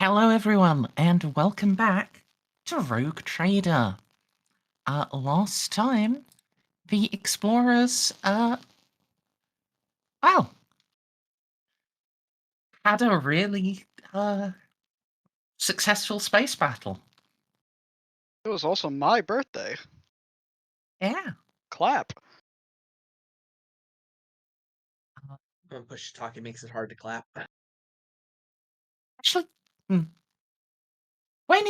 Hello, everyone, and welcome back to Rogue Trader. Last time, the explorers, well, had a really, successful space battle. It was also my birthday. Yeah. Clap. When push talking makes it hard to clap. Actually, when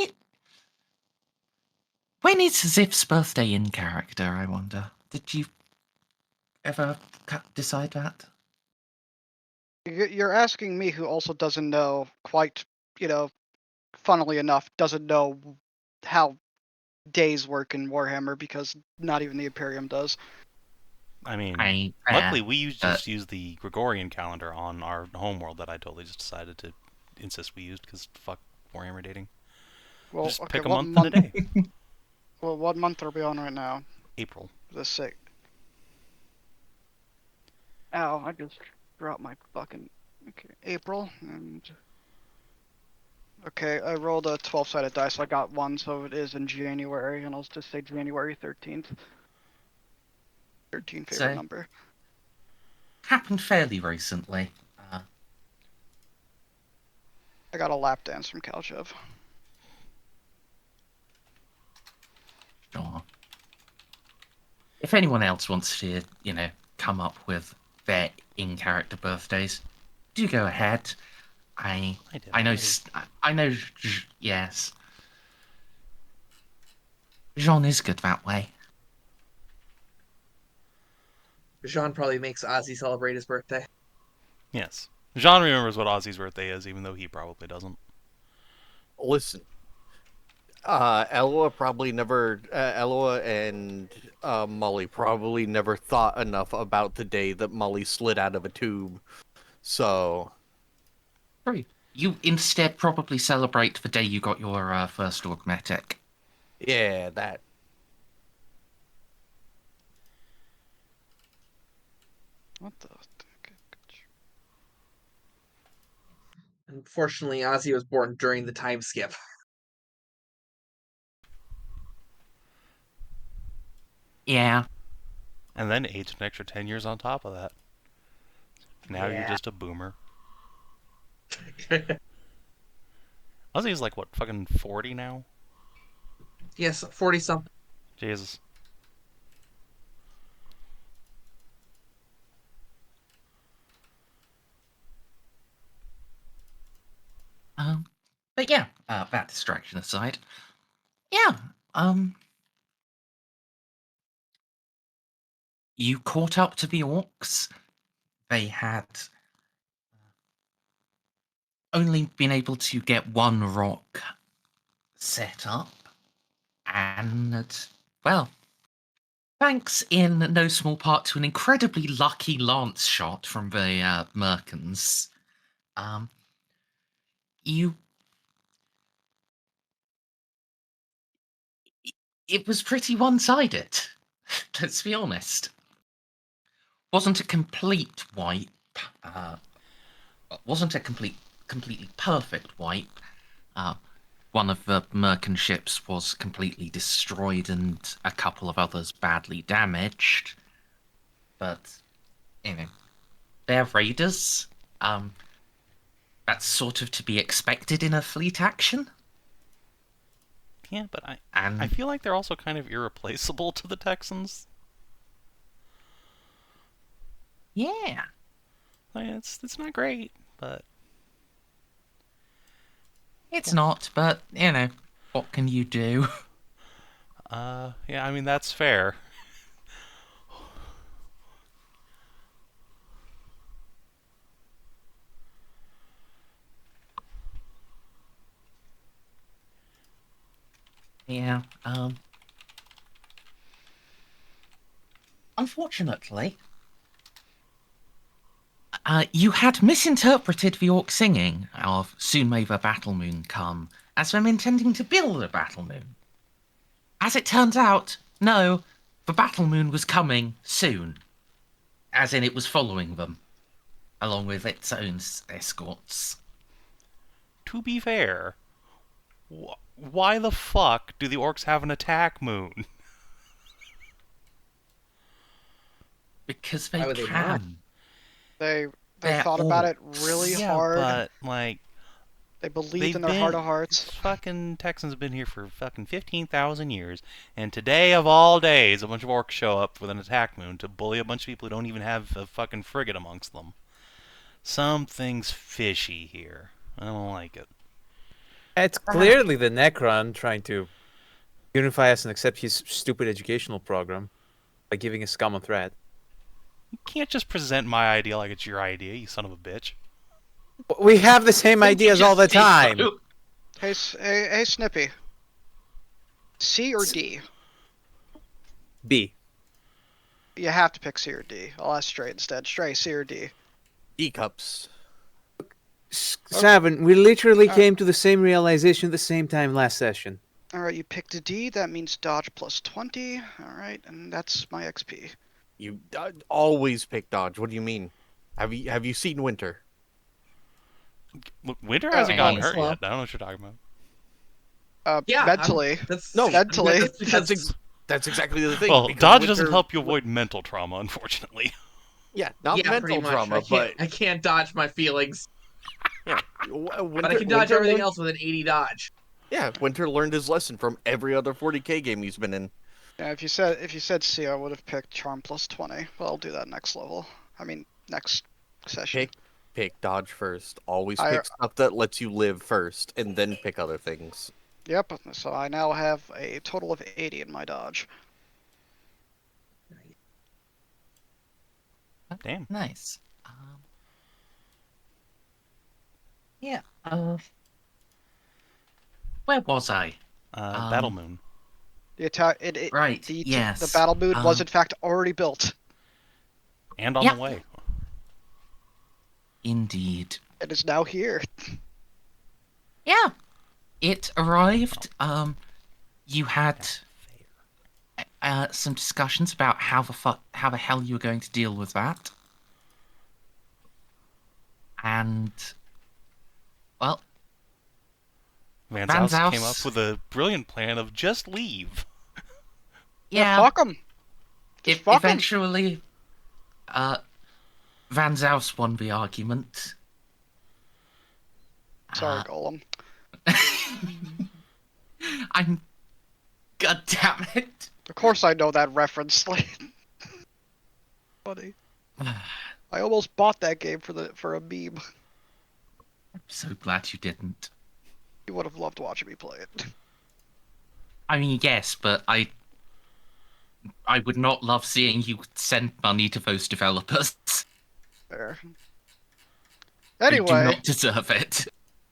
is Xip's birthday in character, I wonder? Did you ever decide that? You're asking me, who also doesn't know quite, funnily enough, doesn't know how days work in Warhammer, because not even the Imperium does. I mean, I, luckily we just use the Gregorian calendar on our homeworld that I totally just decided to insist we used because fuck Warhammer dating. Well, Just okay, pick a what month and a day. Well, what month are we on right now? April. The 6th. Ow, I just dropped my fucking... Okay, April, and... Okay, I rolled a 12-sided dice, so I got one, so it is in January, and I'll just say January 13th. 13 favorite So, number. happened fairly recently. I got a lap dance from Kalchev. Sure. If anyone else wants to, come up with their in-character birthdays, do go ahead. I know. Yes, Jeanne is good that way. Jeanne probably makes Ozzy celebrate his birthday. Yes. Jean remembers what Ozzy's birthday is, even though he probably doesn't. Listen, Eloa and Molly probably never thought enough about the day that Molly slid out of a tube. So, True. You instead probably celebrate the day you got your first augmetic. yeah, that. What the? Unfortunately, Ozzy was born during the time skip. Yeah. And then aged an extra 10 years on top of that. Now you're just a boomer. Ozzy's like, what, fucking 40 now? Yes, 40-something. Jesus. But yeah, that distraction aside. Yeah, you caught up to the orcs. They had only been able to get one rock set up, and, well, thanks in no small part to an incredibly lucky lance shot from the Merkins, you... It was pretty one-sided, let's be honest. Wasn't a complete wipe, wasn't a completely perfect wipe. One of the Merkin ships was completely destroyed and a couple of others badly damaged. But, they're raiders. That's sort of to be expected in a fleet action. Yeah, but I feel like they're also kind of irreplaceable to the Texans. Yeah. Like, it's not great, but... It's not, but, what can you do? Yeah, I mean, that's fair. Yeah, unfortunately, you had misinterpreted the orc singing of "Soon May the Battle Moon Come" as them intending to build a battle moon. As it turns out, no, the battle moon was coming soon. As in, it was following them, along with its own escorts. to be fair, why the fuck do the orcs have an attack moon? Because they Why would they can. not? They They're thought about it orcs. really Yeah, hard. but like They believed they've in their been heart of hearts. fucking Texans have been here for fucking 15,000 years, and today of all days, a bunch of orcs show up with an attack moon to bully a bunch of people who don't even have a fucking frigate amongst them. Something's fishy here. I don't like it. It's clearly the Necron trying to unify us and accept his stupid educational program by giving us common thread. You can't just present my idea like it's your idea, you son of a bitch. We have the same ideas all the time. Hey, hey, Snippy. C or D? B. You have to pick C or D. I'll ask Stray instead. Stray, C or D? D-cups. Savin, we literally came to the same realization at the same time last session. Alright, you picked a D. That means dodge plus 20. Alright, and that's my XP. You always pick dodge. What do you mean? Have you seen Winter? Winter hasn't gotten hurt well. yet. I don't know what you're talking about. Yeah, mentally. That's No, mentally. That's exactly the thing. Well, because dodge Winter- doesn't help you avoid mental trauma, unfortunately. Yeah, not yeah, pretty mental much. trauma, but I can't dodge my feelings, Winter, but I can dodge everything learned- else with an 80 dodge. Yeah, Winter learned his lesson from every other 40k game he's been in. Yeah, if you said C, I would have picked charm plus 20. Well, I'll do that next level. I mean, next session. Pick dodge first. Always I- pick stuff that lets you live first, and then pick other things. Yep, so I now have a total of 80 in my dodge. Damn. Nice. Yeah. Where was I? Battle Moon. The attack, Right, the yes, battle mood was in fact already built. And on Yeah. the way. Indeed. It is now here. Yeah. It arrived. You had some discussions about how the hell you were going to deal with that. And well, Van Van Zaus came Zaus- up with a brilliant plan of just leave. yeah, Fuck them. Fuck 'em. eventually Van Zaus won the argument. Sorry, Golem. I'm God damn it. Of course I know that reference. Funny. I almost bought that game for a meme. I'm so glad you didn't. You would have loved watching me play it. I mean, yes, but I would not love seeing you send money to those developers. There. They do Anyway, not deserve it.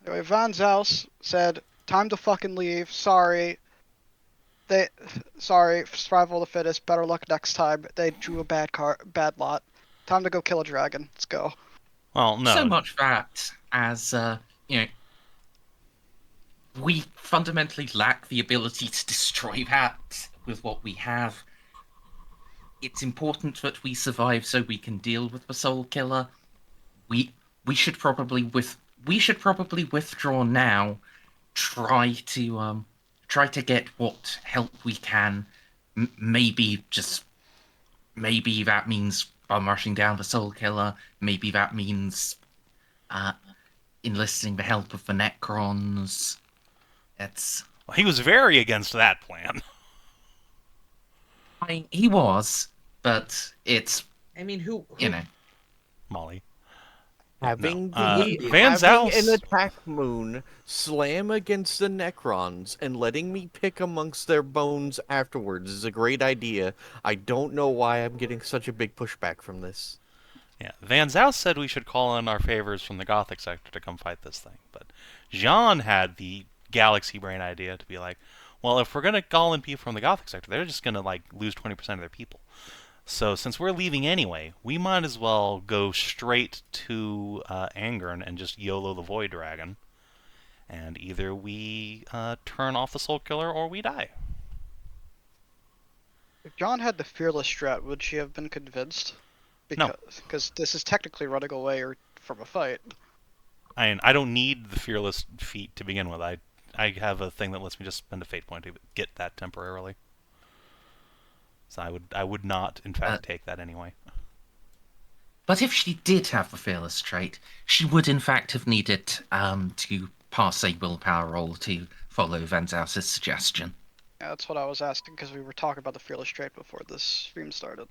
Van Zaus said, "Time to fucking leave. Sorry. Sorry. Survival of the fittest. Better luck next time." They drew a bad lot. Time to go kill a dragon. Let's go. Well, no. So much that as we fundamentally lack the ability to destroy that with what we have. It's important that we survive so we can deal with the Soul Killer. We should probably withdraw now. Try to get what help we can. Maybe that means bum rushing down the Soul Killer. Maybe that means enlisting the help of the Necrons. Well, he was very against that plan. He was, but it's I mean, who Molly. Having, Van having Zaus- an attack moon slam against the Necrons and letting me pick amongst their bones afterwards is a great idea. I don't know why I'm getting such a big pushback from this. Yeah, Van Zaus said we should call in our favors from the Gothic sector to come fight this thing, but Jeanne had the galaxy brain idea to be like, well, if we're gonna call in people from the Gothic sector, they're just gonna lose 20% of their people. So since we're leaving anyway, we might as well go straight to Angern and just YOLO the Void Dragon, and either we turn off the Soul Killer or we die. If John had the fearless strat, would she have been convinced? No. Because this is technically running away from a fight. I don't need the fearless feat to begin with. I have a thing that lets me just spend a fate point to get that temporarily. So I would not, in fact, take that anyway. But if she did have the fearless trait, she would in fact have needed to pass a willpower roll to follow Van Zouse's suggestion. Yeah, that's what I was asking because we were talking about the fearless trait before this stream started.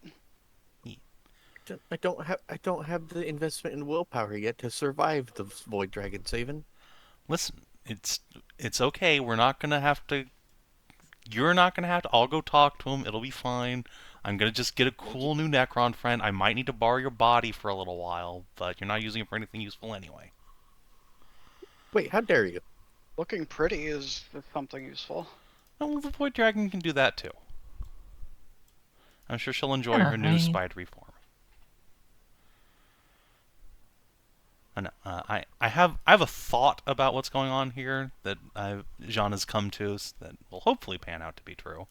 I don't have the investment in willpower yet to survive the Void Dragon, Savin. Listen, it's okay. We're not gonna have to. You're not gonna have to. I'll go talk to him. It'll be fine. I'm gonna just get a cool new Necron friend. I might need to borrow your body for a little while, but you're not using it for anything useful anyway. Wait, how dare you? Looking pretty is something useful. Well, the Void Dragon can do that too. I'm sure she'll enjoy her new spidery form. I have a thought about what's going on here that Jeanne has come to that will hopefully pan out to be true.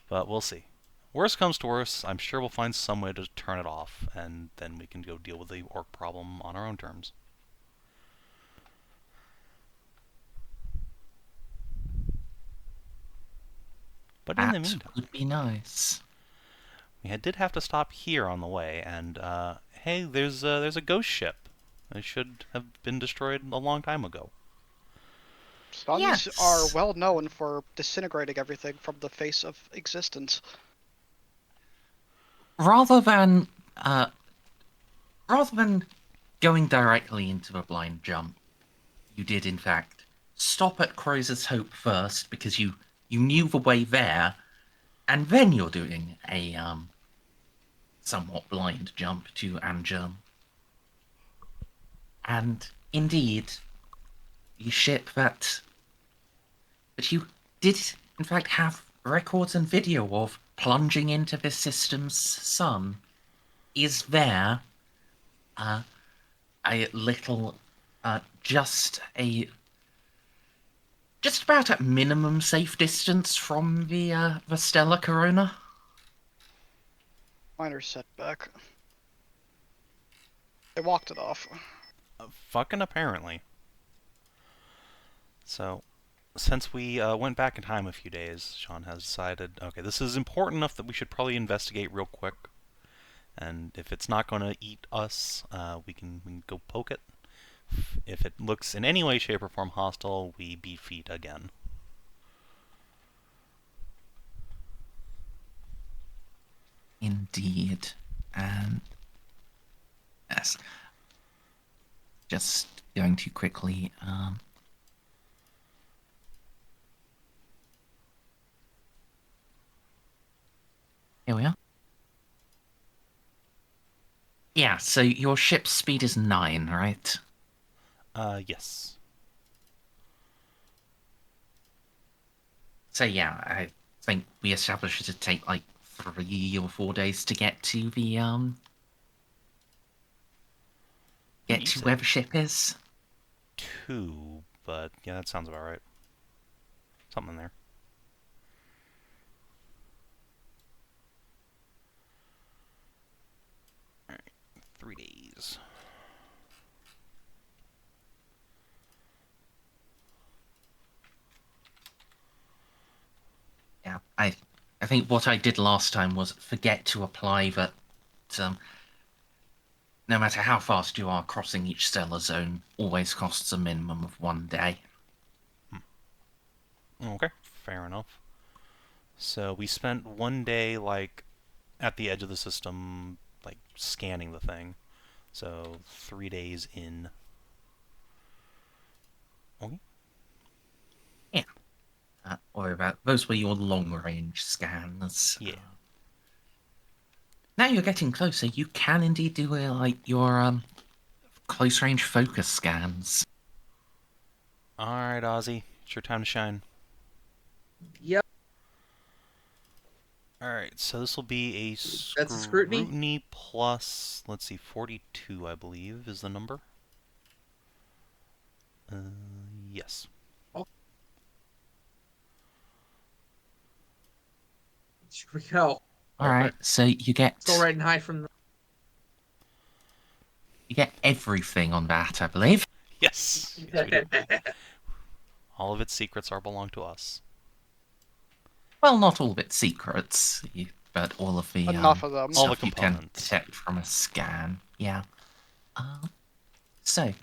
But we'll see. Worst comes to worst, I'm sure we'll find some way to turn it off, and then we can go deal with the orc problem on our own terms. But in the That meantime, would be nice. we did have to stop here on the way, and hey, there's a ghost ship. It should have been destroyed a long time ago. Suns Yes. are well known for disintegrating everything from the face of existence. Rather than going directly into a blind jump, you did in fact stop at Croizer's Hope first because you knew the way there, and then you're doing a somewhat blind jump to Anjum. And indeed, you ship that you did in fact have records and video of plunging into this system's sun is there a little just about at minimum safe distance from the stellar corona. Minor setback. They walked it off. Fucking apparently. So, since we went back in time a few days, Jeanne has decided, okay, this is important enough that we should probably investigate real quick. And if it's not going to eat us, we can go poke it. If it looks in any way, shape, or form hostile, we beat feet again. Indeed. And yes. Just going to quickly here we are. Yeah, so your ship's speed is 9, right? Yes. So yeah, I think we established it'd take like 3 or 4 days to get to the get to where the ship is. 2, but yeah, that sounds about right. Something there. Alright, 3 days. Yeah, I think what I did last time was forget to apply that no matter how fast you are, crossing each stellar zone always costs a minimum of 1 day. Okay, fair enough. So we spent 1 day, like, at the edge of the system, like, scanning the thing. So 3 days in. Okay. Yeah. Or about those were your long-range scans. Yeah. Now you're getting closer. You can indeed do your close-range focus scans. Alright, Ozzy. It's your time to shine. Yep. Alright, so this will be a That's a scrutiny? scrutiny plus, let's see, 42, I believe, is the number. Yes. Here we go. All right, so you get Let's go right and hide from the... everything on that, I believe. Yes. Yes, we do. All of its secrets belong to us. Well, not all of its secrets, but all of the Enough of them. All the stuff you can components. detect from a scan. Yeah. So,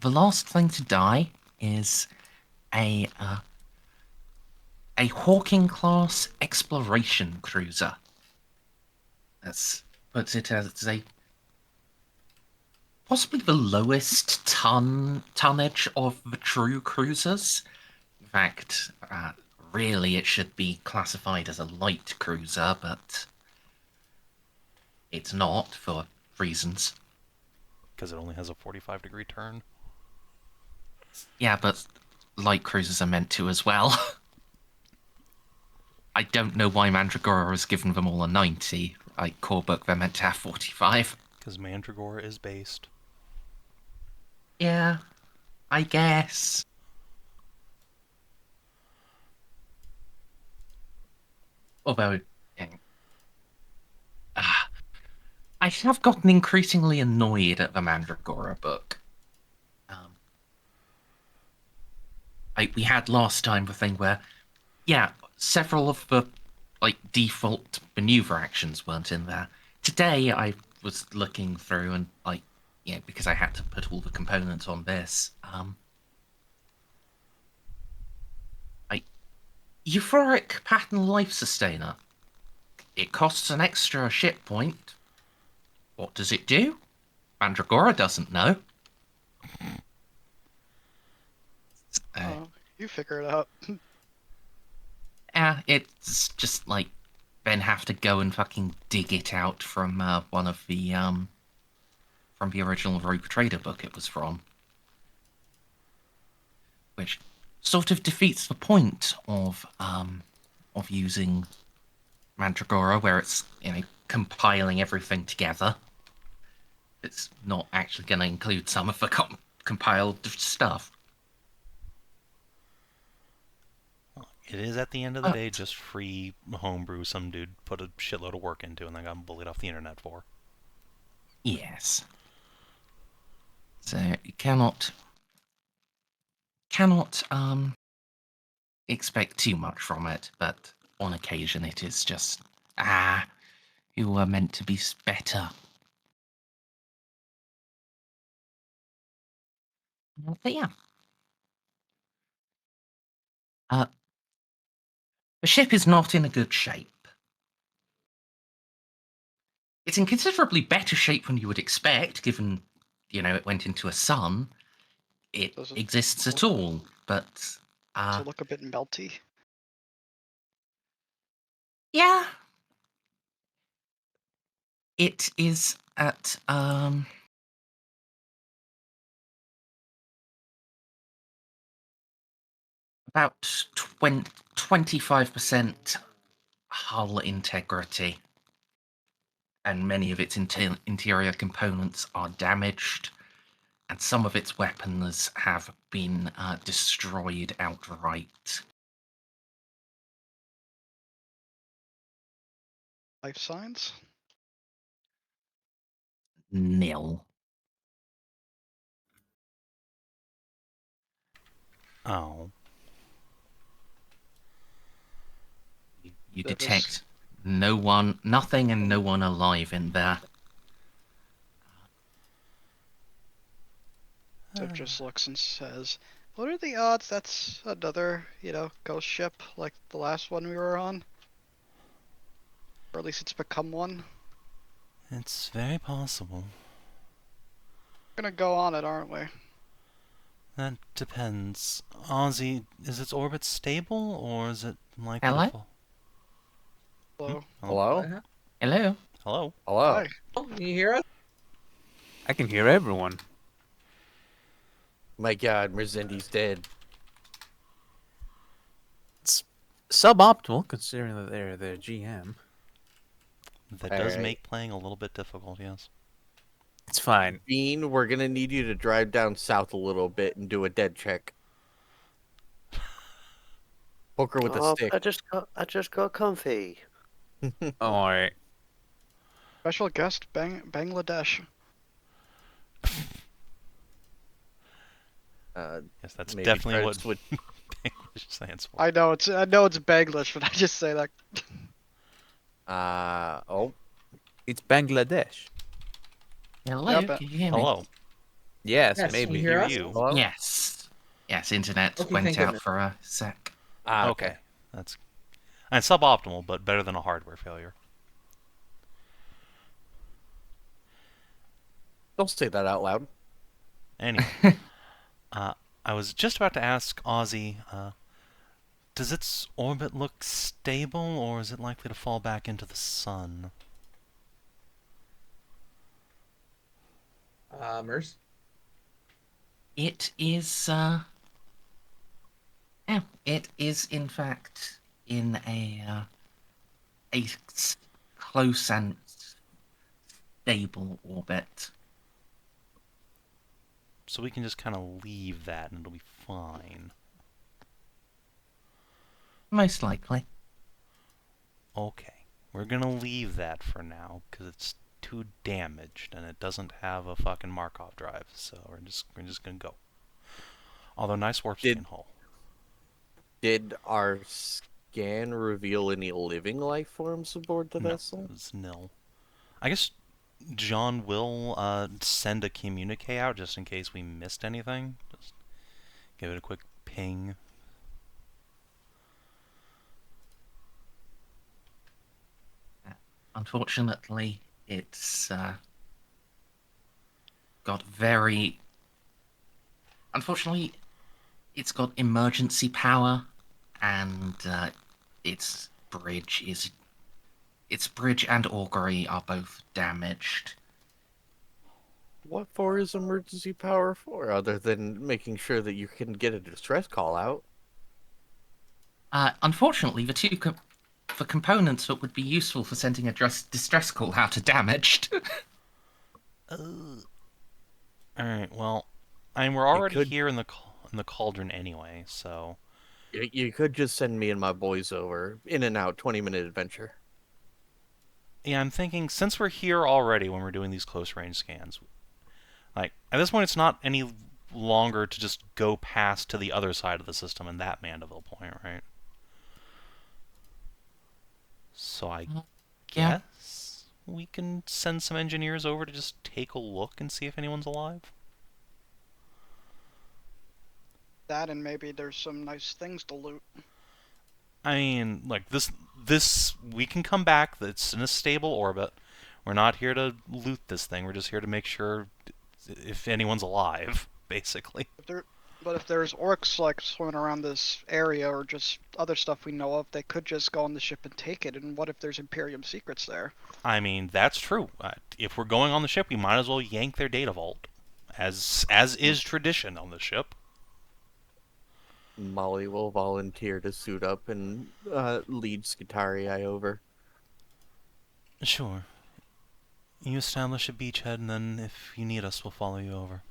the last thing to die is a Hawking class exploration cruiser. That's puts it as a possibly the lowest tonnage of the true cruisers. In fact, really it should be classified as a light cruiser, but it's not for reasons. Because it only has a 45-degree turn. Yeah, but light cruisers are meant to as well. I don't know why Mandragora has given them all a 90. Like, core book, they're meant to have 45. Because Mandragora is based. Yeah, I guess. Although, I have gotten increasingly annoyed at the Mandragora book. We had last time the thing where, yeah, several of the default maneuver actions weren't in there. Today I was looking through and because I had to put all the components on this. Euphoric pattern life sustainer. It costs an extra ship point. What does it do? Mandragora doesn't know. You figure it out. It's just then have to go and fucking dig it out from one of the from the original Rogue Trader book it was from, which sort of defeats the point of using Mandragora, where it's compiling everything together. It's not actually going to include some of the compiled stuff. It is, at the end of the day, just free homebrew some dude put a shitload of work into and then got bullied off the internet for. Yes. So you cannot expect too much from it, but on occasion it is just you were meant to be better. But yeah. The ship is not in a good shape. It's in considerably better shape than you would expect, given, it went into a sun. It Does it exists at look- all, but... Does it look a bit melty? Yeah. It is at, about 25% hull integrity. And many of its interior components are damaged, and some of its weapons have been destroyed outright. Life signs? Nil. Oh. You That was- detect nothing and no one alive in there. It just looks and says, what are the odds that's another, ghost ship like the last one we were on? Or at least it's become one? It's very possible. We're gonna go on it, aren't we? That depends. Ozzy, is its orbit stable, or is it likely Hello? to fall? Hello? Hello? Hello? Hello? Hello? Hi. Can you hear us? I can hear everyone. My god, Merzendi's dead. It's suboptimal considering that they're the GM. That does Alright. make playing a little bit difficult, yes. It's fine. Bean, we're gonna need you to drive down south a little bit and do a dead check. Poke her with a Oh, stick. I just got comfy. Alright. Special guest Bangladesh. Yes, that's maybe definitely try to what switch. English stands for. I know it's Banglish, but I just say that. Oh, It's Bangladesh. Hello, Yep. can you hear me? Hello. Yes, Yes, can you maybe. hear us? you. hello. Yes. Yes, internet Okay, went thank out goodness. for a sec. Okay. That's and suboptimal, but better than a hardware failure. Don't say that out loud. Anyway, I was just about to ask Ozzy, does its orbit look stable, or is it likely to fall back into the sun? Merz? It is, yeah, it is in fact in a close and stable orbit. So we can just kind of leave that and it'll be fine. Most likely. Okay. We're gonna leave that for now, because it's too damaged and it doesn't have a fucking Markov drive, so we're just gonna go. Although nice warp scan hull. Did our scan reveal any living life forms aboard the No, vessel? it's nil. I guess Jeanne will send a communique out just in case we missed anything. Just give it a quick ping. Unfortunately, it's got very. Unfortunately, it's got emergency power, and its bridge is. Its bridge and augury are both damaged. What for is emergency power for, other than making sure that you can get a distress call out? Unfortunately, the components that would be useful for sending a distress call out are damaged. Alright, well, I mean, we're You already could- here in the cauldron anyway, so You could just send me and my boys over, in and out, 20-minute adventure. yeah, I'm thinking since we're here already when we're doing these close range scans, like at this point it's not any longer to just go past to the other side of the system and that Mandeville point, right? So I Yeah. guess we can send some engineers over to just take a look and see if anyone's alive. That and maybe there's some nice things to loot. I mean, like this we can come back. It's in a stable orbit. We're not here to loot this thing. We're just here to make sure if anyone's alive, basically. But if there's orcs like swimming around this area or just other stuff we know of, they could just go on the ship and take it. And what if there's Imperium secrets there? I mean, that's true. If we're going on the ship, we might as well yank their data vault, as is tradition on the ship. Molly will volunteer to suit up and lead Skitarii over. Sure. You establish a beachhead, and then if you need us, we'll follow you over.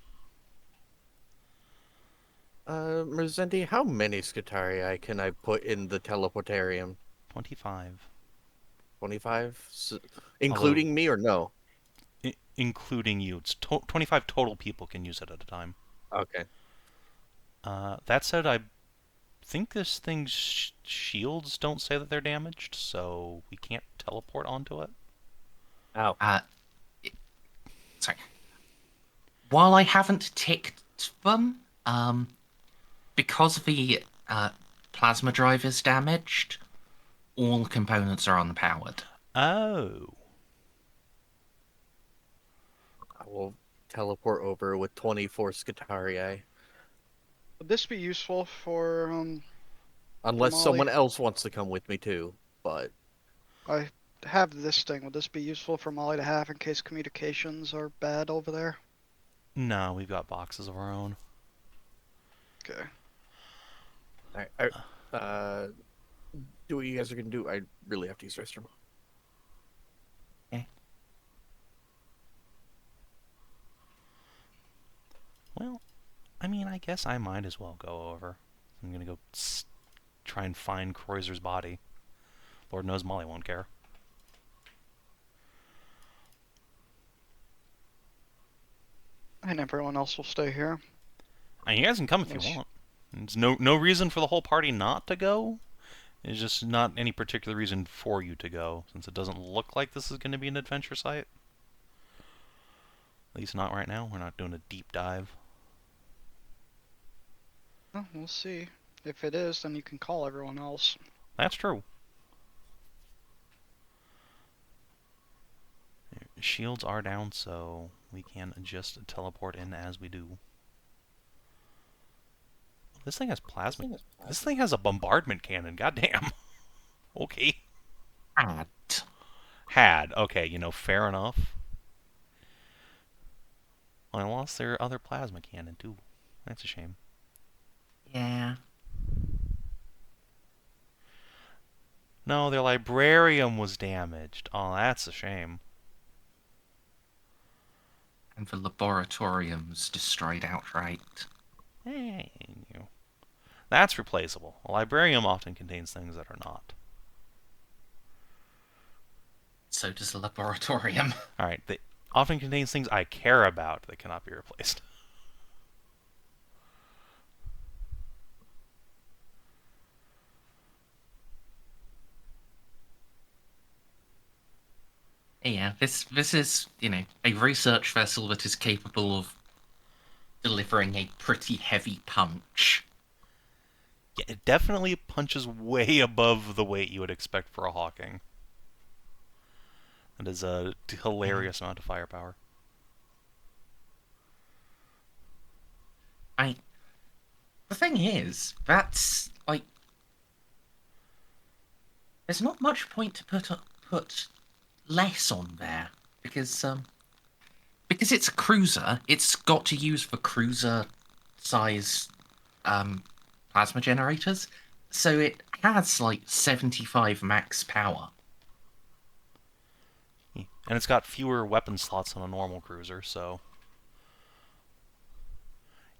Merzendi, how many Skitarii can I put in the teleportarium? 25. 25? Including me or no? Including you. It's 25 total people can use it at a time. Okay. That said, I think this thing's shields don't say that they're damaged, so we can't teleport onto it. Ow. Sorry. While I haven't ticked them, because the plasma drive is damaged, all components are unpowered. Oh. I will teleport over with 24 Skitarii. Would this be useful for Unless Molly? someone else wants to come with me too, but I have this thing. Would this be useful for Molly to have in case communications are bad over there? No, we've got boxes of our own. Okay. do what you guys are gonna do. I really have to use the restroom. Okay. Well, I mean, I guess I might as well go over. I'm gonna go try and find Croizer's body. Lord knows Molly won't care. And everyone else will stay here. And you guys can come if you want. There's no reason for the whole party not to go. There's just not any particular reason for you to go, since it doesn't look like this is going to be an adventure site. At least not right now. We're not doing a deep dive. Well, we'll see. If it is, then you can call everyone else. That's true. Shields are down, so we can just teleport in as we do. This thing has plasma. This thing has a bombardment cannon. Goddamn. Okay. Had. Okay, you know, fair enough. Well, I lost their other plasma cannon, too. That's a shame. Yeah. No, their librarium was damaged. Oh, that's a shame. And the laboratorium's destroyed outright. Hey, you. That's replaceable. A librarium often contains things that are not. So does the laboratorium. Alright, they often contains things I care about that cannot be replaced. Yeah, this is, you know, a research vessel that is capable of delivering a pretty heavy punch. Yeah, it definitely punches way above the weight you would expect for a Hawking. That is a hilarious amount of firepower. The thing is, that's, like... There's not much point to put less on there, because it's a cruiser, it's got to use the cruiser size plasma generators, so it has like 75 max power. And it's got fewer weapon slots than a normal cruiser, so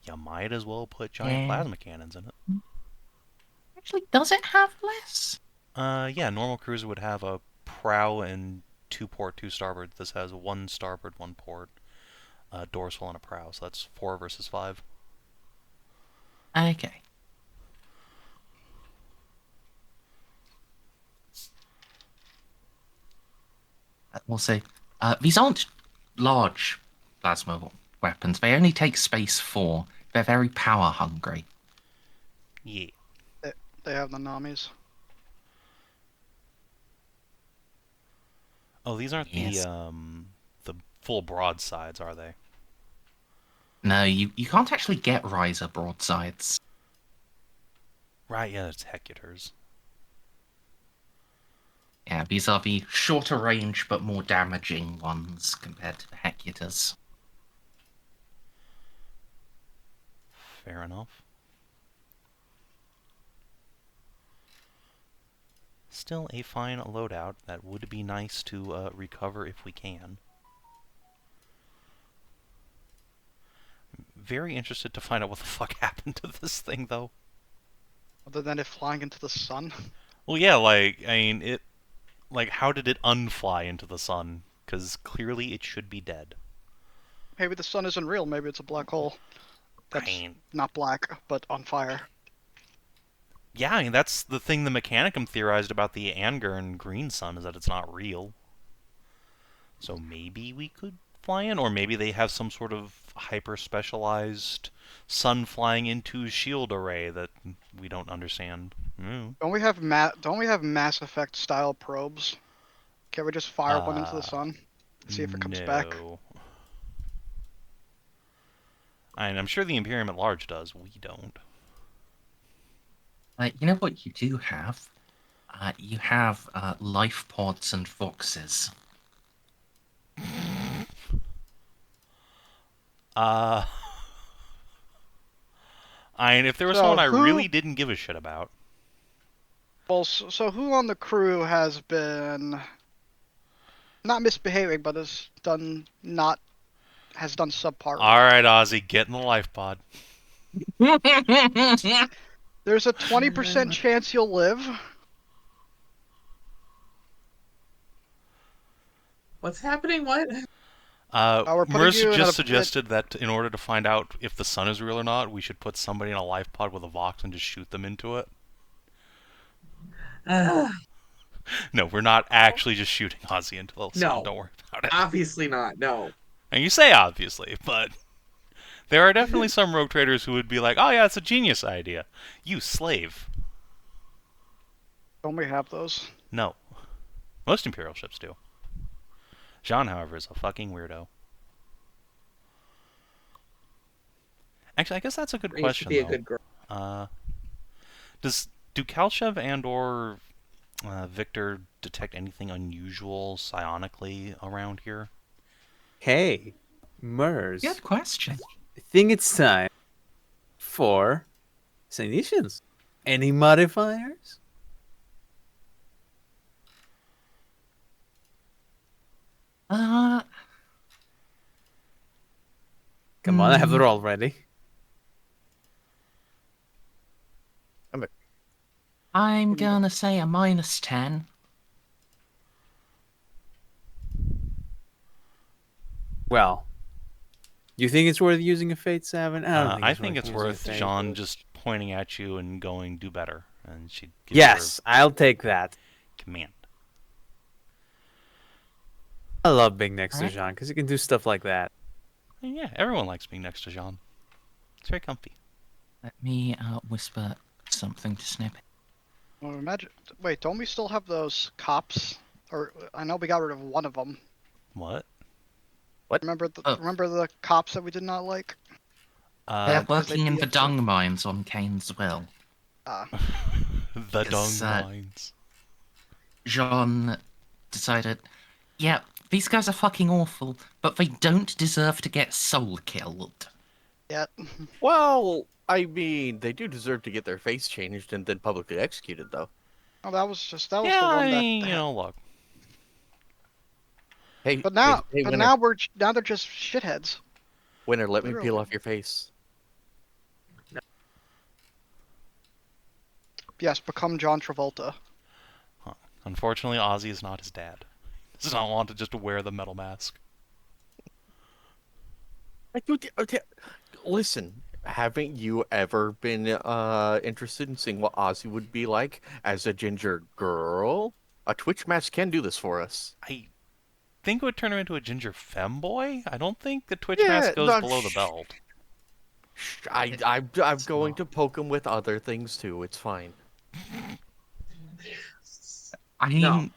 you might as well put giant plasma cannons in it. Actually, does it have less? Yeah, normal cruiser would have a prow and 2 port, 2 starboard. This has 1 starboard, 1 port, dorsal, and a prow. So that's 4 versus 5. Okay. Also, these aren't large plasma weapons. They only take space 4. They're very power hungry. Yeah. They have the Namis. Oh, these aren't Yes. the full broadsides, are they? No, you can't actually get riser broadsides. Right, yeah, it's Hecutors. Yeah, these are the shorter range but more damaging ones compared to the Hecutors. Fair enough. Still a fine loadout that would be nice to recover if we can. Very interested to find out what the fuck happened to this thing, though. Other than it flying into the sun. Well, yeah, like, I mean, it... Like, how did it unfly into the sun? Because clearly it should be dead. Maybe the sun isn't real. Maybe it's a black hole. That's not black, but on fire. Yeah, I mean, that's the thing the Mechanicum theorized about the Anger and Green Sun, is that it's not real. So maybe we could fly in, or maybe they have some sort of hyper-specialized sun flying into shield array that we don't understand. Don't we have Mass Effect style probes? Can we just fire one into the sun? See if it comes back. And I'm sure the Imperium at large does. We don't. You know what you do have? You have life pods and voxes. I mean, if there was someone I really didn't give a shit about. Well, so who on the crew has been not misbehaving, but has done subpar? All right, Ozzy, get in the life pod. There's a 20% chance you'll live. What's happening? What? we're putting Merz you in a just bit- suggested that in order to find out if the sun is real or not, we should put somebody in a life pod with a Vox and just shoot them into it. No, we're not actually just shooting Ozzy into the sun. No. Don't worry about it. Obviously not. No. And you say obviously, but there are definitely some rogue traders who would be like, "Oh yeah, it's a genius idea." You slave. Don't we have those? No. Most Imperial ships do. Jeanne, however, is a fucking weirdo. Actually, I guess that's a good Raised to question, be a though. good girl. Do Kalchev and or Victor detect anything unusual psionically around here? Hey, Merz. Good question. I think it's time for Cygnetians. Any modifiers? Uh, Come on, I have the roll ready. I'm gonna say a -10. Well, you think it's worth using a Fate 7? I don't think I it's think it's using a worth Fate. Jeanne just pointing at you and going, "Do better," and she'd give Yes, I'll take that. her command. I love being next to Alright. Jean because he can do stuff like that. And yeah, everyone likes being next to Jeanne. It's very comfy. Let me whisper something to Snippy. Well, imagine. Wait, don't we still have those cops? Or I know we got rid of one of them. What? Remember the Oh. remember the cops that we did not like? They're because they'd working in be the upset. dung mines on Kane's will. The Yes, dung mines. Jean decided, yeah, these guys are fucking awful, but they don't deserve to get soul killed. Yeah. Well, I mean, they do deserve to get their face changed and then publicly executed, though. Oh, that was the one I that. mean, look. Hey, But now, hey, but winner, now they're just shitheads. winner, let me literally. peel off your face. Yes, become John Travolta. Unfortunately, Ozzy is not his dad. He does not want to just wear the metal mask. Listen, haven't you ever been interested in seeing what Ozzy would be like as a ginger girl? A Twitch match can do this for us. I think it would turn him into a ginger femboy. I don't think the Twitch Yeah, mask goes no, below the belt. I'm going to poke him with other things too. It's fine. I mean, No.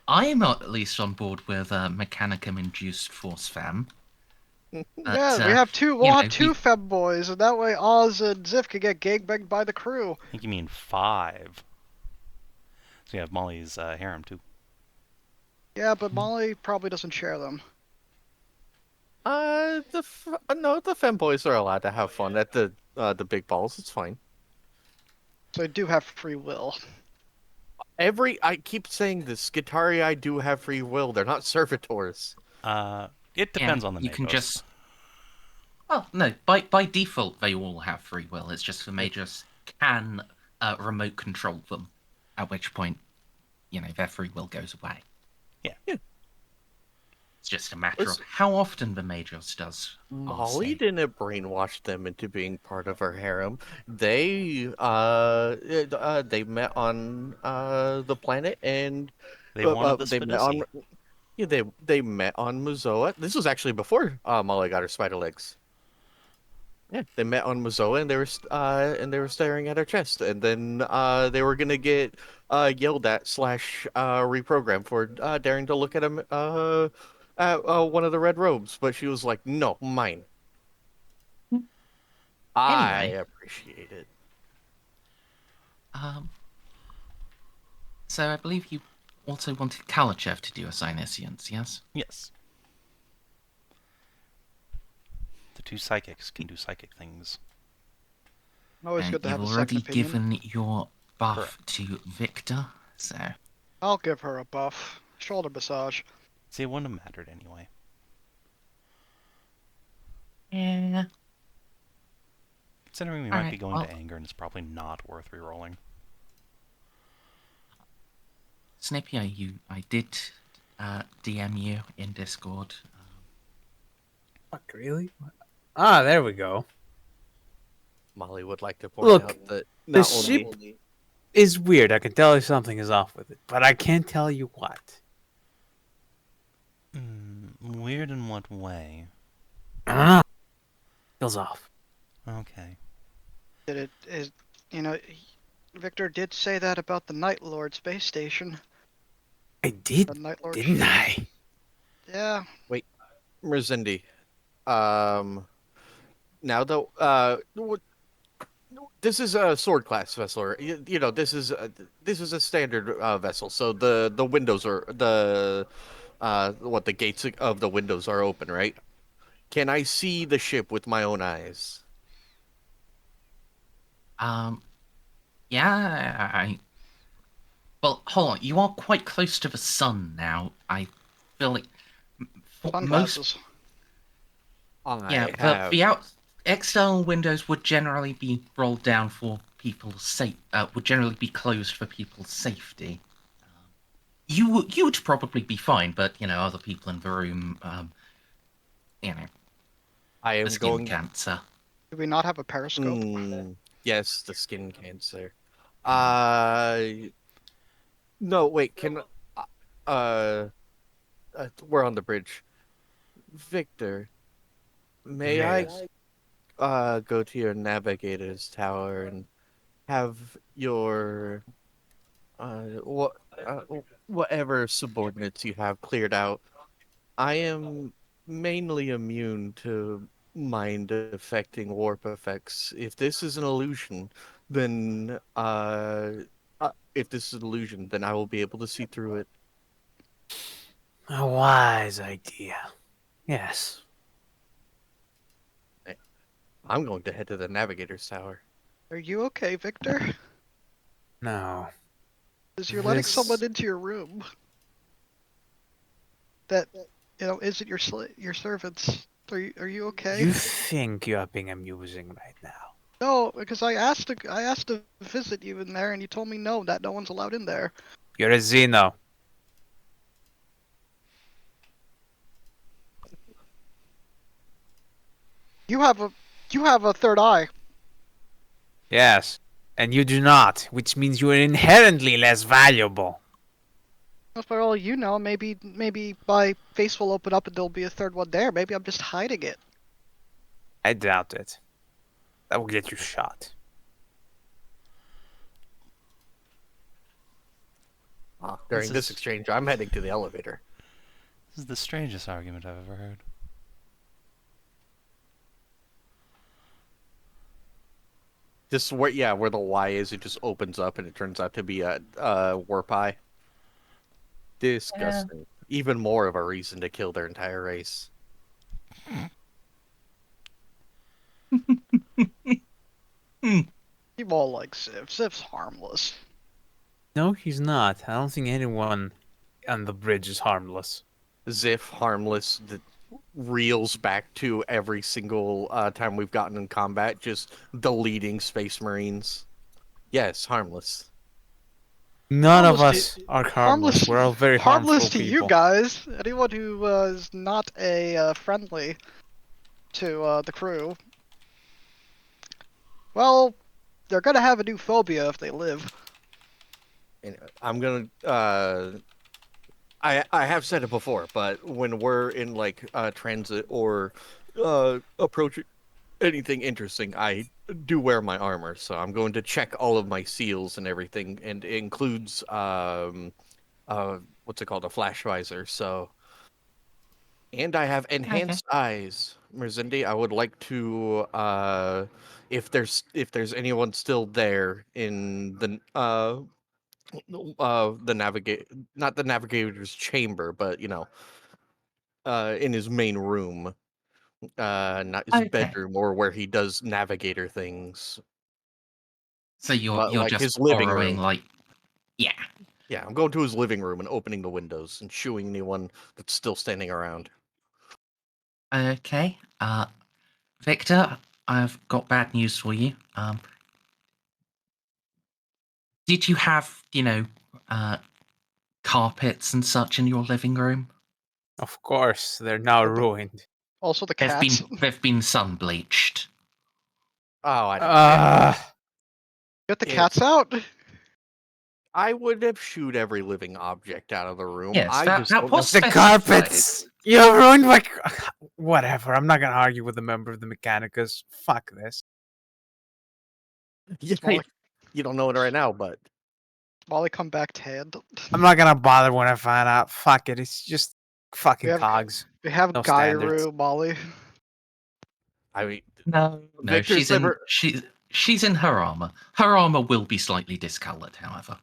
I'm at least on board with Mechanicum-induced force femme. Yeah, But, we have two. We'll you have know, two femboys, and that way Oz and Xiph can get gangbanged by the crew. I think you mean 5. So you have Molly's harem, too. Yeah, but Molly probably doesn't share them. No, the femboys are allowed to have fun at the big balls. It's fine. So they do have free will. I keep saying this. Skitarii do have free will. They're not servitors. It depends yeah, on the you can Magos. just. Well, no, by default they all have free will. It's just the Magos can remote control them, at which point, their free will goes away. Yeah. It's just a matter of how often the Magos does. Molly RC. didn't brainwash them into being part of her harem. They met on the planet and They wanted the they met on Spidisi. they met on Mazoa. This was actually before Molly got her spider legs. Yeah, they met on Mazoa and they were staring at her chest, and then they were gonna get yelled at / reprogrammed for daring to look at him at one of the red robes, but she was like, "No, mine." I Anyway. appreciate it. So I believe you also wanted Kalachev to do a Cynescience, yes? Yes. The 2 psychics can do psychic things. Always And good to have you've a second already opinion. given your buff to Victor, so I'll give her a buff. Shoulder massage. See, it wouldn't have mattered anyway. yeah. Considering we might be Alright, going well- to anger, and it's probably not worth rerolling. Snippy, I did DM you in Discord. Fuck, really? Ah, there we go. Molly would like to point Look, out that the not ship only is weird. I can tell you something is off with it, but I can't tell you what. Weird in what way? I don't know. Feels off. Okay. Did it is Victor did say that about the Night Lord space station. I did, The Night Lord didn't ship. I? Yeah. Merzendi. Now though, this is a sword class vessel. Or, you know, this is a standard vessel. So the windows are the gates of the windows are open, right? Can I see the ship with my own eyes? Yeah, well, hold on. You are quite close to the sun now. I feel like for most. Sunglasses. Yeah, the external windows would generally be rolled down for people's would generally be closed for people's safety. You would probably be fine, but other people in the room, I am the skin going. cancer. Do we not have a periscope? Yes, the skin cancer. No, wait. Uh, we're on the bridge. Victor, may Yes. I go to your navigator's tower and have your whatever subordinates you have cleared out? I am mainly immune to mind affecting warp effects. If this is an illusion, then if this is an illusion, then I will be able to see through it. A wise idea. Yes. I'm going to head to the navigator's tower. Are you okay, Victor? No. Because you're letting This- someone into your room that isn't your servants. Are you okay? You think you are being amusing right now? No, because I asked to visit you in there, and you told me no, that no one's allowed in there. You're a Xeno. You have a third eye. Yes. And you do not, which means you are inherently less valuable. Well, for all you know, maybe my face will open up and there'll be a third one there. Maybe I'm just hiding it. I doubt it. That will get you shot. During This this is- exchange, I'm heading to the elevator. This is the strangest argument I've ever heard. Just where the Y is, it just opens up and it turns out to be a warp eye. Disgusting. Even more of a reason to kill their entire race. People all like Xiph. Xiph's harmless. No, he's not. I don't think anyone on the bridge is harmless. Xiph, harmless, that reels back to every single time we've gotten in combat, just deleting Space Marines. Yes, harmless. None of Harmless us are harmless. harmless- We're all very Harmless harmful to people. you guys. Anyone who is not a friendly to the crew. Well, they're gonna have a new phobia if they live. And I'm gonna. I have said it before, but when we're in like transit or approaching anything interesting, I do wear my armor. So I'm going to check all of my seals and everything, and it includes what's it called, a flash visor. So, and I have enhanced eyes, Merzendi. I would like to if there's anyone still there in the not the navigator's chamber, but in his main room, not his Okay. bedroom or where he does navigator things, So you're but like just his living borrowing room. yeah. Yeah, I'm going to his living room and opening the windows and shooing anyone that's still standing around. Okay. Victor, I've got bad news for you. Did you have carpets and such in your living room? Of course, they're now But the- ruined. Also the They've cats. they've been sun bleached. Oh, I don't. Get the Yeah. cats out. I would have shooed every living object out of the room. Yes, I that- just that don't was know. The specified. carpets! You ruined my. Whatever. I'm not gonna argue with a member of the Mechanicus. Fuck this. Yeah, Small- you don't know it right now, but Molly, come back, Tad. I'm not gonna bother when I find out. Fuck it. It's just fucking have- cogs. We have No standards. Gairu, Molly. I mean, No, Victor's never. she's in her armor. Her armor will be slightly discolored, however.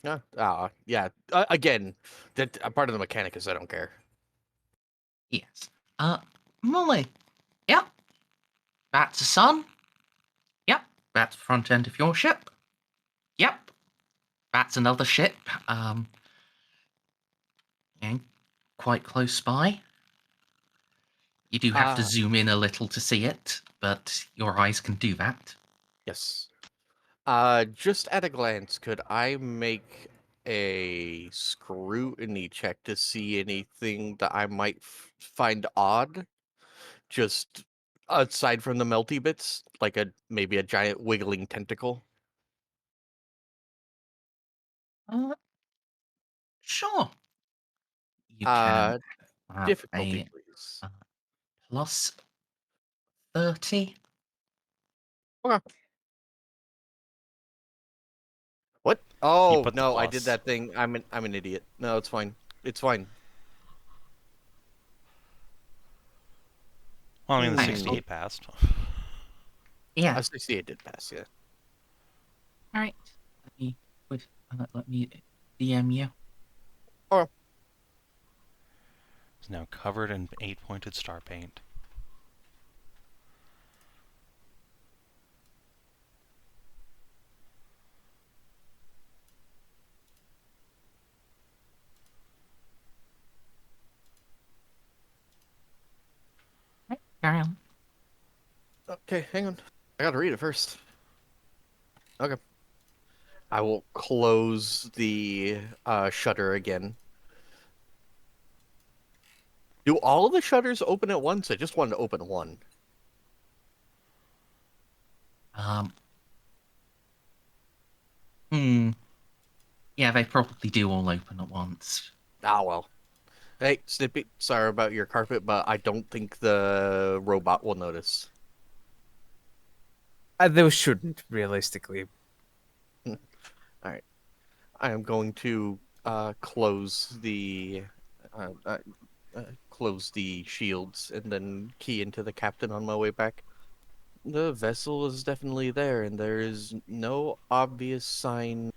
Yeah. Again, that part of the Mechanicus, I don't care. Yes. Molly. Yep. That's the sun. Yep. That's the front end of your ship. Yep. That's another ship. And quite close by. You do have to zoom in a little to see it, but your eyes can do that. Yes. Just at a glance, could I make a scrutiny check to see anything that I might find odd? Just aside from the melty bits, like maybe a giant wiggling tentacle. Sure. You can have Difficulty, a please. plus 30. Okay. What? Oh put the no, I did plus. that thing. I'm an idiot. No, it's fine. It's fine. Well, I mean, the Nice. 68 passed. Yeah. 68 did pass, yeah. All right. Let me DM you. It's now covered in 8-pointed star paint. Carry on. Okay, hang on. I gotta read it first. Okay. I will close the shutter again. Do all of the shutters open at once? I just wanted to open one. Yeah, they probably do all open at once. Ah, well. Hey, Snippy, sorry about your carpet, but I don't think the robot will notice. Those shouldn't, realistically. Alright. I am going to close the shields and then key into the captain on my way back. The vessel is definitely there, and there is no obvious sign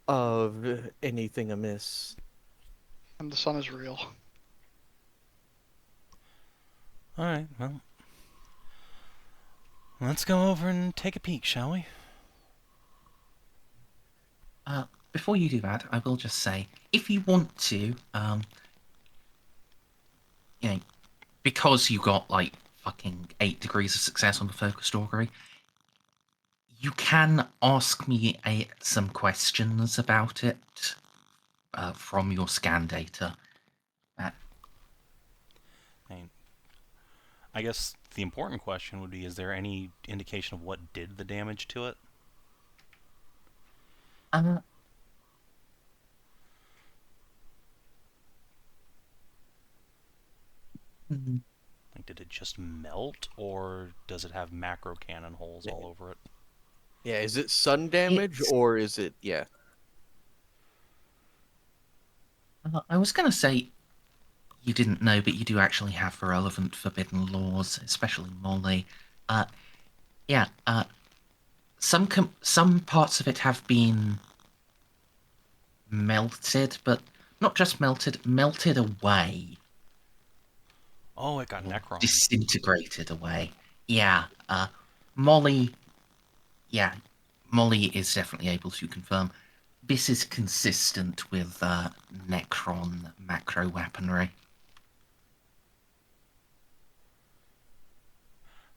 of anything amiss. And the sun is real. Alright, well. Let's go over and take a peek, shall we? Before you do that, I will just say, if you want to, you know, because you got like fucking 8 degrees of success on the focused augury, you can ask me some questions about it from your scan data. I guess the important question would be, is there any indication of what did the damage to it? Like, did it just melt, or does it have macro cannon holes all over it? Yeah, is it sun damage, or is it... Yeah. I was going to say you didn't know, but you do actually have relevant forbidden laws, especially Molly. Some parts of it have been melted, but not just melted away. Oh, it got Necron. Disintegrated away. Yeah, Molly is definitely able to confirm this is consistent with Necron macro weaponry.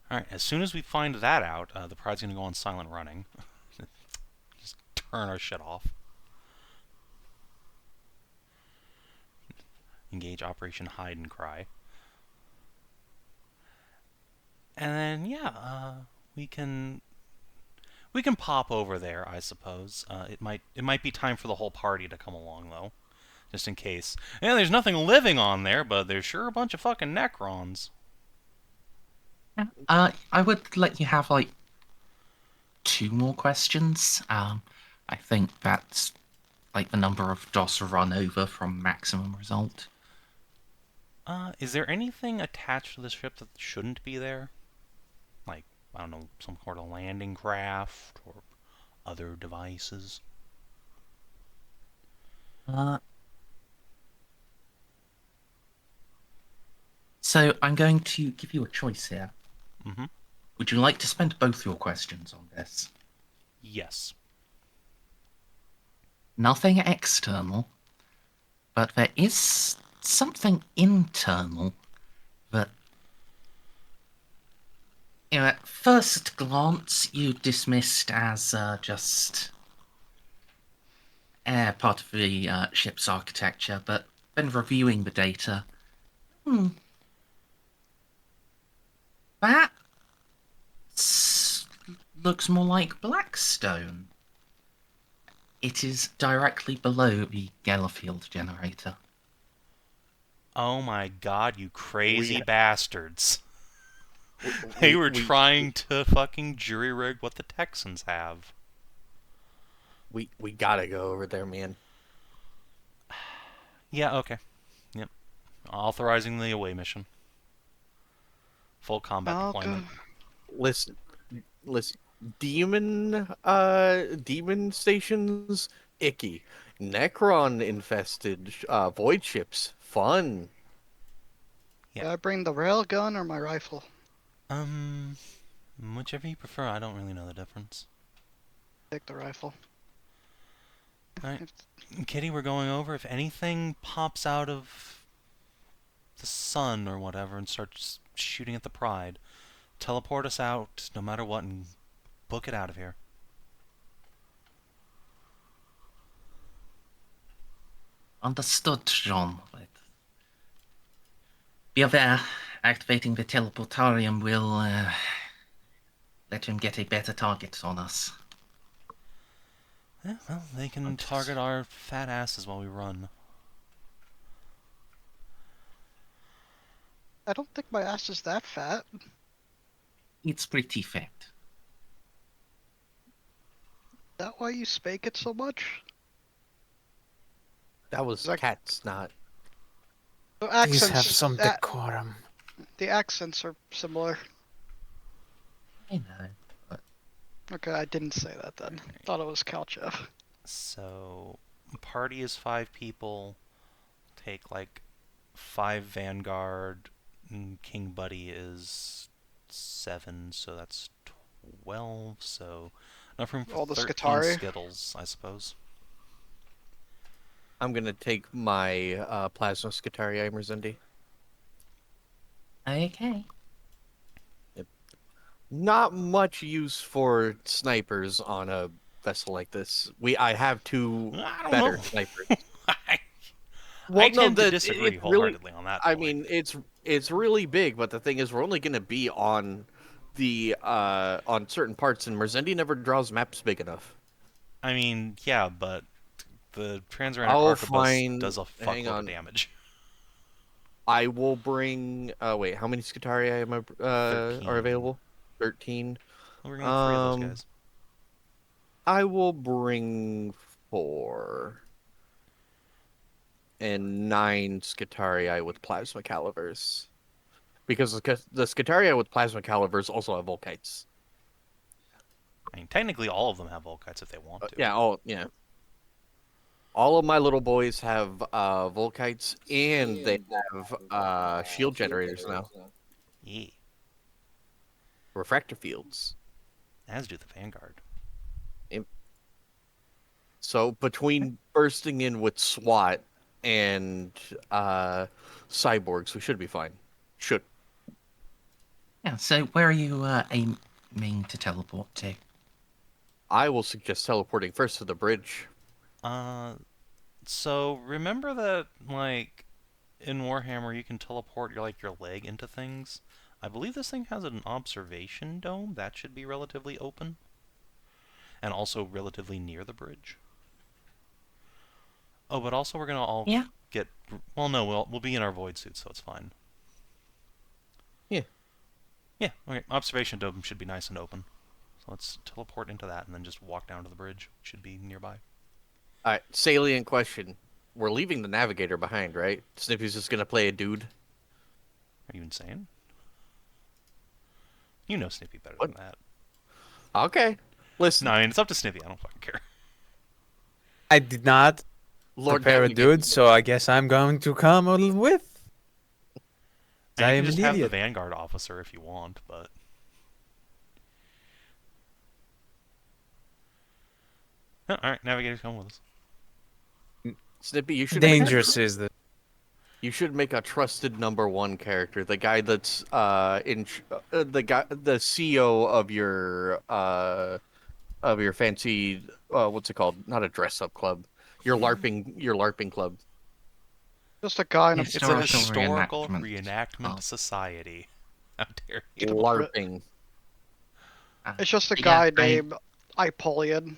Alright, as soon as we find that out, the pride's gonna go on silent running. Just turn our shit off. engage Operation Hide and Cry. And then, yeah, we can pop over there, I suppose. It might be time for the whole party to come along, though, just in case. Yeah, there's nothing living on there, but there's sure a bunch of fucking Necrons. I would let you have like 2 more questions. I think that's like the number of DOS run over from maximum result. Is there anything attached to the ship that shouldn't be there? Like, I don't know, some sort of landing craft or other devices? So I'm going to give you a choice here. Mm-hmm. Would you like to spend both your questions on this? Yes. Nothing external, but there is something internal that, at first glance you dismissed as just part of the ship's architecture, but then reviewing the data, that looks more like Blackstone. It is directly below the Gellerfield generator. Oh my god, you crazy We- bastards. They were trying to fucking jury-rig what the Texans have. We gotta go over there, man. Yeah, okay. Yep. Authorizing the away mission. Full combat I'll deployment. go. Listen. Demon stations, icky. Necron infested void ships, fun. Yeah. Do I bring the railgun or my rifle? Whichever you prefer, I don't really know the difference. Take the rifle. Alright. Kitty, we're going over. If anything pops out of the sun or whatever and starts shooting at the Pride, teleport us out no matter what and book it out of here. Understood, Jeanne. But be aware, activating the teleportarium will let him get a better target on us. Yeah, well, they can target our fat asses while we run. I don't think my ass is that fat. It's pretty fat. Is that why you spank it so much? That was Like- cat snot. The Please accents, have some a- decorum. the accents are similar. I know. Okay, I didn't say that then. Thought it was Calchev. So, party is 5 people. Take like 5 Vanguard. And King Buddy is 7, so that's 12. So, enough room for All the 13 Skitarii? Skittles, I suppose. I'm gonna take my plasma Skitarii Merzendi. Okay. Not much use for snipers on a vessel like this. I have 2 I don't better know. snipers. I Well, tend to the- disagree it's really- wholeheartedly on that I point. mean, it's really big, but the thing is, we're only gonna be on the on certain parts, and Merzendi never draws maps big enough. I mean, yeah, but the Transuranic I'll Arquebus find- does a hang fuckload of on. damage. I will bring. Wait, how many Skitarii am I, 13. are available? 13. We're gonna have 3 of those Um, guys. I will bring 4. And 9 Skitarii with plasma calivers. Because the Skitarii with plasma calivers also have Volkites. I mean, technically all of them have Volkites if they want to. Yeah. All of my little boys have Volkites, and they have shield generators now. Yeah. Refractor fields. As do the Vanguard. So between bursting in with SWAT and cyborgs, we should be fine. Should. Yeah, so where are you aiming to teleport to? I will suggest teleporting first to the bridge. So remember that, like, in Warhammer you can teleport your leg into things. I believe this thing has an observation dome that should be relatively open, and also relatively near the bridge. Oh, but also we're gonna all Yeah. get. Well, no, we'll be in our void suits, so it's fine. Yeah. Yeah. Okay. Observation dome should be nice and open. So let's teleport into that and then just walk down to the bridge. It should be nearby. All right, salient question. We're leaving the Navigator behind, right? Snippy's just gonna play a dude. Are you insane? You know Snippy better What? than that. Okay. Listen, No, I mean it's up to Snippy. I don't fucking care. I did not Lord prepare a Navigator- dude, so I guess I'm going to come with. And I you am can just an have the idiot. Vanguard officer if you want, but. Oh, alright, Navigator's coming with us. Snippy, you should Dangerous is the. You should make a trusted #1 character, the guy that's the CEO of your fancy what's it called? Not a dress up club. Your LARPing club. Just a guy in a Yes. It's a Historical historical reenactment. reenactment Oh. society. How dare you? LARPing. It's just a Yeah, guy I- named Ipolian.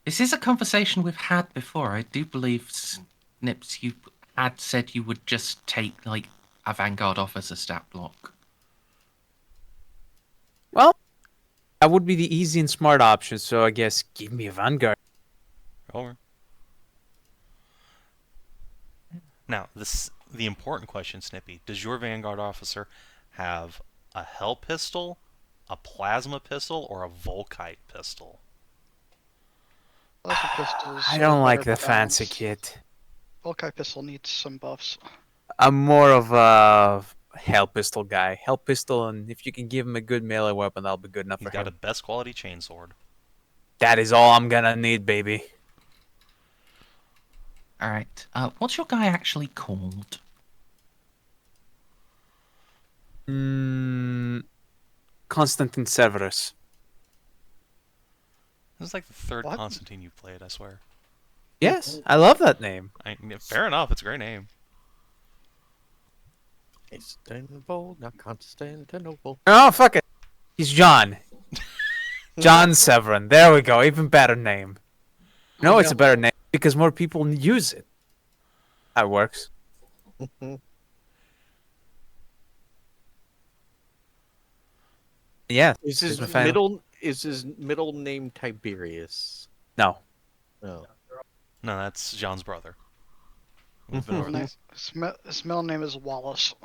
This is a conversation we've had before. I do believe, Snips, you had said you would just take, like, a Vanguard officer stat block. Well, that would be the easy and smart option, so I guess give me a Vanguard. Over. Now, the important question, Snippy. Does your Vanguard officer have a Hell pistol, a Plasma pistol, or a Volkite pistol? Plasma pistols I are don't like better the fancy balanced. kit. Volkite pistol needs some buffs. I'm more of a Hell pistol guy. Hell pistol, and if you can give him a good melee weapon, that'll be good enough He's for got a him. best quality chainsword. That is all I'm gonna need, baby. Alright, what's your guy actually called? Constantine Severus. This is like the third What? Constantine you've played, I swear. Yes, I love that name. Fair enough, it's a great name. Istanbul, not Constantinople. Oh, fuck it. He's John. John Severin. There we go. Even better name. No, it's a better name because more people use it. That works. Yeah. Is here's his my final- middle name Tiberius? No. No. No, that's John's brother. We've been His over name- this. his middle name is Wallace.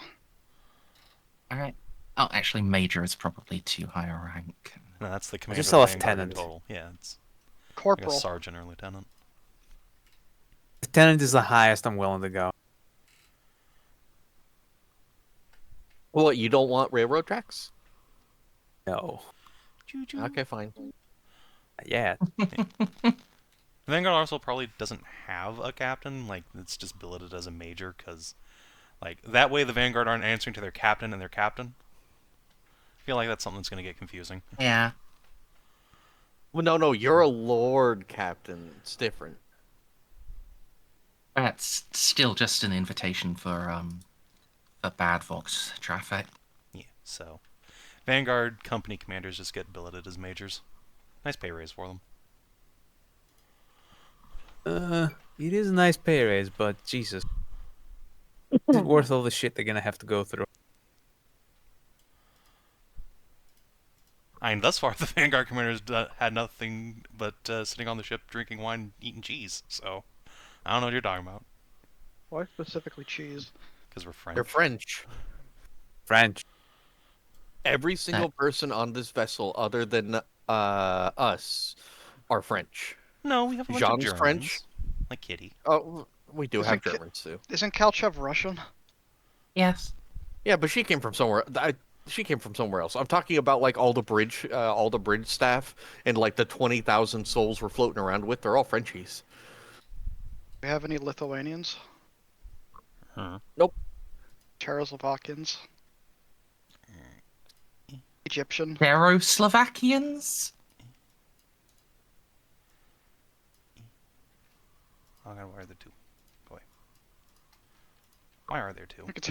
Alright. Oh, actually, Major is probably too high a rank. No, that's the commander Just of a the Vanguard in lieutenant. total. Yeah, it's like a Corporal. sergeant or lieutenant. Lieutenant is the highest I'm willing to go. What, you don't want railroad tracks? No. Choo-choo. Okay, fine. Yeah. Vanguard also probably doesn't have a captain. Like, it's just billeted as a major, because, like, that way the Vanguard aren't answering to their captain and their captain. I feel like that's something that's going to get confusing. Yeah. Well, no, you're a lord captain. It's different. That's still just an invitation for bad Vox traffic. Yeah, so Vanguard company commanders just get billeted as majors. Nice pay raise for them. It is a nice pay raise, but Jesus. Is it worth all the shit they're gonna have to go through? I mean, thus far, the Vanguard commanders had nothing but sitting on the ship, drinking wine, eating cheese. So, I don't know what you're talking about. Why specifically cheese? Because we're French. They're French. French. Every single person on this vessel, other than us, are French. No, we have a bunch of Jeanne's Germans. French. Like Kitty. Oh, we do Is have it Ki- Germans too. Isn't Kalchev Russian? Yes. Yeah, but she came from somewhere. She came from somewhere else. I'm talking about like all the bridge staff, and like the 20,000 souls we're floating around with. They're all Frenchies. Do we have any Lithuanians? Nope. Czechoslovakians? Egyptian? Czechoslovakians? I'm gonna wear the two. Go away. Why are there two? We could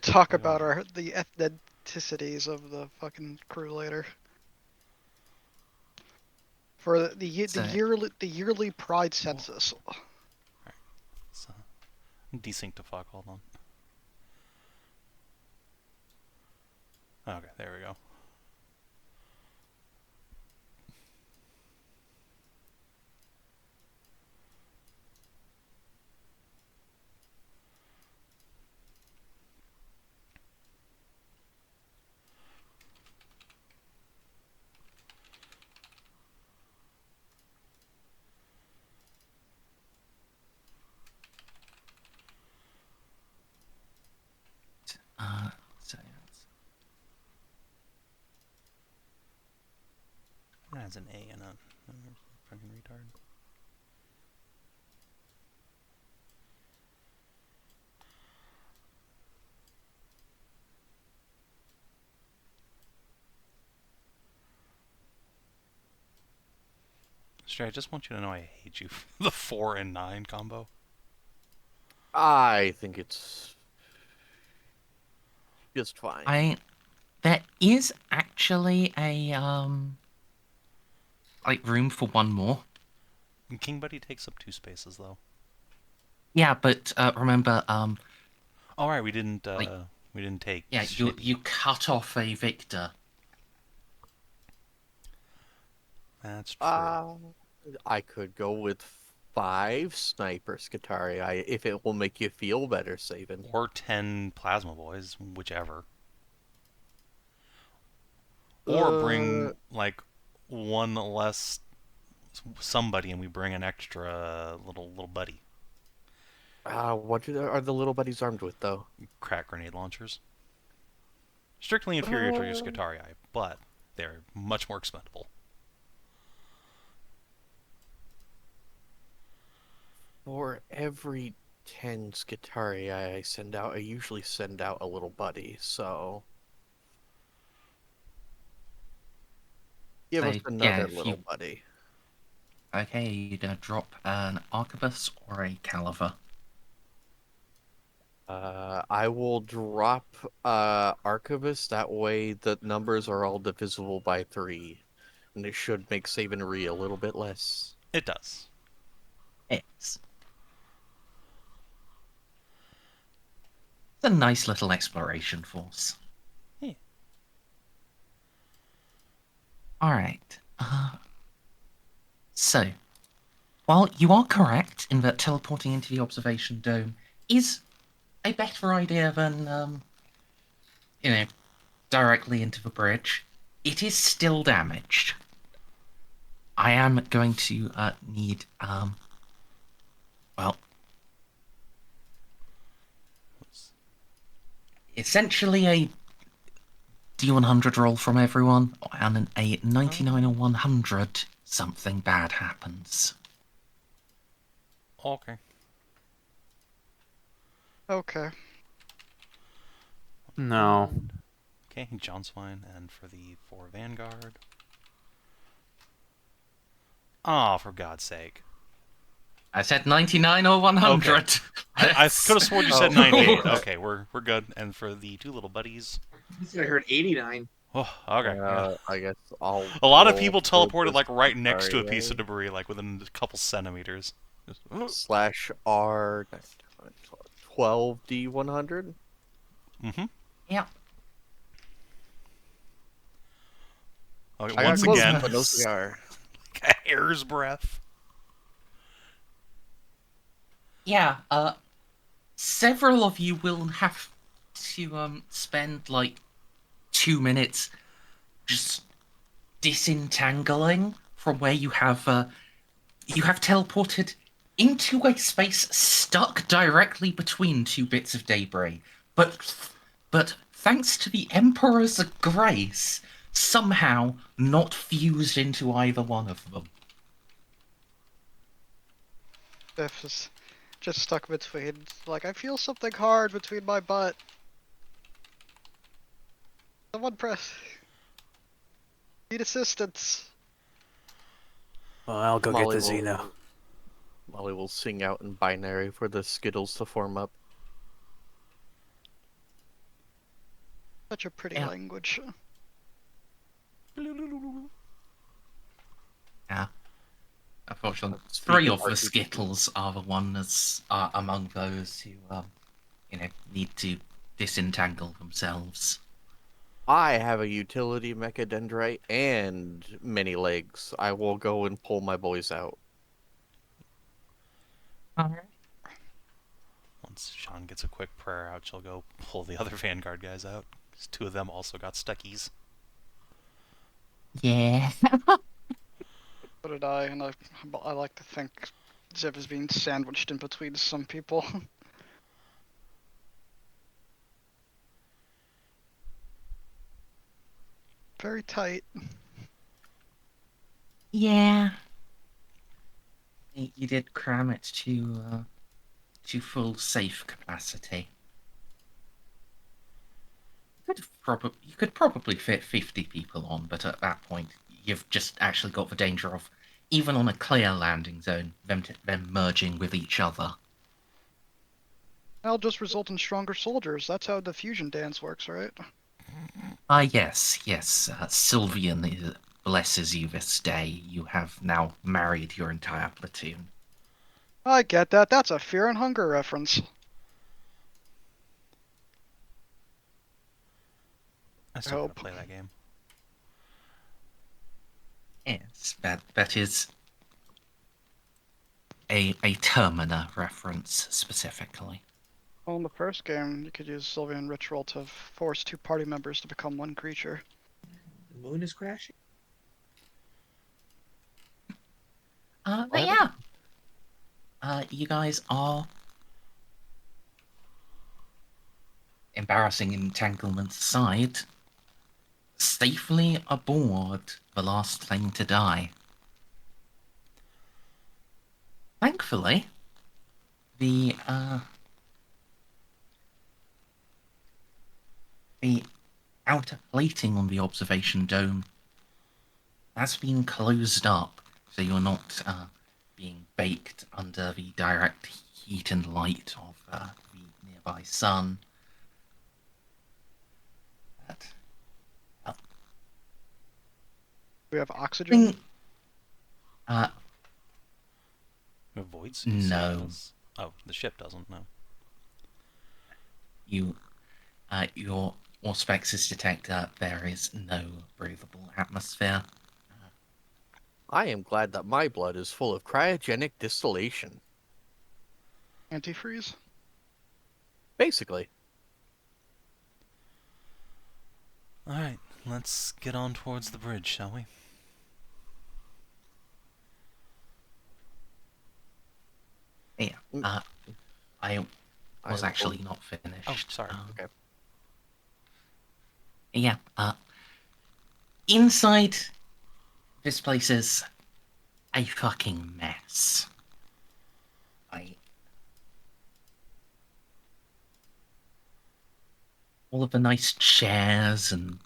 talk Yeah. about the ethnicities of the fucking crew later. For the So- yearly pride census. It's, desync to fuck. Hold on. Okay, there we go. So It has an A and a fucking retard. Stray, I just want you to know I hate you for the 4 and 9 combo. I think it's just fine. there is actually a like room for one more. And King Buddy takes up 2 spaces though. Yeah, but remember, All right, we didn't Like- take. yeah, Snippy. you cut off a victor. That's true. I could go with 5 sniper Skitarii if it will make you feel better, Savin. Or 10 plasma boys, whichever. Or bring like one less somebody, and we bring an extra little buddy. What are the little buddies armed with, though? Crack grenade launchers. Strictly inferior to your Skitarii, but they're much more expendable. For every 10 Skitarii I send out, I usually send out a little buddy, so... Give us So, another yeah, if little you- buddy. Okay, you're gonna drop an arquebus or a caliver. I will drop Archivist, that way the numbers are all divisible by 3. And it should make Savin Re a little bit less. It does. It's a nice little exploration force. Yeah. All right. So, while you are correct in that teleporting into the observation dome is a better idea than, directly into the bridge, it is still damaged. I am going to need, well, essentially a D100 roll from everyone, and a 99 or 100, something bad happens. Okay. Okay. No. Okay, John's fine, and for the 4 Vanguard. Oh, for God's sake. I said 99 or 100. I could have sworn you said Oh. 98. Okay, we're good. And for the 2 little buddies. I heard 89. Oh, okay. Yeah. I guess I'll... A lot of roll people for teleported this like right next to a Skitarii piece of debris, like within a couple centimeters. Slash R 12D100. Mm-hmm. Yeah. Okay, I got once close, again, but no cigar. a hair's breadth. Yeah, several of you will have to spend like 2 minutes just disentangling from where you have teleported into a space stuck directly between 2 bits of debris. But thanks to the Emperor's grace, somehow not fused into either one of them. Xiph is just stuck between. Like, I feel something hard between my butt. Someone press. Need assistance. Well, I'll go get Molly the Xeno. Molly will sing out in binary for the Skittles to form up. Such a pretty Yeah. language. Yeah. Unfortunately, Speak 3 of of the RPG. Skittles are the ones are among those who, need to disentangle themselves. I have a utility mechadendrite and many legs. I will go and pull my boys out. Alright. Once Jeanne gets a quick prayer out, she'll go pull the other Vanguard guys out. 'Cause 2 of them also got stuckies. Yeah. So did I, and I like to think Xiph is being sandwiched in between some people. Very tight. Yeah. You did cram it to full safe capacity. You could probably fit 50 people on, but at that point, you've just actually got the danger of, even on a clear landing zone, them merging with each other. That'll just result in stronger soldiers. That's how the fusion dance works, right? Yes. Sylvian blesses you this day. You have now married your entire platoon. I get that. That's a Fear and Hunger reference. I still gotta Hope. play that game. Yes, that is a Termina reference specifically. Well, in the first game, you could use Sylvian Ritual to force 2 party members to become 1 creature. The moon is crashing. But What? yeah. You guys are embarrassing entanglements aside, safely aboard the last plane to die. Thankfully, the outer plating on the observation dome has been closed up, so you're not being baked under the direct heat and light of the nearby sun. But, We have oxygen. uh, The void No. does? Oh, the ship doesn't, no. Your Auspex's detector, there is no breathable atmosphere. I am glad that my blood is full of cryogenic distillation. Antifreeze. Basically. Alright, let's get on towards the bridge, shall we? Yeah, I was actually not finished. Oh, sorry. Okay. Yeah, inside this place is a fucking mess. All of the nice chairs and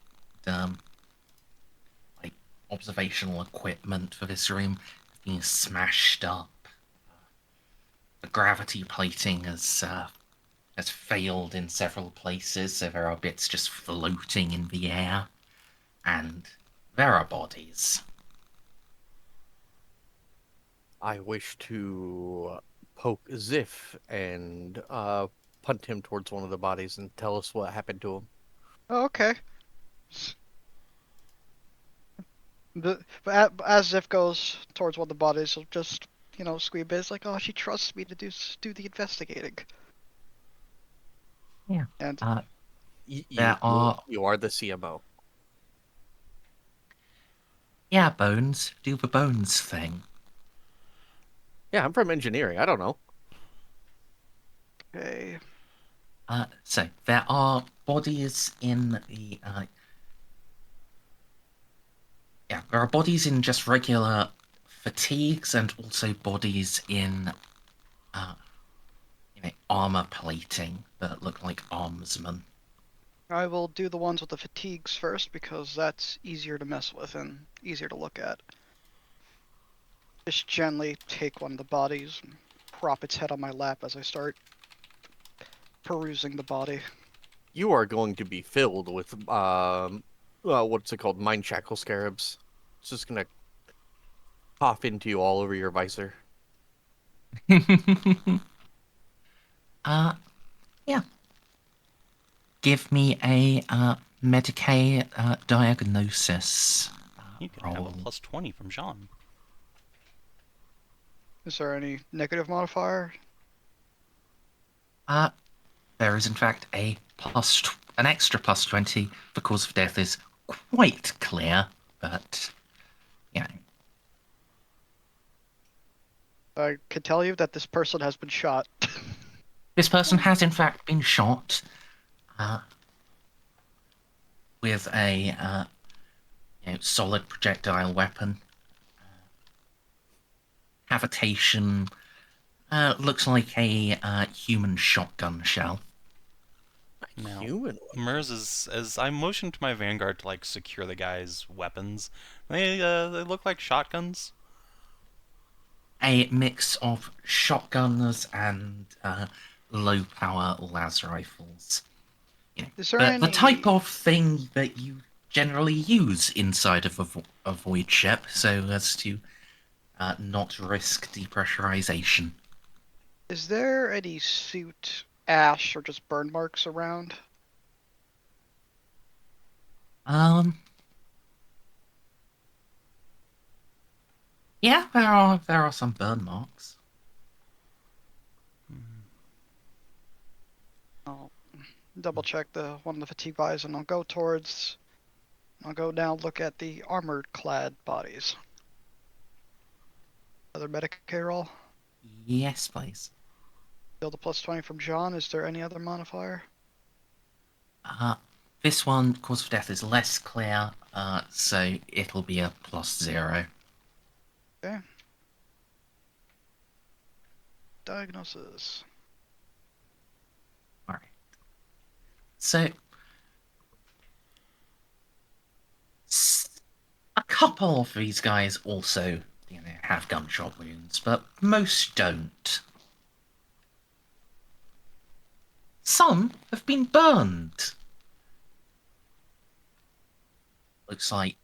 like observational equipment for this room being smashed up. The gravity plating has failed in several places, so there are bits just floating in the air, and there are bodies. I wish to poke Xiph and punt him towards one of the bodies and tell us what happened to him. Oh, okay. But as Xiph goes towards one of the bodies, he'll just, squeeb is like, oh, she trusts me to do the investigating. Yeah. And There are... You are the CMO. Yeah, Bones. Do the Bones thing. Yeah, I'm from engineering. I don't know. okay, So, there are bodies in the... there are bodies in just regular fatigues and also bodies in, armor plating that look like armsmen. I will do the ones with the fatigues first because that's easier to mess with and easier to look at. Just gently take one of the bodies and prop its head on my lap as I start perusing the body. you are going to be filled with what's it called, mind shackle scarabs. It's just gonna cough into you all over your visor. uh, yeah. Give me a Medicaid diagnosis You can have a roll. plus 20 from Jeanne. Is there any negative modifier? There is in fact an extra plus 20. The cause of death is quite clear, but yeah. I can tell you that this person has been shot. This person has in fact been shot with a solid projectile weapon. Habitation looks like a human shotgun shell. Now, Human. Merz is, as I motioned to my vanguard to like secure the guy's weapons, they look like shotguns. A mix of shotguns and low power las rifles. Is there The type any? of thing that you generally use inside of a void ship, so as to not risk depressurization. Is there any suit ash or just burn marks around? Yeah, there are some burn marks. I'll double check one of the fatigue buys, and I'll go towards. I'll go now look at the armored clad bodies. Another Medicaid roll. Yes, please. Still the plus 20 from Jeanne. Is there any other modifier? This one, cause of death is less clear, so it'll be a +0. Okay. Diagnosis. Alright. So, a couple of these guys also, have gunshot wounds, but most don't. Some have been burned. Looks like,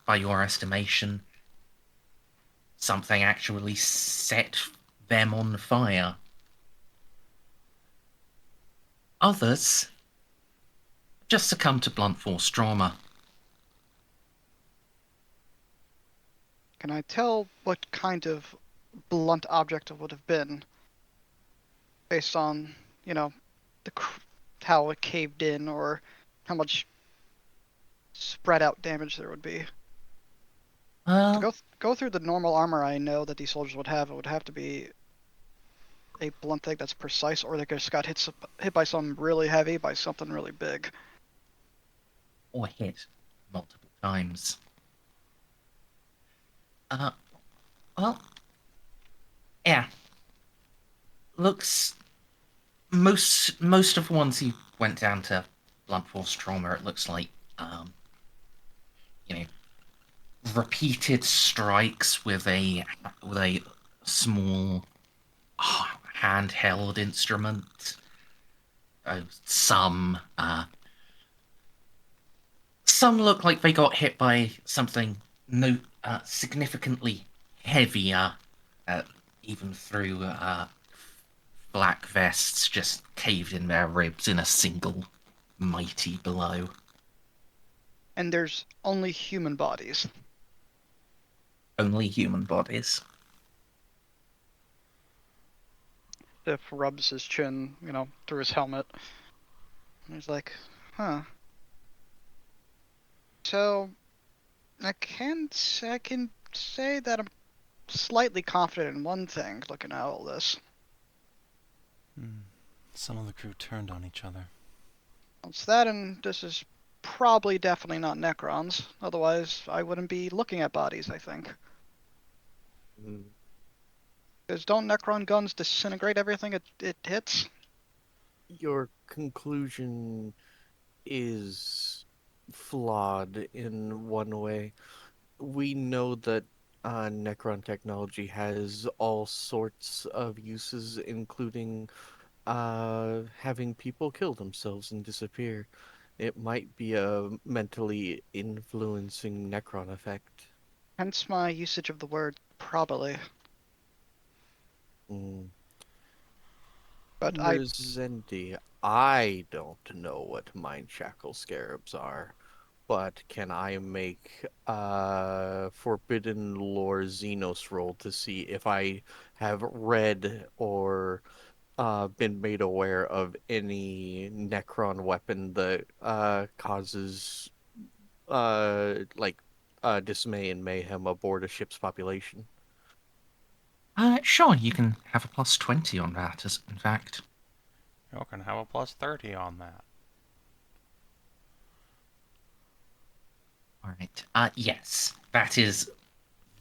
by your estimation, something actually set them on fire. Others just succumb to blunt force trauma. Can I tell what kind of blunt object it would have been based on, how it caved in or how much spread out damage there would be? To go through the normal armor I know that these soldiers would have, it would have to be a blunt thing that's precise, or they just got hit by something really heavy, by something really big. Or hit multiple times. Well, yeah. Looks most of the ones who went down to blunt force trauma, it looks like, repeated strikes with a small handheld instrument. Some look like they got hit by something significantly heavier, even through black vests just caved in their ribs in a single mighty blow. And there's only human bodies. Only human bodies. Xiph rubs his chin, through his helmet. And he's like, huh. So, I can say that I'm slightly confident in one thing, looking at all this. Some of the crew turned on each other. It's that, and this is probably definitely not Necrons. Otherwise, I wouldn't be looking at bodies, I think. Because don't Necron guns disintegrate everything it hits? Your conclusion is flawed in one way. We know that Necron technology has all sorts of uses, including having people kill themselves and disappear. It might be a mentally influencing Necron effect. Hence my usage of the word probably. Mm. But Merzendi, I don't know what mind shackle scarabs are, but can I make Forbidden Lore Xenos roll to see if I have read or been made aware of any Necron weapon that causes dismay and mayhem aboard a ship's population? Sure, you can have a plus 20 on that, in fact. You can have a plus 30 on that. Alright. Yes, that is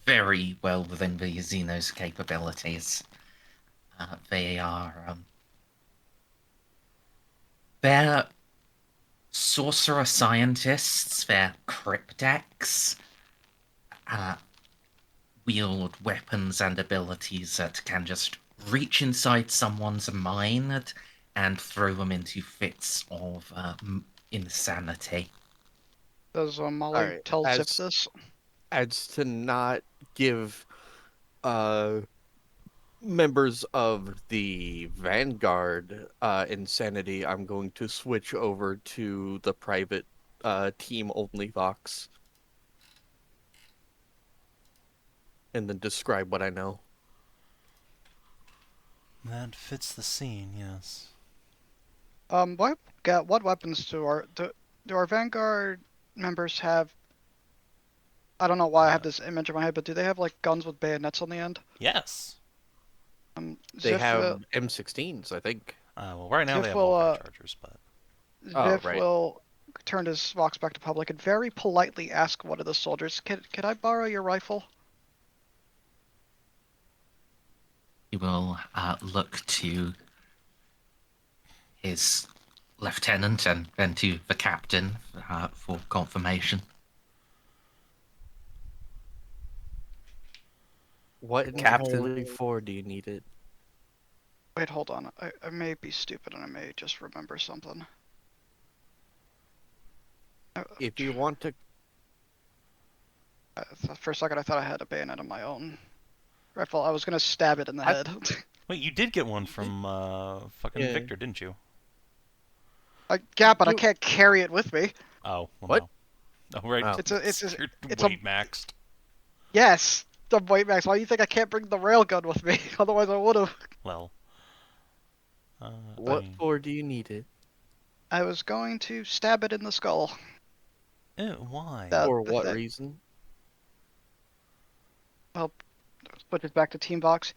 very well within the Xenos capabilities. They are, they're sorcerer scientists, they're cryptex, wield weapons and abilities that can just reach inside someone's mind and throw them into fits of insanity. does Molly Alright, tell Xiph this? as to not give members of the Vanguard insanity, I'm going to switch over to the private team only Vox. And then describe what I know. That fits the scene, yes. What weapons do our Vanguard members have? I don't know why I have this image in my head, but do they have like guns with bayonets on the end? Yes. They Xiph, have M16s, I think. Well, right now Xiph they have will, Hellfire Chargers, but... Xiph right. will turn his Vox back to public and very politely ask one of the soldiers, "Can I borrow your rifle?" He will look to his lieutenant and then to the captain for confirmation. What Captain. entirely for do you need it? Wait, hold on. I may be stupid and I may just remember something. If you want to... For a second, I thought I had a bayonet on my own rifle. I was gonna stab it in the head. Wait, you did get one from fucking Yeah. Victor, didn't you? Yeah, but I can't carry it with me. Oh, well, What? no. Oh, right. Oh. You're it's weight maxed. Yes, the weight max. Why do you think I can't bring the railgun with me? Otherwise, I would have. Well. What for do you need it? I was going to stab it in the skull. Why? For what reason? Well, put it back to Team Vox.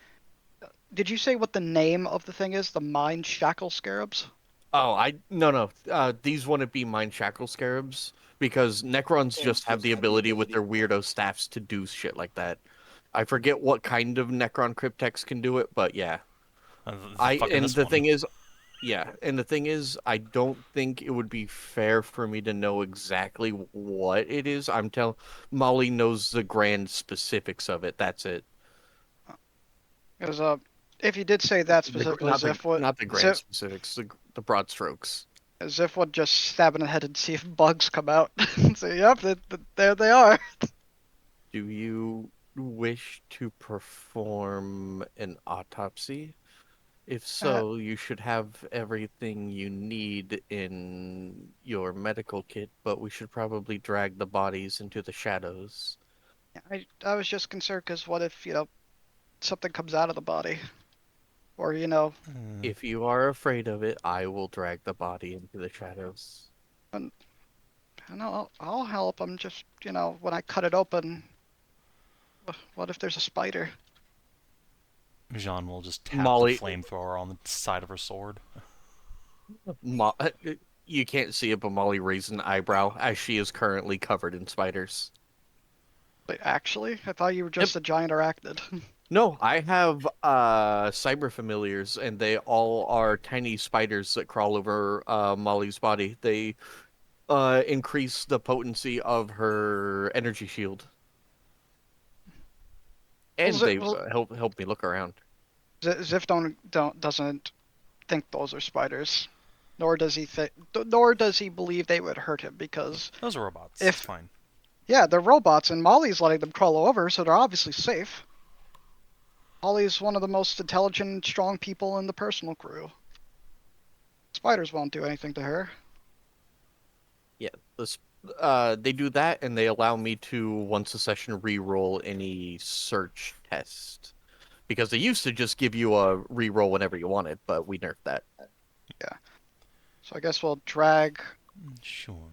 Did you say what the name of the thing is? The Mind Shackle Scarabs? Oh, no. These wouldn't be mind shackle scarabs because Necrons just have the ability with their weirdo staffs to do shit like that. I forget what kind of Necron cryptex can do it, but yeah. The thing is, I don't think it would be fair for me to know exactly what it is. Molly knows the grand specifics of it. That's it. Because if you did say that specifically, Not the grand Xiph, specifics, the broad strokes. Xiph would just stab in the head and see if bugs come out. Say, yep, there they are. Do you wish to perform an autopsy? If so, you should have everything you need in your medical kit, but we should probably drag the bodies into the shadows. I was just concerned because what if, something comes out of the body? Or, If you are afraid of it, I will drag the body into the shadows. I'll help. I'm just, when I cut it open, what if there's a spider? Jeanne will just tap Molly- the flamethrower on the side of her sword. You can't see it, but Molly raised an eyebrow as she is currently covered in spiders. Wait, actually? I thought you were just a giant arachnid. No, I have cyber familiars, and they all are tiny spiders that crawl over Molly's body. They increase the potency of her energy shield, and they help me look around. Xiph think those are spiders, nor does he believe they would hurt him because Those are robots. If- It's fine. yeah, they're robots and Molly's letting them crawl over, so they're obviously safe. Molly's one of the most intelligent and strong people in the personal crew. Spiders won't do anything to her. Yeah, they do that, and they allow me to once a session re-roll any search test, because they used to just give you a re-roll whenever you wanted, but we nerfed that. So I guess we'll drag Sure.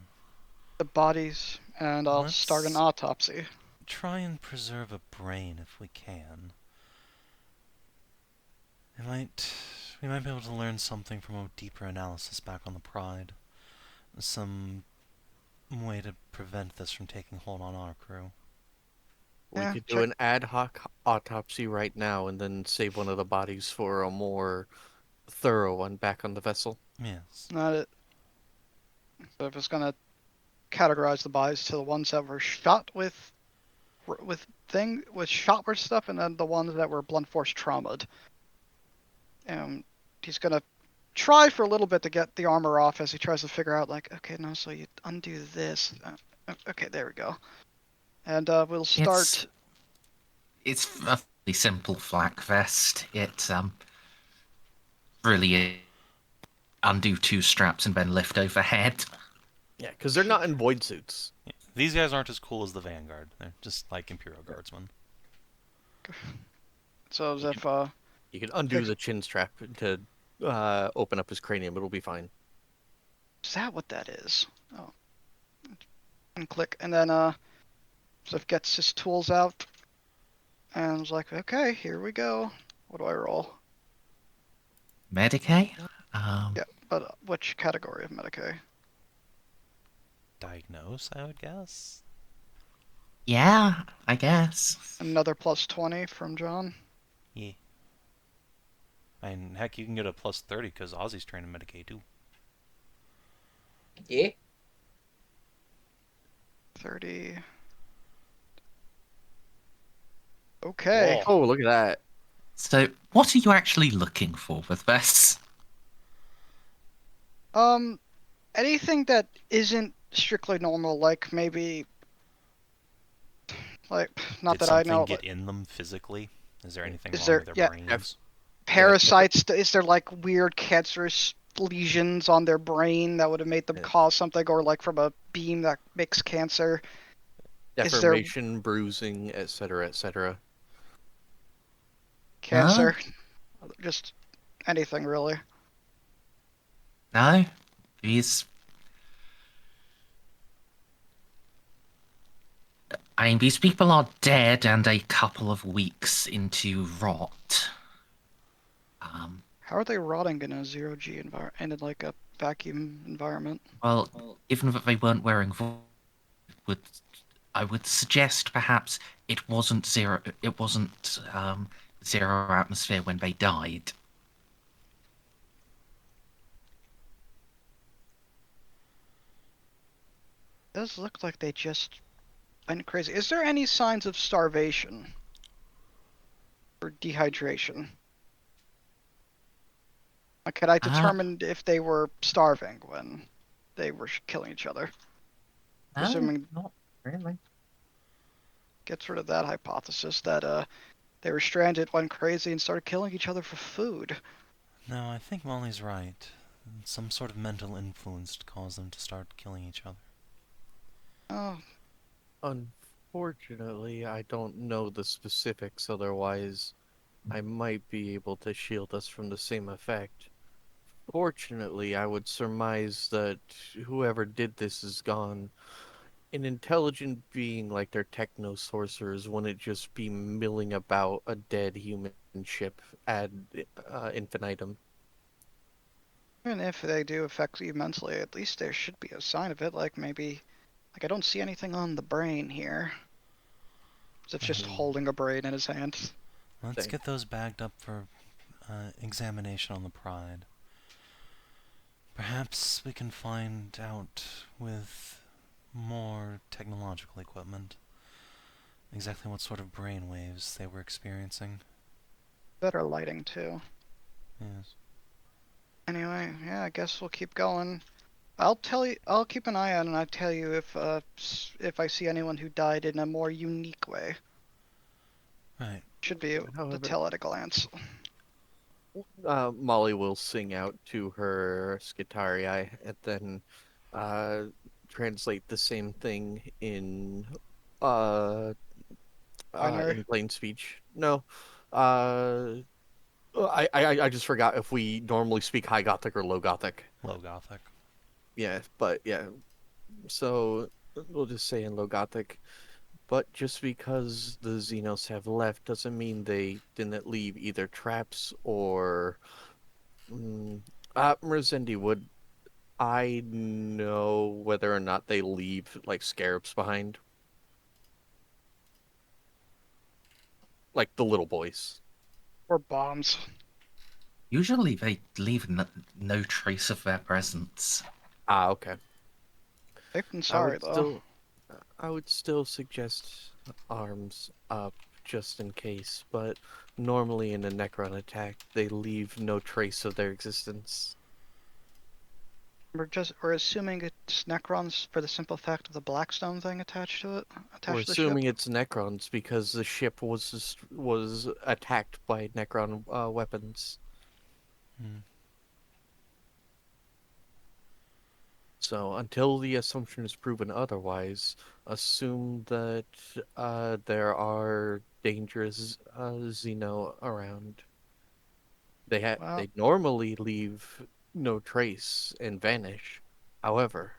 the bodies and I'll start an Let's- autopsy. Try and preserve a brain if we can. We might be able to learn something from a deeper analysis back on the Pride. Some way to prevent this from taking hold on our crew. We Yeah, could do check- an ad hoc autopsy right now, and then save one of the bodies for a more thorough one back on the vessel. Yes. Not it. So if it's gonna categorize the bodies to the ones that were shot with shot with stuff, and then the ones that were blunt force traumaed. He's gonna try for a little bit to get the armor off as he tries to figure out, like, okay, no, so you undo this. Okay, there we go. And we'll start. It's a fairly simple flak vest. It really is undo 2 straps and then lift overhead. Yeah, because they're not in void suits. Yeah. These guys aren't as cool as the Vanguard. They're just like Imperial Guardsmen. So as if You can undo the chin strap to open up his cranium. It'll be fine. is that what that is? Oh, and click, and then Ziff gets his tools out, and was like, okay, here we go. What do I roll? Medicae? Yeah, but which category of Medicaid? Diagnose, I would guess. Yeah, I guess. Another plus 20 from John. Yeah. And heck, you can get a plus 30 because Ozzy's training Medicaid too. Yeah. 30. Okay. Oh, look at that. So, what are you actually looking for with this? Anything that isn't strictly normal, like maybe, like, not Did that I something know, get like, in them physically? Is there anything Is wrong there- with their yeah, brains? parasites. Is there like weird cancerous lesions on their brain that would have made them Yeah. cause something, or like from a beam that makes cancer? Is there- Deformation, bruising, etc., etc. Cancer? Just anything really. No? These. I mean, these people are dead and a couple of weeks into rot. How are they rotting in a zero-G environment, and in like a vacuum environment? Well, given that they weren't wearing I would suggest perhaps it wasn't zero atmosphere when they died. It does look like they just went crazy. Is there any signs of starvation or dehydration? Could I determine if they were starving when they were killing each other? Presuming- not really. Gets rid of that hypothesis that they were stranded, went crazy, and started killing each other for food. No, I think Molly's right. Some sort of mental influence caused them to start killing each other. Oh, Unfortunately, I don't know the specifics, otherwise I might be able to shield us from the same effect. Fortunately, I would surmise that whoever did this is gone. An intelligent being like their techno-sorcerers wouldn't just be milling about a dead human ship ad infinitum. even if they do affect you mentally, at least there should be a sign of it. Like maybe, like I don't see anything on the brain here. It's just holding a brain in his hand. Let's Same. get those bagged up for examination on the Pride. Perhaps we can find out with more technological equipment exactly what sort of brain waves they were experiencing. Better lighting too. Yes. Anyway, yeah, I guess we'll keep going. I'll tell you. I'll keep an eye out, and I'll tell you if I see anyone who died in a more unique way. Right. Should be able to However, tell at a glance. Molly will sing out to her Skitarii and then translate the same thing uh, Binary. in plain speech. No, uh, I just forgot if we normally speak High Gothic or Low Gothic. Low Gothic. Yeah, but yeah, so we'll just say in Low Gothic. But just because the Xenos have left doesn't mean they didn't leave either traps or. Merzendi, would I know whether or not they leave like scarabs behind? Like the little boys. Or bombs. Usually they leave no trace of their presence. Ah, okay. Safe than I sorry would though. still, I would still suggest arms up just in case, but normally in a Necron attack, they leave no trace of their existence. We're assuming it's Necrons for the simple fact of the Blackstone thing attached to it. We're Attached to the assuming ship. it's Necrons because the ship was attacked by Necron weapons. Hmm. So until the assumption is proven otherwise, assume that there are dangerous Xeno around. Well, They normally leave no trace and vanish. However,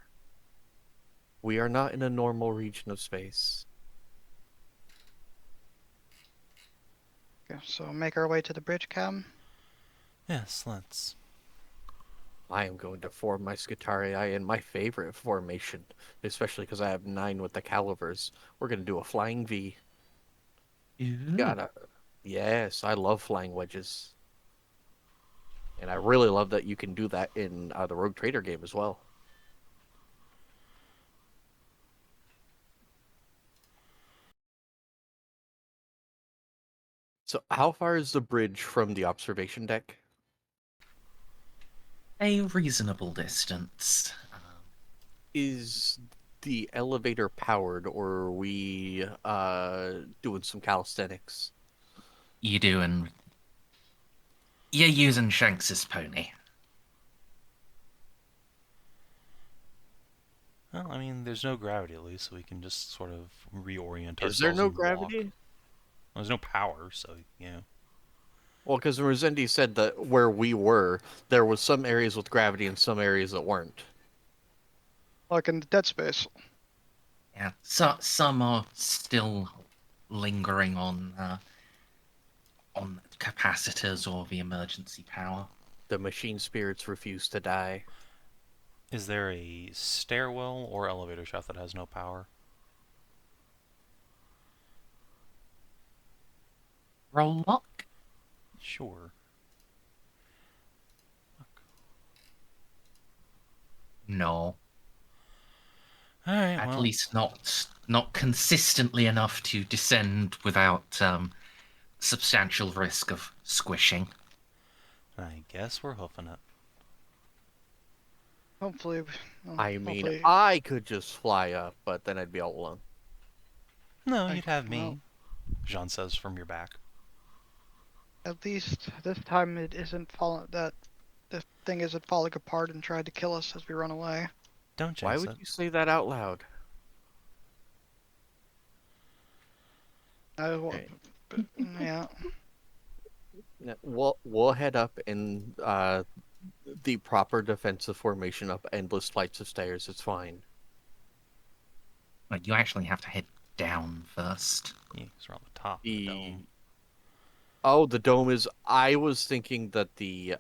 we are not in a normal region of space. okay, so make our way to the bridge cam. Yes, let's. I am going to form my Skitarii in my favorite formation, especially because I have 9 with the calivers. We're going to do a flying V. Gotta. Yes, I love flying wedges. And I really love that you can do that in the Rogue Trader game as well. So how far is the bridge from the observation deck? A reasonable distance. Is the elevator powered, or are we doing some calisthenics? You're using Shanks's pony. Well, I mean, there's no gravity at least, so we can just sort of reorient Is there ourselves no and walk. gravity? Well, there's no power, so yeah. Well, because Merzendi said that where we were, there was some areas with gravity and some areas that weren't. Like in Dead Space. Yeah, so some are still lingering on capacitors or the emergency power. The machine spirits refuse to die. Is there a stairwell or elevator shaft that has no power? Roll lock? Sure. No. Alright, At well, least not consistently enough to descend without substantial risk of squishing. I guess we're hoofing it. Hopefully. Well, I mean, hopefully, I could just fly up, but then I'd be all alone. No, I- you'd have me, well- Jeanne says from your back. at least this time it isn't falling. That the thing isn't falling apart and trying to kill us as we run away. Don't Why jinx would it. you say that out loud? Okay. Yeah. We'll head up in the proper defensive formation up endless flights of stairs. It's fine. But you actually have to head down first. Yeah, 'cause we're on the top of the dome. Oh, the dome is. I was thinking that the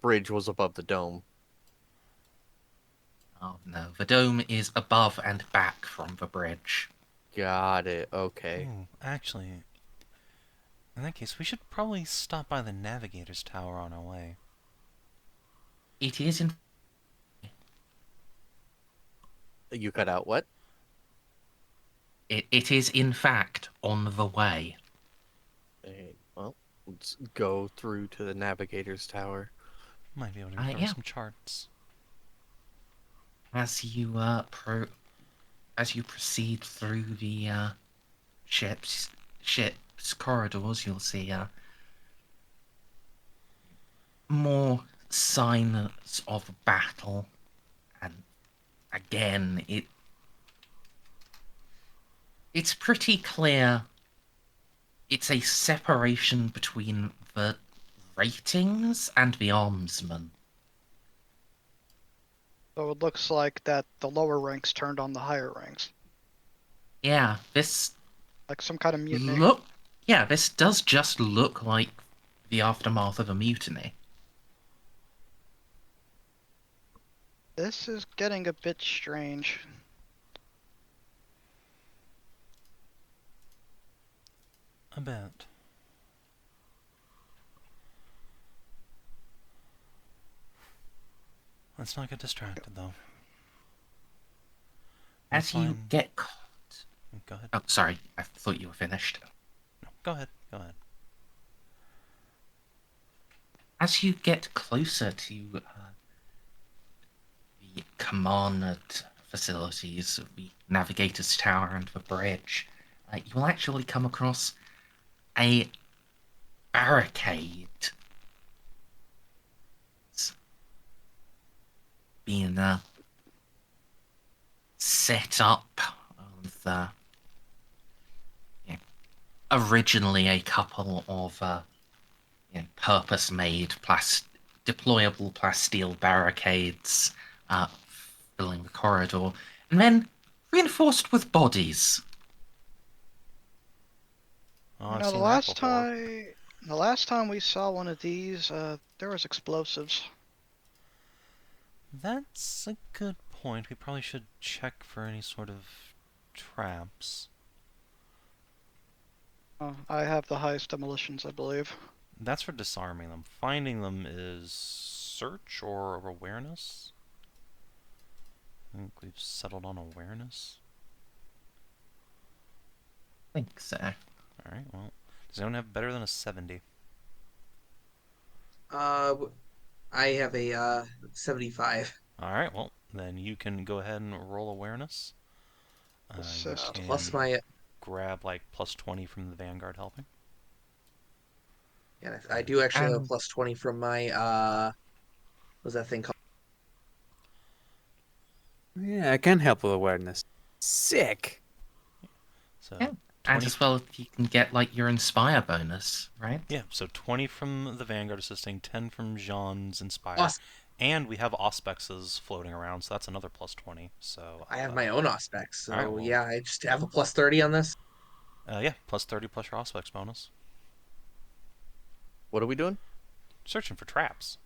bridge was above the dome. Oh no, the dome is above and back from the bridge. Got it. Okay. Ooh, actually, in that case, we should probably stop by the Navigator's tower on our way. It is in You cut out what? it is in fact on the way. Well, let's go through to the navigator's tower. Might be able to recover yeah. some charts. As you proceed through the ship's corridors, you'll see more signs of battle, and again, it's pretty clear. It's a separation between the ratings and the armsmen. So it looks like that the lower ranks turned on the higher ranks. Yeah, this Like some kind of mutiny. this does just look like the aftermath of a mutiny. This is getting a bit strange. A bit. Let's not get distracted, though. As you get caught... Go ahead. Oh, sorry. I thought you were finished. No, go ahead. Go ahead. As you get closer to the command facilities of the Navigator's Tower and the bridge, you will actually come across a barricade being set up with originally a couple of purpose-made deployable plasteel barricades filling the corridor, and then reinforced with bodies. Oh, I've Now, seen that before. the last time we saw one of these, there was explosives. That's a good point. We probably should check for any sort of traps. I have the highest demolitions, I believe. That's for disarming them. Finding them is search or awareness? I think we've settled on awareness. I think so. Alright, well. Does anyone have better than a 70? I have a 75. Alright, well, then you can go ahead and roll awareness. Assist. Plus my grab like plus 20 from the Vanguard helping. yeah, I do actually have a plus 20 from my what's that thing called? Yeah, I can help with awareness. Sick. So Yeah. And as well, you can get like your Inspire bonus, right? Yeah, so 20 from the Vanguard assisting, 10 from Jeanne's Inspire. Awesome. And we have Auspexes floating around, so that's another plus 20. So I have my own Auspex, so alright, well, yeah, I just have a plus 30 on this. yeah, plus 30 plus your Auspex bonus. What are we doing? Searching for traps.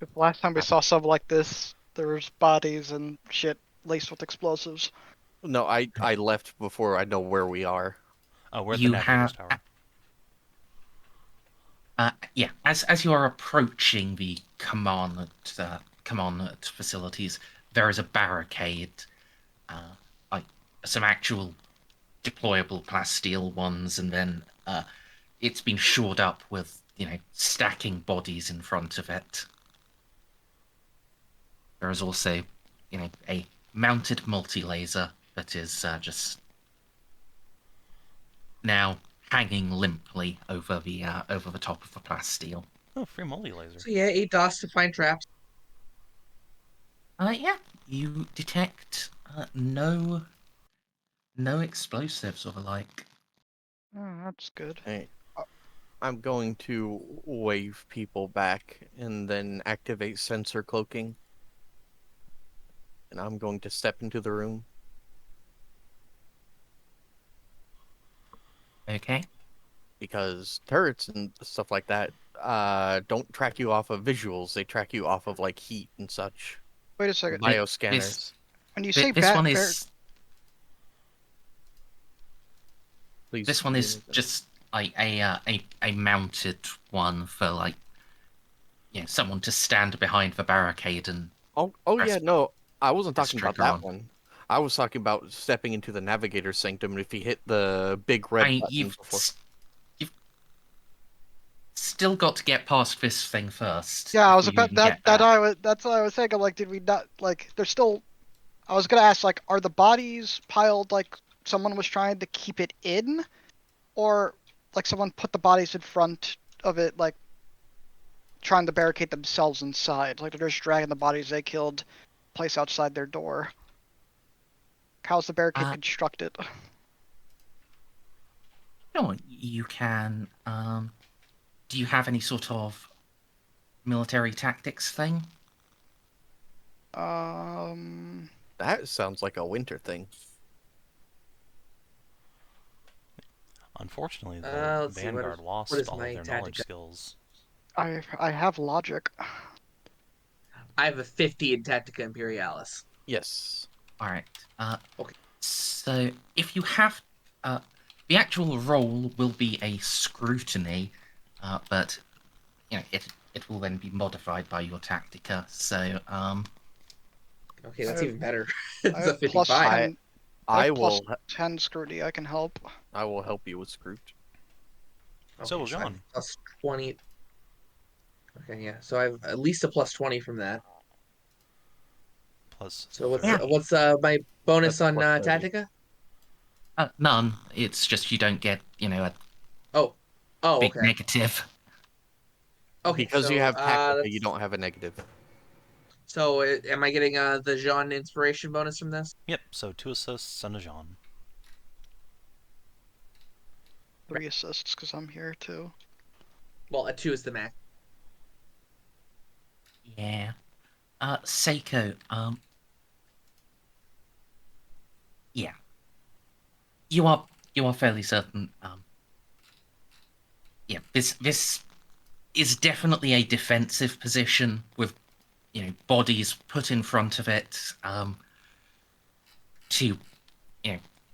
The last time we saw something like this, there was bodies and shit laced with explosives. No, I left before I know where we are. Oh, we're at the Navigator's Tower. Yeah, as you are approaching the command facilities, there is a barricade, like some actual deployable plasteel ones, and then it's been shored up with stacking bodies in front of it. There is also a mounted multi-laser that is just now hanging limply over the top of the plasteel. Oh, free multi-laser. So yeah, 8 dots to find traps. Yeah, you detect no explosives or the like. Oh, that's good. Hey, I'm going to wave people back and then activate sensor cloaking. And I'm going to step into the room. Okay. Because turrets and stuff like that don't track you off of visuals. They track you off of like heat and such. Wait a second. Bioscanners. When you say This one is Please. this one is just like a mounted one for like someone to stand behind the barricade and. Oh yeah, no, I wasn't talking about that on. one. I was talking about stepping into the Navigator's sanctum, and if you hit the big red button before... still got to get past this thing first. Yeah, I was before you about even that. get there. That's what I was saying. I'm like, did we not like? There's still. I was gonna ask, like, are the bodies piled like someone was trying to keep it in, or like someone put the bodies in front of it, like trying to barricade themselves inside, like they're just dragging the bodies they killed, place outside their door. How's the barricade constructed? Sure, you can. Do you have any sort of military tactics thing? That sounds like a winter thing. Unfortunately, the Let's see, Vanguard what lost is all my of their knowledge tactica? skills. I have logic. I have a 50 in Tactica Imperialis. Yes. All right. Okay. So if you have, the actual roll will be a scrutiny, but it will then be modified by your tactica. So Okay, that's even better. I It's a have plus 55. 10. I have plus will 10 scrutiny. I can help. help you with Scroot. So will I have Jeanne. plus 20. Okay, yeah. So I have at least a plus 20 from that. Plus So what's 30. what's my bonus That's on plus 30. Tactica? none. It's just you don't get a Oh, big okay. negative. Okay, Because you so have tactica, you don't have a negative. So am I getting the Jeanne inspiration bonus from this? Yep, so 2 assists and a Jeanne. 3 assists because I'm here too. Well, a 2 is the max. Yeah. Ceiko. Yeah. You are fairly certain. Yeah. This is definitely a defensive position with bodies put in front of it to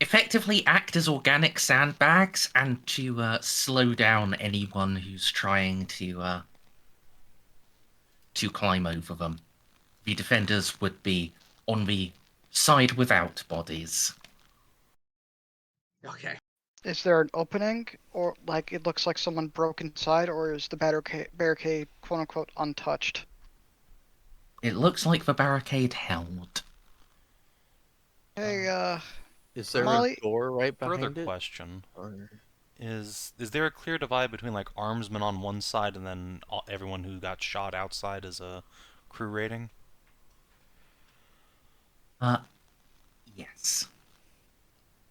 effectively act as organic sandbags and to slow down anyone who's trying to climb over them. The defenders would be on the side without bodies. Okay. Is there an opening, or like it looks like someone broke inside, or is the barricade quote unquote untouched? It looks like the barricade held. Hey, Is there Molly? a door right Further behind it? question. Or... Is there a clear divide between like armsmen on one side and then everyone who got shot outside as a crew rating? Yes.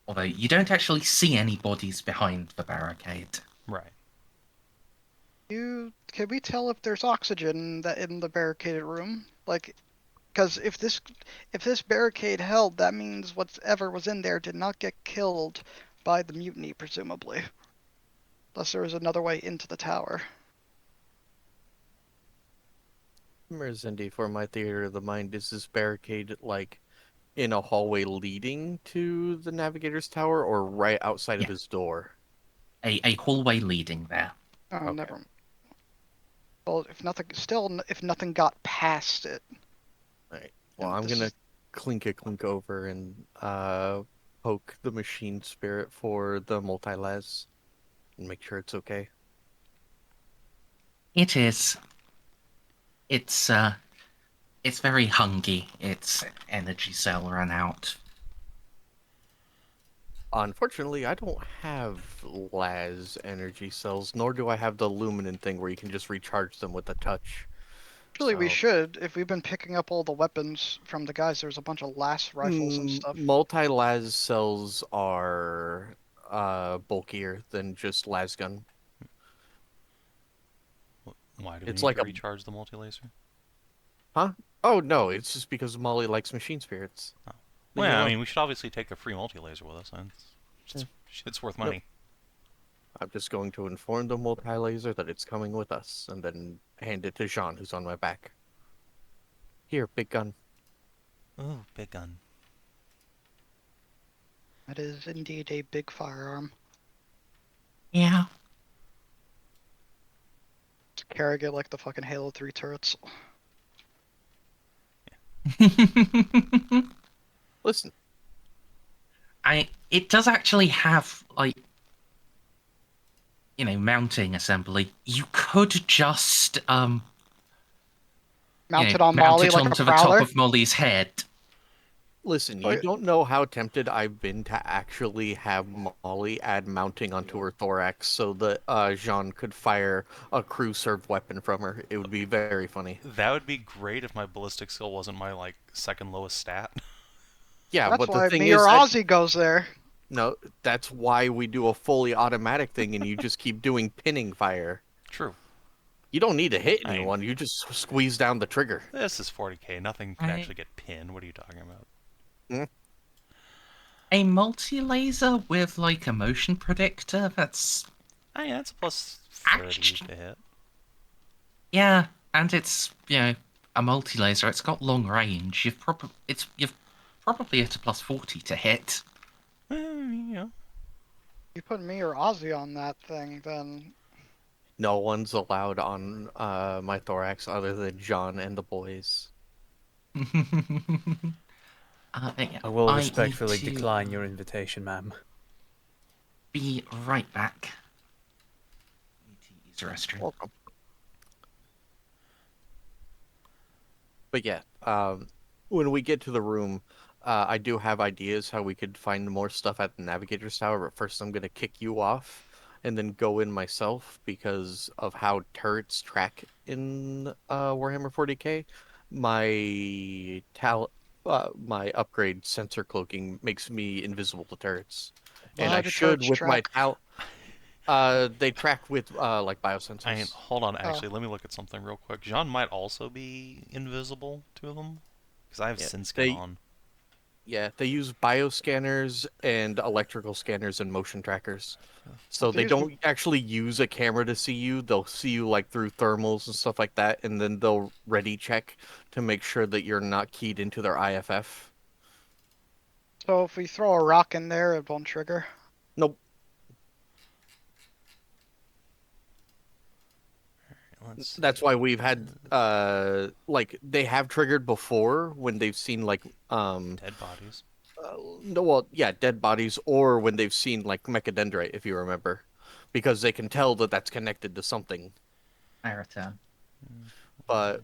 Although you don't actually see any bodies behind the barricade. Right. Can we tell if there's oxygen in the barricaded room? Like, because if this barricade held, that means whatever was in there did not get killed by the mutiny, presumably. Unless there was another way into the tower. Merzendi, for my theater of the mind, is this barricade like in a hallway leading to the Navigator's tower or right outside of Yeah. his door? A hallway leading there. Oh, Okay. never mind. Well, if nothing got past it. Alright. Well, And I'm this gonna is- clink over and poke the machine spirit for the multi-las and make sure it's okay. It is. It's very hungry. Its energy cell ran out. Unfortunately, I don't have las energy cells, nor do I have the luminant thing where you can just recharge them with a touch. Actually, we So- should. If we've been picking up all the weapons from the guys, there's a bunch of las rifles and stuff. Multi-las cells are bulkier than just las gun. Why do we It's need like to a- recharge the multi-laser? Huh? Oh no, it's just because Molly likes machine spirits. Oh. Leave Well, me yeah, I alone. mean, we should obviously take the free multi-laser with us. It's worth money. I'm just going to inform the multi-laser that it's coming with us, and then hand it to Jeanne, who's on my back. Here, big gun. Ooh, big gun. That is indeed a big firearm. Yeah. Just carrying it like the fucking Halo 3 turrets. Listen, It does actually have mounting assembly, you could just Mount it on mount Molly it like a onto the top prowler. of Molly's head. Listen, Oh, you yeah. don't know how tempted I've been to actually have Molly add mounting onto her thorax so that Jeanne could fire a crew-served weapon from her. It would be very funny. That would be great if my ballistic skill wasn't my second lowest stat. Yeah, That's but the why thing me is or that Ozzy goes there. no, that's why we do a fully automatic thing, and you just keep doing pinning fire. True. You don't need to hit I mean- anyone. You just squeeze down the trigger. This is 40k. Nothing can I- actually get pinned. What are you talking about? A multi-laser with like a motion predictor, that's Oh yeah, it's a plus 30 Act- to hit. yeah, and it's a multi-laser. It's got long range. You've probably hit a plus 40 to hit. You put me or Ozzy on that thing, then No one's allowed on my thorax other than John and the boys. I will need respectfully to decline your invitation, ma'am. Be right back. Need to use the restroom. Welcome. But yeah, when we get to the room, I do have ideas how we could find more stuff at the Navigator's Tower, but first I'm going to kick you off and then go in myself because of how turrets track in Warhammer 40k. My upgrade sensor cloaking makes me invisible to turrets. And Why I do should turrets with my track? they track with like biosensors. I mean, hold on. Actually, let me look at something real quick. Jeanne might also be invisible to them because I have Sinskin on. Yeah, they use bioscanners and electrical scanners and motion trackers. So they These- don't actually use a camera to see you. They'll see you like through thermals and stuff like that, and then they'll ready check to make sure that you're not keyed into their IFF. So if we throw a rock in there, it won't trigger. Nope. Let's see. That's why we've had like they have triggered before when they've seen like Dead bodies. no, well, yeah, dead bodies, or when they've seen like mechadendrite, if you remember, because they can tell that that's connected to something. I return. But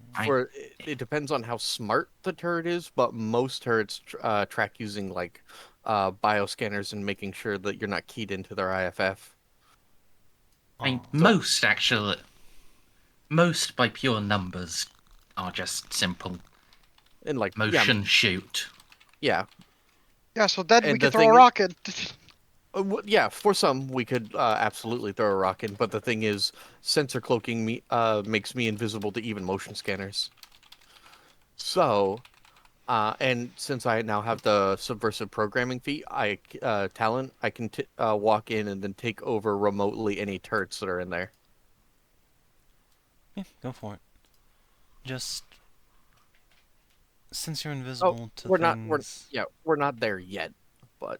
it depends on how smart the turret is. But most turrets track using like bioscanners and making sure that you're not keyed into their IFF. I mean, Oh. most by pure numbers are just simple And like motion shoot. yeah, Yeah, so then we And can the throw a thing- rocket. yeah. For some, we could absolutely throw a rock in. But the thing is, sensor cloaking makes me invisible to even motion scanners. So, and since I now have the subversive programming feat, talent, I can walk in and then take over remotely any turrets that are in there. Yeah, go for it. Just since you're invisible to we're things. we're not there yet, but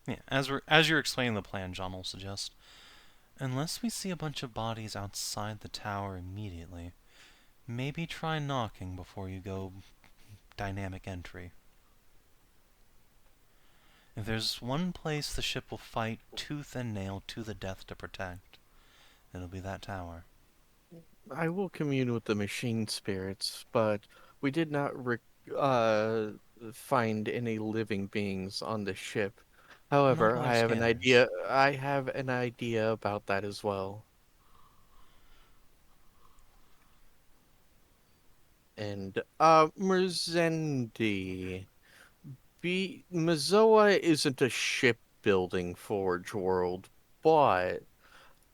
Yeah, as you're explaining the plan, John will suggest, unless we see a bunch of bodies outside the tower immediately, maybe try knocking before you go dynamic entry. If there's one place the ship will fight tooth and nail to the death to protect, it'll be that tower. I will commune with the machine spirits, but we did not find any living beings on the ship. However, Not I have an scanners. idea. I have an idea about that as well. And Merzendi, Mazoa isn't a shipbuilding forge world, but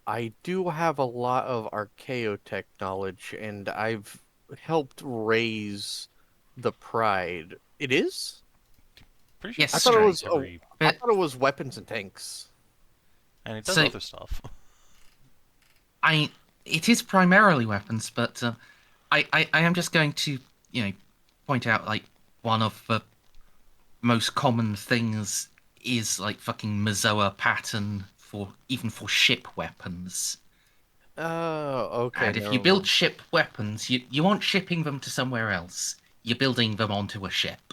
I do have a lot of archaeotech knowledge, and I've helped raise the Pride. It is? Pretty sure Yes, it's I thought it straight was- every- I thought it was weapons and tanks. and it does So- other stuff. It is primarily weapons, but I am just going to point out like one of the most common things is like fucking Mazoa pattern for ship weapons. Oh, okay. And if never you build mind. ship weapons, you aren't shipping them to somewhere else. You're building them onto a ship.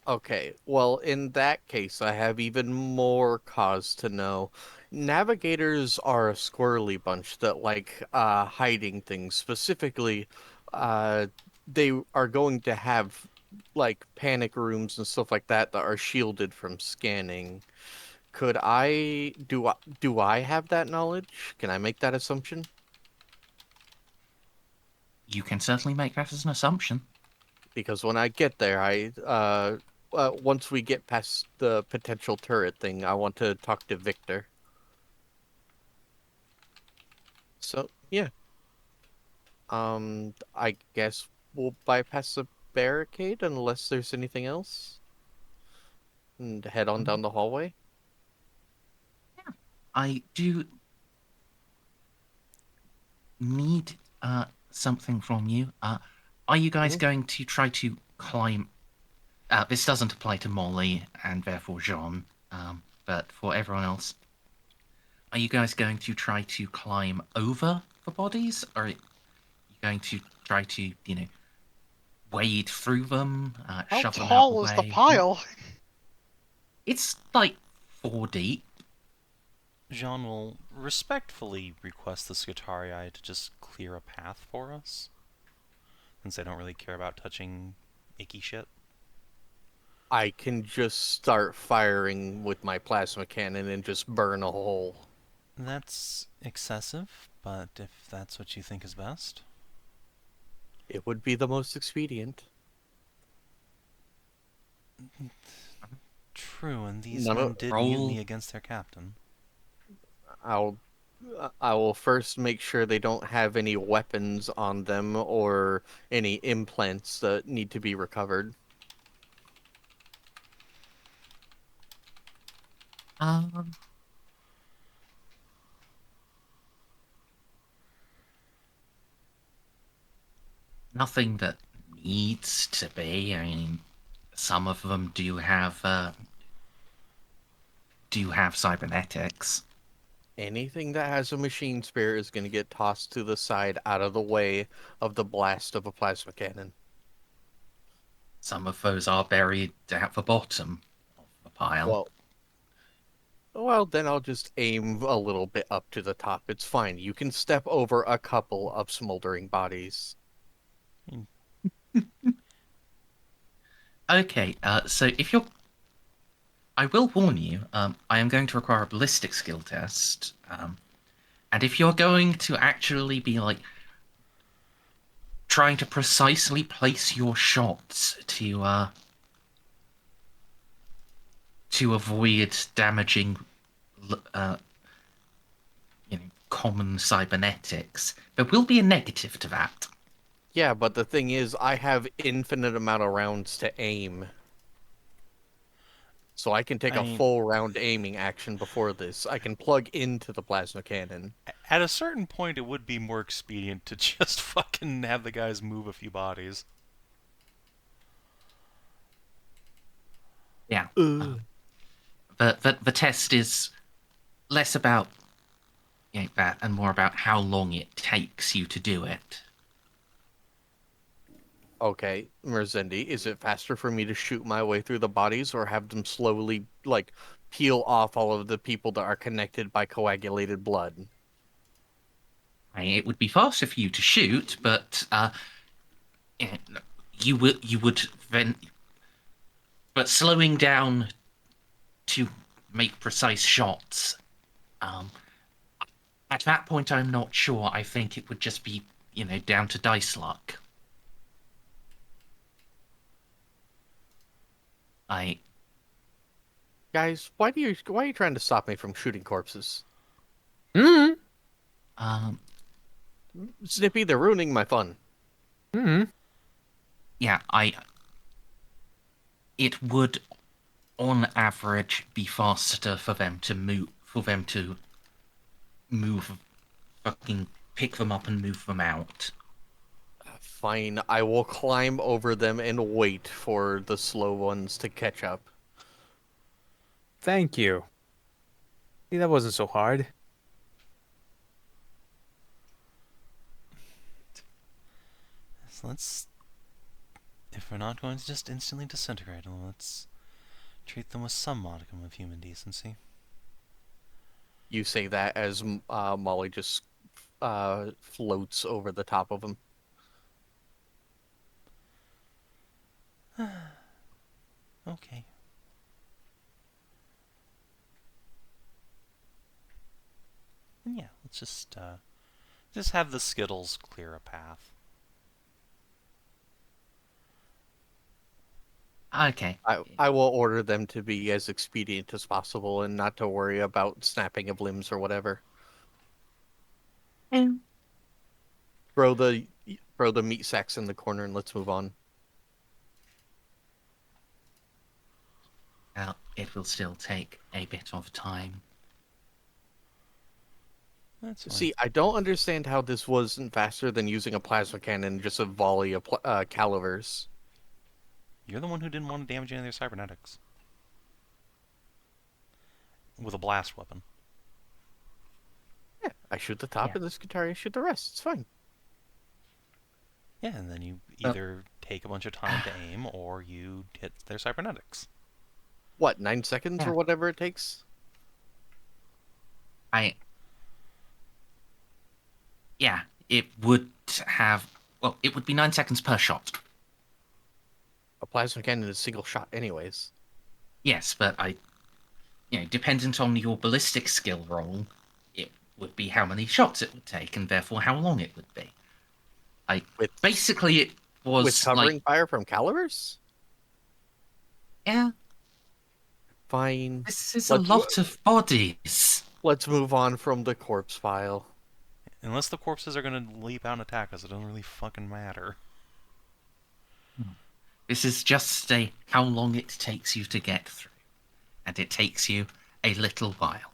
Okay, well, in that case, I have even more cause to know. Navigators are a squirrely bunch that like hiding things. Specifically, uh, they are going to have like panic rooms and stuff like that that are shielded from scanning. Could I do I have that knowledge? Can I make that assumption? You can certainly make that as an assumption. Because when I get there, once we get past the potential turret thing, I want to talk to Victor. So, yeah. I guess we'll bypass the barricade unless there's anything else. And head on down the hallway. I do need something from you. Are you guys going to try to climb? This doesn't apply to Molly and therefore Jeanne, but for everyone else, are you guys going to try to climb over the bodies, or are you going to try to, wade through them, How shove them out tall the is the way? pile? It's like 4 deep. Jeanne will respectfully request the Skitarii to just clear a path for us, since they don't really care about touching icky shit. I can just start firing with my plasma cannon and just burn a hole. That's excessive, but if that's what you think is best. It would be the most expedient. True, and these None men of- did Roll. mutiny against their captain. I will first make sure they don't have any weapons on them or any implants that need to be recovered. Nothing that needs to be. I mean, some of them do have cybernetics. Anything that has a machine spirit is going to get tossed to the side out of the way of the blast of a plasma cannon. Some of those are buried at the bottom of the pile. Well, then I'll just aim a little bit up to the top. It's fine. You can step over a couple of smoldering bodies. Okay, so if you're... I will warn you, I am going to require a ballistic skill test. And if you're going to actually be, trying to precisely place your shots to avoid damaging, common cybernetics, there will be a negative to that. Yeah, but the thing is, I have infinite amount of rounds to aim. So I can take a full round aiming action before this. I can plug into the plasma cannon. At a certain point, it would be more expedient to just fucking have the guys move a few bodies. Yeah. The test is less about that and more about how long it takes you to do it. Okay, Merzendi, is it faster for me to shoot my way through the bodies or have them slowly, peel off all of the people that are connected by coagulated blood? It would be faster for you to shoot, but you would then. But slowing down to make precise shots, at that point, I'm not sure. I think it would just be, down to dice luck. Guys, why are you trying to stop me from shooting corpses? Snippy, they're ruining my fun. Yeah, it would, on average, be faster for them to move, fucking pick them up and move them out. Fine, I will climb over them and wait for the slow ones to catch up. Thank you. See, that wasn't so hard. So if we're not going to just instantly disintegrate them, let's treat them with some modicum of human decency. You say that as Molly just floats over the top of him. Okay. And yeah, let's just have the Skittles clear a path. Okay. I will order them to be as expedient as possible and not to worry about snapping of limbs or whatever. Mm. Throw the meat sacks in the corner and let's move on. Well, it will still take a bit of time. That's fine. See, I don't understand how this wasn't faster than using a plasma cannon and just a volley of calivers. You're the one who didn't want to damage any of their cybernetics. With a blast weapon. Yeah, I shoot the top Yeah. and this Guitaria shoot the rest. It's fine. Yeah, and then you either take a bunch of time to aim or you hit their cybernetics. What, 9 seconds Yeah. or whatever it takes? Yeah, it would have. Well, it would be 9 seconds per shot. A plasma cannon is a single shot anyways. Yes, but dependent on your ballistic skill roll, it would be how many shots it would take, and therefore how long it would be. Basically, it was With covering fire from calivers? Yeah, Fine. this is Let's- a lot of bodies. Let's move on from the corpse pile. Unless the corpses are going to leap out and attack us, it doesn't really fucking matter. This is just how long it takes you to get through. And it takes you a little while.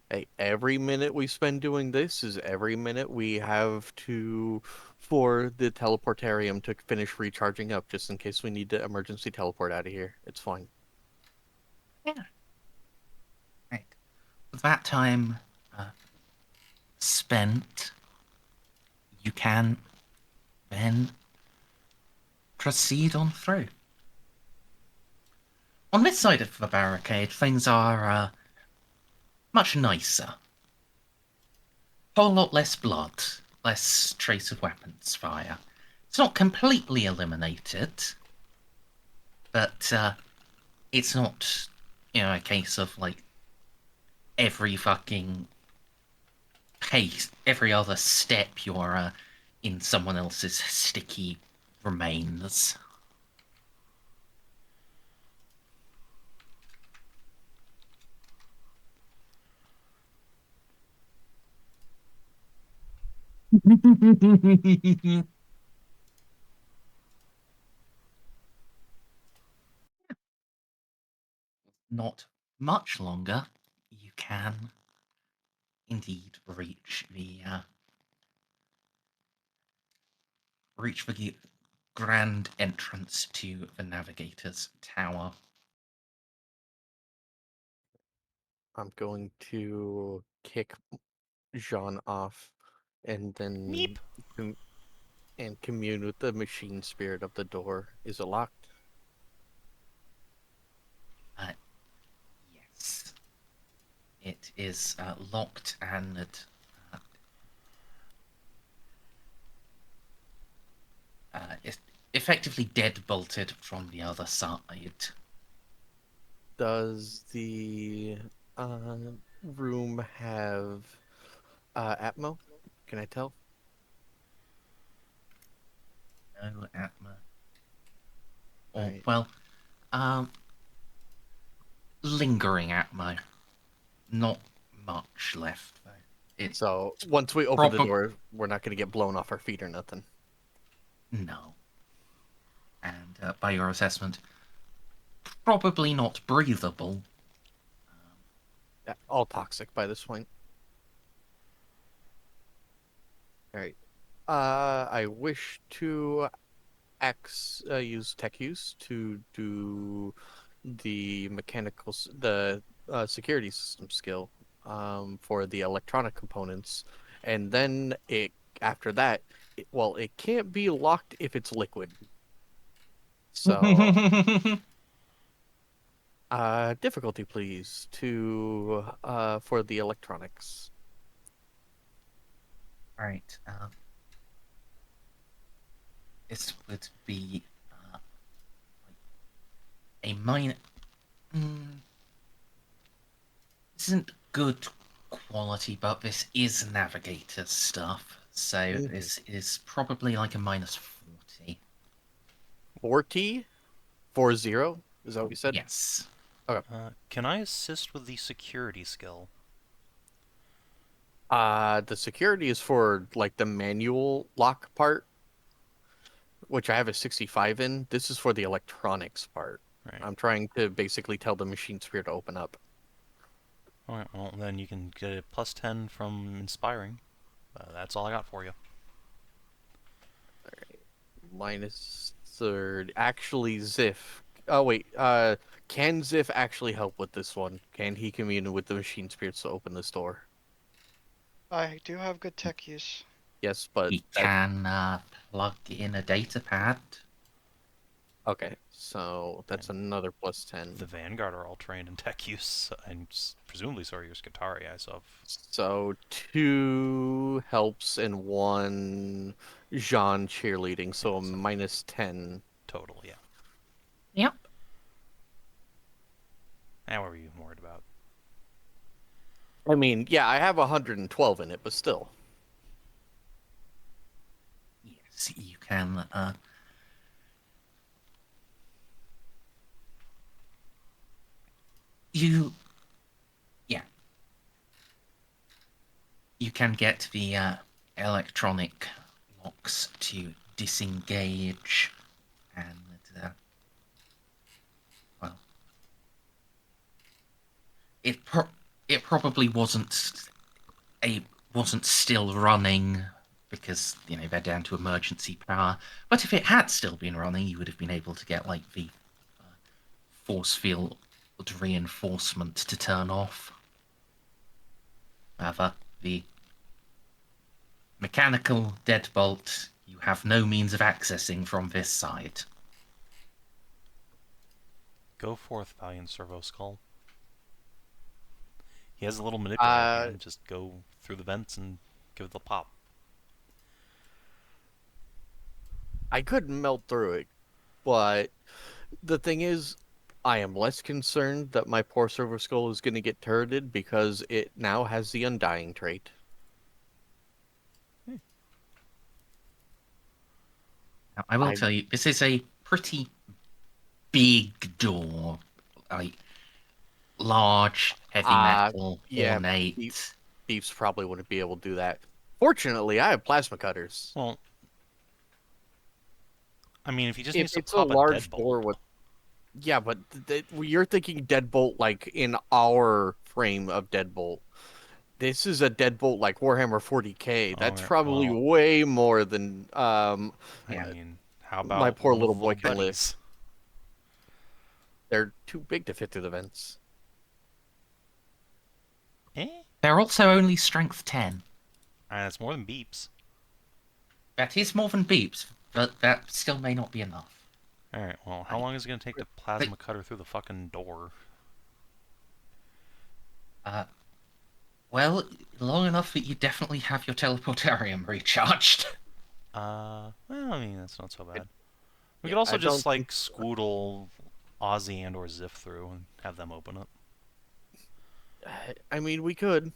Hey, every minute we spend doing this is every minute we have for the teleportarium to finish recharging up, just in case we need to emergency teleport out of here. It's fine. Yeah. Right. With that time spent, you can then proceed on through. On this side of the barricade, things are much nicer. Whole lot less blood, less trace of weapons fire. It's not completely eliminated, but it's not, a case of every fucking pace, every other step you're in someone else's sticky remains. Not much longer, you can indeed reach the grand entrance to the Navigator's Tower. I'm going to kick Jeanne off and then Meep. and commune with the machine spirit of the door. Is it locked? Yes. It is locked and it's effectively dead-bolted from the other side. Does the room have Atmo? Can I tell? No Atma. Or, Right. well, lingering Atma. Not much left, though. So once we open the Prob- door, we're not going to get blown off our feet or nothing. No. And by your assessment, probably not breathable. Yeah, all toxic by this point. All right. I wish to use tech use to do the security system skill for the electronic components, and then after that, it can't be locked if it's liquid. So Difficulty, please, to for the electronics. Right. This would be a minor. This isn't good quality, but this is Navigator stuff, so this is probably like a -40. 40? 40? Is that what you said? Yes. Can I assist with the security skill? The security is for like the manual lock part, which I have a 65 in. This is for the electronics part. Right. I'm trying to basically tell the machine sphere to open up. Alright, well then you can get a +10 from inspiring. That's all I got for you. -3rd. Actually, Xiph. Oh wait. Can Xiph actually help with this one? Can he commune with the machine spirits to open this door? I do have good tech use. Yes, but You can plug in a data pad. okay. So that's another +10. The Vanguard are all trained in tech use, and presumably so are your Skitarii, I saw. So 2 helps and 1 Jeanne cheerleading, so a -10. Total, yeah. Yep. And what were you worried about? I mean, yeah, I have 112 in it, but still. Yes, you can. You can get the electronic locks to disengage, and well, it probably wasn't still running because they're down to emergency power. But if it had still been running, you would have been able to get like the force field reinforcement to turn off. However, the mechanical deadbolt you have no means of accessing from this side. Go forth, valiant Servo Skull. He has a little manipulator hand. Just go through the vents and give it the pop. I could melt through it, but the thing is, I am less concerned that my poor Servo Skull is going to get turreted because it now has the Undying trait. Now, I will tell you, this is a pretty big door. Like, large, heavy metal, ornate. Thieves probably wouldn't be able to do that. Fortunately, I have plasma cutters. Well, I mean, if he just needs to It's pop a large deadbolt. door with... Yeah, but you're thinking deadbolt like in our frame of deadbolt. This is a deadbolt like Warhammer 40k. That's Alright, probably well, way more than I mean, how about my poor one of little the boy can live. buddies? They're too big to fit through the vents. They're also only strength 10. That's more than beeps. That is more than beeps, but that still may not be enough. Alright, well, how long is it going to take to plasma cutter through the fucking door? Well, long enough that you definitely have your teleportarium recharged. Well, I mean, that's not so bad. We Yeah, could also I just, don't like, squoodle Ozzy and or Xiph through and have them open it. I mean, we could.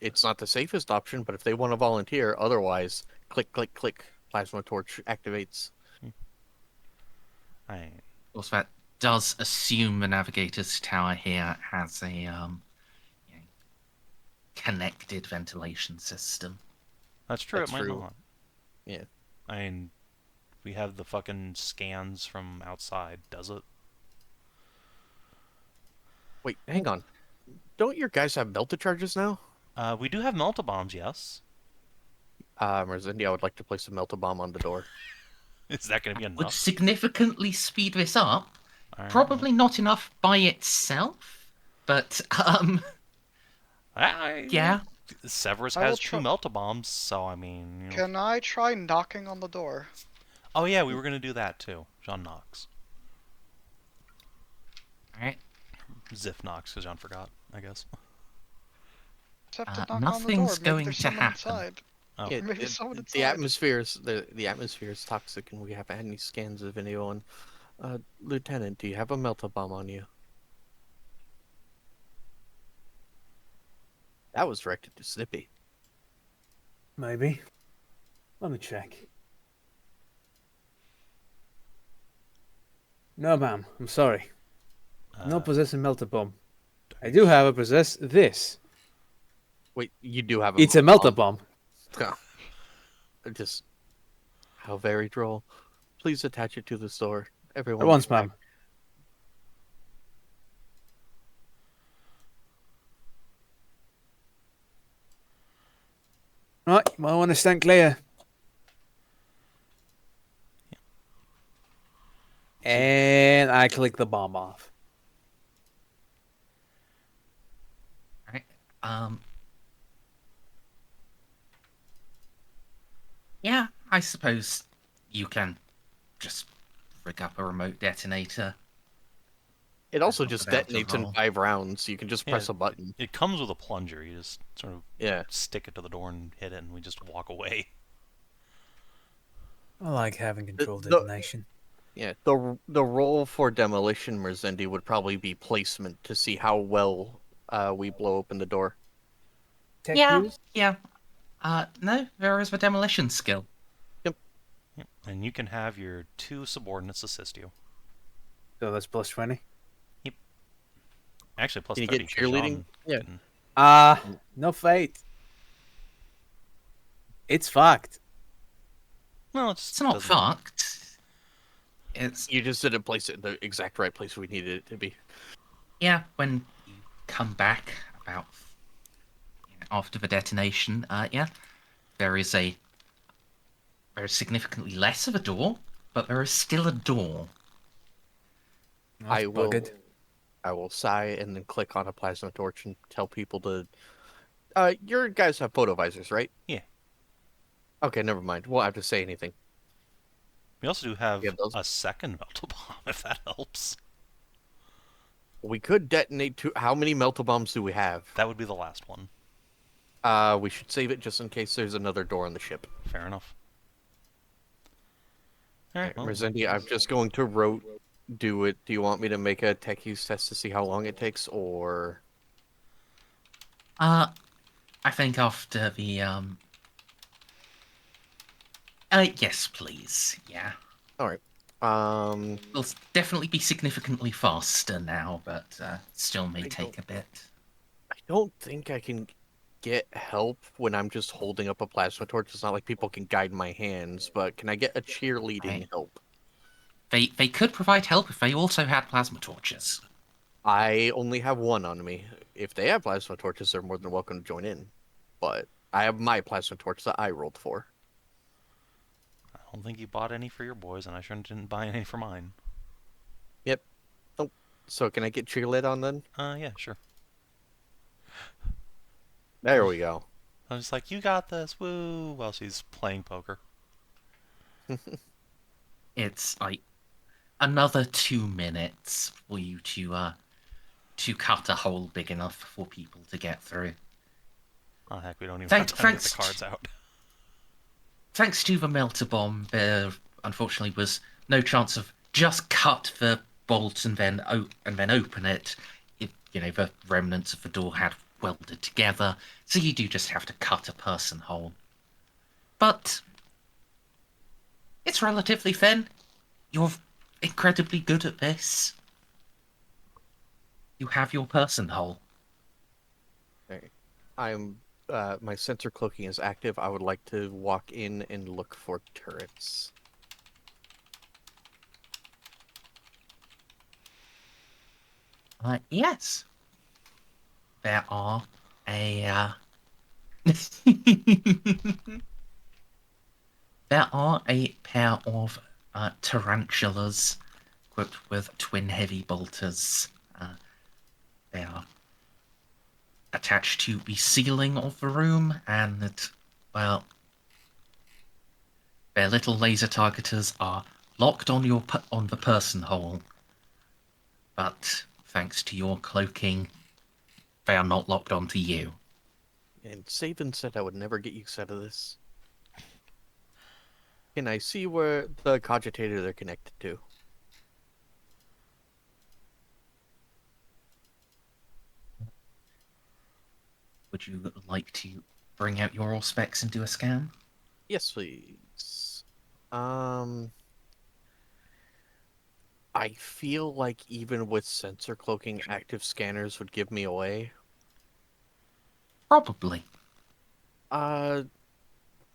It's not the safest option, but if they want to volunteer, otherwise, click, click, click. Plasma torch activates. Also, that does assume the Navigator's tower here has a connected ventilation system. That's true, That's it might true. not. Yeah. I mean, we have the fucking scans from outside, does it? Wait, hang on. Don't your guys have melta charges now? We do have melta bombs, yes. Merzendi, I would like to place a melta bomb on the door. Is that going to be Would enough? significantly speed this up. Alright, Probably not enough by itself, but yeah. Severus I will has 2 try- melta bombs, so I mean... You know. Can I try knocking on the door? Oh yeah, we were going to do that too. Jeanne knocks. Alright. Xiph knocks because John forgot, I guess. Just have to knock on the Nothing's door. Maybe going there's to someone happen. inside. Oh, Yeah, Maybe someone the inside. atmosphere is toxic, and we haven't had any scans of anyone. Lieutenant, do you have a melta bomb on you? That was directed to Snippy. Maybe. Let me check. No, ma'am. I'm sorry. No possessing melta bomb. I do, however, possess this. Wait, you do have a It's a melta bomb. Just how very droll. Please attach it to the store. Everyone. At once, ma'am. Right, you might want to stand clear. And I click the bomb off. Right. Yeah, I suppose you can just rig up a remote detonator. It also not just about to detonates in roll. 5 rounds. You can just press a button. It comes with a plunger. You just sort of Yeah. stick it to the door and hit it, and we just walk away. I like having controlled the- detonation. Yeah. The role for demolition, Merzendi, would probably be placement to see how well we blow open the door. Tech Yeah, use? yeah. No, there is the demolition skill. Yep. And you can have your 2 subordinates assist you. So that's plus 20. Actually, plus Can you 30. get 'cause cheerleading? Jeanne Yeah. can- No fate. It's fucked. Well, It's not doesn't- fucked. It's You just didn't place it in the exact right place we needed it to be. yeah. When you come back about after the detonation, yeah, there's significantly less of a door, but there is still a door. I will. Bugged. I will sigh and then click on a plasma torch and tell people to. Your guys have photo visors, right? Yeah. Okay, never mind. We'll have to say anything. We also do have Yeah, those- a second melta bomb, if that helps. We could detonate 2. How many melta bombs do we have? That would be the last one. We should save it just in case there's another door on the ship. Fair enough. Alright, well, Merzendi, I'm just going to do it. Do you want me to make a tech use test to see how long it takes, or? I think after the yes, please. Yeah, All right. it'll definitely be significantly faster now, but still may I take a bit. I don't think I can get help when I'm just holding up a plasma torch. It's not like people can guide my hands, but can I get a cheerleading Right. help? They could provide help if they also had plasma torches. I only have 1 on me. If they have plasma torches, they're more than welcome to join in. But I have my plasma torch that I rolled for. I don't think you bought any for your boys, and I sure didn't buy any for mine. Yep. Oh, so can I get cheerlead on then? Yeah, sure. There we go. I was like, you got this, woo, while she's playing poker. It's like another 2 minutes for you to cut a hole big enough for people to get through. Oh, heck, we don't even Thanks- have time to get the thanks. cards out. Thanks to the melter bomb, there unfortunately was no chance of just cut the bolt and then open it. The remnants of the door had welded together, so you do just have to cut a person hole. But it's relatively thin. You're incredibly good at this. You have your person hole. I'm my sensor cloaking is active. I would like to walk in and look for turrets. Yes. There are there are a pair of tarantulas equipped with twin heavy bolters. They are attached to the ceiling of the room, and, well, their little laser targeters are locked on the person hole. But thanks to your cloaking, they are not locked onto you. And Savin said I would never get use out of this. Can I see where the cogitator they're connected to? Would you like to bring out your specs and do a scan? Yes, please. I feel like even with sensor cloaking, active scanners would give me away. Probably.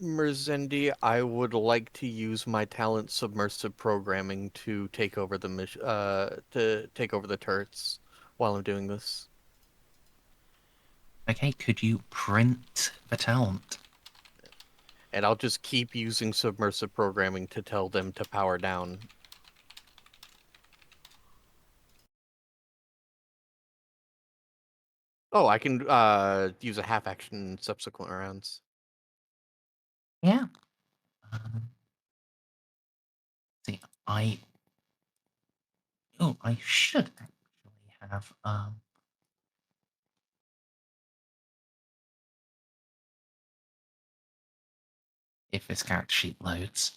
Merzendi, I would like to use my talent submersive programming to take over the turrets while I'm doing this. Okay, could you print the talent? And I'll just keep using submersive programming to tell them to power down. Oh, I can use a half action in subsequent rounds. Yeah. See, I should actually have if this character sheet loads.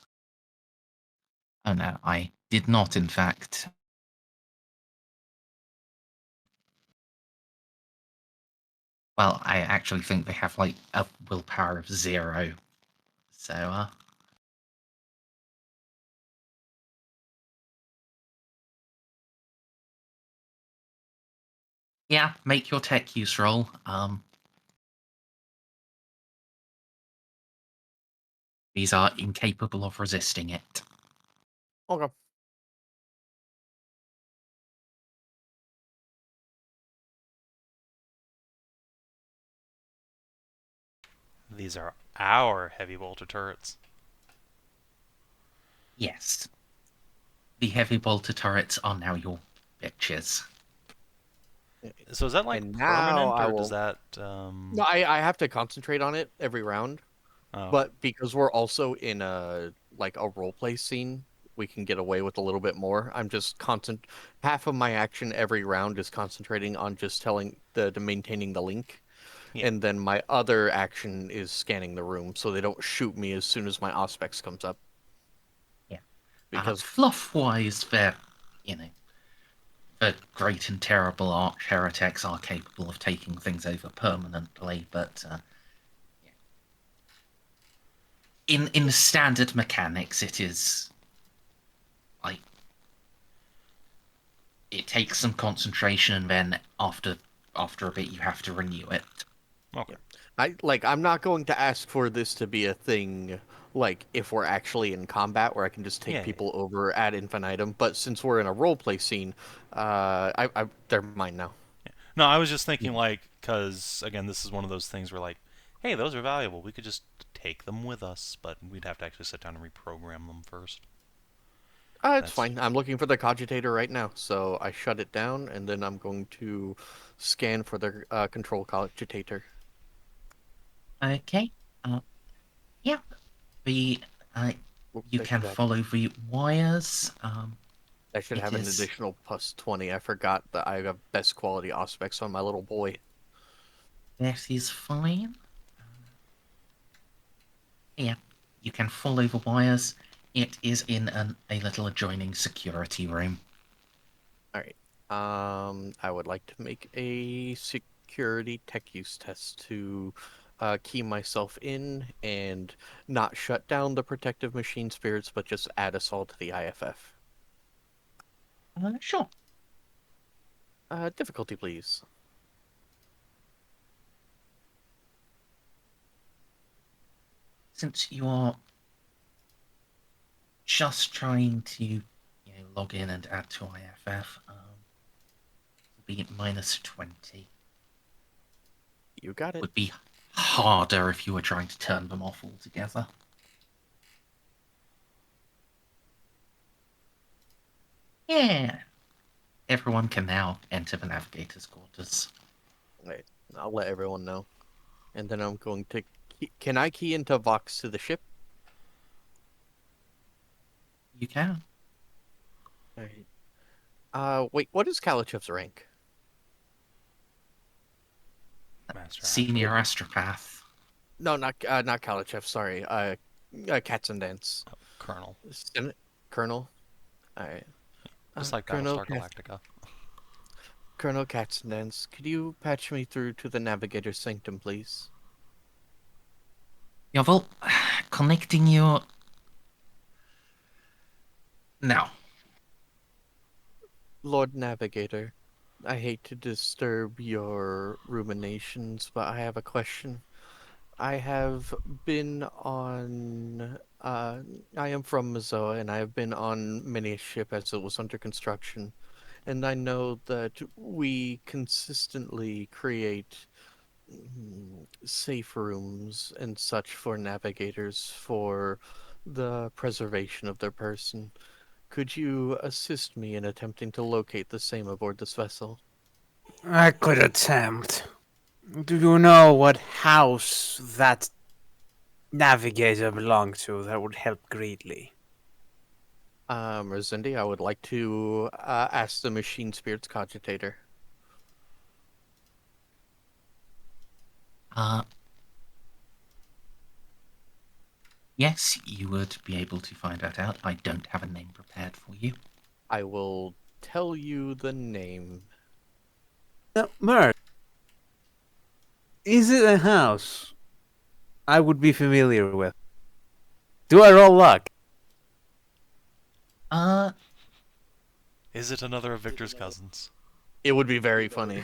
Oh no, I did not in fact. Well, I actually think they have like a willpower of 0. So yeah, make your tech use roll. These are incapable of resisting it. Okay. These are our heavy bolter turrets. Yes. The heavy bolter turrets are now your bitches. So is that like And permanent, now I or will... does that? No, I have to concentrate on it every round. Oh. But because we're also in a roleplay scene, we can get away with a little bit more. I'm just half of my action every round is concentrating on just telling the maintaining the link. Yeah. And then my other action is scanning the room so they don't shoot me as soon as my auspex comes up. Yeah. Because fluff-wise, the great and terrible arch heretics are capable of taking things over permanently, but in the standard mechanics, it is like it takes some concentration, and then after a bit, you have to renew it. Okay. I'm not going to ask for this to be a thing if we're actually in combat where I can just take Yeah. people over ad infinitum, but since we're in a roleplay scene, they're mine now. Yeah. No, I was just thinking because again, this is one of those things where hey, those are valuable. We could just take them with us, but we'd have to actually sit down and reprogram them first. It's fine. I'm looking for the cogitator right now, so I shut it down, and then I'm going to scan for the control cogitator. Okay. Yeah. You can follow the wires. I should have an additional plus 20. I forgot that I have best quality auspex on my little boy. That is fine. Yeah, you can follow the wires. It is in a little adjoining security room. All right. I would like to make a security tech use test to key myself in and not shut down the protective machine spirits, but just add us all to the IFF. Sure. Difficulty, please. Since you are just trying to, log in and add to IFF, it'll be -20. You got it. Would be harder if you were trying to turn them off altogether. Yeah. Everyone can now enter the navigator's quarters. Wait, I'll let everyone know. And then I'm going to... Can I key into Vox to the ship? You can. Alright. Wait, what is Kalichev's rank? Master Senior astropath. No, not Kalichev. Sorry. Cats and Dance. Colonel. Colonel. All right. Just like Colonel Battlestar Galactica. Colonel Cats and Dance, could you patch me through to the Navigator Sanctum, please? Yeah, well, connecting you now. Lord Navigator, I hate to disturb your ruminations, but I have a question. I have been on. I am from Mazoa, and I have been on many a ship as it was under construction. And I know that we consistently create safe rooms and such for navigators for the preservation of their person. Could you assist me in attempting to locate the same aboard this vessel? I could attempt. Do you know what house that navigator belonged to? That would help greatly. Merzendi, I would like to ask the Machine Spirits Cogitator. Yes, you would be able to find that out. I don't have a name prepared for you. I will tell you the name. Now, Merc, is it a house I would be familiar with? Do I roll luck? Is it another of Victor's cousins? It would be very funny.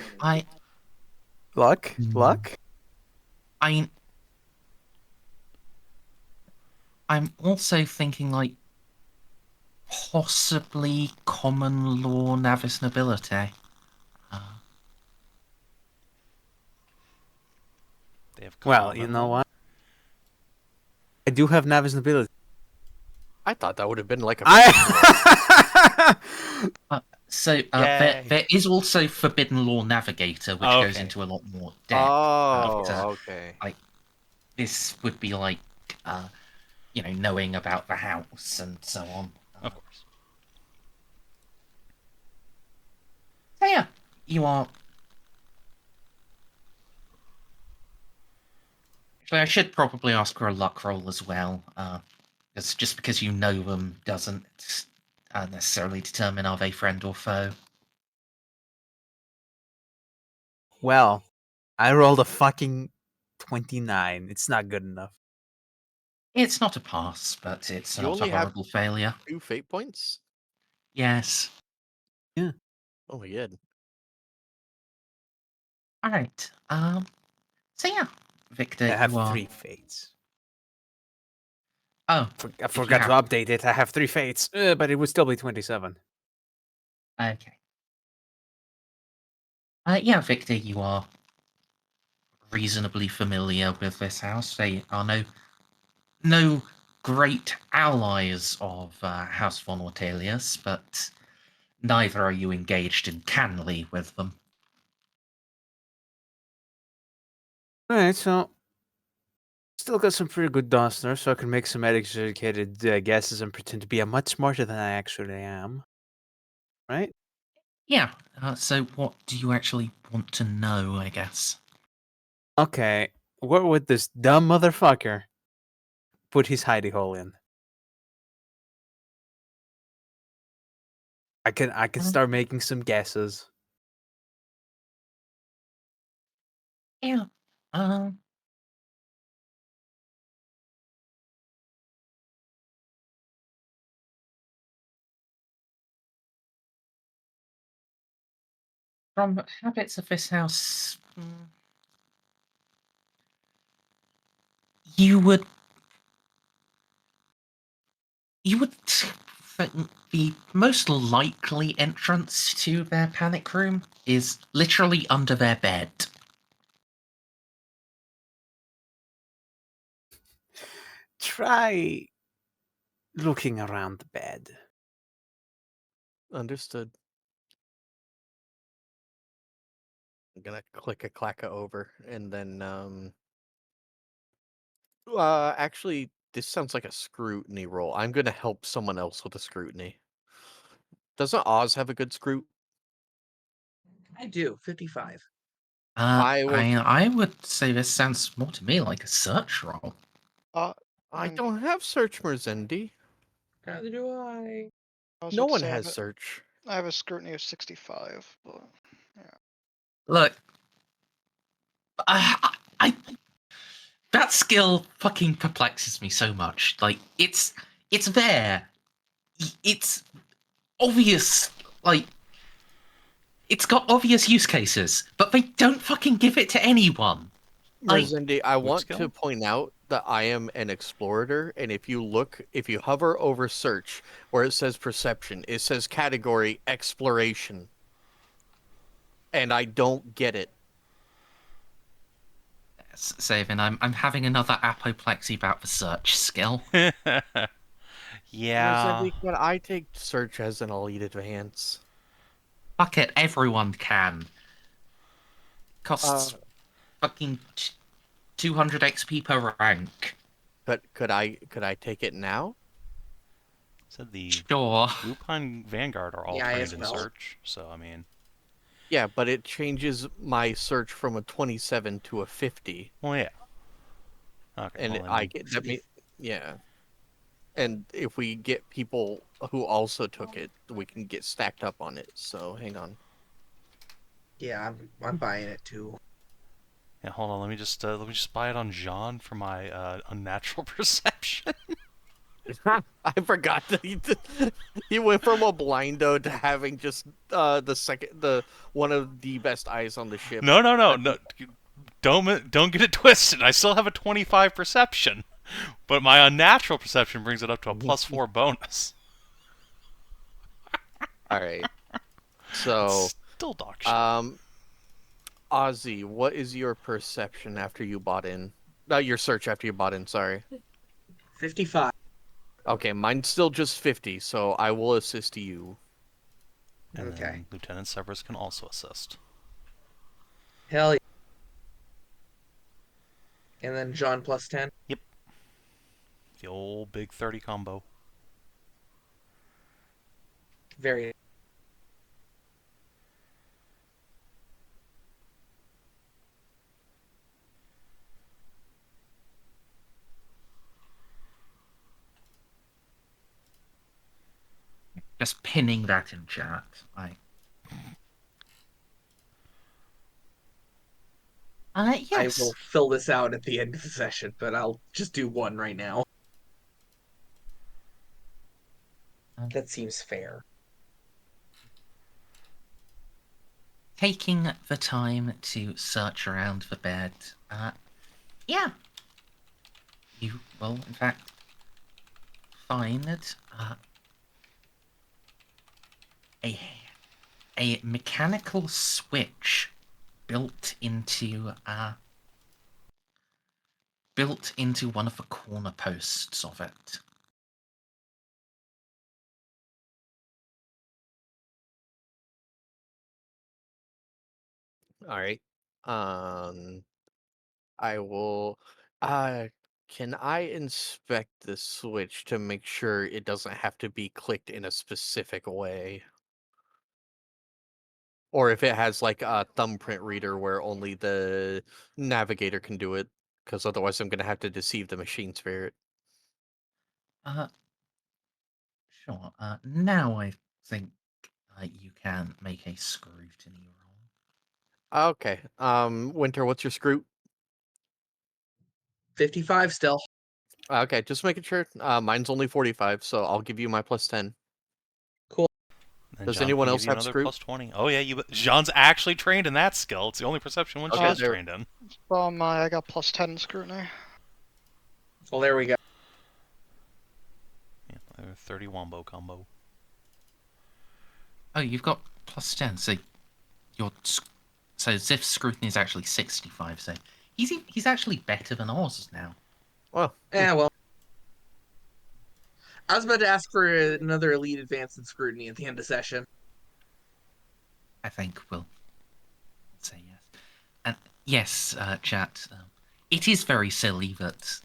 Luck? Luck? I'm also thinking, like, possibly common law Navis nobility. They have Well, you know what? I do have Navis nobility. I thought that would have been like a. There is also Forbidden Law Navigator, which goes into a lot more depth. Okay. Like, this would be like, knowing about the house and so on. Of course. So yeah, you are. Actually, I should probably ask for a luck roll as well. Because just because you know them doesn't necessarily determine are they friend or foe. Well, I rolled a fucking 29. It's not good enough. It's not a pass, but it's You not only a have horrible failure. 2 fate points? Yes. Yeah. Oh my god. All right. So yeah, Victor, I have you are. 3 fates. Oh, I forgot to update it. I have 3 fates, but it would still be 27. Okay. Yeah, Victor, you are reasonably familiar with this house. They are no great allies of House von Ortellius, but neither are you engaged in canley with them. Alright, so still got some pretty good dust there, so I can make some educated guesses and pretend to be much smarter than I actually am. Right? Yeah. So what do you actually want to know, I guess? Okay, where would this dumb motherfucker put his hidey hole in? I can start making some guesses. Yeah. From habits of this house, you would think the most likely entrance to their panic room is literally under their bed. Try looking around the bed. Understood. I'm gonna click a clacka over and then actually this sounds like a scrutiny roll. I'm gonna help someone else with a scrutiny. Doesn't Oz have a good scrut? I do. 55. I will- I would say this sounds more to me like a search roll. I don't have search, Merzendi. Neither do I. I was No about to one say, has search. I have a scrutiny of 65. But, Look, I that skill fucking perplexes me so much. Like it's there. It's obvious. Like it's got obvious use cases, but they don't fucking give it to anyone. Like, Merzendi, I want skill? to point out that I am an explorator, and if you hover over search where it says perception, it says category exploration. And I don't get it. Savin, I'm having another apoplexy about the search skill. Yeah. Merzendi, can I take search as an elite advance? Fuck it, everyone can. Costs fucking 200 XP per rank. But could I take it now? Said the Sure. Lupine Vanguard are all Yeah, trained as in well. search, so I mean, Yeah, but it changes my search from a 27 to a 50. well, yeah. Okay. And well, then I get that. Yeah. And if we get people who also took it, we can get stacked up on it. So hang on. Yeah, I'm buying it too. Yeah, hold on. Let me just buy it on Jeanne for my unnatural perception. I forgot that he went from a blindo to having just the one of the best eyes on the ship. No. Don't get it twisted. I still have a 25 perception, but my unnatural perception brings it up to a +4 bonus. All right. So, Still dog shit. Ozzy, what is your perception after you bought in? Your search after you bought in. Sorry. 55. Okay, mine's still just 50, so I will assist you. And Okay. then Lieutenant Severus can also assist. Hell yeah. And then John plus 10. The old big 30 combo. Very. Just pinning that in chat. Yes. I will fill this out at the end of the session, but I'll just do one right now. That seems fair. Taking the time to search around the bed. Yeah. You will, in fact, find a mechanical switch built into one of the corner posts of it. All right. I will. Can I inspect the switch to make sure it doesn't have to be clicked in a specific way? Or if it has like a thumbprint reader where only the navigator can do it, because otherwise I'm gonna have to deceive the machine spirit. Sure. Now I think you can make a scrutiny roll. Okay. Winter, what's your scroot? 55 still. Okay, just making sure. Mine's only 45, so I'll give you my +10. And Does Jeanne anyone can else give you have another screw? +20. Oh yeah, Jeanne's actually trained in that skill. It's the only perception one she Okay, is there- trained in. well, I got plus 10 scrutiny. Well, there we go. Yeah, 30 wombo combo. Oh, you've got +10, so Xiph scrutiny is actually 65. So he's actually better than Oz now. Well, Yeah, well. I was about to ask for another elite advance in scrutiny at the end of session. I think we'll say yes. And yes, chat. It is very silly that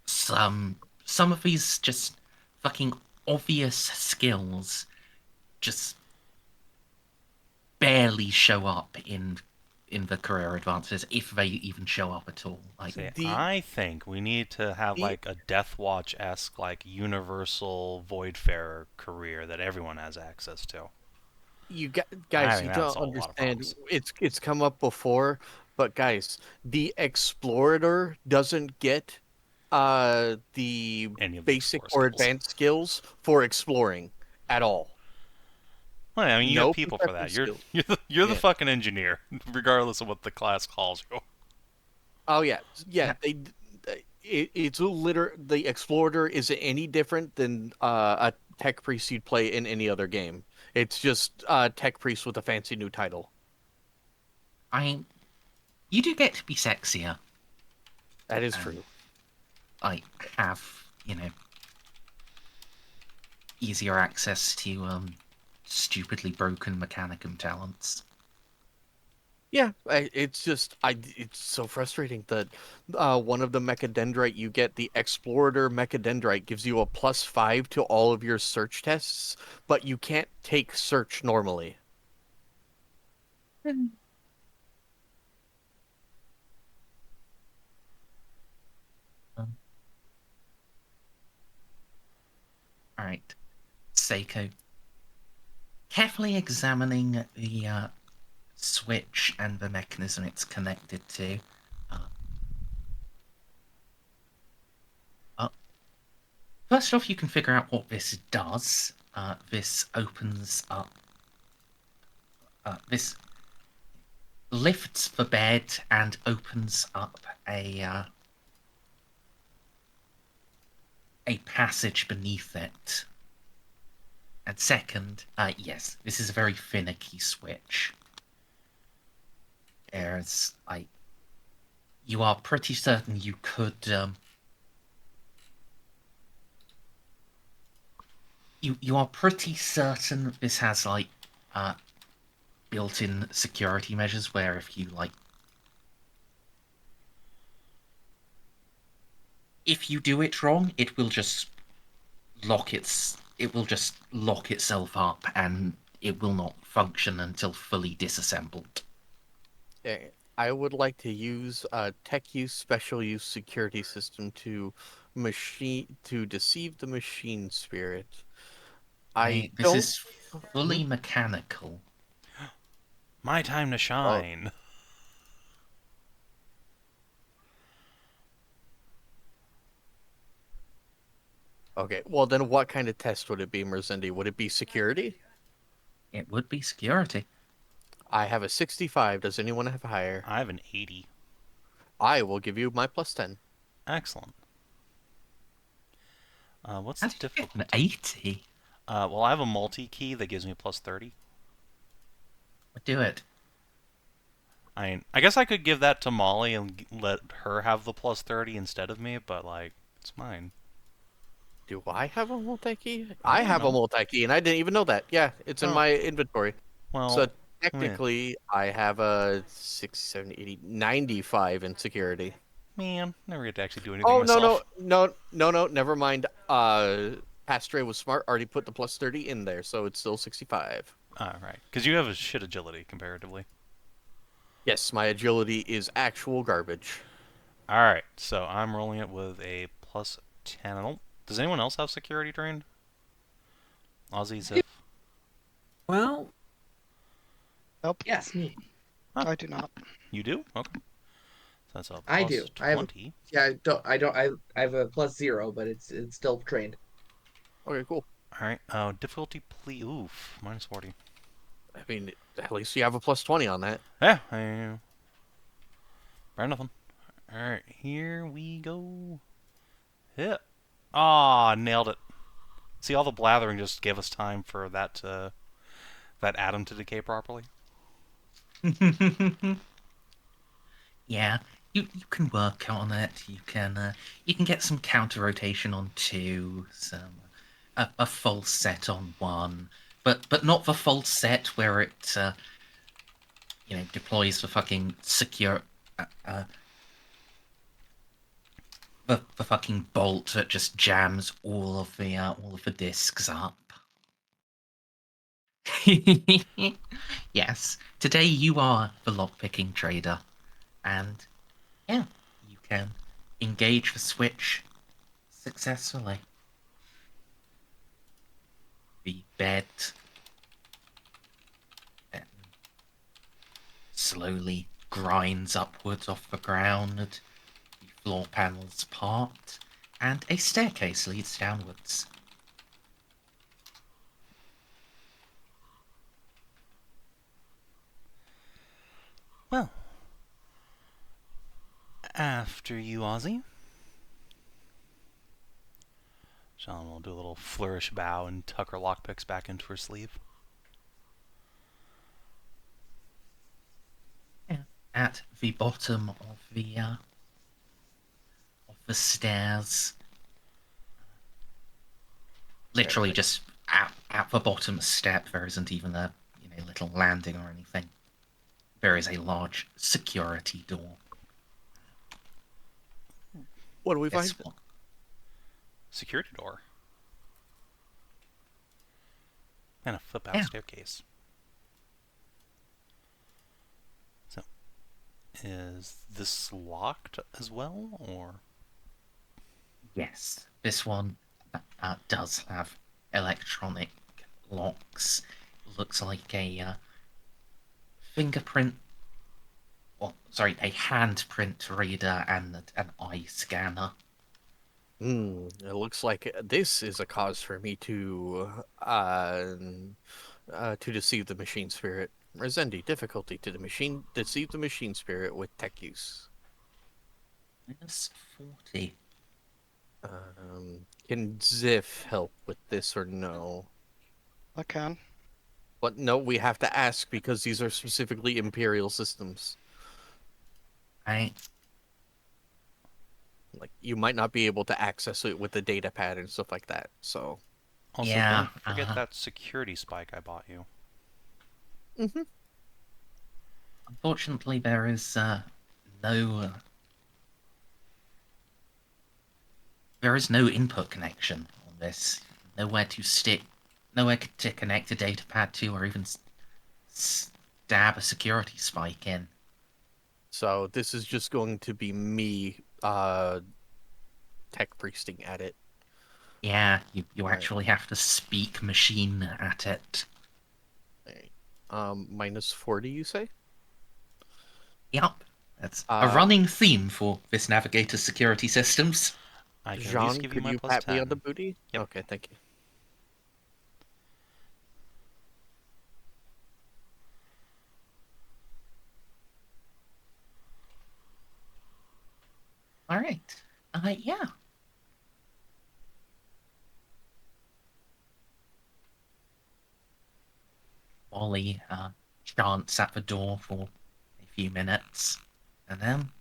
some of these just fucking obvious skills just barely show up in in the career advances, if they even show up at all. Like, See, I think we need to have like a Death Watch-esque, like universal Voidfarer career that everyone has access to. Guys, think you that would don't solve a lot of understand. problems. It's come up before, but guys, the Explorator doesn't get the Any of the basic explore or skills. advanced skills for exploring at all. Well, I mean, you No have people for that. perceptive You're skills. you're the Yeah. fucking engineer, regardless of what the class calls you. Oh yeah, Yeah. it's the Explorator isn't any different than a tech priest you'd play in any other game. It's just tech priest with a fancy new title. I mean, you do get to be sexier. That is true. Like, have, easier access to stupidly broken mechanicum talents. Yeah, it's so frustrating that one of the Mechadendrite you get, the Explorator Mechadendrite, gives you a +5 to all of your search tests, but you can't take search normally. Alright. Ceiko. Carefully examining the switch and the mechanism it's connected to. First off, you can figure out what this does. This opens up... this lifts the bed and opens up a passage beneath it. And second, yes, this is a very finicky switch. There's, like, you are pretty certain you could, you are pretty certain this has, like, built-in security measures where if you, like, if you do it wrong, it will just lock itself up and it will not function until fully disassembled. I would like to use a tech use special use security system to deceive the machine spirit. This is fully mechanical. My time to shine. Okay, well then what kind of test would it be, Merzendi? Would it be security? It would be security. I have a 65. Does anyone have higher? I have an 80. I will give you my +10. Excellent. What's How the did you get difficulty? an 80? Well, I have a multi-key that gives me +30. Do it. I guess I could give that to Molly and let her have the +30 instead of me, but, like, it's mine. Do I have a multi-key? I I don't have know. a multi-key, and I didn't even know that. Yeah, it's in Oh. my inventory. Well, So technically, I have a 60, 70, 80, 95 in security. man, never get to actually do anything Oh, myself. no, never mind. Pastre was smart, already put the +30 in there, so it's still 65. Right. Because you have a shit agility, comparatively. Yes, my agility is actual garbage. Alright, so I'm rolling it with a +10. Does anyone else have security trained? Ozzy, Xiph? Well, Nope, Yes, me. I do not. You do? Okay. So that's a I do. I have 20. Yeah, I have a +0, but it's still trained. Okay, cool. Alright, difficulty please. Oof, -40. I mean, at least you have a +20 on that. Yeah, better nothing. Alright, here we go. Hit. Ah, nailed it. See, all the blathering just gave us time for that atom to decay properly. Yeah, you can work on it. You can get some counter rotation on 2, some a false set on 1, but not the false set where it deploys the fucking secure the fucking bolt that just jams all of the discs up. Yes, today you are the lockpicking trader, and yeah, you can engage the switch successfully. The bed then slowly grinds upwards off the ground, the floor panels part, and a staircase leads downwards. Well, after you, Ozzy. Jeanne will do a little flourish bow and tuck her lockpicks back into her sleeve. Yeah. At the bottom of the stairs, literally just at the bottom step, there isn't even a little landing or anything. There is a large security door. What do we find? This one. Security door. And a flip-out Yeah. staircase. So, is this locked as well, or? Yes, this one does have electronic locks. Looks like a fingerprint, or sorry, a handprint reader and an eye scanner. It looks like this is a cause for me to deceive the machine spirit. Merzendi, difficulty to deceive the machine spirit with tech use. -40. Can Xiph help with this or no? I can. But no, we have to ask because these are specifically Imperial systems. Right. Like, you might not be able to access it with the data pad and stuff like that, so... Also, Yeah, don't forget that security spike I bought you. Mm-hmm. Unfortunately, there is no input connection on this. Nowhere to connect a data pad to, or even stab a security spike in. So this is just going to be me, tech priesting at it. Yeah, you Right. actually have to speak machine at it. -40, you say? Yep, that's a running theme for this Navigator security systems. I can at least Jeanne, give you could my you plus pat 10. me on the booty? Yep. Okay, thank you. All right. Yeah. Molly chants at the door for a few minutes, and then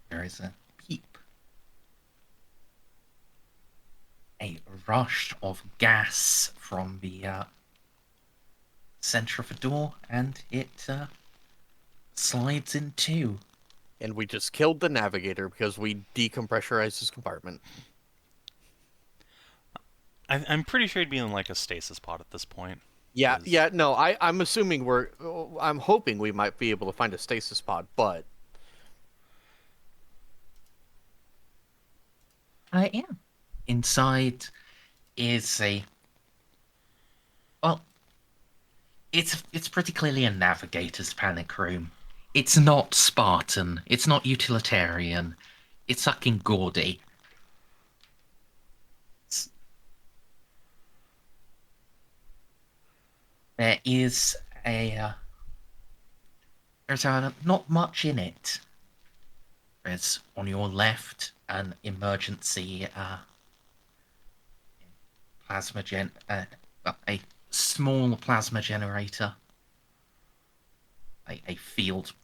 there is a peep. A rush of gas from the center of the door, and it slides in two. And we just killed the Navigator because we decompressurized his compartment. I'm pretty sure he'd be in like a stasis pod at this point. Yeah, 'cause- yeah, no, I'm assuming I'm hoping we might be able to find a stasis pod, but... Yeah. Inside is well, it's pretty clearly a navigator's panic room. It's not Spartan. It's not utilitarian. It's fucking gaudy. There is there's not much in it. There's on your left an emergency a small plasma generator, a field,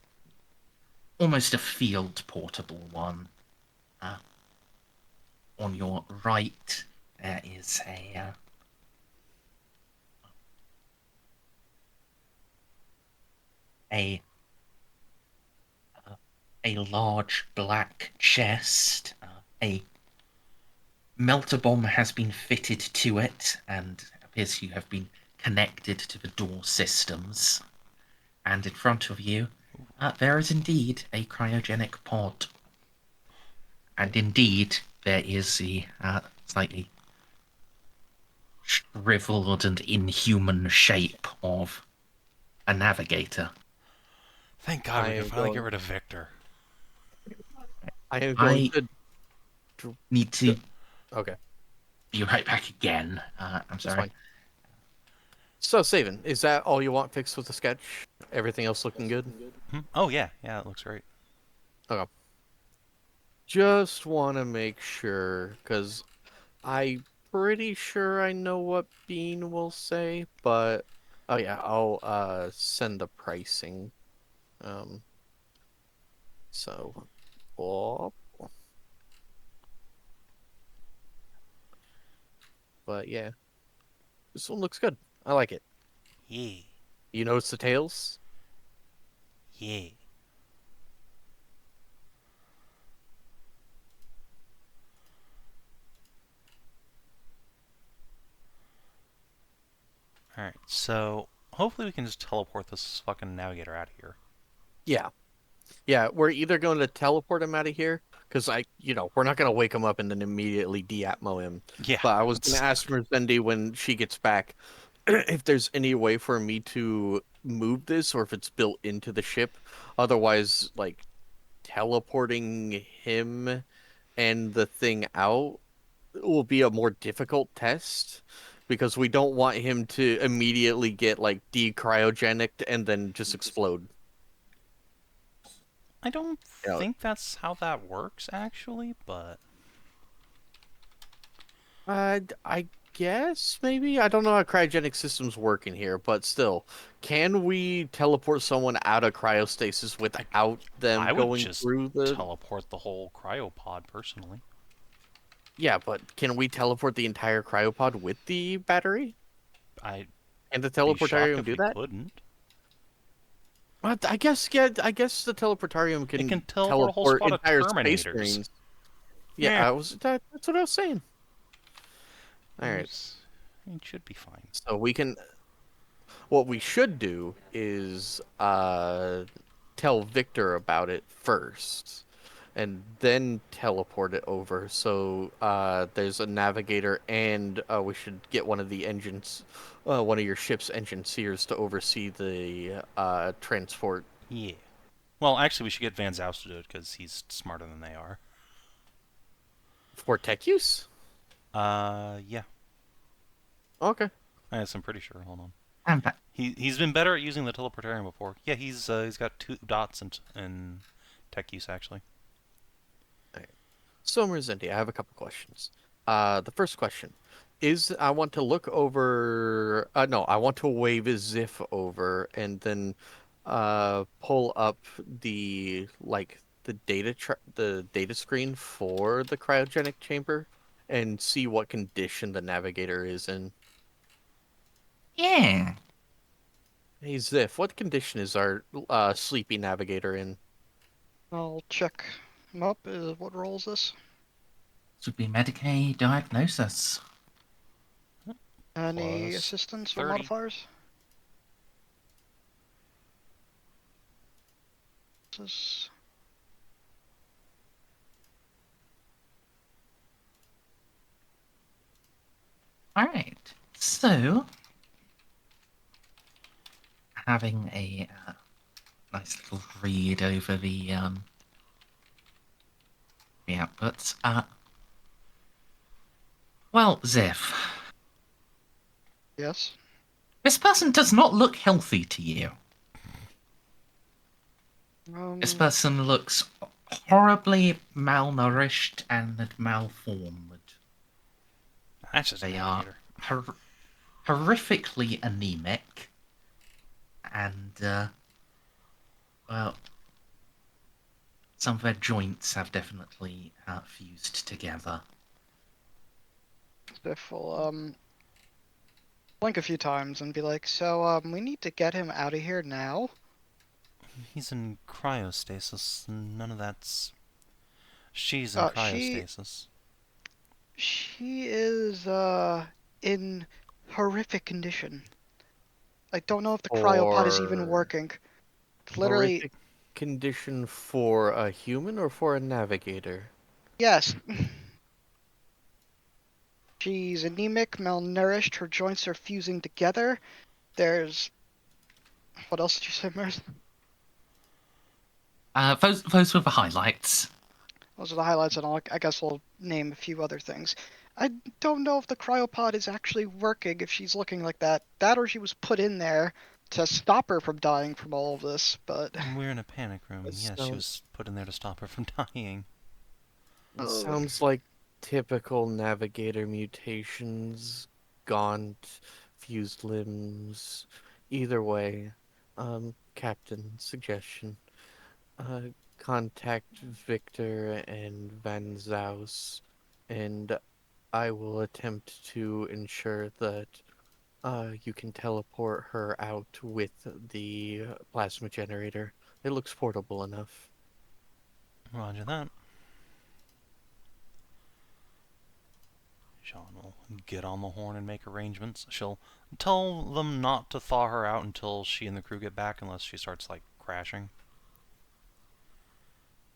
almost a field portable one. On your right, there is a large black chest. A melter bomb has been fitted to it, and appears you have been connected to the door systems. And in front of you, there is indeed a cryogenic pod. And indeed, there is the slightly shriveled and inhuman shape of a navigator. Thank God we I can am finally get going- rid of Victor. I am going I to. need to Okay, be right back again. I'm that's sorry. fine. So, Savin, is that all you want fixed with the sketch? Everything else looking good? Oh yeah, yeah, it looks great. Okay. Just want to make sure, because I'm pretty sure I know what Bean will say, but oh yeah, I'll send the pricing. Um. So, oh, but yeah, this one looks good. I like it. Yeah, You notice the tails? yeah. Alright, so hopefully we can just teleport this fucking navigator out of here. Yeah. Yeah, we're either going to teleport him out of here, because we're not going to wake him up and then immediately de-atmo him. Yeah. But I was going to ask Merzendi when she gets back if there's any way for me to move this or if it's built into the ship. Otherwise, like, teleporting him and the thing out will be a more difficult test because we don't want him to immediately get, like, decryogenic and then just explode. I don't Yeah. think that's how that works, actually, but... I guess maybe I don't know how cryogenic systems work in here, but still, can we teleport someone out of cryostasis without them I would going just through the? teleport the whole cryopod, personally. Yeah, but can we teleport the entire cryopod with the battery? I'd And the be shocked teleportarium if do we that? couldn't. Well, I guess yeah. I guess the teleportarium can, It can teleport a whole squad of entire space Terminators. marines. Yeah, that's what I was saying. All right, It should be fine. so we can. What we should do is tell Victor about it first, and then teleport it over. So there's a navigator, and we should get one of the engines, one of your ship's engine seers to oversee the transport. Yeah. Well, actually, we should get Van Zaus to do it, because he's smarter than they are. For tech use? Yeah. Okay. Yes, I'm pretty sure. Hold on. I'm back. He's been better at using the teleportarium before. Yeah, he's got 2 dots in tech use, actually. So, Merzendi, I have a couple questions. The first question is I want to look over. No, I want to wave a Xiph over and then pull up the data screen for the cryogenic chamber and see what condition the navigator is in. Yeah. Hey Xiph, what condition is our sleepy navigator in? I'll check him up. What role is this? Should be Medicaid diagnosis. Any Plus assistance or 30. modifiers? This Alright, so having a nice little read over the outputs. Well, Xiph, Yes. this person does not look healthy to you. This person looks horribly malnourished and malformed. That's just a They are navigator. horrifically anemic, and well, some of their joints have definitely fused together. If we'll blink a few times and be like, so we need to get him out of here now. He's in cryostasis. None of that's... She's in She cryostasis. She is in horrific condition. I don't know if the cryopod is even Or working. It's literally, horrific condition for a human or for a navigator? yes. She's anemic, malnourished, her joints are fusing together. There's... What else did you say, Merz? Those were the highlights. Those are the highlights, and I guess we'll name a few other things. I don't know if the cryopod is actually working if she's looking like that. That or she was put in there to stop her from dying from all of this, but... We're in a panic room. That Yes, she sounds- was put in there to stop her from dying. It sounds like typical navigator mutations, gaunt, fused limbs. Either way, Captain, suggestion. Contact Victor and Van Zaus, and I will attempt to ensure that you can teleport her out with the plasma generator. It looks portable enough. Roger that. Jeanne will get on the horn and make arrangements. She'll tell them not to thaw her out until she and the crew get back, unless she starts like crashing.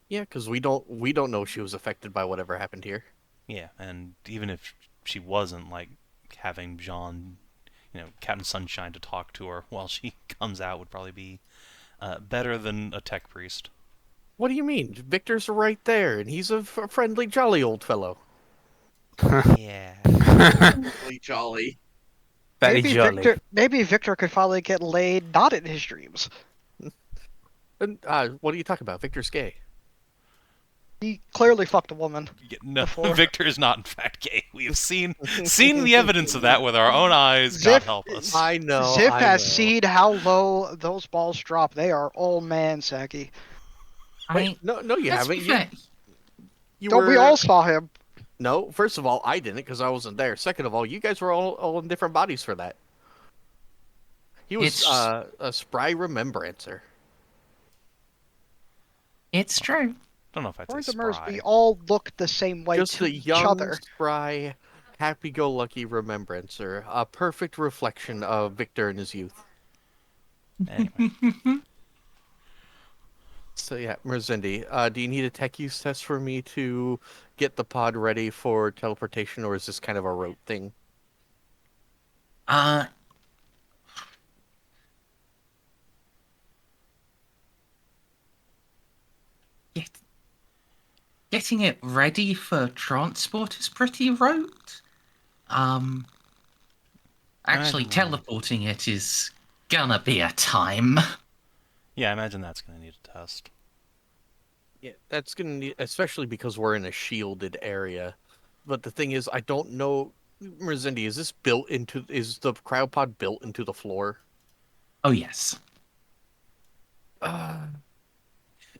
Yeah, because we don't know she was affected by whatever happened here. Yeah, and even if she wasn't, like having Jeanne, Captain Sunshine to talk to her while she comes out would probably be better than a tech priest. What do you mean? Victor's right there, and he's a friendly, jolly old fellow. Yeah. Friendly, jolly. Very jolly. Maybe Victor could finally get laid not in his dreams. And, what are you talking about? Victor's gay. He clearly fucked a woman. No, Before. Victor is not in fact gay. We have seen the evidence of that with our own eyes. God Xiph- help us. I know. Xiph I has know. seen how low those balls drop. They are old man saggy. Wait, no, you Let's haven't. be fair. You Don't we were- all saw him? No, first of all, I didn't because I wasn't there. Second of all, you guys were all in different bodies for that. He was It's- a spry remembrancer. It's true. Don't know if I'd say According to Merz, spry. we all look the same way Just to a each young, other. spry, happy-go-lucky remembrancer. A perfect reflection of Victor in his youth. Anyway, So yeah, Merzendi, do you need a tech use test for me to get the pod ready for teleportation, or is this kind of a rote thing? Uh, get, getting it ready for transport is pretty rote. Actually, Imagine- teleporting it is gonna be a time. yeah, I imagine that's going to need a test. Yeah, that's gonna need, especially because we're in a shielded area. But the thing is, I don't know, Merzendi, is the cryopod built into the floor? Oh yes.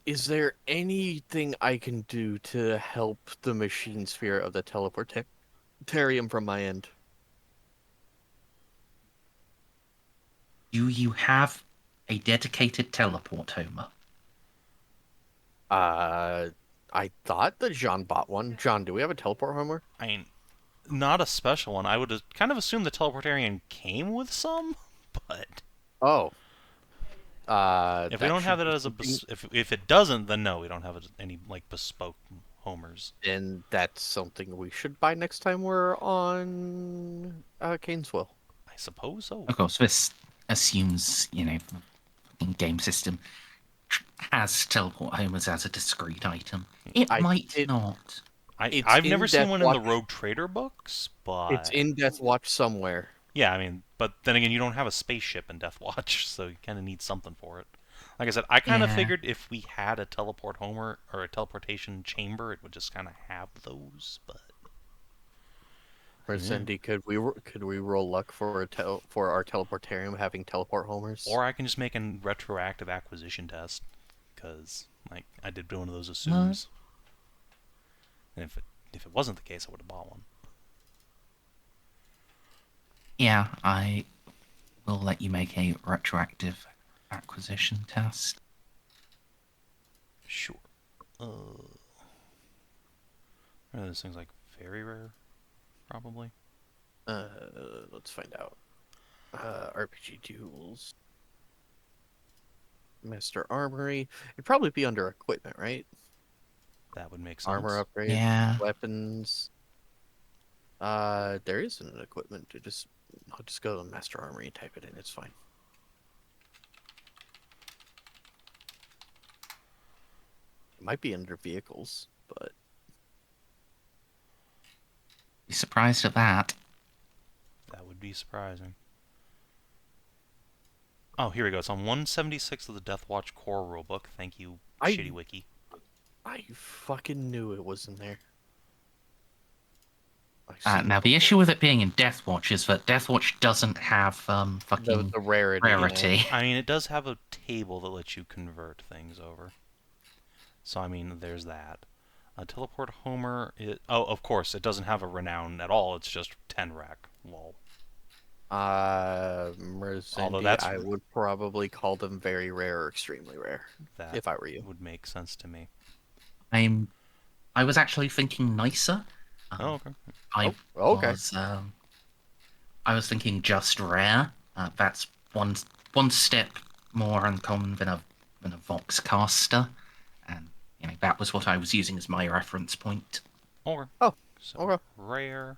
Is there anything I can do to help the machine sphere of the teleportarium from my end? Do you have a dedicated teleport, Homer? I thought that Jeanne bought one. Jeanne, do we have a teleport homer? I mean, not a special one. I would have kind of assumed the teleportarian came with some, but Oh. if we don't have it as a if it doesn't, then no, we don't have any like bespoke homers. then that's something we should buy next time we're on Canesville. I suppose so. Of course, this assumes, the game system has teleport homers as a discrete item. It might not. It's I've in never seen Death one in the Watch. Rogue Trader books, but It's in Death Watch somewhere. yeah, I mean, but then again, you don't have a spaceship in Death Watch, so you kind of need something for it. Like I said, I kind of Yeah. figured if we had a teleport homer or a teleportation chamber, it would just kind of have those. But Merzendi, could we roll luck for for our teleportarium having teleport homers? or I can just make a retroactive acquisition test, because like I did one of those assumes. And if it wasn't the case, I would have bought one. Yeah, I will let you make a retroactive acquisition test. Sure. Are those things like very rare? Probably. Let's find out. RPG tools. Master Armory. It'd probably be under equipment, right? That would make sense. Armor upgrades, Yeah. weapons. There isn't an equipment. I'll just go to Master Armory and type it in. It's fine. It might be under vehicles, but Be surprised at that. That would be surprising. Oh, here we go. It's on 176 of the Death Watch core rulebook. Thank you, Shitty Wiki. I fucking knew it was in there. I see Now, the issue with it being in Deathwatch is that Deathwatch doesn't have fucking the rarity. you know? rarity. I mean, it does have a table that lets you convert things over. So, I mean, there's that. Teleport Homer... Oh, of course, it doesn't have a renown at all. It's just 10 rack. Lol. Merzendi, that's- I would probably call them very rare or extremely rare, That if I were you. would make sense to me. I was actually thinking nicer. Oh, okay. Okay. I was thinking just rare. That's one step more uncommon than a Vox caster, and that was what I was using as my reference point. Okay. Oh, So, okay. rare.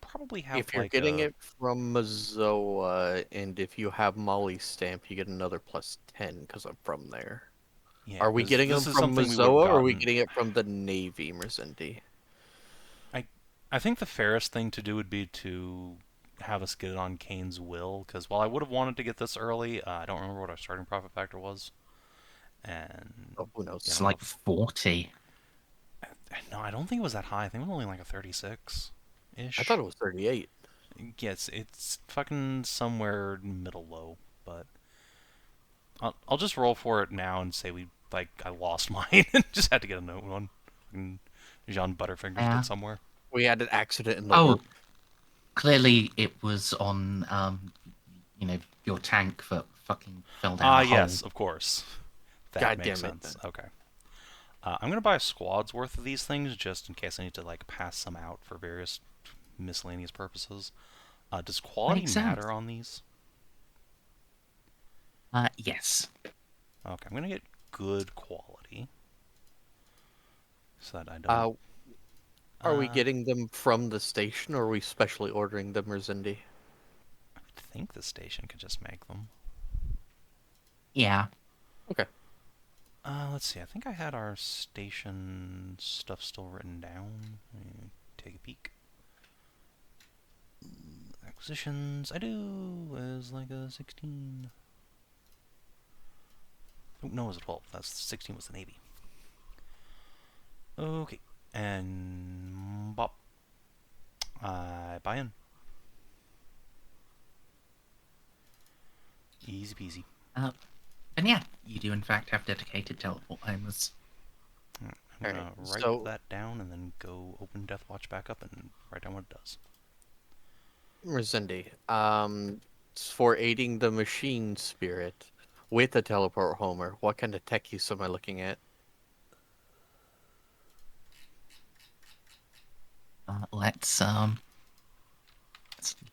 Probably have If you're like getting a... it from Mazoa, and if you have Molly's stamp, you get another +10 because I'm from there. Yeah, Are we 'cause getting them this is from something we would've Mazoa, or are we gotten- getting it from the Navy, Merzendi? I think the fairest thing to do would be to have us get it on Kane's will, because while I would have wanted to get this early, I don't remember what our starting profit factor was. And Oh, who knows? It's like 40. no, I don't think it was that high. I think it was only like a 36-ish. I thought it was 38. Yes, it's fucking somewhere middle low, but I'll just roll for it now and say I lost mine and just had to get a note one. Fucking Jeanne Butterfingers Yeah. did somewhere. We had an accident in the Oh, warp. clearly it was on your tank that fucking fell down. Ah, the hole. yes, of course. That God makes damn it. sense. Okay. I'm gonna buy a squad's worth of these things just in case I need to pass some out for various miscellaneous purposes. Does quality Makes sense. matter on these? Yes. Okay, I'm gonna get good quality so that I don't. Are we getting them from the station, or are we specially ordering them, Merzendi? I think the station could just make them. Yeah. Okay. Let's see. I think I had our station stuff still written down. Let me take a peek. Acquisitions, I do, is like a 16. Oh, no, it was a 12. That's 16 was the Navy. Okay, and bop. I buy in. Easy peasy. And yeah, you do in fact have dedicated teleport homers. I'm gonna Alright, write so- that down and then go open Deathwatch back up and write down what it does. Merzendi, for aiding the machine spirit with the teleport homer, what kind of tech use am I looking at? Let's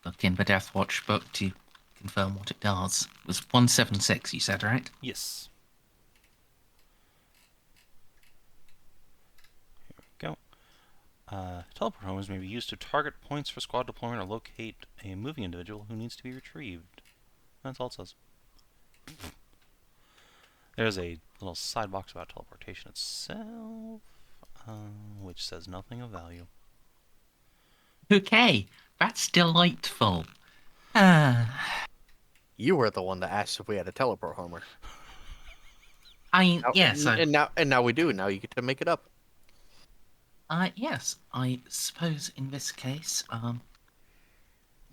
look in the Deathwatch book to confirm what it does. It was 176, you said, right? Yes. Here we go. Teleport homers may be used to target points for squad deployment or locate a moving individual who needs to be retrieved. That's all it says. There's a little side box about teleportation itself, which says nothing of value. Okay, that's delightful. Ah, You were the one that asked if we had a teleport homer. yes, and now we do. Now you get to make it up. yes, I suppose in this case,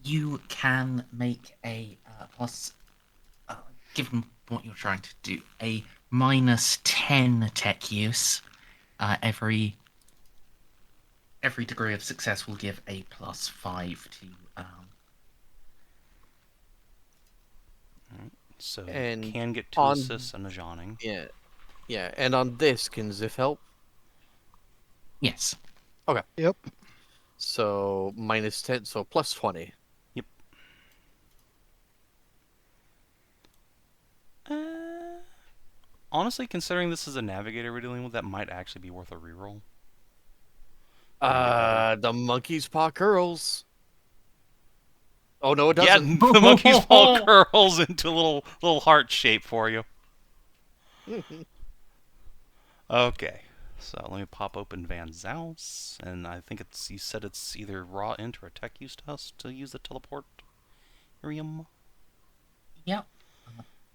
you can make a plus, given what you're trying to do, a -10 tech use. Every degree of success will give a +5 to. So And you can get 2 on- assists and a Jeanning. Yeah. And on this, can Xiph help? Yes. Yep. So minus 10, so plus 20. Yep. Honestly, considering this is a navigator we're dealing with, that might actually be worth a reroll. The monkey's paw curls. Oh no, it Yeah, doesn't. the monkey's paw curls into a little heart shape for you. Okay, so let me pop open Van Zaus, and I think you said it's either raw int or a tech use test to use the teleport. Yep.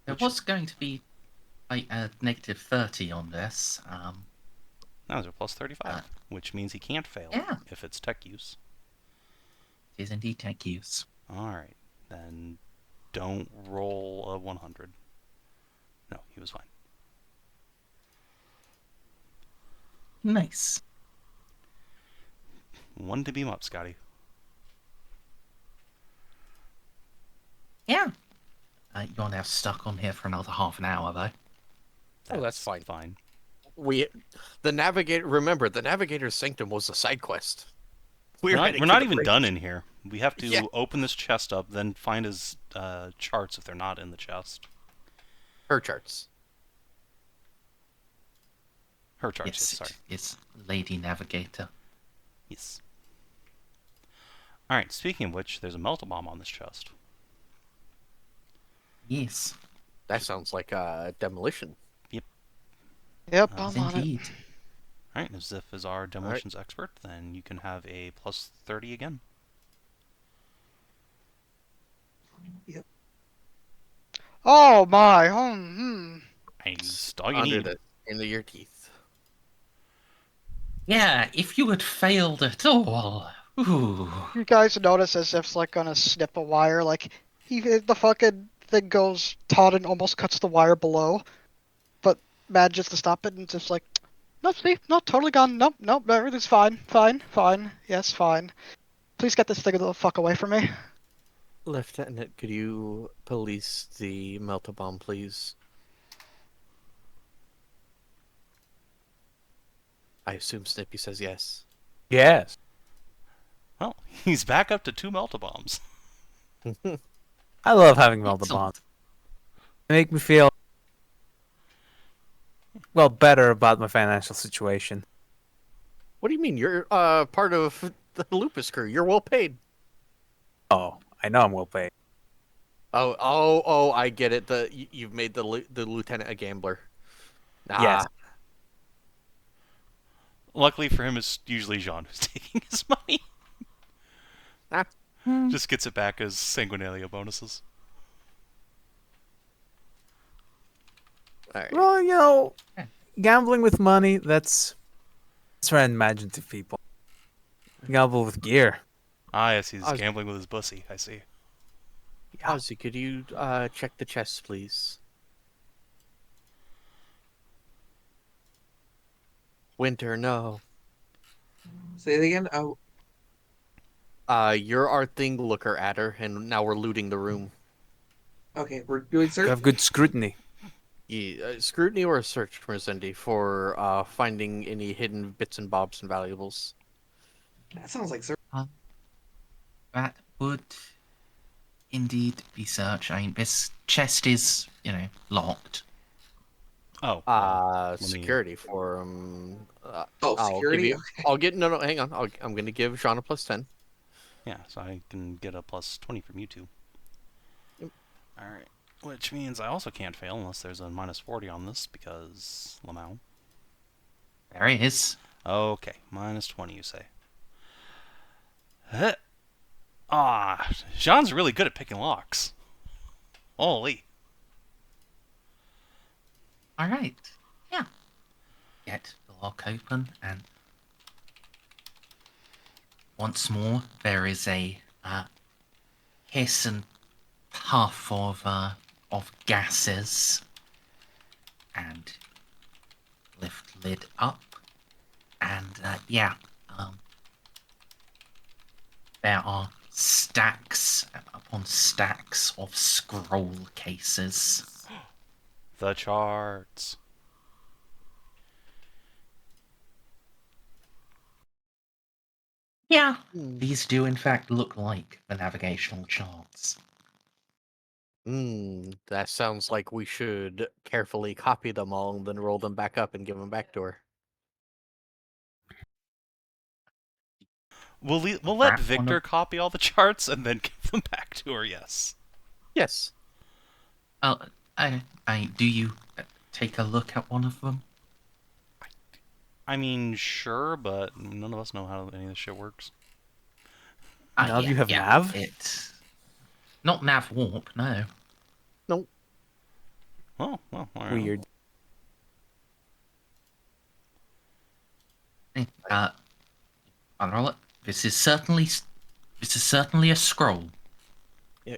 There was going to be like a negative 30 on this. Now there's a plus 35, which means he can't fail if it's tech use. It is indeed tech use. Alright, then don't roll a 100. No, he was fine. Nice. One to beam up, Scotty. Yeah. You're now stuck on here for another half an hour, though. Oh, that's fine. Fine. The navigator. Remember, the navigator's sanctum was a side quest. We're heading not to the even bridge. done in here. We have to Yeah. open this chest up, then find his charts if they're not in the chest. Her charts. Her charts, Yes, sorry. it's Lady Navigator. Yes. Alright, speaking of which, there's a melt bomb on this chest. Yes. That sounds like a demolition. Yep, Yes, I'm on it. indeed. Alright, if Xiph is our demolitions expert, then you can have a plus 30 again. Oh my. Nice. All you Under need. the into your teeth. Yeah, if you had failed at all. Ooh. You guys notice as if it's like gonna snip a wire, like the fucking thing goes taut and almost cuts the wire below, but manages to stop it and just like, no, see, no, totally gone. Nope, nope, everything's fine, fine. Yes, fine. Please get this thing the fuck away from me. Lieutenant, could you police the melt-a-bomb, please? I assume Snippy says yes. Yes. Well, he's back up to 2 melt-a-bombs. I love having melted Excellent. bombs. They make me feel better about my financial situation. What do you mean? You're part of the Lupus crew. You're well paid. Oh, I know I'm well paid. Oh! I get it. You've made the lieutenant a gambler. Yes. Luckily for him, it's usually Jeanne who's taking his money. Just gets it back as sanguinalia bonuses. All right. Well, gambling with money, that's for imaginative people. Gamble with gear. Ah, yes, he's I was- gambling with his bussy. I see. Ozzy, could you check the chest, please? Winter, no. Say it again. Oh, You're our thing looker adder, and now we're looting the room. okay. We're doing You search. have good scrutiny. Yeah, scrutiny or a search, Merzendi, for finding any hidden bits and bobs and valuables. That sounds like search. That would indeed be search. I mean, this chest is, locked. Oh. let me- Security for Oh, I'll security. give you- I'll get no. Hang on. I'm gonna give Sean a plus 10. Yeah, so I can get a plus 20 from you two. Yep. Alright. Which means I also can't fail unless there's a minus 40 on this because Lamau. There it is. Okay, minus 20 you say. Huh. Ah, Jean's really good at picking locks. Holy. All right. Yeah. Get the lock open, and once more there is a hiss and puff of gases, and lift lid up, and there are stacks upon stacks of scroll cases. The charts. Yeah, Hmm. these do in fact look like the navigational charts. That sounds like we should carefully copy them all and then roll them back up and give them back to her. We'll let Wrap one Victor of- copy all the charts and then give them back to her. Yes. Yes. Do you take a look at one of them? I mean, sure, but none of us know how any of this shit works. Now you have nav? It's not nav warp, no. Nope. Oh, well, all right. Weird. Unroll it. This is certainly a scroll. Yeah.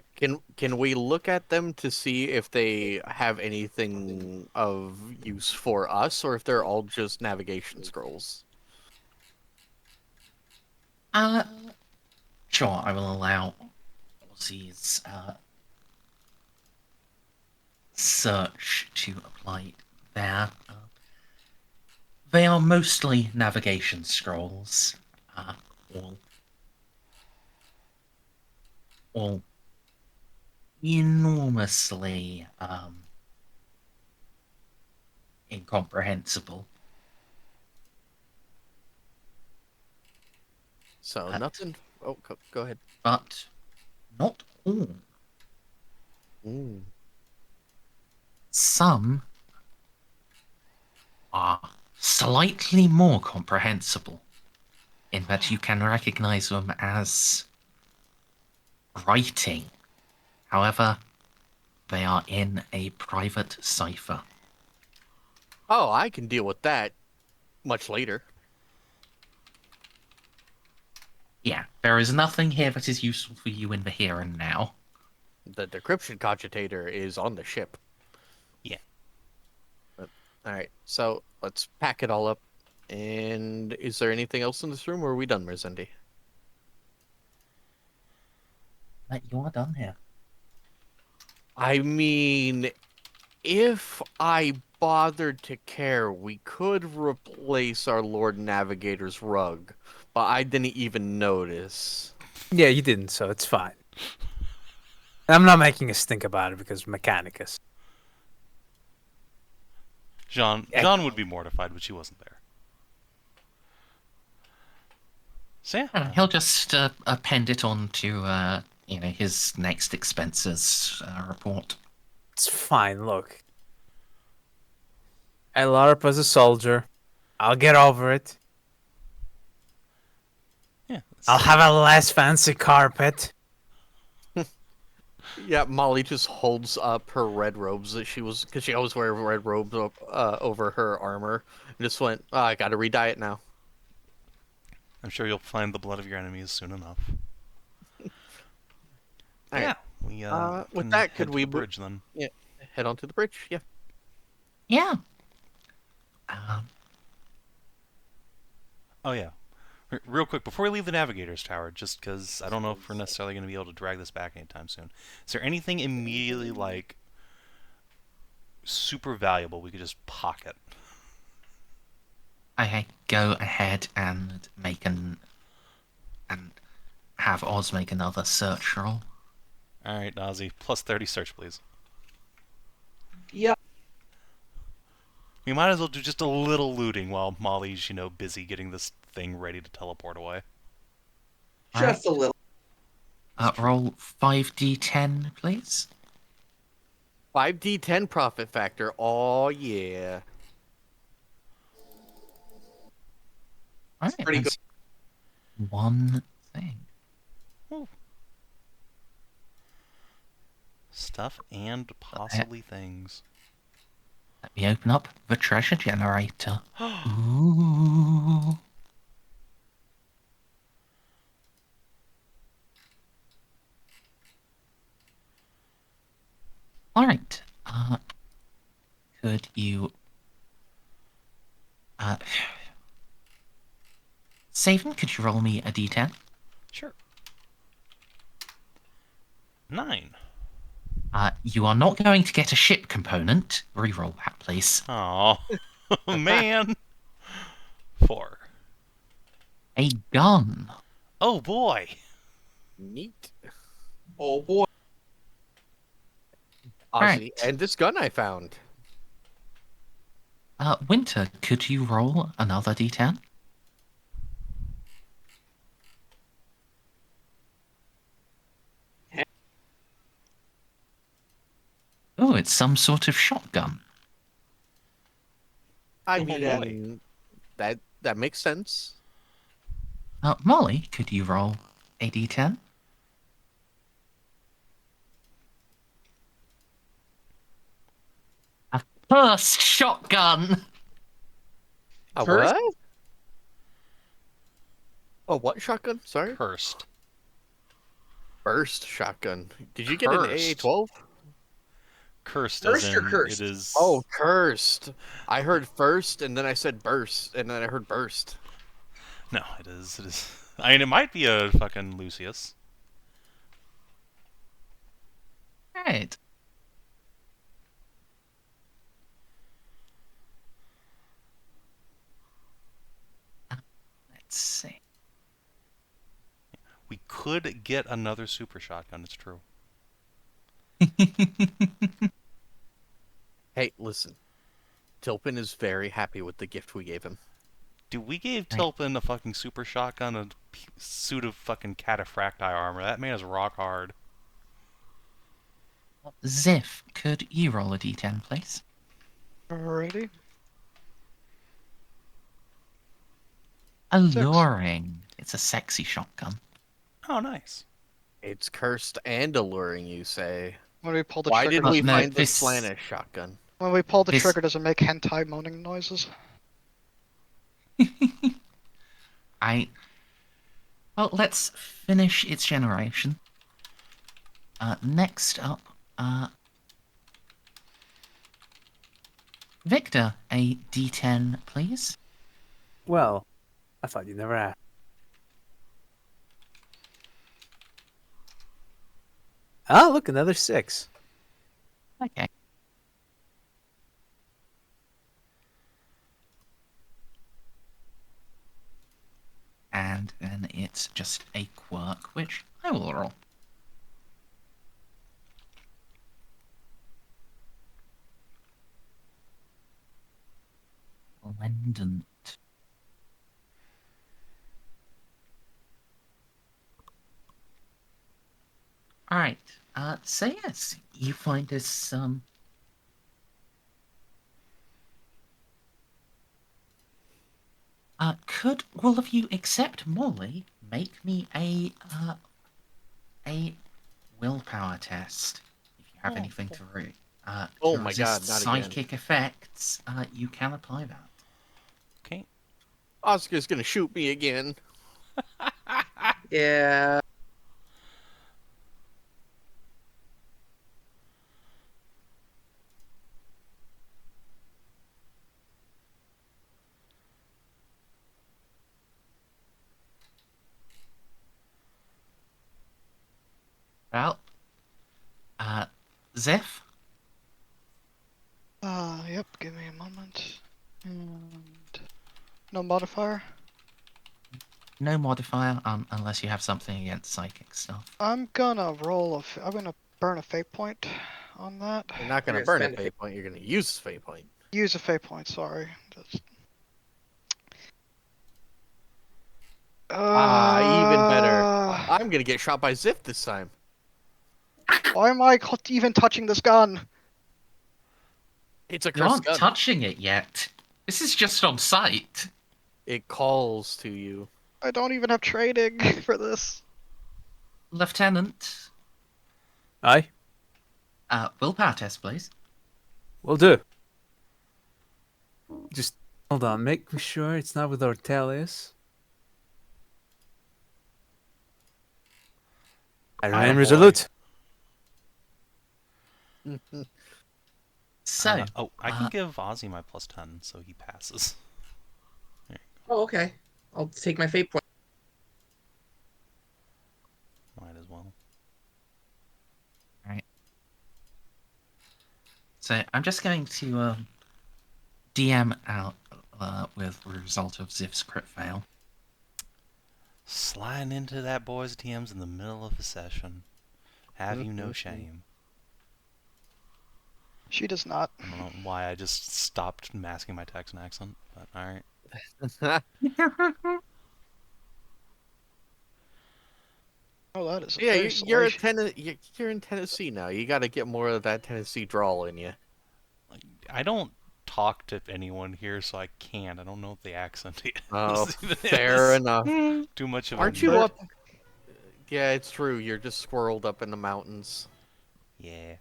Can we look at them to see if they have anything of use for us, or if they're all just navigation scrolls? Sure, I will allow Ozzy's search to apply there. They are mostly navigation scrolls. All enormously incomprehensible. So nothing. Oh, go ahead. But not all. Some are slightly more comprehensible in that you can recognize them as writing. However, they are in a private cipher. Oh, I can deal with that much later. Yeah, there is nothing here that is useful for you in the here and now. The decryption cogitator is on the ship. Yeah. All right, so let's pack it all up. And is there anything else in this room, or are we done, Merzendi? You are done here. I mean, if I bothered to care, we could replace our Lord Navigator's rug, but I didn't even notice. Yeah, you didn't, so it's fine. I'm not making a stink about it because Mechanicus. Jeanne would be mortified, but she wasn't there. So yeah. He'll just append it on to his next expenses report. It's fine, look. I LARP as a soldier. I'll get over it. Yeah. I'll have a less fancy carpet. Yeah, Molly just holds up her red robes that because she always wears red robes over her armor, and just went, oh, I gotta re-dye it now. I'm sure you'll find the blood of your enemies soon enough. All Yeah. right. We, With can that, head could to we the bridge then? Yeah, head on to the bridge. Yeah. Yeah. Oh yeah. Real quick, before we leave the Navigator's Tower, just because I don't know if we're necessarily going to be able to drag this back anytime soon, is there anything immediately, like, super valuable we could just pocket? Okay, go ahead and have Oz make another search roll. Alright, Ozzy, plus 30 search, please. Yeah. We might as well do just a little looting while Molly's, busy getting this thing ready to teleport away. Just a little. Roll 5d10, please. 5d10 profit factor. Oh yeah. Alright, pretty that's one thing. Stuff and possibly things. Let me open up the treasure generator. Ooh. Alright. Could you... Savin, could you roll me a d10? Sure. 9. You are not going to get a ship component. Reroll that, please. Oh man. 4. A gun. Oh boy. Neat. Oh boy. Ozzy, Right. and this gun I found. Winter, could you roll another d10? Oh, it's some sort of shotgun. I Oh, mean, boy. that makes sense. Molly, could you roll a d10? A first shotgun! A First? what? Oh, what shotgun? Sorry. Cursed. Burst shotgun. Did you get an Cursed. AA-12? Cursed as Cursed or in cursed? it is. Oh, cursed. I heard first, and then I said burst, and then I heard burst. No, it is. It is. I mean, it might be a fucking Lucius. Right. Let's see. We could get another super shotgun. It's true. Hey, listen. Tilpin is very happy with the gift we gave him. Dude, we gave Right. Tilpin a fucking super shotgun, a suit of fucking cataphracti armor. That man is rock hard. Xiph, could you roll a d10, please? Alrighty. Alluring. It's a sexy shotgun. Oh, nice. It's cursed and alluring, you say. When we pull the Why trigger, did we No, find the this- Slanish shotgun? when we pull the this- trigger, does it make hentai moaning noises? Well, let's finish its generation. Next up, Victor, a d10, please. Well, I thought you never asked. Ah, look, another 6. Okay. And then it's just a quirk, which I will roll. Lendant. Alright, so yes, you find this, could all of you except Molly make me a willpower test, if you have anything to root. Oh to my God, resist not again. psychic effects, you can apply that. Okay. Oscar's gonna shoot me again. Yeah. Well, Xiph, Yep, give me a moment. And no modifier. no modifier, unless you have something against psychic stuff. I'm gonna I'm gonna burn a fate point on that. You're not gonna You're burn a gonna spend fate point, you're gonna use a fate point. Use a fate point, sorry. Just... Even better. I'm gonna get shot by Xiph this time. Why am I even touching this gun? It's a You cursed aren't gun. touching it yet. This is just on sight. It calls to you. I don't even have trading for this. Lieutenant, Aye, willpower test, please. will do. Just hold on, make sure it's not with Ortellius. I remain boy. resolute. So, I can give Ozzy my +10, so he passes. Oh, okay. I'll take my fate point. Might as well. so I'm just going to DM out with the result of Xif's crit fail. Sliding into that boy's DMs in the middle of a session. Have you no shame? She does not. I don't know why I just stopped masking my Texan accent, but alright. Oh, that is a Yeah, very you're in Tennessee now. You got to get more of that Tennessee drawl in you. I don't talk to anyone here, so I can't. I don't know what the accent is. Oh, fair enough. Too much of Aren't a you nerd. up? Yeah, it's true. You're just squirreled up in the mountains. Yeah.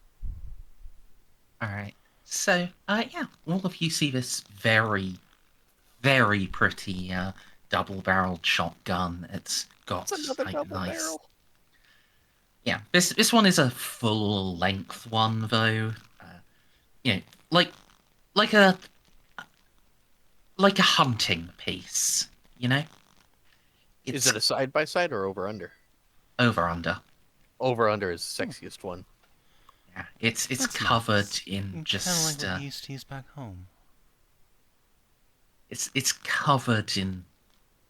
Alright. So, yeah, all of you see this very, very pretty double-barreled shotgun. It's got It's another like double nice. barrel. Yeah, this one is a full-length one though. You know, like a hunting piece. You know. Is it a side by side or over under? over under? Over under is the sexiest one. Yeah, it's That's covered nice. in Kind of just like what we used to use back home. it's covered in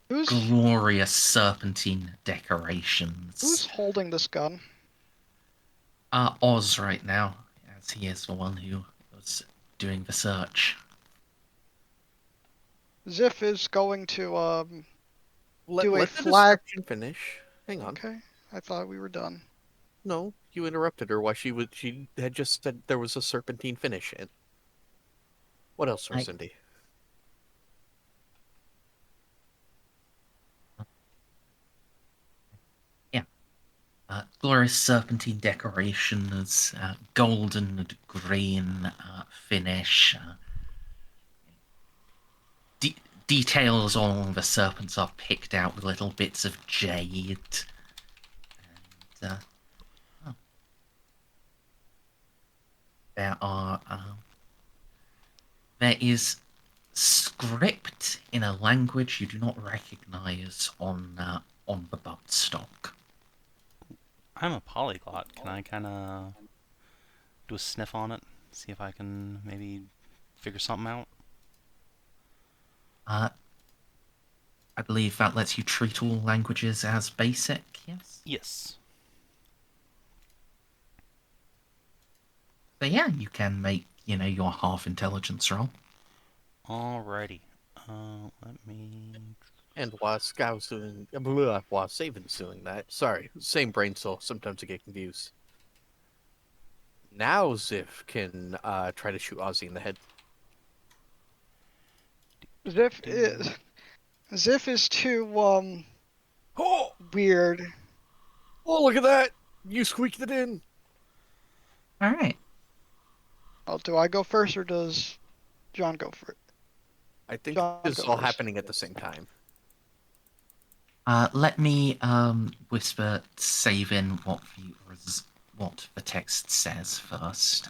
Who's glorious serpentine decorations. holding this gun? Oz right now, as he is the one who was doing the search. Xiph is going to Let Do a the flag- description finish. Hang on. Okay, I thought we were done. No, you interrupted her while she had just said there was a serpentine finish in. What else, Merzendi? Glorious serpentine decorations, golden and green finish. Details on the serpents are picked out with little bits of jade. And there is script in a language you do not recognize on the buttstock. I'm a polyglot. Can I kind of do a sniff on it? See if I can maybe figure something out? I believe that lets you treat all languages as basic, yes? Yes. So yeah, you can make, your half intelligence roll. Alrighty. Let me... And while Savin's doing that, sorry, same brain cell. Sometimes I get confused. Now Xiph can try to shoot Ozzy in the head. Xiph is too Oh, weird. oh, look at that! You squeaked it in. All right. Oh, do I go first or does John go first? I think John this is go all first. happening at the same time. Let me whisper Savin what the text says first.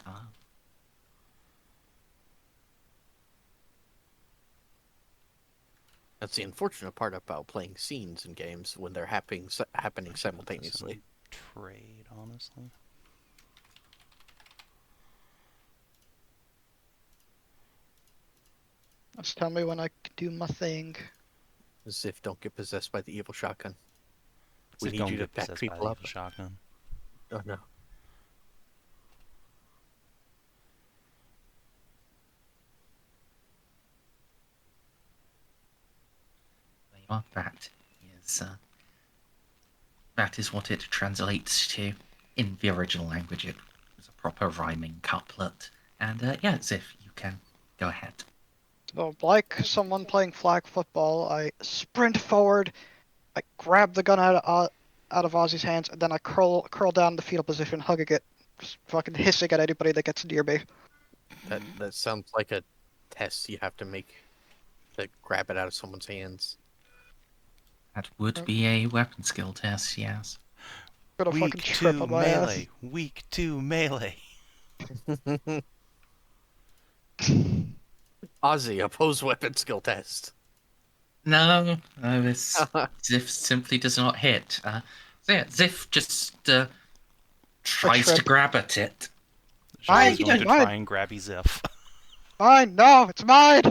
That's the unfortunate part about playing scenes in games when they're happening simultaneously. Trade, honestly. Just tell me when I can do my thing. Xiph, don't get possessed by the evil shotgun. We Xiph need don't you to get back possessed by people the up. evil shotgun. Oh no. There you are. That is what it translates to in the original language. It was a proper rhyming couplet. And yeah, Xiph, you can go ahead. So, like someone playing flag football, I sprint forward, I grab the gun out of Ozzy's hands, and then I curl down in the fetal position, hugging it, just fucking hissing at anybody that gets near me. That sounds like a test you have to make to grab it out of someone's hands. That would be a weapon skill test, yes. Gonna fucking Week trip 2 on my melee. Week 2 melee. Ozzy, oppose weapon skill test. No, this Xiph simply does not hit. So yeah, Xiph just tries to trip. grab at it. Fine, Jeanne's you going to don't try mind. and grab his Xiph. Fine, no, it's mine!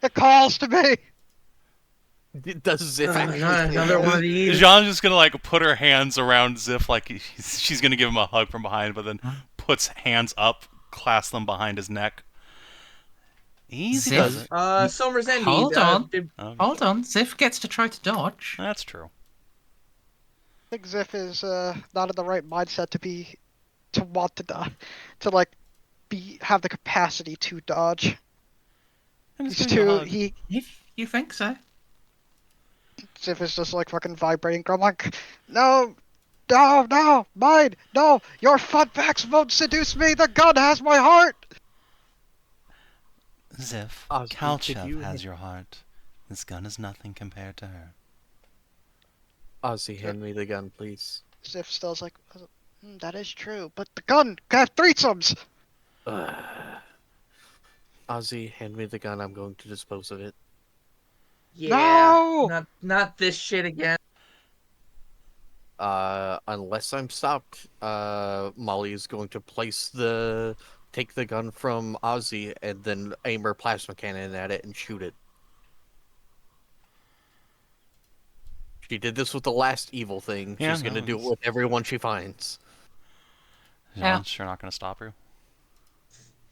It calls to me! Does Xiph actually say Another that? one of these. Jeanne's just gonna like put her hands around Xiph like she's gonna give him a hug from behind, but then puts hands up, clasps them behind his neck. Easy does it. So Merzendi, Hold on. did- Hold on. Xiph gets to try to dodge. That's true. I think Xiph is not in the right mindset to want to dodge, to like have the capacity to dodge. And it's He's gonna be a too hug. If you think so. Xiph is just like fucking vibrating, like, no, mine, no, your funbacks won't seduce me. The gun has my heart. Xiph, Ozzy, Calchev could you- has your heart. This gun is nothing compared to her. Ozzy, hand me the gun, please. Xiph still's like, that is true, but the gun can have threesomes. Ozzy, hand me the gun. I'm going to dispose of it. yeah, No! not this shit again. Unless I'm stopped, Molly is going to take the gun from Ozzy and then aim her plasma cannon at it and shoot it. She did this with the last evil thing. Yeah, She's gonna no, do it it's- with everyone she finds. Jeanne's sure not gonna stop her.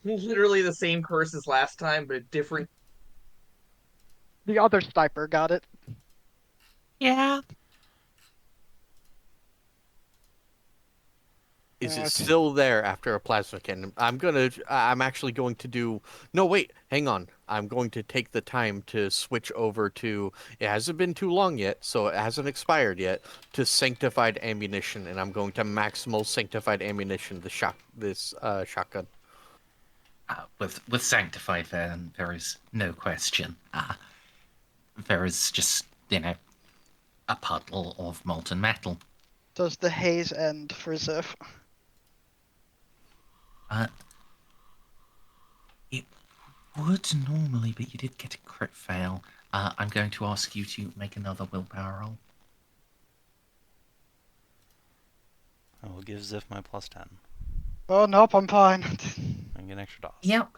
Literally the same curse as last time, but different. The other sniper got it. Yeah. Is Yeah, it okay. still there after a plasma cannon? I'm actually going to do. No, wait, hang on. I'm going to take the time to switch over to. It hasn't been too long yet, so it hasn't expired yet. To sanctified ammunition, and I'm going to maximal sanctified ammunition. This shotgun. With Sanctified, then there is no question. There is just, a puddle of molten metal. Does the haze end for Xiph? It would normally, but you did get a crit fail. I'm going to ask you to make another willpower roll. I will give Xiph my +10 Oh, nope, I'm fine. and get an extra DOS. Yep.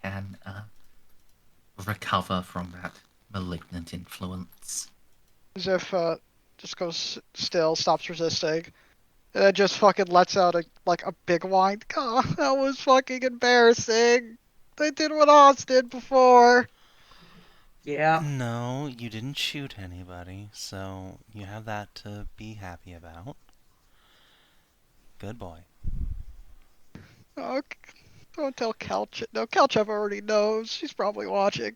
And recover from that malignant influence. Xiph just goes still, stops resisting, and then just fucking lets out a big whine. God, that was fucking embarrassing. They did what Oz did before. Yeah. No, you didn't shoot anybody, so you have that to be happy about. Good boy. Oh, don't tell Calchev. No, Calchev already knows. She's probably watching.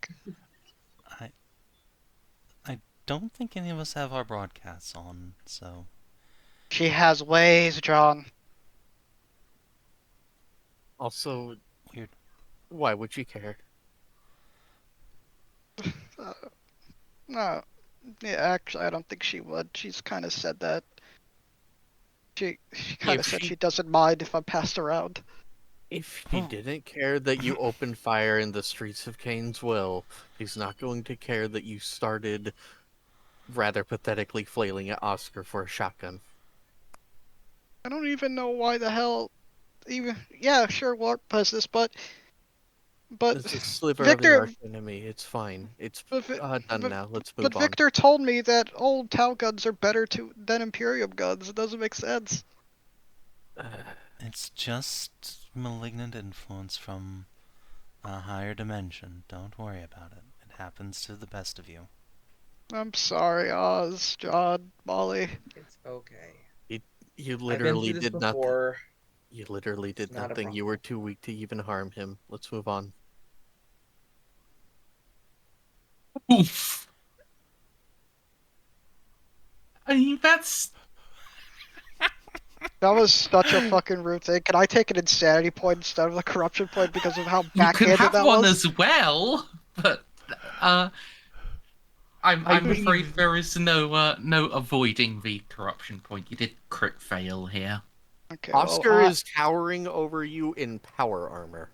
I don't think any of us have our broadcasts on, so... She has ways, John. Also, Weird. why would you care? No. Yeah, actually, I don't think she would. She's kind of said that. She kind of If said she- she doesn't mind if I'm passed around. If he didn't care that you opened fire in the streets of Canesville, he's not going to care that you started rather pathetically flailing at Oscar for a shotgun. I don't even know why the hell. Even yeah, sure, warp business, but It's a sliver of Victor- the arch enemy. It's fine. It's but, Vi- done but- now. Let's move but on. Victor told me that old Tau guns are better than Imperium guns. It doesn't make sense. It's just malignant influence from a higher dimension. Don't worry about it. It happens to the best of you. I'm sorry, Oz, John, Molly. It's okay. You I've been literally through this did nothing. before. You literally did Not a nothing. You were too weak to even harm him. Let's move on. Oof. I mean, that's... That was such a fucking rude thing. Can I take an insanity point instead of a corruption point because of how You could backhanded have that one was? as well, but I'm afraid there is no avoiding the corruption point. You did crit fail here. Okay, well, Oscar is towering over you in power armor.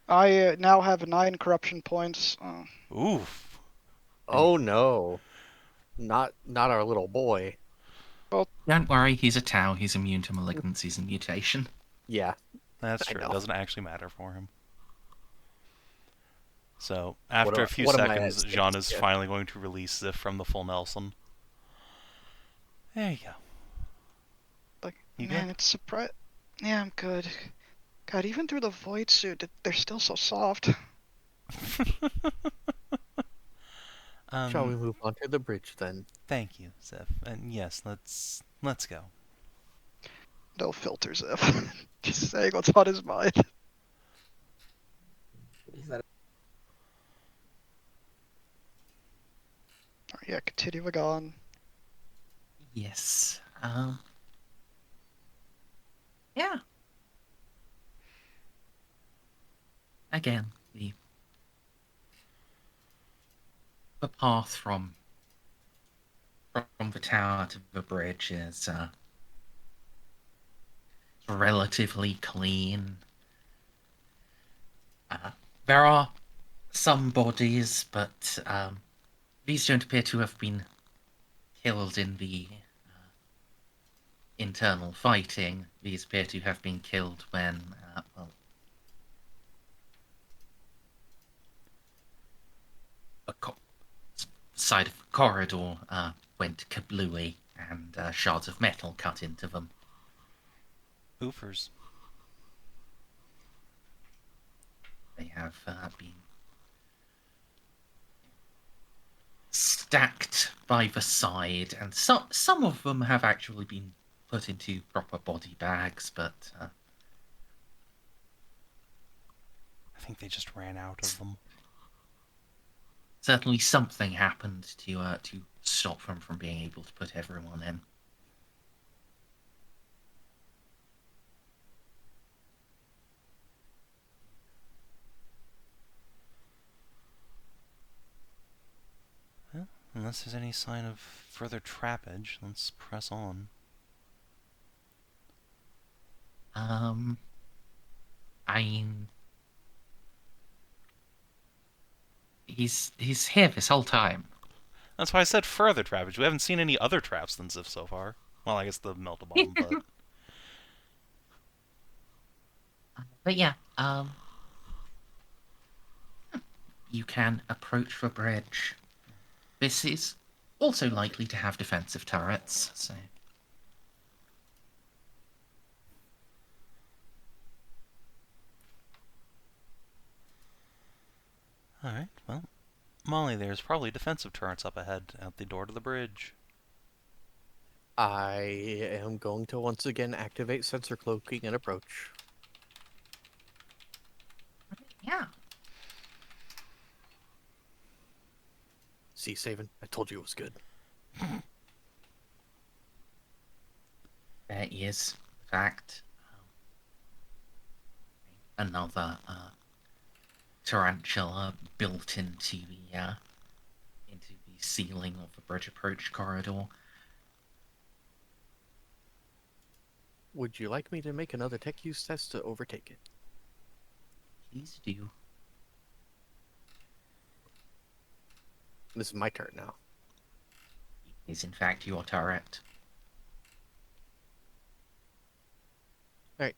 I now have 9 corruption points. Oof. Oh no. Not our little boy. Don't worry, he's a Tau. He's immune to malignancies and mutation. Yeah. That's I true. It know. doesn't actually matter for him. So after a few what am I seconds, at? Jeanne is Yeah. finally going to release Xiph from the full Nelson. There you go. Like, You man, good? it's surprise. Yeah, I'm good. God, even through the void suit, they're still so soft. Shall we move on to the bridge then? Thank you, Xiph. And yes, let's go. No filters, if. Just saying what's on his mind. Is that Yeah, continuing on. Yes. Yeah. Again, the path from the tower to the bridge is relatively clean. There are some bodies, but these don't appear to have been killed in the internal fighting. These appear to have been killed when, side of the corridor went kablooey and shards of metal cut into them. Oofers. They have been stacked by the side, and some of them have actually been put into proper body bags, but I think they just ran out of them. certainly something happened to stop them from being able to put everyone in. Well, unless there's any sign of further trappage, let's press on. I mean, he's here this whole time. That's why I said further trappage. We haven't seen any other traps than Xiph so far. Well, I guess the melt-a-bomb, but... But yeah, you can approach the bridge. This is also likely to have defensive turrets, so... Alright, well, Molly, there's probably defensive turrets up ahead at the door to the bridge. I am going to once again activate sensor cloaking and approach. Yeah. See, Savin, I told you it was good. There is, in fact, another tarantula built into the ceiling of the bridge approach corridor. Would you like me to make another tech use test to overtake it? Please do. This is my turn now. It is in fact your turret. Alright,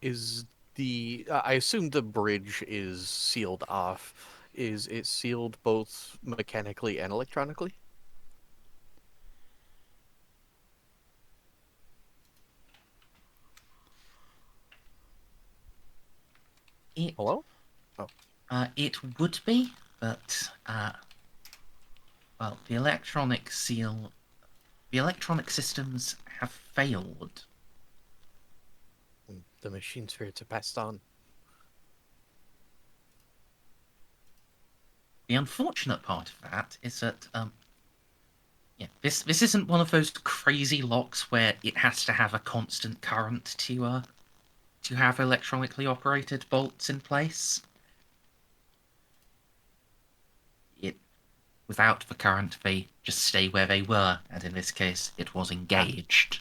is the... I assume the bridge is sealed off. Is it sealed both mechanically and electronically? Hello? It would be, but well, the electronic systems have failed. The machine spirits are passed on. The unfortunate part of that is that yeah, this isn't one of those crazy locks where it has to have a constant current to have electronically operated bolts in place. Without the current, they just stay where they were, and in this case, it was engaged.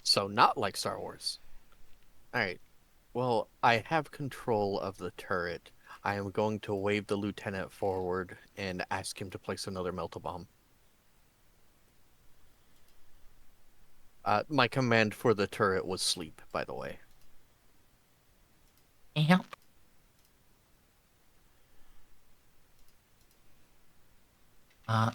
So not like Star Wars. Alright. Well, I have control of the turret. I am going to wave the lieutenant forward and ask him to place another melt-a-bomb. My command for the turret was sleep, by the way. Yep. Uh,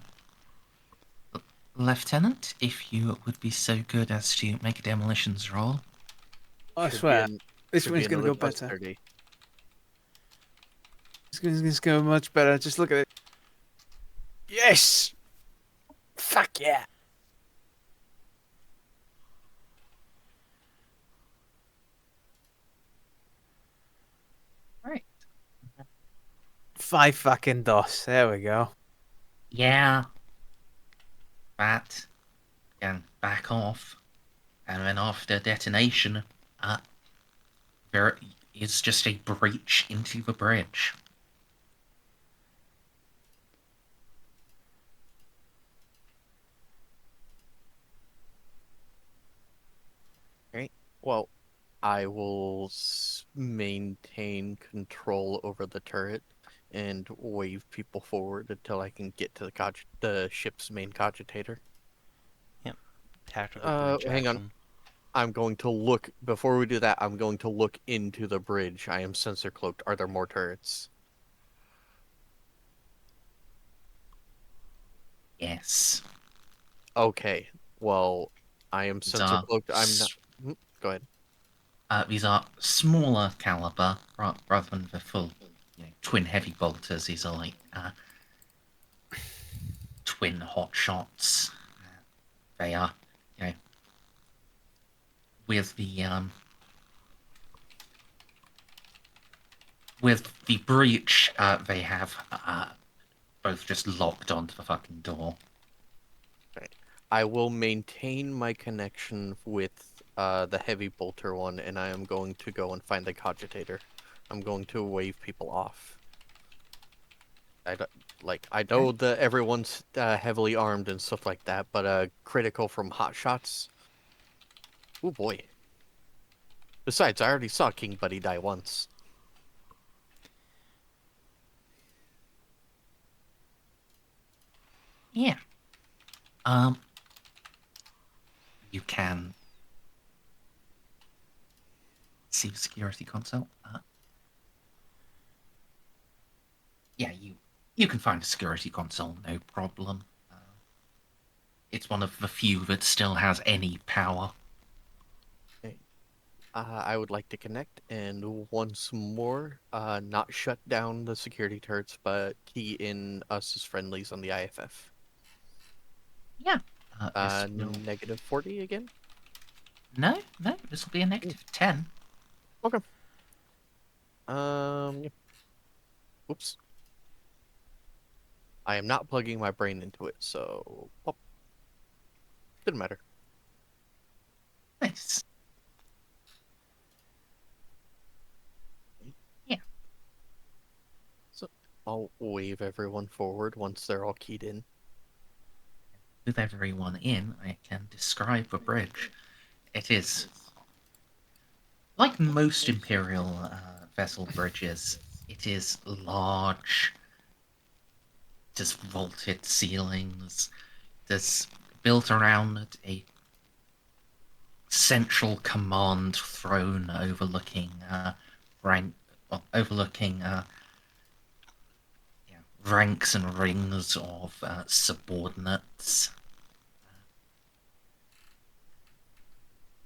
Lieutenant, if you would be so good as to make a demolitions roll. I Should swear, be this should one's be gonna another go plus better. 30. This one's gonna go much better. Just look at it. Yes! Fuck yeah! Right. 5 fucking DOS. There we go. Yeah. That can back off. And then after detonation, there is just a breach into the bridge. Well, I will maintain control over the turret and wave people forward until I can get to the ship's main cogitator. Tactical bridge Hang on. action. I'm going to look, before we do that, I'm going to look into the bridge. I am sensor cloaked. Are there more turrets? Yes. Okay. Well, I am These sensor are cloaked. I'm not. Go ahead. These are smaller caliber rather than the full, twin heavy bolters. These are like twin hot shots. They are, with the breach, they have both just locked onto the fucking door. I will maintain my connection with the heavy bolter one, and I am going to go and find the cogitator. I'm going to wave people off. I know that everyone's heavily armed and stuff like that, but critical from hot shots. Oh boy. Besides, I already saw King Buddy die once. Yeah. You can see the security console. Yeah, you can find a security console, no problem. It's one of the few that still has any power. I would like to connect and once more, not shut down the security turrets, but key in us as friendlies on the IFF. Yeah. This will... Negative 40 again? No, this will be a negative 10. Okay. Yeah. Oops. I am not plugging my brain into it, so... Oh. Didn't matter. Nice. Yeah. So, I'll wave everyone forward once they're all keyed in. With everyone in, I can describe the bridge. It is, like most Imperial vessel bridges, it is large. There's vaulted ceilings. There's built around it a central command throne overlooking ranks and rings of subordinates.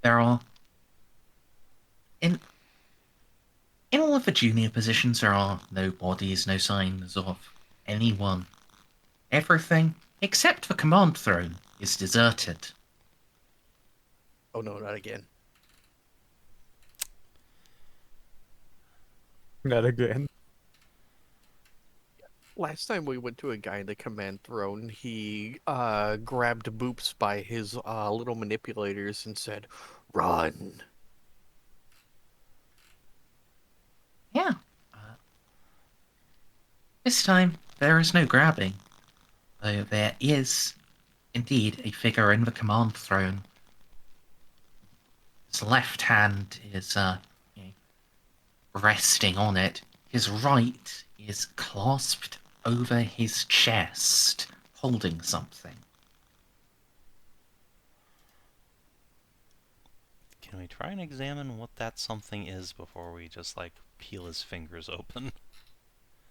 There are in all of the junior positions there are no bodies, no signs of anyone. Everything except the command throne is deserted. Oh no, not again. Not again. Last time we went to a guy in the command throne, he grabbed Boops by his little manipulators and said, "Run." Yeah. This time there is no grabbing, though there is indeed a figure in the command throne. His left hand is resting on it. His right is clasped over his chest, holding something. Can we try and examine what that something is before we just, like, peel his fingers open?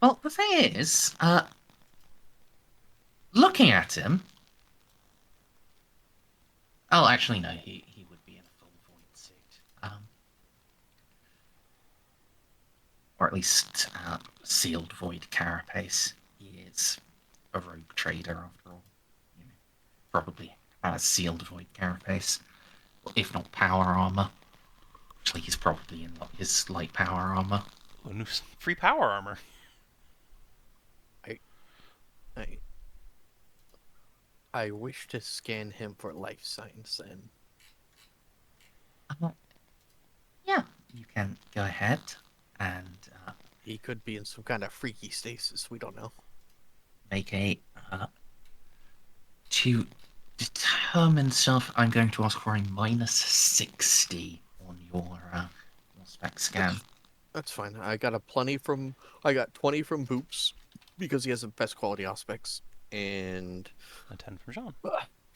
Well, the thing is, looking at him. Oh, actually, no. He would be in a full void suit, or at least sealed void carapace. He is a rogue trader after all. You know, probably has sealed void carapace, if not power armor. Actually, he's probably in his light power armor. Ooh, new free power armor. I I wish to scan him for life signs then. Yeah, you can go ahead and He could be in some kind of freaky stasis. We don't know. make a to determine stuff. I'm going to ask for a -60 on your spec scan. That's fine. I got 20 from Boops because he has the best quality aspects, and A 10 from Jeanne.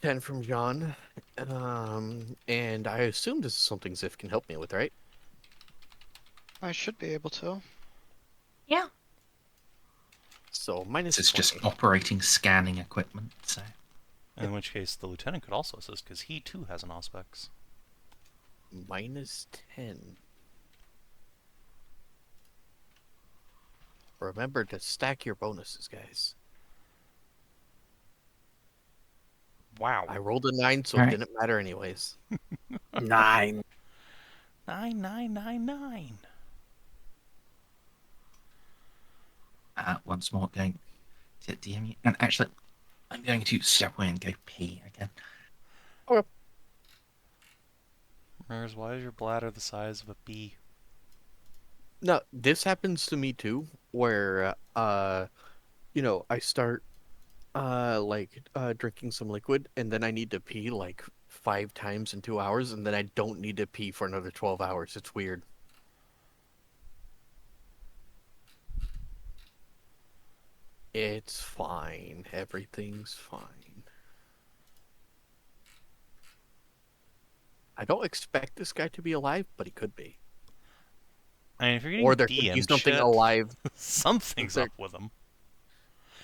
10 from John. And I assume this is something Xiph can help me with, right? I should be able to. Yeah. So minus This is just 20. operating scanning equipment. So In which case, the lieutenant could also assist because he too has an auspex. Minus 10. Remember to stack your bonuses, guys. Wow. I rolled a 9, so All it right. didn't matter anyways. 9. 9999. once more going to DM you. And actually, I'm going to step away and go pee again. Mers, why is your bladder the size of a bee? No, this happens to me too, where I start drinking some liquid and then I need to pee like 5 times in 2 hours and then I don't need to pee for another 12 hours. It's weird. It's fine. Everything's fine. I don't expect this guy to be alive, but he could be. I mean, if you're getting Or there could DM be something shit, alive. something's there- up with him.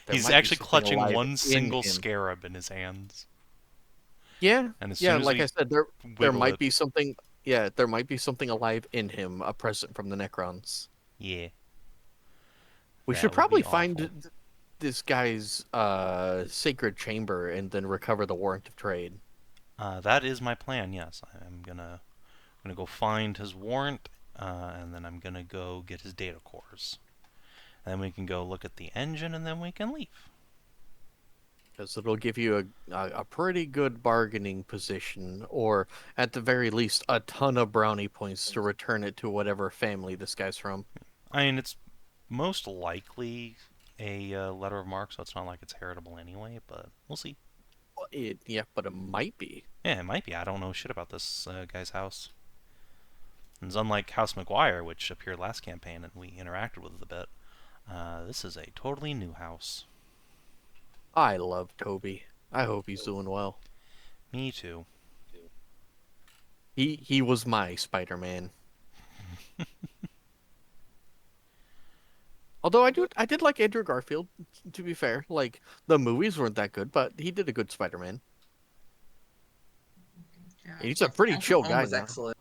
There He's might be actually something clutching alive one in single him. scarab in his hands. Yeah, And as yeah. soon as Like we I said, there wiggle might it- be something. Yeah, there might be something alive in him, a present from the Necrons. Yeah. We That should would probably be find awful. this guy's sacred chamber and then recover the warrant of trade. That is my plan. Yes, I'm gonna go find his warrant, and then I'm gonna go get his data cores. And then we can go look at the engine, and then we can leave. Because it'll give you a pretty good bargaining position, or at the very least, a ton of brownie points to return it to whatever family this guy's from. I mean, it's most likely a letter of marque, so it's not like it's heritable anyway. But we'll see. Yeah, but it might be. Yeah, it might be. I don't know shit about this guy's house. And it's unlike House McGuire, which appeared last campaign and we interacted with it a bit. This is a totally new house. I love Toby. I hope he's doing well. Me too. He was my Spider-Man. Although I did like Andrew Garfield, to be fair. Like, the movies weren't that good, but he did a good Spider-Man. He's a pretty chill guy Was now. excellent.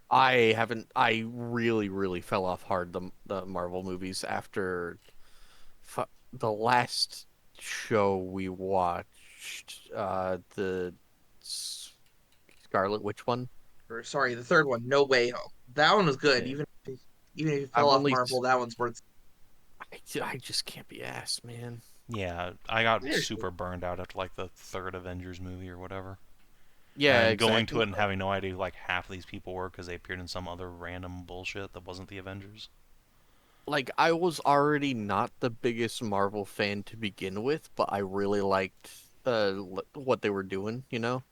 I really, really fell off hard the Marvel movies after the last show we watched, the Scarlet Witch one. Or, sorry, the third one, No Way Home. That one was good. Yeah. Even if you I've fell off only Marvel, that one's worth. I just can't be asked, man. Yeah, I got There's- super burned out after like the third Avengers movie or whatever. Yeah, and exactly. going to it and having no idea who like half of these people were because they appeared in some other random bullshit that wasn't the Avengers. Like, I was already not the biggest Marvel fan to begin with, but I really liked what they were doing, you know?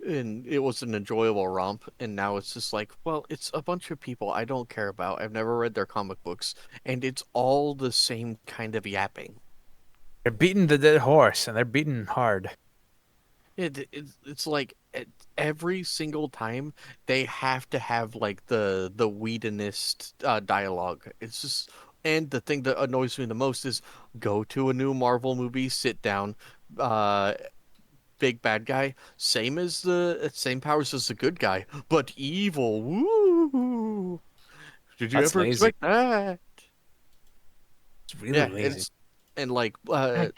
And it was an enjoyable romp, and now it's just like, well, it's a bunch of people I don't care about. I've never read their comic books, and it's all the same kind of yapping. They're beating the dead horse, and they're beating hard. It's like every single time they have to have like the Whedonist dialogue. It's just And the thing that annoys me the most is go to a new Marvel movie, sit down, big bad guy, same powers as the good guy, but evil. Woo! Did you That's ever lazy. expect that? It's really Yeah, lazy. and like Okay.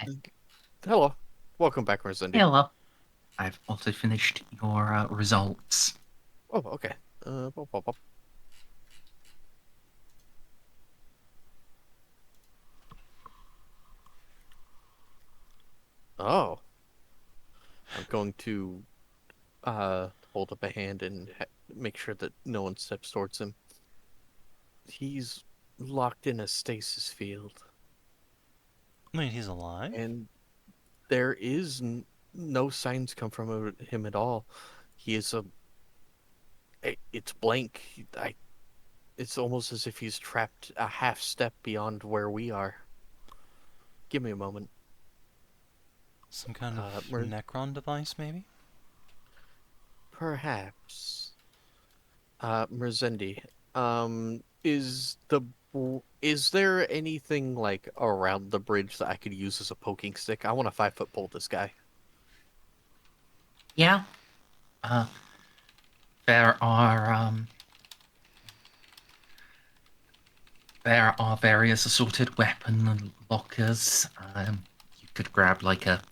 hello, welcome back, Merzendi. Hello. I've also finished your results. Oh, okay. Pop, pop, pop. Oh, I'm going to hold up a hand and make sure that no one steps towards him. He's locked in a stasis field, I mean, he's alive. and there is no signs come from him at all. He is it's blank. It's almost as if he's trapped a half step beyond where we are. Give me a moment. Some kind of Mer- Necron device, maybe? Perhaps. Merzendi, is there anything like around the bridge that I could use as a poking stick? I want to 5-foot pole this guy. Yeah. Uh, there are various assorted weapon lockers. You could grab like a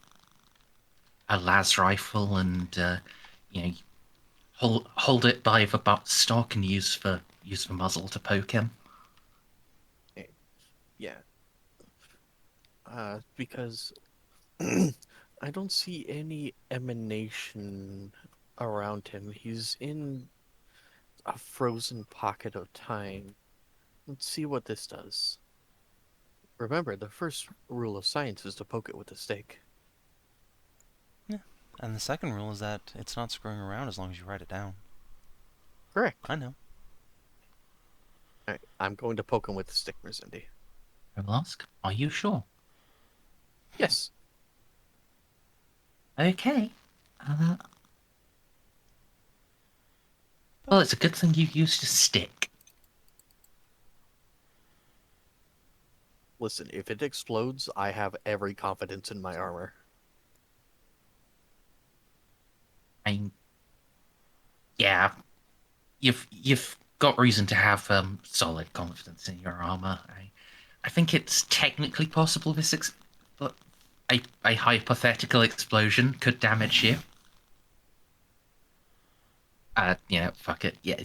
las rifle and you know hold it by the buttstock and use the muzzle to poke him. Yeah. Because I don't see any emanation around him. He's in a frozen pocket of time. Let's see what this does. Remember, the first rule of science is to poke it with a stick. And the second rule is that it's not screwing around as long as you write it down. Correct. I know. Alright, I'm going to poke him with the stick, Merzendi. I will ask, are you sure? Yes. Okay. Well, it's a good thing you used a stick. Listen, if it explodes, I have every confidence in my armor. Yeah, you've got reason to have solid confidence in your armor. I think it's technically possible but a hypothetical explosion could damage you. Fuck it. Yeah,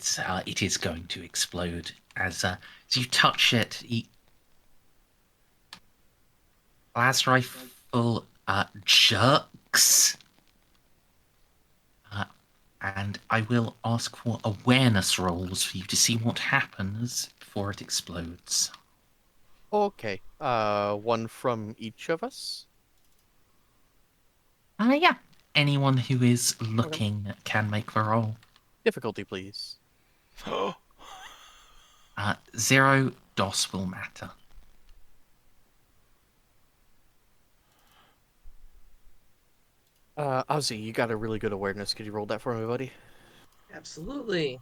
it is going to explode as you touch it. Las rifle jerks. And I will ask for awareness rolls for you to see what happens before it explodes. Okay. One from each of us? Yeah. Anyone who is looking can make the roll. Difficulty, please. 0 DOS will matter. Ozzy, you got a really good awareness. Could you roll that for me, buddy? Absolutely.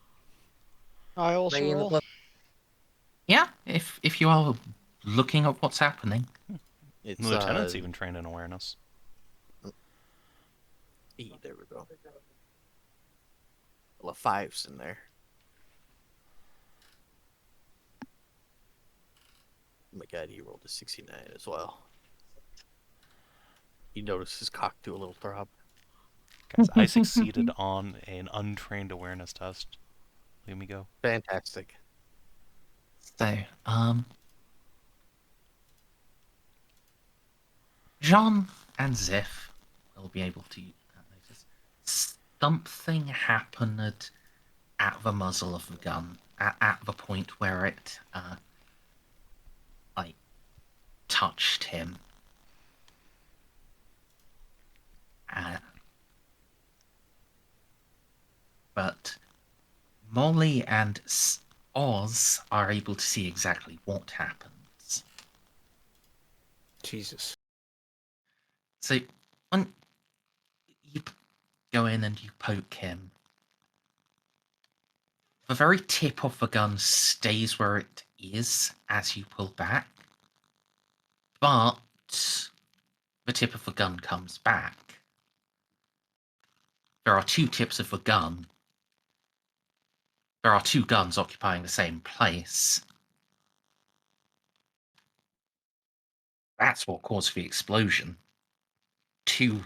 I also Bring in the roll. plus. Yeah, if you are looking at what's happening. It's The lieutenant's even trained in awareness. There we go. Well, a 5's in there. Oh my god, he rolled a 69 as well. He noticed his cock do a little throb. Guys, I succeeded on an untrained awareness test. Let me go. Fantastic. So, Jeanne and Xiph will be able to notice something happened at the muzzle of the gun, at the point where it like touched him. But Molly and Oz are able to see exactly what happens. Jesus. So when you go in and you poke him, the very tip of the gun stays where it ease as you pull back, but the tip of the gun comes back. There are two tips of the gun. There are two guns occupying the same place. That's what caused the explosion. Two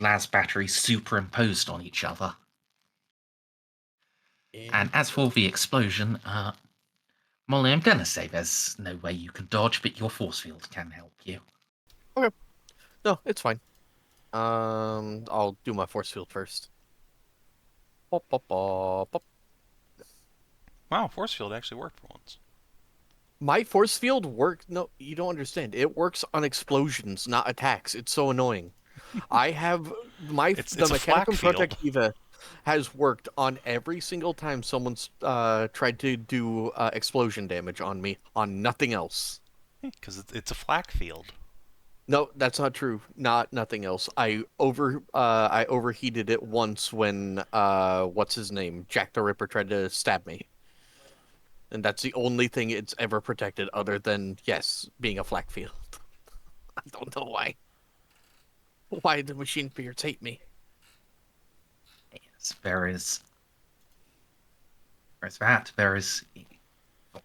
las batteries superimposed on each other. And as for the explosion, Molly, I'm gonna say there's no way you can dodge, but your force field can help you. No, it's fine. I'll do my force field first. Pop, pop, pop, pop. Wow, force field actually worked for once. My force field work. No, you don't understand. It works on explosions, not attacks. It's so annoying. I have It's the a flak Mechanicum field. Protectiva has worked on every single time someone's tried to do explosion damage on me, on nothing else. Because it's a flak field. No, that's not true. Nothing else. I overheated it once when what's his name? Jack the Ripper tried to stab me. And that's the only thing it's ever protected other than, yes, being a flak field. I don't know why. Why do machine beards hate me? Yes, there is that. There is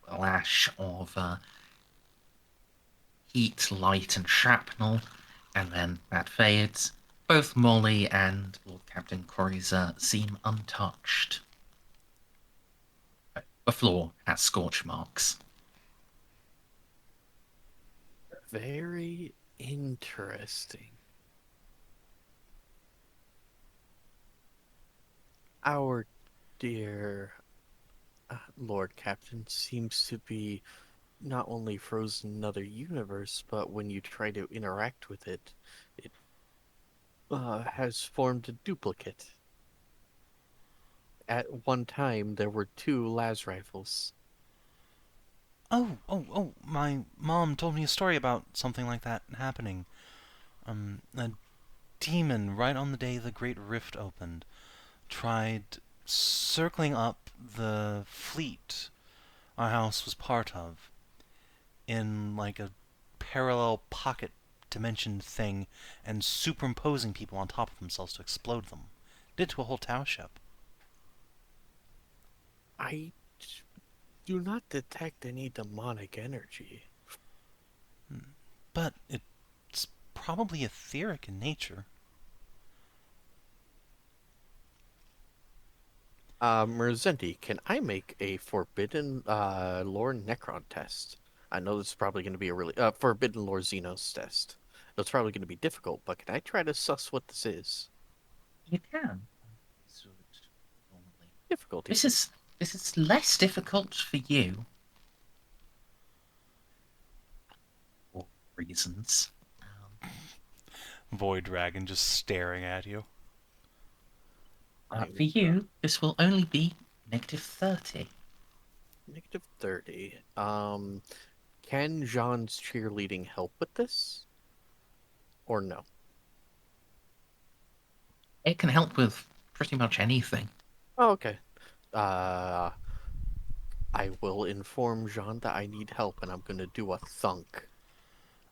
a lash of heat, light, and shrapnel, and then that fades. Both Molly and Lord Captain Croizer seem untouched. The floor has scorch marks. Very interesting. Our dear Lord Captain seems to be not only frozen in another universe, but when you try to interact with it, it has formed a duplicate. At one time, there were two las rifles. Oh, my mom told me a story about something like that happening. A demon, right on the day the Great Rift opened, tried circling up the fleet our house was part of in like a parallel pocket dimension thing and superimposing people on top of themselves to explode them. Did to a whole Tau ship. I do not detect any demonic energy. But it's probably etheric in nature. Merzendi, can I make a forbidden lore Necron test? I know this is probably going to be a really forbidden lore Xenos test. It's probably going to be difficult, but can I try to suss what this is? You can. Difficulty. This is less difficult for you. For reasons. Void Dragon just staring at you. For you, this will only be -30. -30. Can Jeanne's cheerleading help with this? Or no? It can help with pretty much anything. Oh, okay. I will inform Jeanne that I need help, and I'm gonna do a thunk.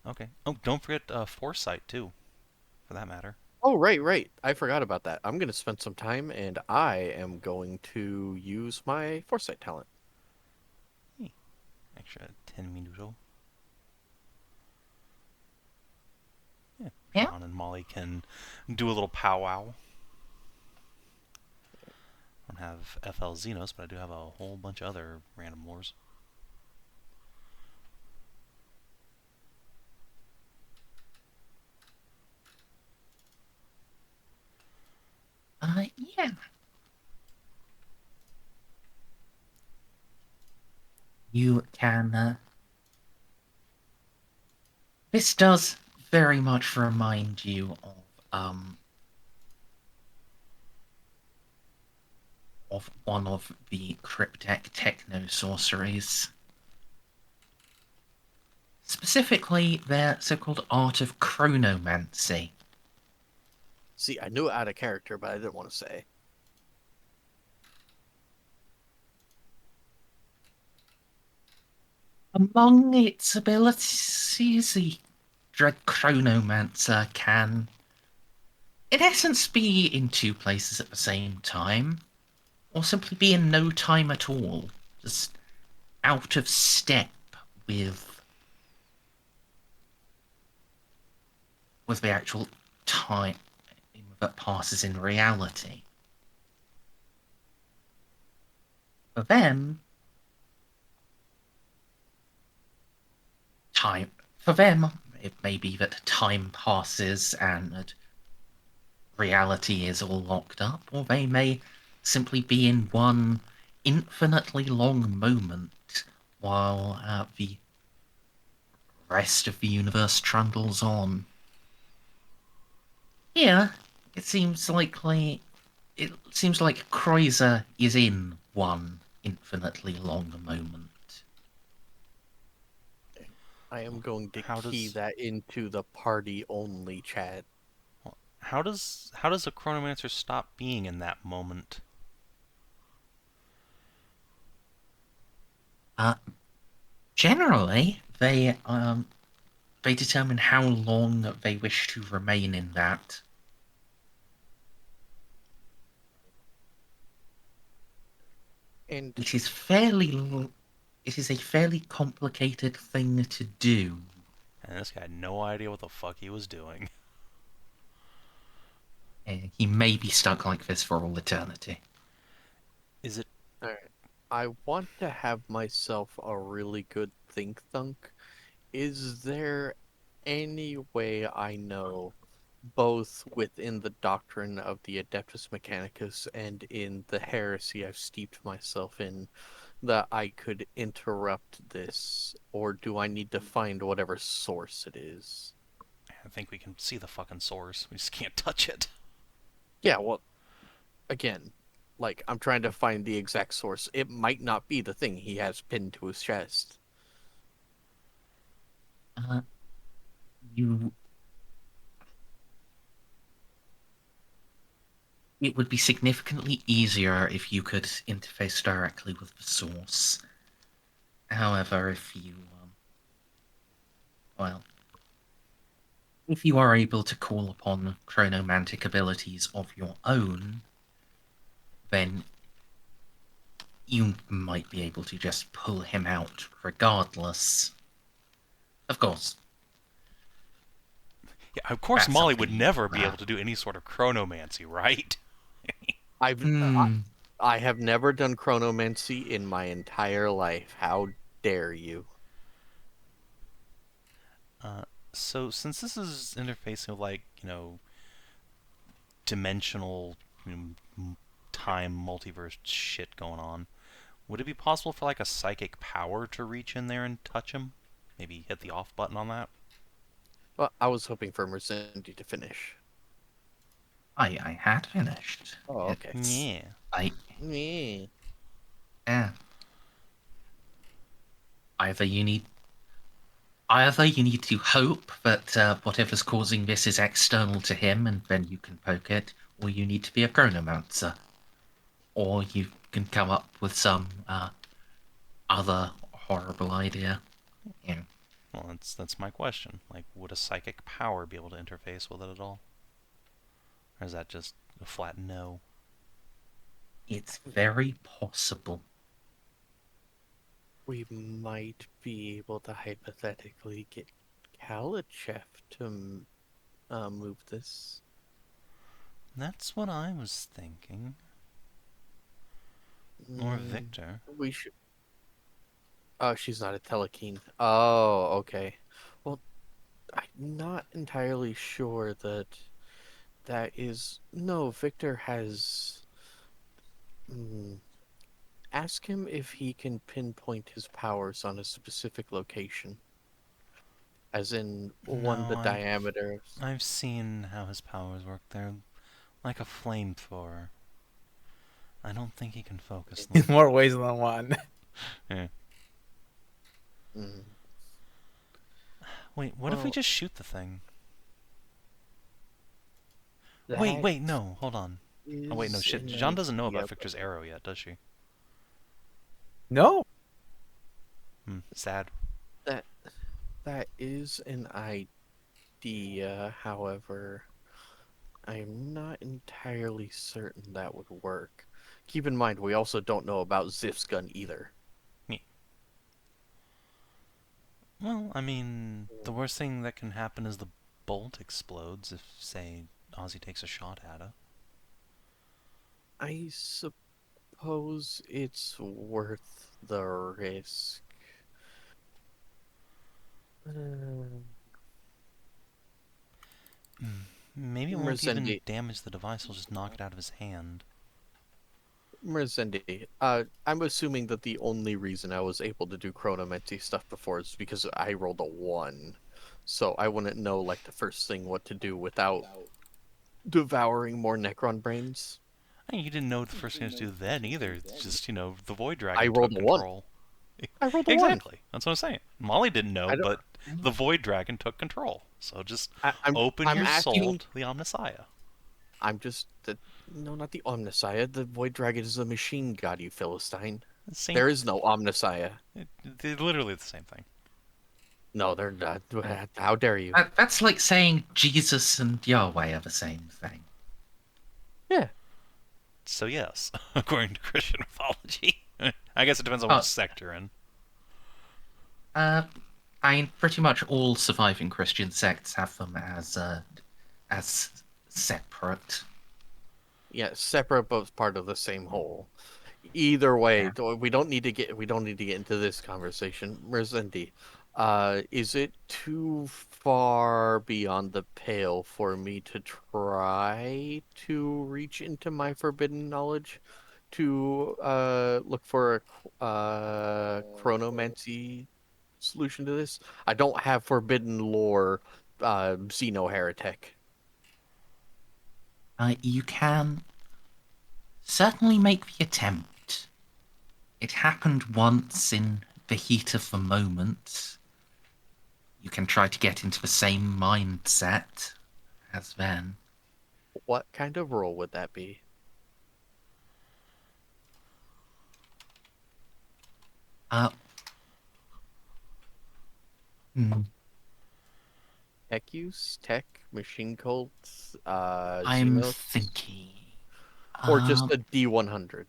Okay. Oh, don't forget Foresight, too, for that matter. Oh, right. I forgot about that. I'm gonna spend some time, and I am going to use my foresight talent. Extra 10 minuto. Yeah. John and Molly can do a little powwow. I don't have FL Xenos, but I do have a whole bunch of other random lores. Yeah. You can. This does very much remind you of one of the cryptek techno sorceries. Specifically, their so-called art of chronomancy. See, I knew it out of character, but I didn't want to say. Among its abilities, the Dread Chronomancer can, in essence, be in two places at the same time, or simply be in no time at all, just out of step with the actual time that passes in reality. For them, it may be that time passes and that reality is all locked up, or they may simply be in one infinitely long moment while the rest of the universe trundles on. Here, it seems likely. It seems like Croizer is in one infinitely long moment. I am going to How key does- that into the party-only chat. How does a chronomancer stop being in that moment? Generally, they determine how long they wish to remain in that. And It is a fairly complicated thing to do. And this guy had no idea what the fuck he was doing. He may be stuck like this for all eternity. Is it... alright, I want to have myself a really good think thunk. Is there any way I know, both within the doctrine of the Adeptus Mechanicus and in the heresy I've steeped myself in, that I could interrupt this, or do I need to find whatever source it is? I think we can see the fucking source. We just can't touch it. Yeah, well, again, like, I'm trying to find the exact source. It might not be the thing he has pinned to his chest. You. It would be significantly easier if you could interface directly with the source. However, if you, if you are able to call upon chronomantic abilities of your own, then you might be able to just pull him out regardless. Of course. Yeah, of course That's Molly would something never be you- able to do any sort of chronomancy, right? I have never done chronomancy in my entire life. How dare you? So since this is interfacing with, like, dimensional time multiverse shit going on, would it be possible for, like, a psychic power to reach in there and touch him? Maybe hit the off button on that? Well, I was hoping for Merzendi to finish. I had finished. Oh, okay. Yeah. Me. Yeah. Either you need to hope that whatever's causing this is external to him, and then you can poke it, or you need to be a chronomancer, or you can come up with some other horrible idea. Yeah. Well, that's my question. Like, would a psychic power be able to interface with it at all? Or is that just a flat no? It's very possible. We might be able to hypothetically get Kalichef to move this. That's what I was thinking. Or Victor. We should. Oh, she's not a telekine. Oh, okay. Well, I'm not entirely sure that is. No, Victor has. Ask him if he can pinpoint his powers on a specific location. As in, one, the No, diameter. I've seen how his powers work. They're like a flamethrower. I don't think he can focus them. In more ways than one. Yeah. Mm. Wait, what if we Well, just shoot the thing? Wait, no, hold on. Oh, wait, no, shit. Jeanne doesn't know about Victor's arrow yet, does she? No. Sad. That is an idea. However, I'm not entirely certain that would work. Keep in mind, we also don't know about Xip's gun either. Well, I mean, the worst thing that can happen is the bolt explodes if, say, Ozzy takes a shot at it. I suppose it's worth the risk. Maybe it won't even Merzendi, damage the device, he'll just knock it out of his hand. Merzendi, I'm assuming that the only reason I was able to do chronomancy stuff before is because I rolled a 1. So I wouldn't know, like, the first thing what to do without devouring more Necron brains. I mean, you didn't know the first thing to do then either. It's just, the Void I Dragon rolled took a 1. control. I rolled a 1. Exactly. That's what I'm saying. Molly didn't know, I don't- but the Void Dragon took control. So just I'm open your soul asking- to the Omnissiah. I'm just... No, not the Omnissiah. The Void Dragon is a machine god, you Philistine. Same, There is no Omnissiah. they're literally the same thing. No, they're not. How dare you? That's like saying Jesus and Yahweh are the same thing. Yeah. So yes, according to Christian mythology. I guess it depends on Oh. which sect you're in. I mean, pretty much all surviving Christian sects have them as separate. Yeah, separate but part of the same whole. Either way, we don't need to get into this conversation. Merzendi, is it too far beyond the pale for me to try to reach into my forbidden knowledge to look for a chronomancy solution to this? I don't have forbidden lore xeno heretic. You can certainly make the attempt. It happened once in the heat of the moment. You can try to get into the same mindset as then. What kind of role would that be? Hmm. Tech use, tech, machine cults, I'm Xenos, thinking. or just a D100.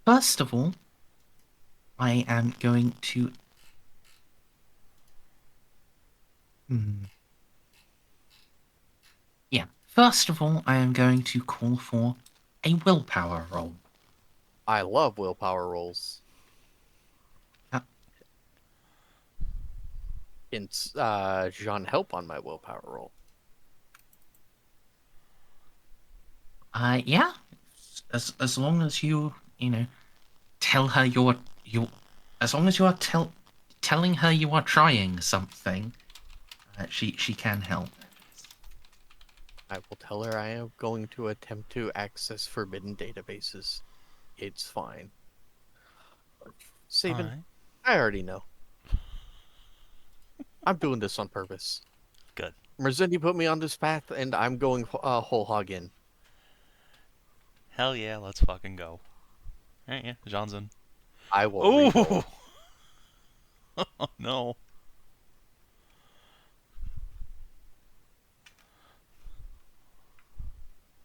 First of all, I am going to. Yeah. First of all, I am going to call for a willpower roll. I love willpower rolls. Can Jeanne help on my willpower roll? Yeah. As long as you tell her as long as you are telling her you are trying something, she can help. I will tell her I am going to attempt to access forbidden databases. It's fine. Savin, Alright. I already know. I'm doing this on purpose. Good. Merzendi put me on this path, and I'm going whole hog in. Hell yeah, let's fucking go. Alright, yeah, Jean's in. I will. Ooh! re-roll. Oh no.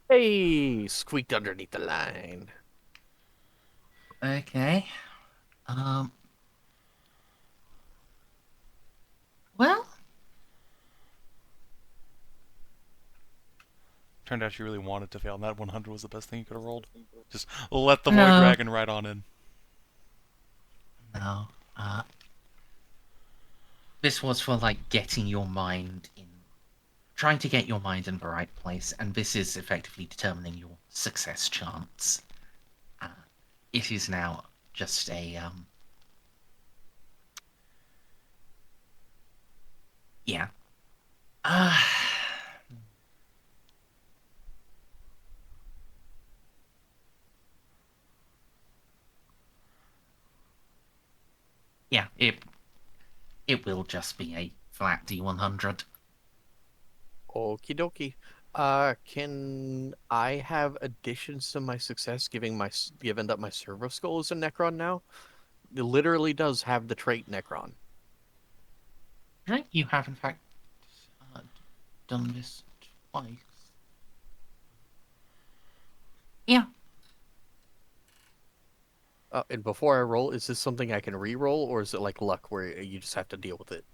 Hey, squeaked underneath the line. Okay. Well, Turned out you really wanted to fail, and that 100 was the best thing you could have rolled. Just let the No. Void Dragon right on in. no. This was for getting your mind in, trying to get your mind in the right place, and this is effectively determining your success chance. It is now just a yeah. Yeah, it will just be a flat D100. Okie dokie. Can I have additions to my success, given that my servo skull is a Necron now? It literally does have the trait Necron. Right, you have in fact uh, done this twice. Yeah. And before I roll, is this something I can re-roll, or is it like luck where you just have to deal with it?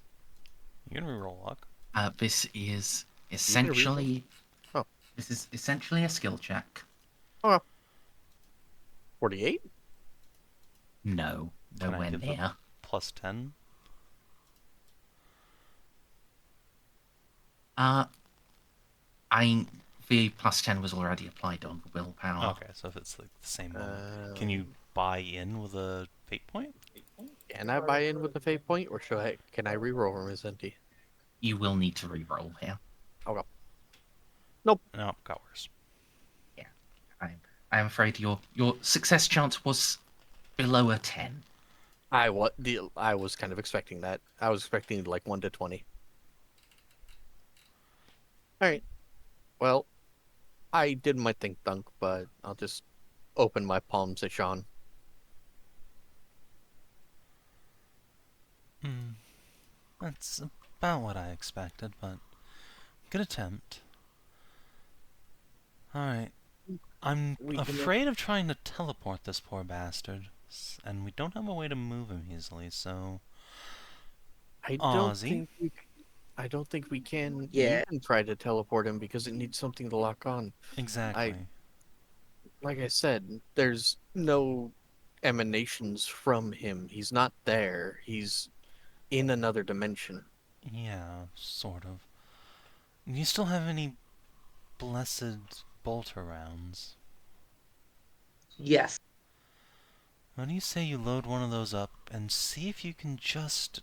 You can reroll luck. This is You can essentially Oh. this is essentially a skill check. 48? No, Can I nowhere give the near. plus 10? The plus 10 was already applied on the willpower. Okay, so if it's like the same one, can you buy in with a fate point? Can I buy in with the fate point, or can I re-roll Merzendi? You will need to re-roll here. Okay. No, got worse. Yeah, I'm afraid your success chance was below a 10. I was kind of expecting that. I was expecting like 1 to 20. All right. Well, I did my think dunk, but I'll just open my palms at Jeanne. That's about what I expected, but good attempt. Alright. I'm afraid of trying to teleport this poor bastard, and we don't have a way to move him easily, so... I Ozzy? don't think we can Yeah. even try to teleport him because it needs something to lock on. Exactly. Like I said, there's no emanations from him. He's not there. He's in another dimension. Yeah, sort of. Do you still have any blessed bolter rounds? Yes. Why do you say you load one of those up and see if you can just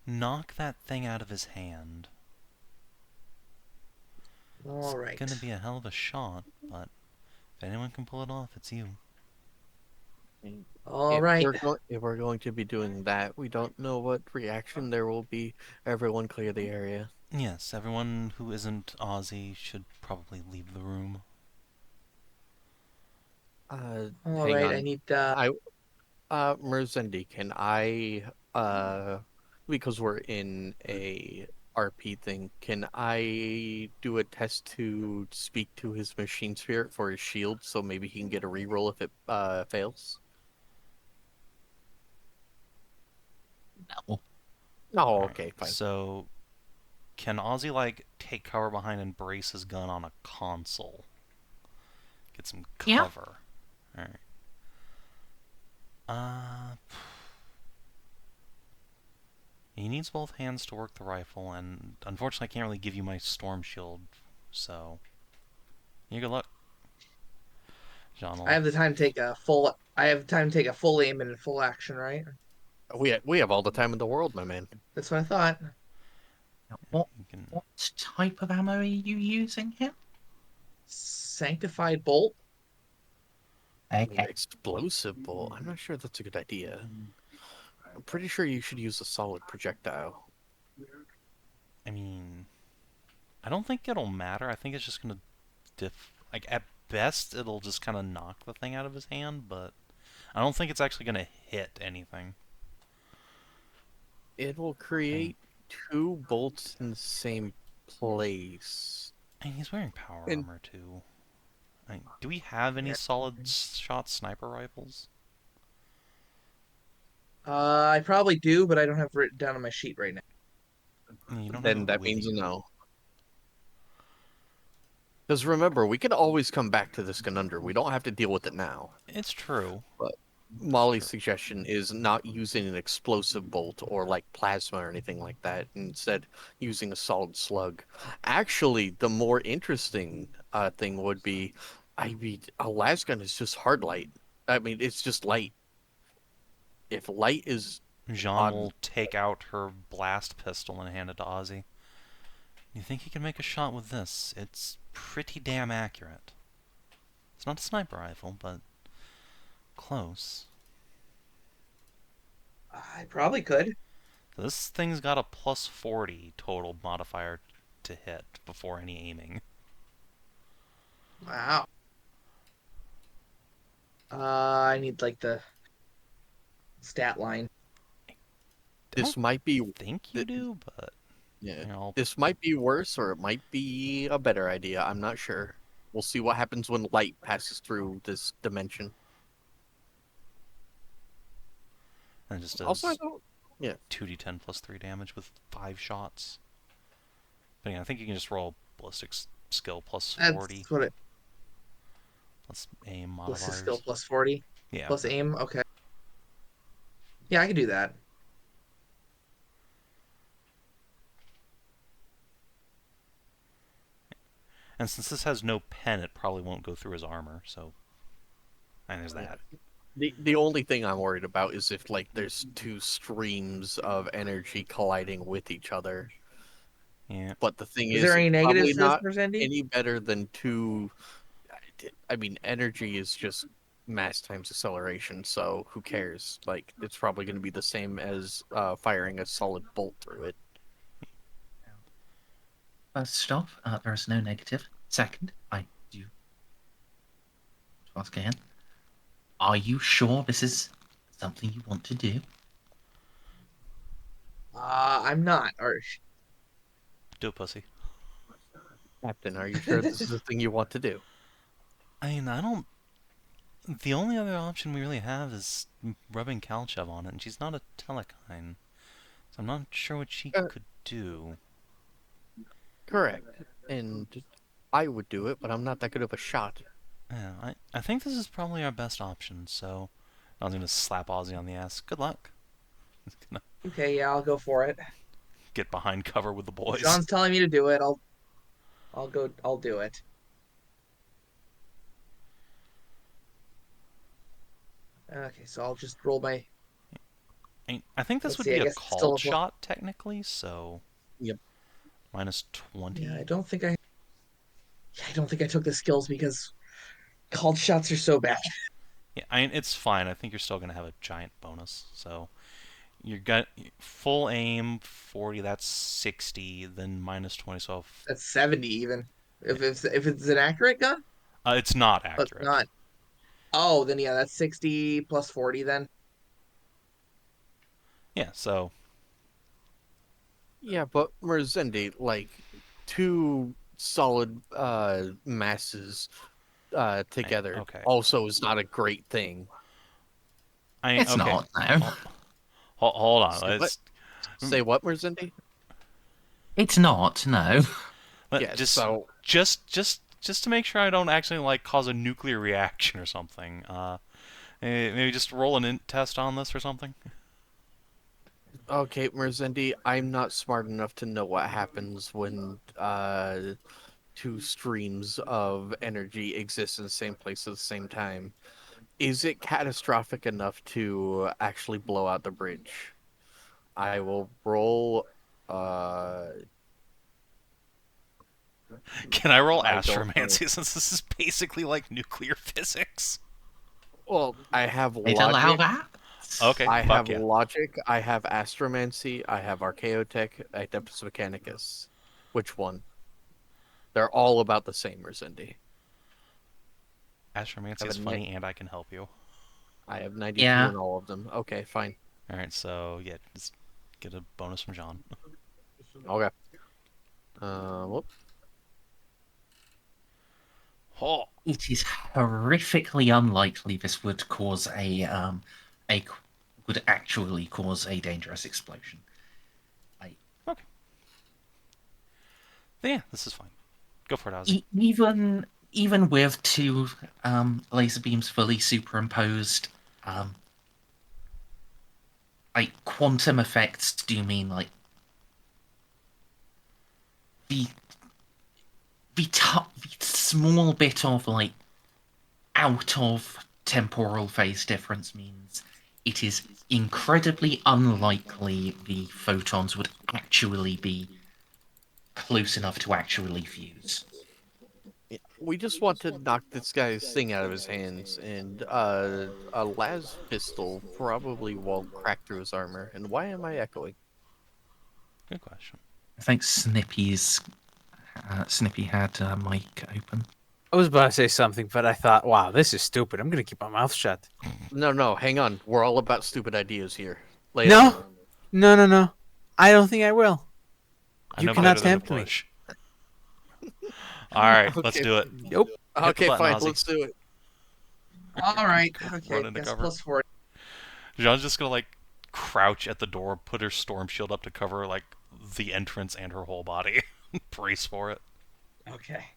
knock that thing out of his hand? All right. It's gonna be a hell of a shot, but if anyone can pull it off, it's you. All right. If we're going to be doing that, we don't know what reaction there will be. Everyone clear the area. Yes, everyone who isn't Aussie should probably leave the room. All Hang right. on. I need. Merzendi, can I, because we're in a RP thing, can I do a test to speak to his machine spirit for his shield so maybe he can get a reroll if it fails? No. Oh, okay, fine. So, can Aussie, like, take cover behind and brace his gun on a console? Get some Yeah. cover. Alright. He needs both hands to work the rifle, and unfortunately I can't really give you my storm shield, so... You good luck. Jeanne, I have the time to take a full. I have time to take a full aim and full action, right? We have all the time in the world, my man. That's what I thought. What you can... what type of ammo are you using here? Sanctified bolt. Okay. Explosive bolt. I'm not sure that's a good idea. I'm pretty sure you should use a solid projectile. I mean... I don't think it'll matter. I think it's just gonna like, at best, it'll just kind of knock the thing out of his hand, but I don't think it's actually gonna hit anything. It will create two bolts in the same place. And he's wearing power armor, too. I mean, do we have any solid shot sniper rifles? I probably do, but I don't have it written down on my sheet right now. You don't Then have a that means a wiki. no. Because remember, we can always come back to this conundrum. We don't have to deal with it now. It's true. But Molly's suggestion is not using an explosive bolt or like plasma or anything like that. Instead, using a solid slug. Actually, the more interesting thing would be, a lasgun is just hard light. I mean, it's just light. If light is Jeanne will take out her blast pistol and hand it to Ozzy. You think he can make a shot with this? It's pretty damn accurate. It's not a sniper rifle, but close. I probably could. So this thing's got a plus 40 total modifier to hit before any aiming. Wow. I need like the stat line. This might be Think you do, but yeah. you know, This might be worse, or it might be a better idea. I'm not sure. We'll see what happens when light passes through this dimension. and it just Also, I does don't. Yeah. 2d10 plus 3 damage with 5 shots. But yeah, I think you can just roll ballistics skill plus 40 That's what it. plus aim Plus the skill modifiers. plus 40 Yeah. plus aim. Okay. Yeah, I can do that. And since this has no pen, it probably won't go through his armor. So, and there's that. The only thing I'm worried about is if like there's two streams of energy colliding with each other. Yeah. But the thing Is is, there any it's negatives probably to this, not Merzendi? any better than two. I mean, energy is just mass times acceleration, so who cares? Like, it's probably going to be the same as firing a solid bolt through it. First off, there is no negative. Second, I do ask again. Are you sure this is something you want to do? I'm not. Or Do it, pussy. Captain, are you sure this is the thing you want to do? I mean, I don't. The only other option we really have is rubbing Kalchev on it, and she's not a telekine. So I'm not sure what she could do. Correct. And I would do it, but I'm not that good of a shot. Yeah, I think this is probably our best option, so I was going to slap Ozzy on the ass. Good luck. okay, yeah, I'll go for it. Get behind cover with the boys. John's telling me to do it. I'll go. I'll do it. Okay, so I'll just roll my. I think this Let's would see, I be a guess it's still called a four- shot, technically, so... Yep. Minus 20. Yeah, I don't think I. Yeah, I don't think I took the skills because called shots are so bad. Yeah, it's fine. I think you're still going to have a giant bonus, so... You got full aim, 40, that's 60, then minus 20, so... That's 70 even. If it's an accurate gun, it's not but it's accurate. not. Oh, then yeah, that's 60 plus 40 then. Yeah, so... Yeah, but Merzendi, like, two solid masses together okay. also is not a great thing. It's okay. not, no. Hold on. Say Let's... Say what, Merzendi? It's not, no. Yeah, so just to make sure I don't actually like cause a nuclear reaction or something. Maybe just roll an int test on this or something. okay, Merzendi, I'm not smart enough to know what happens when two streams of energy exist in the same place at the same time. Is it catastrophic enough to actually blow out the bridge? I will roll. Can I roll I don't know. astromancy since this is basically like nuclear physics? Well, I have They'd allow logic. that? Okay, I fuck have yeah. logic. I have astromancy. I have archaeotech. Adeptus mechanicus. Which one? They're all about the same, Merzendi. Astromancy is funny, and I can help you. I have 92 Yeah. in all of them. Okay, fine. All right, so yeah, just get a bonus from Jeanne. Okay. Whoop. Oh, It is horrifically unlikely this would cause would actually cause a dangerous explosion. okay. Yeah, this is fine. Go for it, Ozzy. Even with two laser beams fully superimposed, like quantum effects do mean like the small bit of like out of temporal phase difference means it is incredibly unlikely the photons would actually be close enough to actually fuse. We just want to knock this guy's thing out of his hands, and a las pistol probably won't crack through his armor. And why am I echoing? Good question. I think Snippy had mic open. I was about to say something, but I thought, wow, this is stupid. I'm gonna keep my mouth shut. No, hang on. We're all about stupid ideas here. Lay it No, on. no. I don't think I will. I You know cannot better than to tempt me. push. All right, let's Okay. do it. Nope. Hit the Okay, button, fine. Ozzy. Let's do it. All right. Run Okay. into Guess cover. +40. Jeanne's just gonna like crouch at the door, put her storm shield up to cover like the entrance and her whole body. Brace for it. Okay.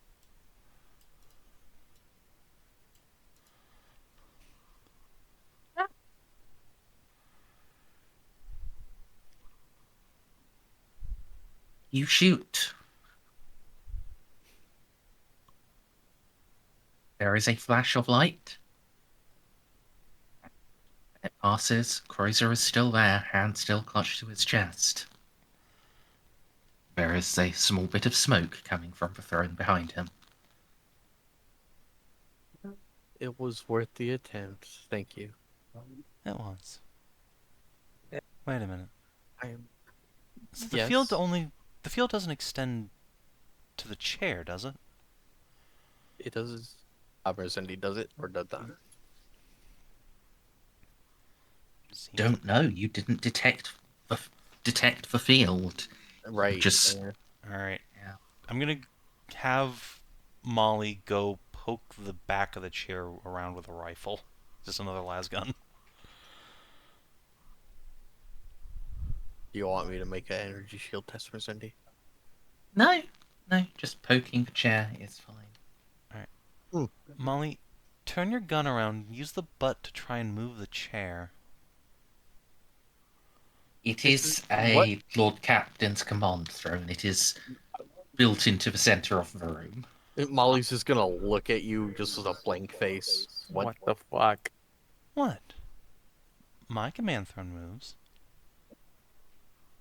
You shoot. There is a flash of light. It passes. Croizer is still there, hand still clutched to his chest. There is a small bit of smoke coming from the throne behind him. It was worth the attempt. Thank you. It was. Wait a minute. I'm. So the Yes. field doesn't extend to the chair, does it? It does. Merzendi does it or does that? Seems Don't know. You didn't detect the field. Right. Just- there. All right. Yeah. I'm gonna have Molly go poke the back of the chair around with a rifle. Just another las gun. Do you want me to make an energy shield test, Merzendi? No, just poking the chair is fine. Molly, turn your gun around. Use the butt to try and move the chair. It is a Lord Captain's command throne. It is built into the center of the room. Molly's just gonna look at you just with a blank face. What the fuck? What? My command throne moves.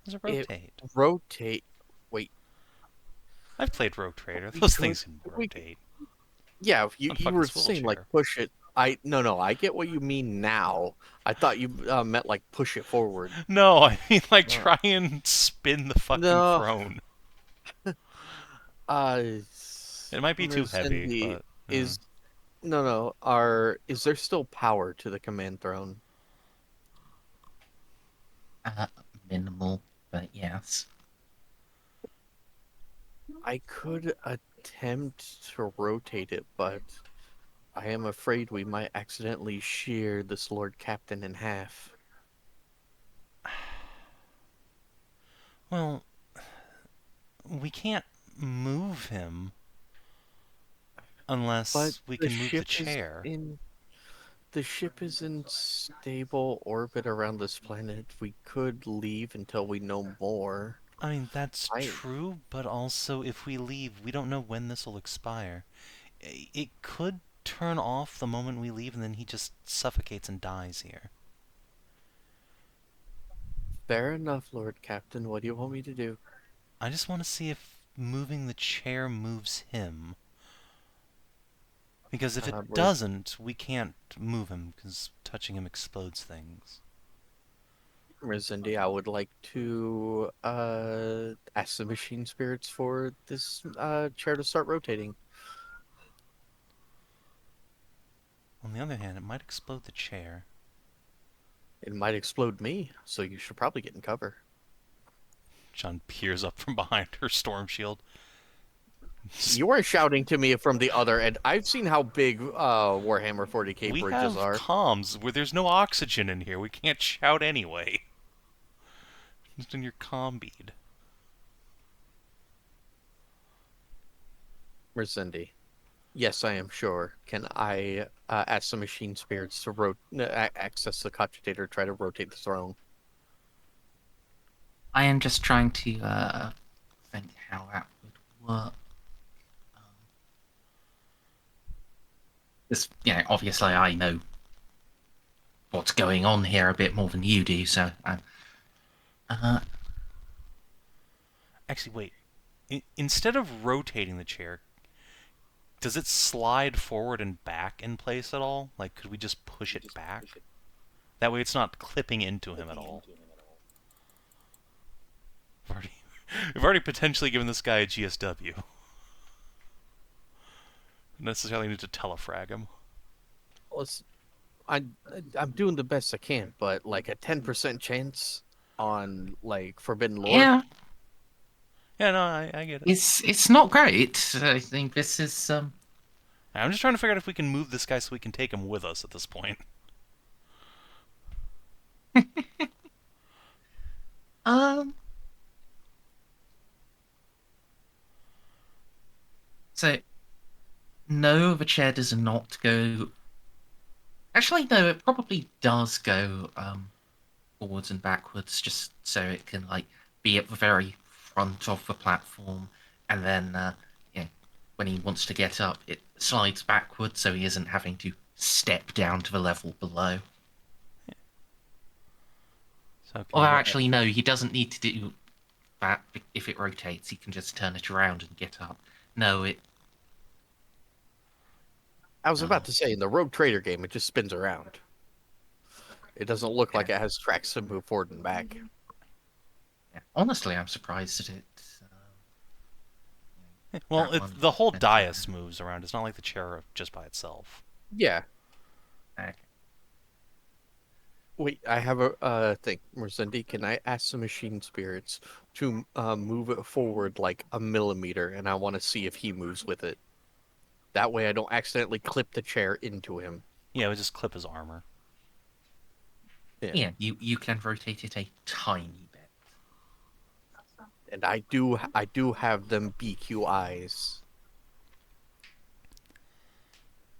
Does it rotate? Rotate. Wait. I've played Rogue-Trader. We Those could- things can we- rotate. Yeah, you On fucking were swivel saying like chair. push it. No, I get what you mean now. I thought you meant like push it forward. No, I mean like No. try and spin the fucking No. throne. It It might be too heavy, but is is there still power to the command throne? Minimal, but yes. I could attempt to rotate it, but I am afraid we might accidentally shear this Lord Captain in half. well, we can't move him unless But we the can move the ship is chair. The ship is in stable orbit around this planet. We could leave until we know more. I mean, that's I- true, but also if we leave, we don't know when this will expire. It could turn off the moment we leave, and then he just suffocates and dies here. Fair enough, Lord Captain. What do you want me to do? I just want to see if moving the chair moves him. Because if it we're- doesn't, we can't move him, because touching him explodes things. Merzendi, I would like to ask the machine spirits for this chair to start rotating. On the other hand, it might explode the chair. It might explode me, so you should probably get in cover. John peers up from behind her storm shield. You are shouting to me from the other end. I've seen how big Warhammer 40k We bridges have are. comms where there's no oxygen in here. We can't shout anyway. Just in your comm bead. Merzendi. Yes, I am sure. Can I ask the machine spirits to access the cogitator, try to rotate the throne? I am just trying to think how that would work. This, obviously I know what's going on here a bit more than you do, so Actually, wait. Instead of rotating the chair, does it slide forward and back in place at all? Like, could we just push it back? That way it's not clipping into him at all. We've already potentially given this guy a GSW. necessarily need to telefrag him. Well, I'm doing the best I can, but like a 10% chance on like Forbidden Lore. Yeah, Yeah, no, I get it. it's not great. I think this is I'm just trying to figure out if we can move this guy so we can take him with us at this point. um. So no, the chair does not go. Actually, no, it probably does go forwards and backwards, just so it can like be at the very front of the platform, and then when he wants to get up, it slides backwards, so he isn't having to step down to the level below. So Or actually, no, he doesn't need to do that. If it rotates, he can just turn it around and get up. No, it. I was about to say, in the Rogue Trader game, it just spins around. It doesn't look like it has tracks to move forward and back. Yeah, honestly, I'm surprised that it. Well, that one the whole meant dais to- moves around. It's not like the chair just by itself. Yeah. Okay. Wait, I have a thing. Merzendi, can I ask the machine spirits to move it forward like a millimeter, and I want to see if he moves with it. That way I don't accidentally clip the chair into him. Yeah, we just clip his armor. Yeah, you can rotate it a tiny bit. And I do have them BQ eyes.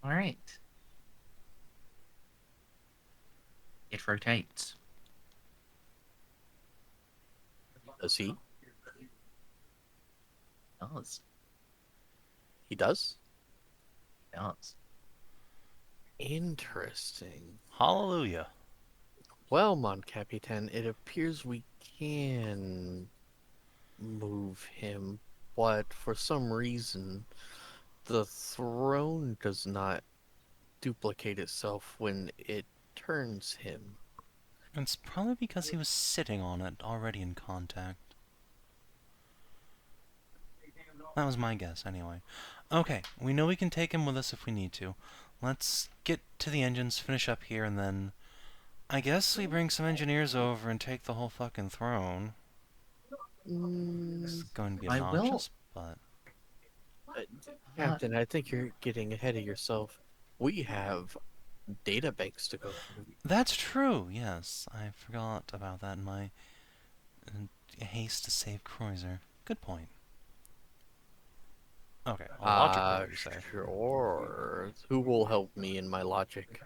All right. It rotates. Does he? Does. He does? Does. Interesting. Hallelujah. Well, Mon Capitan, it appears we can move him, but for some reason, the throne does not duplicate itself when it turns him. It's probably because he was sitting on it already in contact. That was my guess, anyway. Okay, we know we can take him with us if we need to. Let's get to the engines, finish up here, and then I guess we bring some engineers over and take the whole fucking throne. This is going to be I will- obnoxious, but... Captain, I think you're getting ahead of yourself. We have data banks to go through. That's true, yes. I forgot about that in my haste to save Croizer. Good point. Okay, a logic roll, you say? Sure. Who will help me in my logic?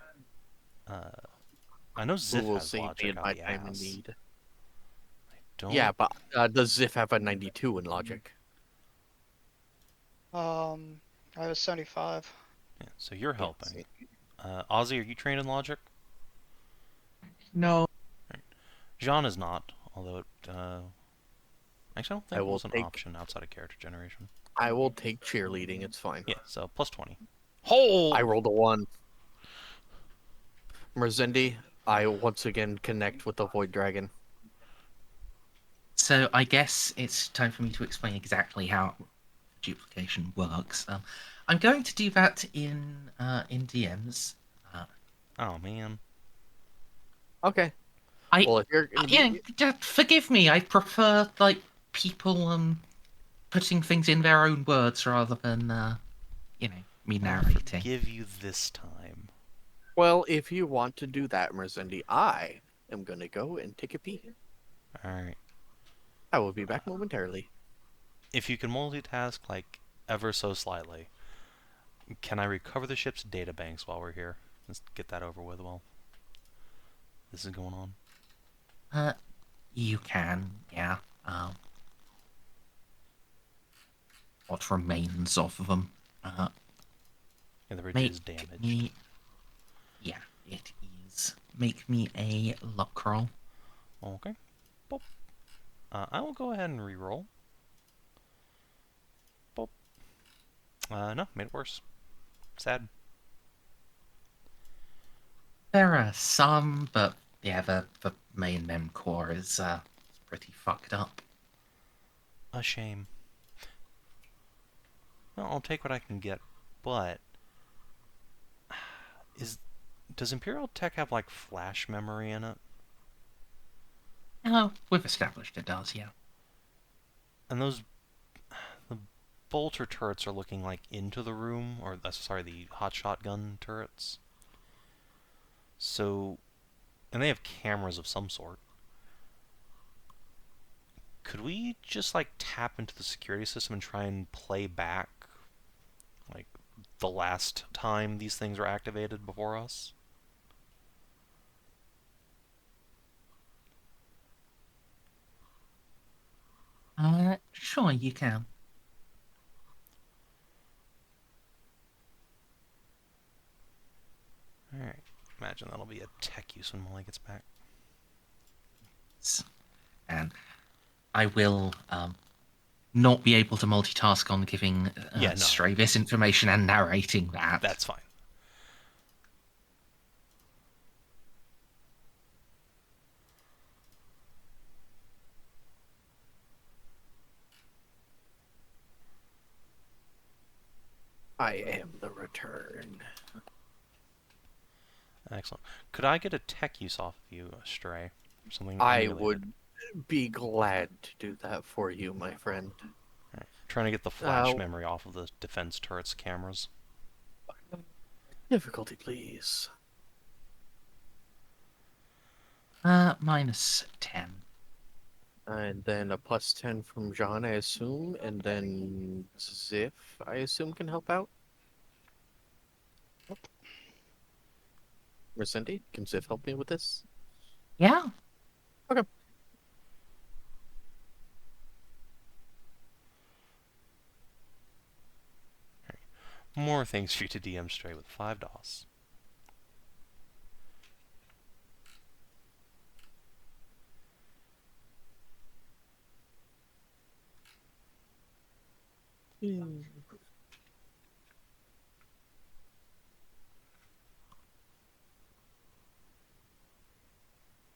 I know Who Xiph will has save me logic in out my the time of ass. need? Don't... Yeah, but does Xiph have a 92 in logic? I was 75. Yeah, so you're helping. Ozzy, are you trained in logic? No. Jeanne is not, although it, actually, I don't think I it will was an take- option outside of character generation. I will take cheerleading, it's fine. Yeah, so plus 20. Oh! I rolled a 1. Merzendi, I once again connect with the Void Dragon. So I guess it's time for me to explain exactly how duplication works. I'm going to do that in DMs. Oh, man. Okay. I Well, if you're yeah, just forgive me. I prefer like people putting things in their own words rather than me I'll narrating. forgive you this time. well, if you want to do that, Merzendi, I am gonna go and take a pee. Alright. I will be back momentarily. If you can multitask, like, ever so slightly, can I recover the ship's databanks while we're here? Let's get that over with while this is going on. You can, yeah. What remains of them? Yeah, the bridge Make is damaged. me. Yeah, it is. Make me a luck roll. Okay. Boop. I will go ahead and re-roll. Boop. No, made it worse. Sad. There are some, but yeah, the main mem core is pretty fucked up. A shame. Well, I'll take what I can get, but Does Imperial Tech have like flash memory in it? Oh, we've established it does, yeah. And the bolter turrets are looking like into the room, or sorry, the hot shotgun turrets. So, and they have cameras of some sort. Could we just like tap into the security system and try and play back like the last time these things were activated before us? Sure, you can. Alright. Imagine that'll be a tech use when Molly gets back. And I will not be able to multitask on giving Yeah, no. Stray this information and narrating that. That's fine. I am the return. Excellent. Could I get a tech use off of you, Stray? Something I unrelated? would be glad to do that for you, my friend. Alright. Trying to get the flash memory off of the defense turret's cameras. Difficulty, please. -10. And then a +10 from Jeanne, I assume, and then Xiph, I assume, can help out. Merzendi, can Xiph help me with this? Yeah. Okay. More things for you to DM Stray with 5 DOS.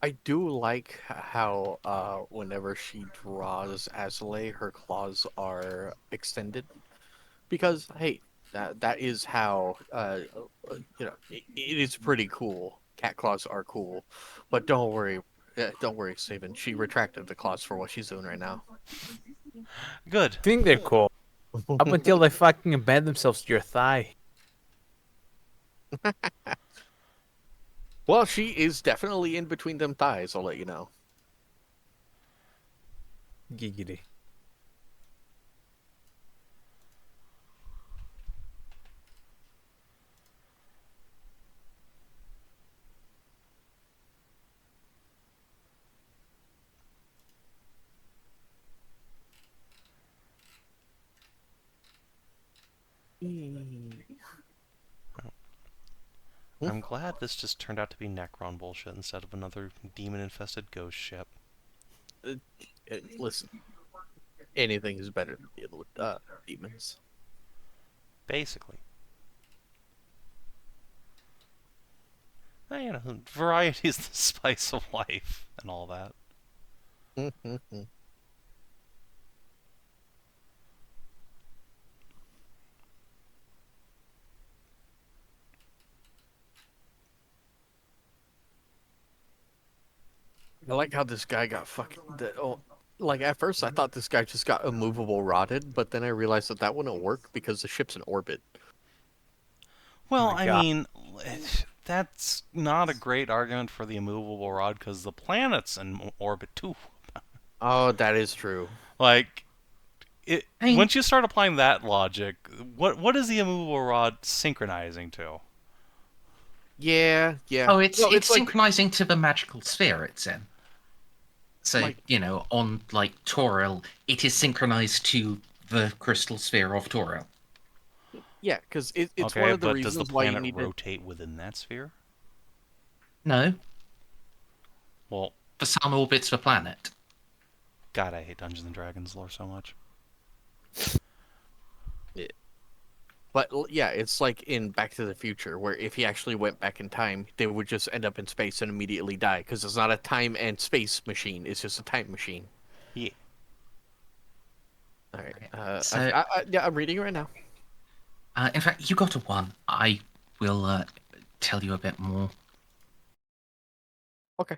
I do like how whenever she draws Azalea, her claws are extended. Because, hey, that is how, it is pretty cool. Cat claws are cool. But don't worry, Savin. She retracted the claws for what she's doing right now. Good. I think they're cool. Up until they fucking embed themselves to your thigh. Well, she is definitely in between them thighs, I'll let you know. Giggity. I'm glad this just turned out to be Necron bullshit instead of another demon-infested ghost ship. Listen, anything is better than dealing with demons. Basically. You know, variety is the spice of life and all that. I like how this guy got like, at first I thought this guy just got immovable rotted, but then I realized that wouldn't work because the ship's in orbit. Well, Oh my I God. mean, that's not a great argument for the immovable rod because the planet's in orbit too. Oh, that is true. Like, I mean- once you start applying that logic, what is the immovable rod synchronizing to? Yeah. Oh, it's like, synchronizing to the magical sphere it's in. So, Like- on, Toril, it is synchronized to the crystal sphere of Toril. yeah, because it's Okay, one of the but reasons does the why you planet need rotate within that sphere? No, Well, the sun orbits the planet. God, I hate Dungeons and Dragons lore so much. But yeah, it's like in Back to the Future, where if he actually went back in time, they would just end up in space and immediately die, because it's not a time and space machine; it's just a time machine. Yeah. All right. So- I'm reading it right now. In fact, you got a 1. I will tell you a bit more. Okay.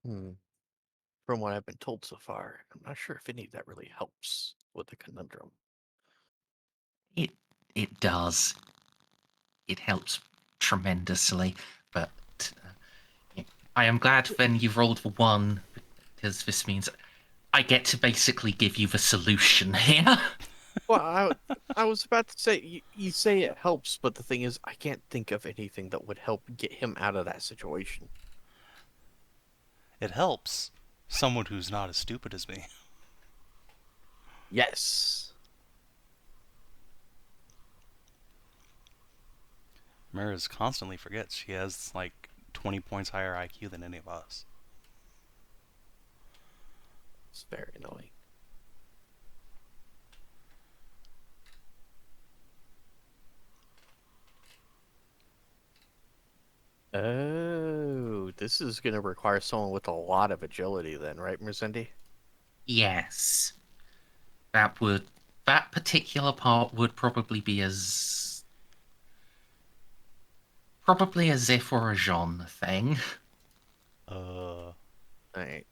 From what I've been told so far, I'm not sure if any of that really helps with the conundrum. It does. It helps tremendously, but I am glad then you've rolled for 1, because this means I get to basically give you the solution here. Well, I was about to say, you say it helps, but the thing is, I can't think of anything that would help get him out of that situation. It helps. Someone who's not as stupid as me. Yes. Mers constantly forgets she has like 20 points higher IQ than any of us. It's very annoying. Oh, this is going to require someone with a lot of agility then, right, Merzendi? Yes. That particular part would probably be probably a Xiph or a Jeanne thing. Alright.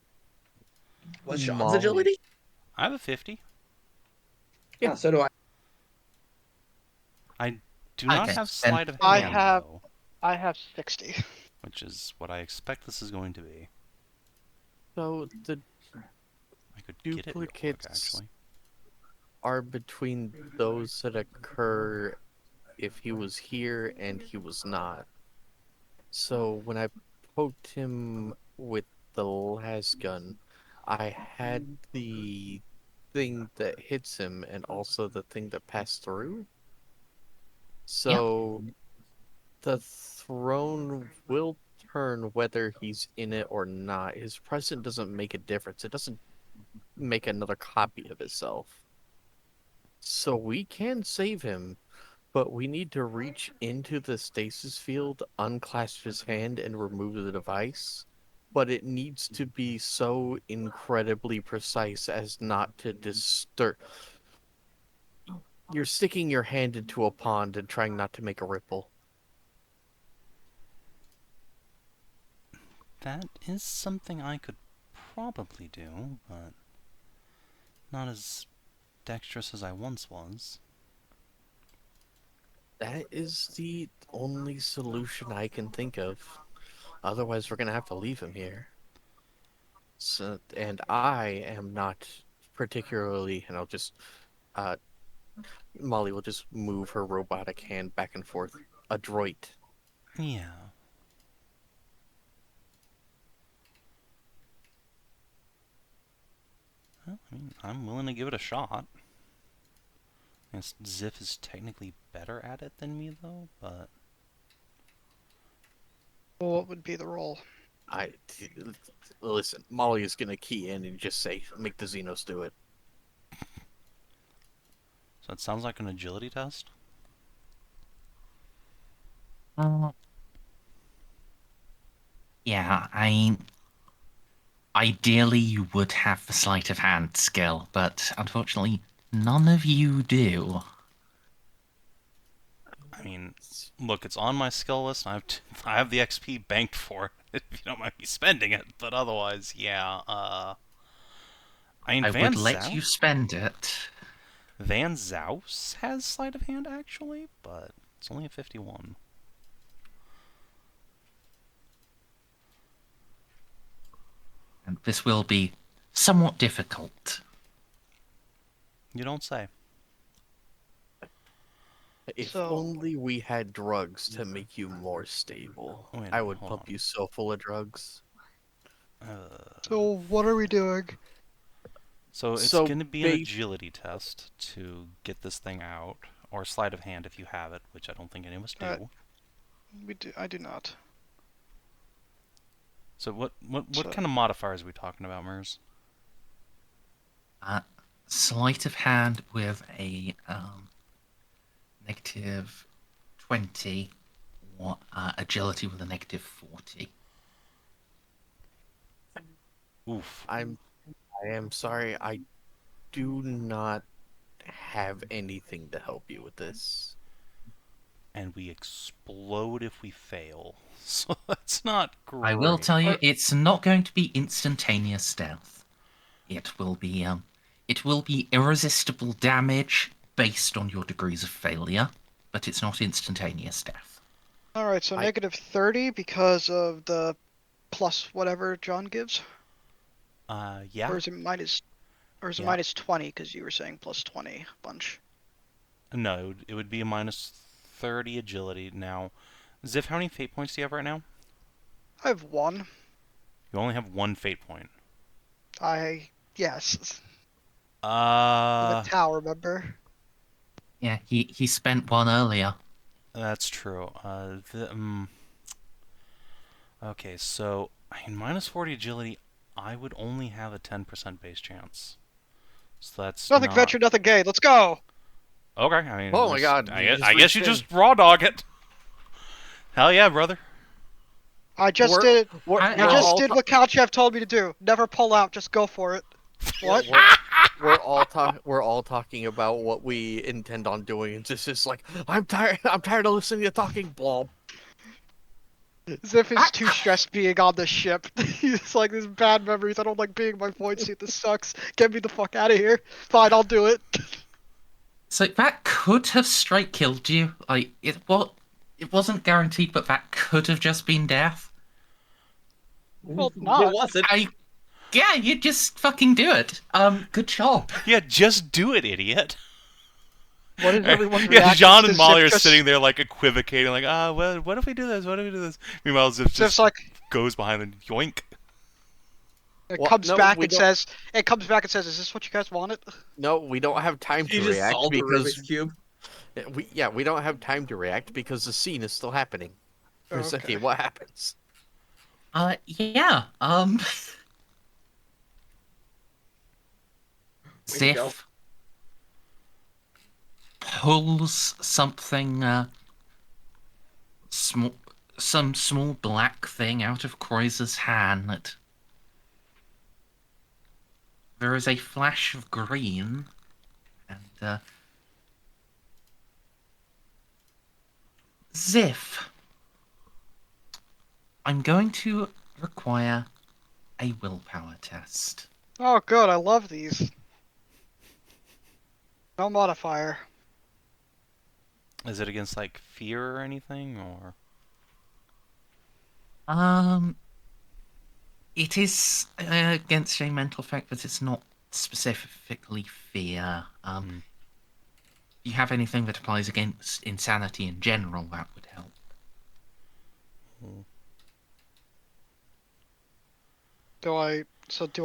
What's Jean's Molly. agility? I have a 50. Yeah, so do I. I do not Okay, have then sleight of I hand, have- though, I have 60. which is what I expect this is going to be. So the I could get it real quick, duplicates actually. are between those that occur if he was here and he was not. So when I poked him with the las gun, I had the thing that hits him and also the thing that passed through. So the throne will turn whether he's in it or not. His present doesn't make a difference. It doesn't make another copy of itself. So we can save him, but we need to reach into the stasis field, unclasp his hand, and remove the device. But it needs to be so incredibly precise as not to disturb. You're sticking your hand into a pond and trying not to make a ripple. That is something I could probably do, but not as dexterous as I once was. That is the only solution I can think of. Otherwise, we're gonna have to leave him here. So, and I am not particularly, and I'll just, Molly will just move her robotic hand back and forth, adroit. Yeah. Well, I mean, I'm willing to give it a shot. I guess Xiph is technically better at it than me, though, but... Well, what would be the roll? Listen, Molly is gonna key in and just say, make the Xenos do it. So it sounds like an agility test? Yeah, ideally you would have the sleight of hand skill, but unfortunately none of you do. I mean, look, it's on my skill list, and I have the XP banked for it, if you don't mind me spending it, but otherwise, yeah, I mean, I Van would let Zaus- you spend it. Van Zaus has sleight of hand, actually, but it's only a 51. And this will be somewhat difficult. You don't say. If So- only we had drugs to make you more stable. Wait, I would hold pump on. you so full of drugs. So what are we doing? So it's So going to be an bas- agility test to get this thing out. or sleight of hand if you have it, which I don't think any of us do. I do not. So what So- kind of modifiers are we talking about, Merz? Sleight of hand with a negative 20, or agility with a negative 40. Oof. I am sorry. I do not have anything to help you with this. And we explode if we fail. So that's not great. I will tell you, it's not going to be instantaneous stealth. It will be irresistible damage based on your degrees of failure, but it's not instantaneous death. All right, so negative 30 because of the plus whatever John gives. Yeah. Or is it minus? Or is it Yeah. minus 20 because you were saying plus 20 bunch? No, it would be a minus 30 agility. Now, Xiph, how many fate points do you have right now? I have 1. You only have 1 fate point. Yes. Uh, The tower, remember? Yeah, he spent one earlier. That's true. Okay, so in minus 40 agility, I would only have a 10% base chance. So that's Nothing not... venture, nothing gain. Let's go. Okay, I mean, Oh my God, I you guess, just I guess you reached in. just raw dog it. Hell yeah, brother. I just We're- did. we're- I we're just all did ta- what Kalchev told me to do. Never pull out. Just go for it. What? We're all talking about what we intend on doing. It's just like I'm tired of listening to talking. Blah. Xiph is too stressed being on the ship. He's like, these bad memories. I don't like being in my void seat. This sucks. Get me the fuck out of here. Fine, I'll do it. So that could have straight killed you. Like it wasn't guaranteed, but that could have just been death. Well, not. It wasn't. Yeah, you just fucking do it. Good job. Yeah, just do it, idiot. What is everyone's Yeah, reaction Jeanne to and Molly Xiph are just- sitting there like equivocating, like, what if we do this? What if we do this? Meanwhile, Xiph Xiph's just like, goes behind and yoink. it Well, comes no, back we and don't- says, is this what you guys wanted? No, we don't have time You to just react solved the Rubik's because Cube. we don't have time to react because the scene is still happening. Oh, Merzendi, okay. what happens? Yeah. Way to go. Xiph pulls something some small black thing out of Croizer's hand. There is a flash of green, and Xiph, I'm going to require a willpower test. Oh, good. I love these. No modifier. Is it against, like, fear or anything, or...? It is against a mental effect, but it's not specifically fear. You have anything that applies against insanity in general, that would help. Do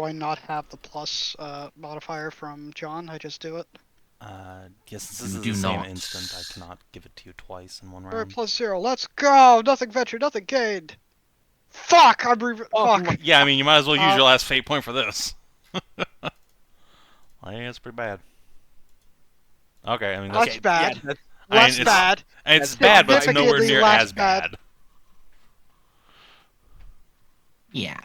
I not have the plus modifier from John? I just do it? Yes, since this You is do the same not. instant, I cannot give it to you twice in one Alright, round. plus 0. Let's go! Nothing ventured, nothing gained. Fuck! Fuck! Yeah, I mean, you might as well use your last fate point for this. I think that's pretty bad. Okay, I mean, that's... That's bad. Yeah, that's, I mean, Less it's- bad. It's That's bad, but it's nowhere significantly near less as bad. Yeah.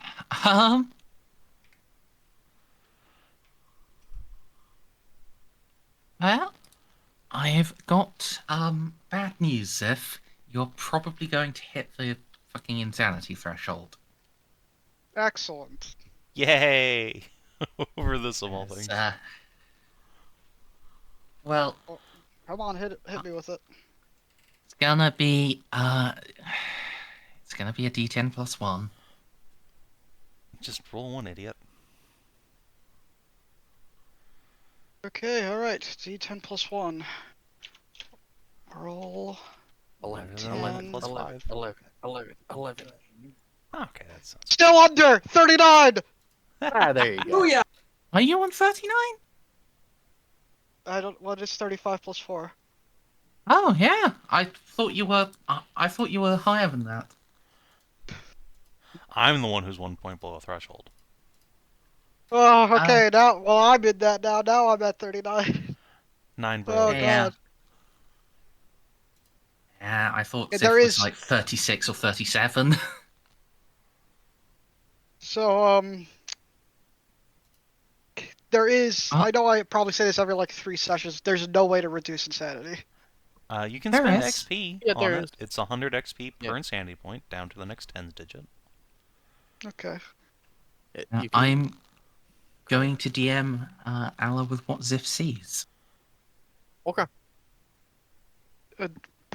Well, I've got bad news, Xiph. You're probably going to hit the fucking insanity threshold. Excellent. Yay! Over this of all It's, things. well, Come on, hit me with it. it's gonna be a D10 plus 1. Just roll one, idiot. Okay, alright. D10 plus 1. Roll. 11, 11 plus 11, 5. 11. Okay, that sounds... Still under! 39! Ah, there you go. oh yeah. Are you on 39? What is 35 plus 4? Oh yeah, I thought you were. I thought you were higher than that. I'm the one who's 1 point below threshold. Oh, Uh, okay. Now, well, I'm in that now. Now I'm at 39. 9 Oh bro. yeah, god. yeah. I thought There Xiph was is like 36 or 37. so there is. Oh, I know I probably say this every like 3 sessions. There's no way to reduce insanity. You can there spend is. XP Yeah, on there it. is. It's 100 XP Yeah. per insanity point down to the next tens digit. Okay. You can. I'm going to DM Alla with what Xiph sees. Okay.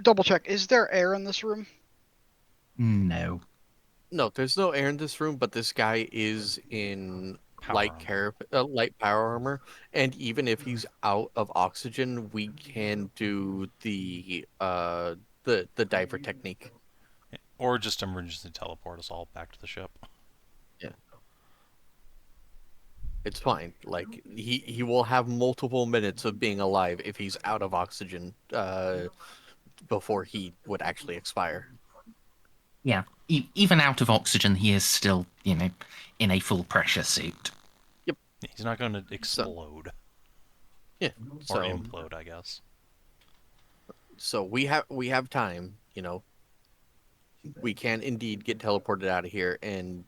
Double check. Is there air in this room? No. No, there's no air in this room, but this guy is in Power armor. light power armor, and even if he's out of oxygen, we can do the diver technique. Or just emergency teleport us all back to the ship. Yeah. It's fine. Like he will have multiple minutes of being alive if he's out of oxygen before he would actually expire. Yeah. Even out of oxygen, he is still, in a full pressure suit. He's not going to So explode. yeah. Or So implode, I guess. so we have time. We can indeed get teleported out of here, and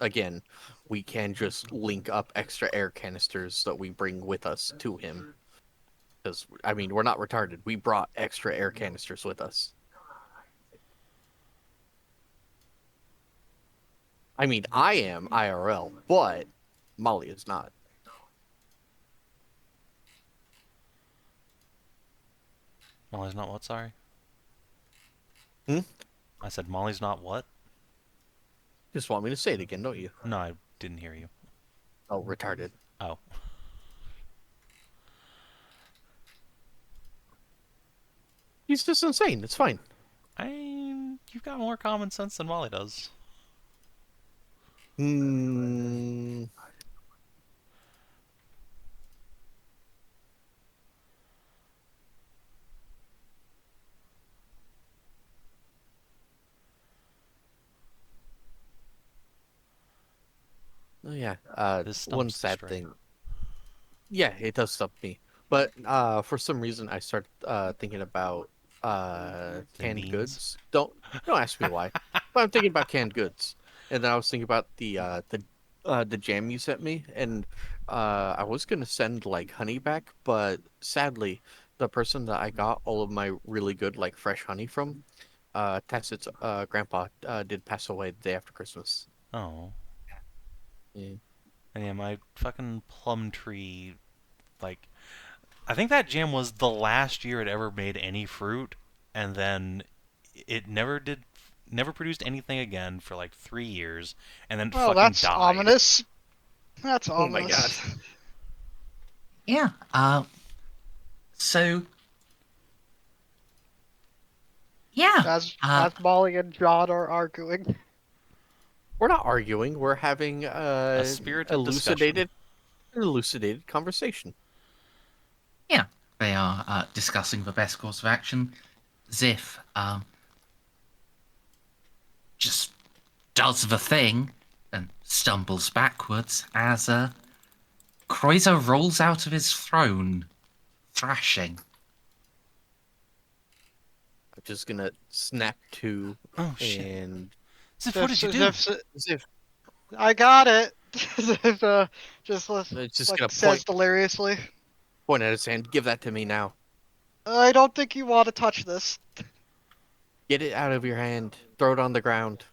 again, we can just link up extra air canisters that we bring with us to him. Because I mean, we're not retarded. We brought extra air canisters with us. I mean, I am IRL, but Molly is not. Molly's not what, sorry? Hmm? I said Molly's not what? Just want me to say it again, don't you? No, I didn't hear you. Oh, retarded. Oh. He's just insane. It's fine. You've got more common sense than Molly does. Hmm. Oh yeah. This One stumps the sad stray. thing. Yeah, it does stump me. But for some reason, I started thinking about canned beans? goods. Don't ask me why. But I'm thinking about canned goods, and then I was thinking about the jam you sent me, and I was gonna send like honey back, but sadly, the person that I got all of my really good like fresh honey from, Tasset's grandpa did pass away the day after Christmas. Oh. Yeah. And yeah, my fucking plum tree, like, I think that jam was the last year it ever made any fruit, and then it never produced anything again for like 3 years, and then Well, fucking that's died. ominous. That's Oh my god. ominous. Yeah. So. Yeah. As Molly and John are arguing. We're not arguing. We're having A spirited elucidated conversation. Yeah. They are discussing the best course of action. Xiph just does the thing and stumbles backwards as Croizer rolls out of his throne, thrashing. I'm just gonna snap to Oh shit! and Xiph, what did you do? Xiph, I got it. Just it's just like gonna says deliriously. point at his hand. Give that to me now. I don't think you want to touch this. Get it out of your hand. Throw it on the ground.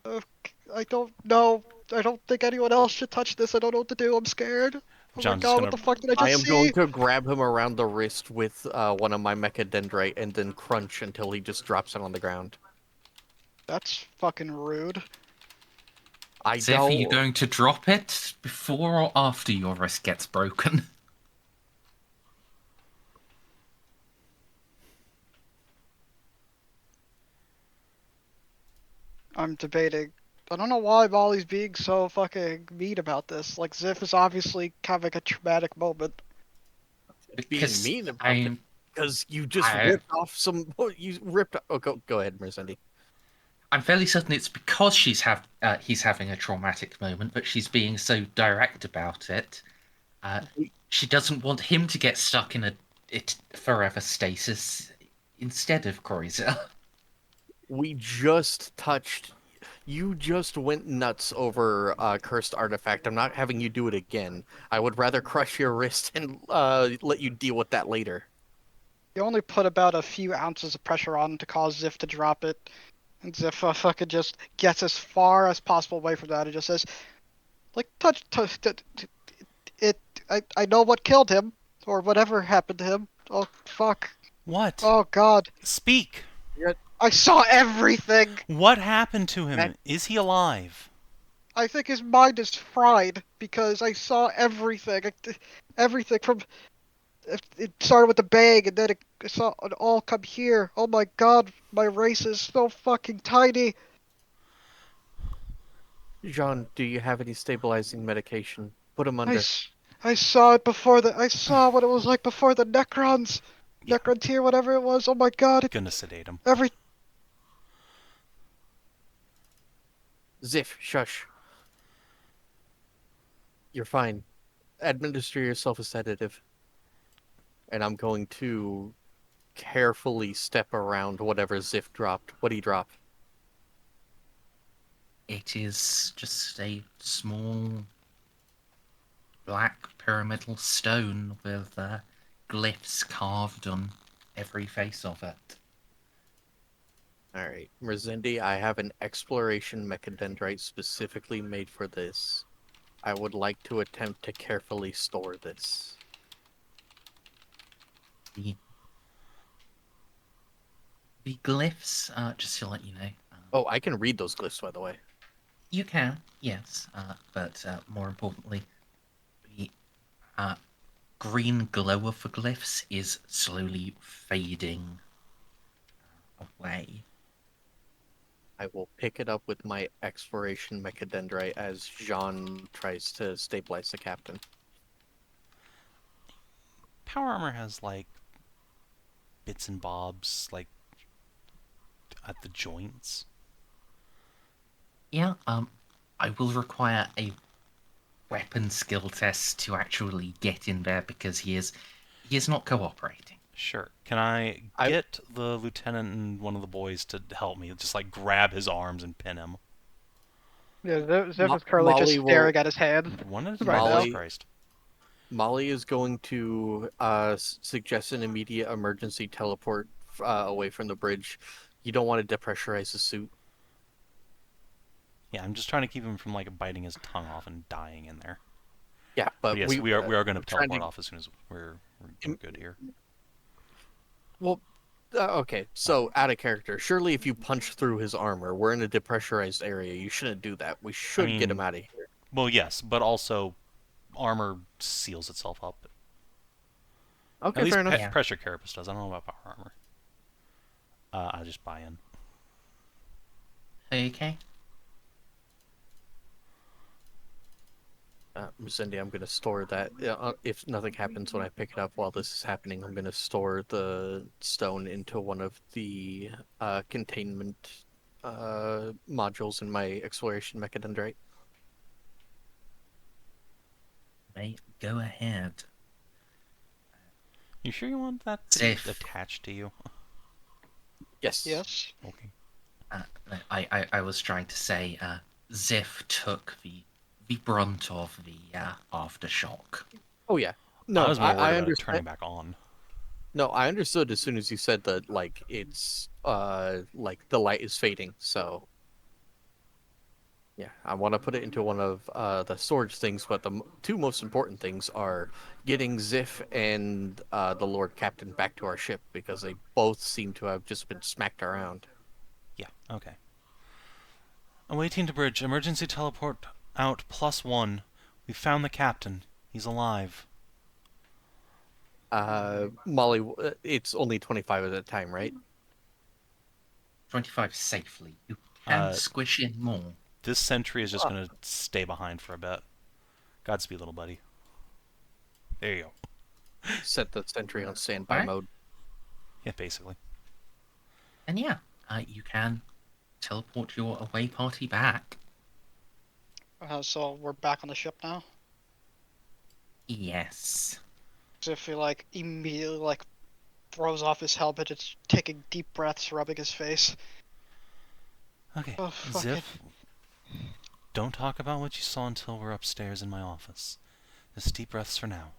I don't know. I don't think anyone else should touch this. I don't know what to do. I'm scared. Oh John's my just god, gonna- what the fuck did I I just am see? going to grab him around the wrist with one of my mecha dendrite and then crunch until he just drops it on the ground. That's fucking rude. I Xiph, are you don't. going to drop it before or after your wrist gets broken? I'm debating. I don't know why Molly's being so fucking mean about this. Like, Xiph is obviously having a traumatic moment. Being Because mean about I it. mean, Because you just I- ripped off some. You ripped. Oh, go ahead, Merzendi. I'm fairly certain it's because he's having a traumatic moment, but she's being so direct about it. She doesn't want him to get stuck in a forever stasis instead of Croizer. We just touched. You just went nuts over cursed artifact. I'm not having you do it again. I would rather crush your wrist and let you deal with that later. You only put about a few ounces of pressure on to cause Xiph to drop it. And Xiph fucking just gets as far as possible away from that and just says, like, I know what killed him, or whatever happened to him. Oh, fuck. What? Oh, God. Speak. I saw everything! What happened to him? That- Is he alive? I think his mind is fried, because I saw everything. Everything from... It started with the bag, and then I saw it all come here. Oh my god, my race is so fucking tiny. Jeanne, do you have any stabilizing medication? Put him under. I saw it before I saw what it was like before the Necrons. Yeah. Necrontier, whatever it was. Oh my god. Gonna sedate him. Xiph, shush. You're fine. Administer yourself a sedative. And I'm going to carefully step around whatever Xiph dropped. What'd he drop? It is just a small black pyramidal stone with glyphs carved on every face of it. Alright, Merzendi, I have an exploration mechadendrite specifically made for this. I would like to attempt to carefully store this. The glyphs, just to let you know. Oh, I can read those glyphs, by the way. You can, yes, but more importantly, the green glow of the glyphs is slowly fading away. I will pick it up with my exploration mechadendrite as Jeanne tries to stabilize the captain. Power armor has like bits and bobs, like at the joints. Yeah, I will require a weapon skill test to actually get in there because he is not cooperating. Sure. Can I get the lieutenant and one of the boys to help me? Just like grab his arms and pin him. Yeah, Xiph is currently just staring at his hand. One is Right now. Christ. Molly is going to suggest an immediate emergency teleport away from the bridge. You don't want to depressurize the suit. Yeah, I'm just trying to keep him from like biting his tongue off and dying in there. Yeah, but yes, we are going to trying teleport off as soon as we're good here. Well, okay, so out of character. Surely if you punch through his armor, we're in a depressurized area. You shouldn't do that. We should get him out of here. Well, yes, but also armor seals itself up. Okay, At least fair enough. pressure carapace does. I don't know about power armor. I'll just buy in. Okay. Merzendi, I'm going to store that. If nothing happens when I pick it up while this is happening, I'm going to store the stone into one of the containment modules in my exploration mechadendrite. May go ahead. You sure you want that Safe. attached to you? Yes. Yes. Okay. I was trying to say, Xiph took the brunt of the aftershock. Oh yeah. No, I was more worried about it understand. turning back on. No, I understood as soon as you said that, like, it's, like, the light is fading, so... Yeah, I want to put it into one of the storage things, but the two most important things are getting Xiph and the Lord Captain back to our ship, because they both seem to have just been smacked around. Yeah, okay. Awaiting to bridge. Emergency teleport out +1. We found the captain. He's alive. Molly, it's only 25 at a time, right? 25 safely. You can squish in more. This sentry is just going to stay behind for a bit. Godspeed, little buddy. There you go. Set the sentry on standby Alright. mode. Yeah, basically. And yeah, you can teleport your away party back. So we're back on the ship now. Yes. So if he like immediately like throws off his helmet, it's taking deep breaths, rubbing his face. Okay, Oh fuck it. Xiph, don't talk about what you saw until we're upstairs in my office. Just deep breaths for now.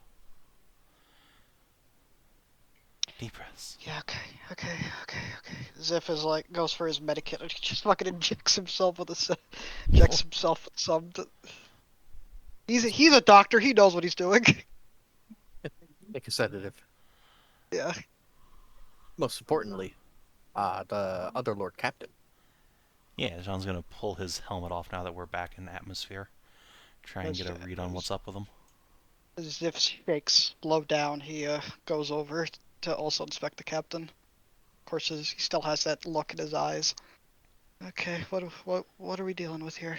Deep breaths. Yeah, okay. Xiph is like goes for his medikit and he just fucking injects himself with some. He's a doctor. He knows what he's doing. Take a sedative. Yeah. Most importantly, the other Lord Captain. Yeah, Jeanne's gonna pull his helmet off now that we're back in the atmosphere. Try and get a read on what's up with him. As if shakes low down, he goes over to also inspect the captain. Of course, he still has that look in his eyes. Okay, what are we dealing with here?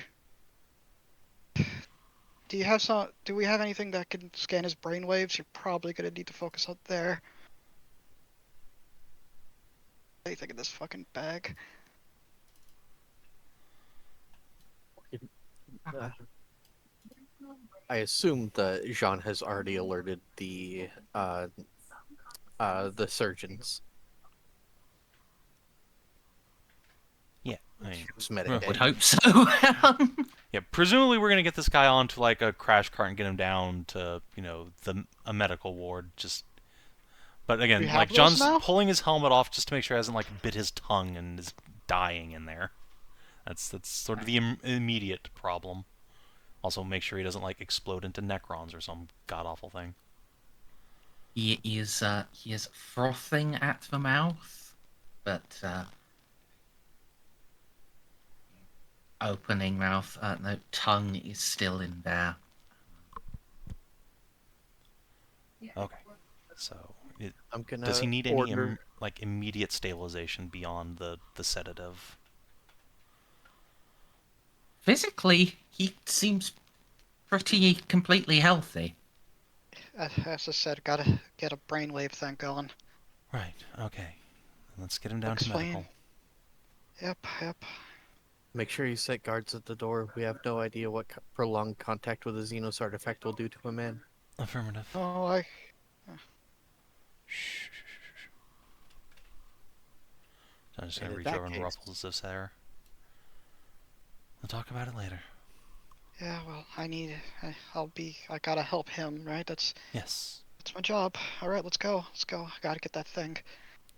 Do we have anything that can scan his brainwaves? You're probably gonna need to focus on there. Anything in this fucking bag? I assume that Jeanne has already alerted the surgeons. Yeah, I mean, It's medic Would day. hope so. yeah. Presumably, we're gonna get this guy onto like a crash cart and get him down to a medical ward. But again, We have like those John's now? pulling his helmet off just to make sure he hasn't like bit his tongue and is dying in there. That's sort of the immediate problem. Also, make sure he doesn't like explode into necrons or some god awful thing. He is frothing at the mouth, but opening mouth. No, tongue is still in there. Okay, so I'm gonna does he need order... any like immediate stabilization beyond the sedative? Physically, he seems pretty completely healthy. As I said, gotta get a brainwave thing going. Right. Okay. Let's get him down Looks to medical. Fine. Yep. Make sure you set guards at the door. We have no idea what prolonged contact with a Xenos artifact will do to a man. Affirmative. Oh, Shh. I'm just gonna In reach that over and case- ruffle Ziph's hair. We'll talk about it later. yeah. Well, I gotta help him, right? That's Yes. my job. All right, let's go. I gotta get that thing.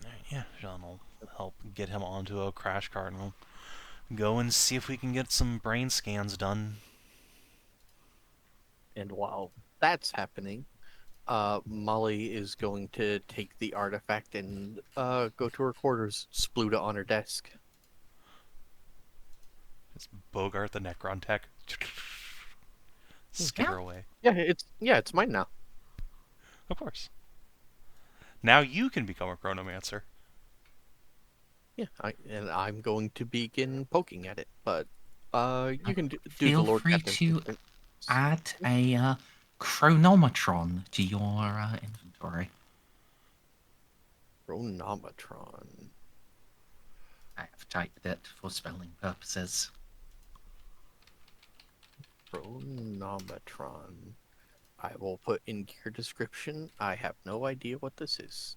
Alright, yeah, Jeanne will help get him onto a crash cart and we'll go and see if we can get some brain scans done. And while that's happening, Molly is going to take the artifact and go to her quarters, sploot it on her desk. Just Bogart the Necron tech. Scare away. Yeah, it's mine now. Of course. Now you can become a chronomancer. Yeah, I'm going to begin poking at it, but you can do the Feel Lord free Captain's to thing. add a chronometron to your inventory. Chronometron. I have typed it for spelling purposes. Chronometron. I will put in gear description. I have no idea what this is.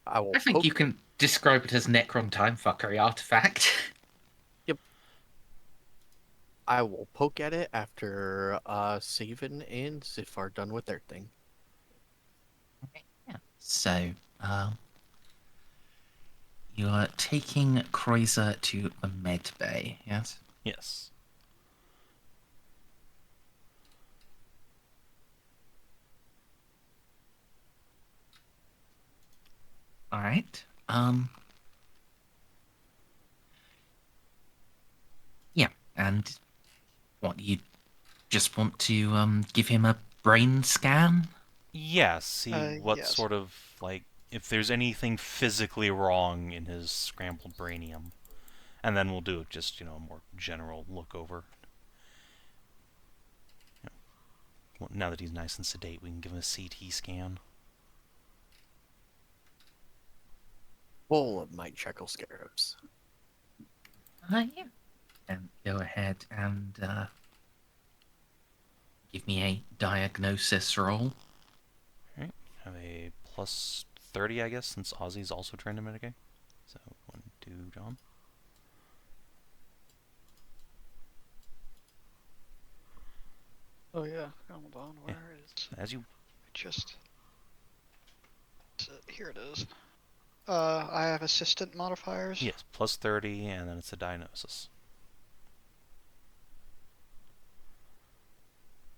I will I think poke you can describe it as Necron Timefuckery artifact. I will poke at it after Savin and Xiph are done with their thing. Yeah. So, you are taking Croizer to a med bay, yes? Yes. All right. Yeah, and what, you just want to give him a brain scan? Yeah, see what yes. sort of, like, if there's anything physically wrong in his scrambled brainium. And then we'll do just, a more general look over. now that he's nice and sedate, we can give him a CT scan. Full of my Checkle Scarabs. Yeah. And go ahead and give me a diagnosis roll. Alright, have a plus 30, I guess, since Ozzy's also trying to mitigate. So, 1, 2, John. Oh yeah, hold on. Where is? As you... Just here it is. I have assistant modifiers. Yes, plus 30, and then it's a diagnosis.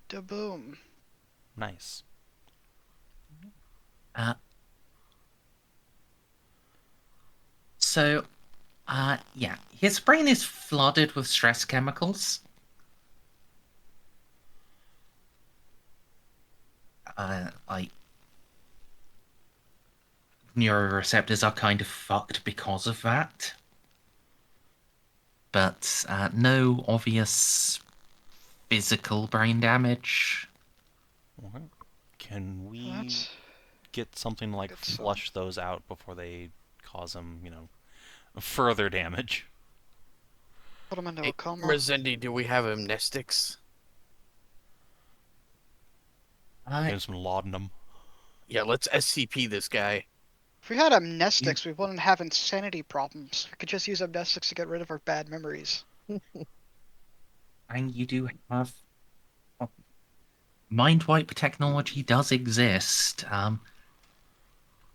Da-boom. Nice. So, yeah, his brain is flooded with stress chemicals. Like, neuroreceptors are kind of fucked because of that. But no obvious physical brain damage. Okay. Can we That's get something like Get some. flush those out before they cause him, further damage? put him into Hey, a coma. Merzendi, do we have amnestics? Give him some laudanum. Yeah, let's SCP this guy. If we had amnestics, we wouldn't have insanity problems. We could just use amnestics to get rid of our bad memories. And you do have... Mind wipe technology does exist.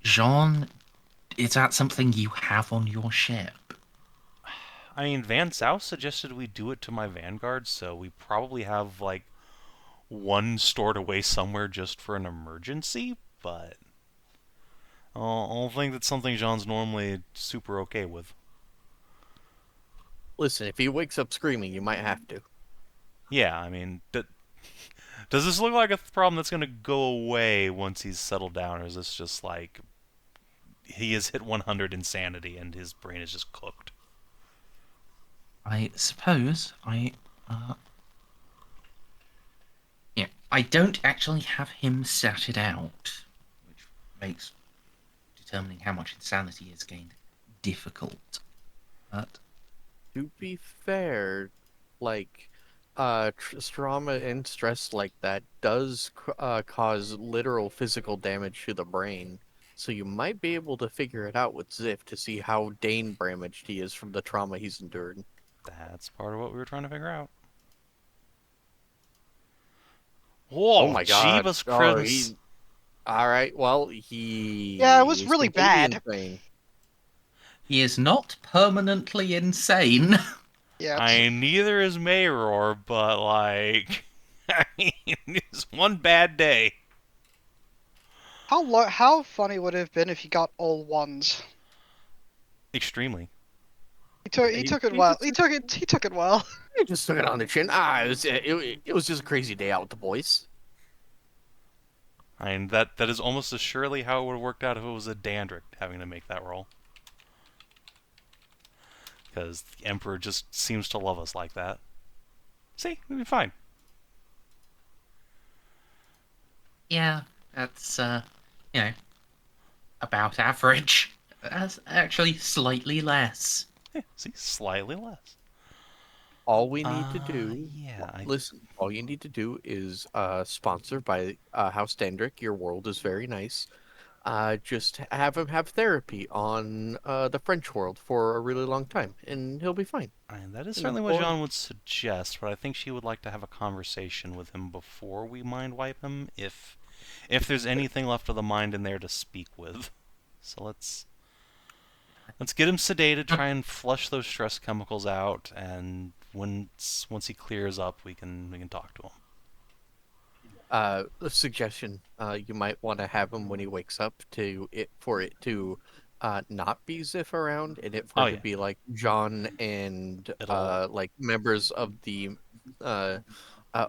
Jeanne, is that something you have on your ship? I mean, Van South suggested we do it to my Vanguard, so we probably have, like, one stored away somewhere just for an emergency, but I don't think that's something Jean's normally super okay with. Listen, if he wakes up screaming, you might have to. Yeah, I mean, does this look like a problem that's going to go away once he's settled down, or is this just like he has hit 100 insanity and his brain is just cooked? I suppose yeah, I don't actually have him statted out, which makes determining how much insanity is gained difficult. But To be fair, like, trauma and stress like that does cause literal physical damage to the brain. So you might be able to figure it out with Xiph to see how Dane damaged he is from the trauma he's endured. That's part of what we were trying to figure out. Whoa, Oh my god. Jeebus Oh, Critters. Alright, well, he... Yeah, it was is really completely bad. insane. he is not permanently insane. Yeah, I mean, neither is Mayror, but like, I mean, it's one bad day. how funny would it have been if he got all ones? Extremely. He took it well. He took it well. He just took it on the chin. It was just a crazy day out with the boys. I mean, that is almost as surely how it would have worked out if it was a Dandrick having to make that role. Because the Emperor just seems to love us like that. See, we'd be fine. Yeah, that's about average. That's actually slightly less. Yeah, see, slightly less. All we need to do... Yeah, Listen, all you need to do is sponsored by House Dandrick. Your world is very nice. Just have him have therapy on the French world for a really long time, and he'll be fine. I mean, that is certainly what Jeanne would suggest, but I think she would like to have a conversation with him before we mind wipe him, if there's anything left of the mind in there to speak with. So let's get him sedated, try and flush those stress chemicals out, and once he clears up, we can talk to him. A suggestion: you might want to have him when he wakes up for it to not be Xiph around, and it for it to be like Jeanne and like members of the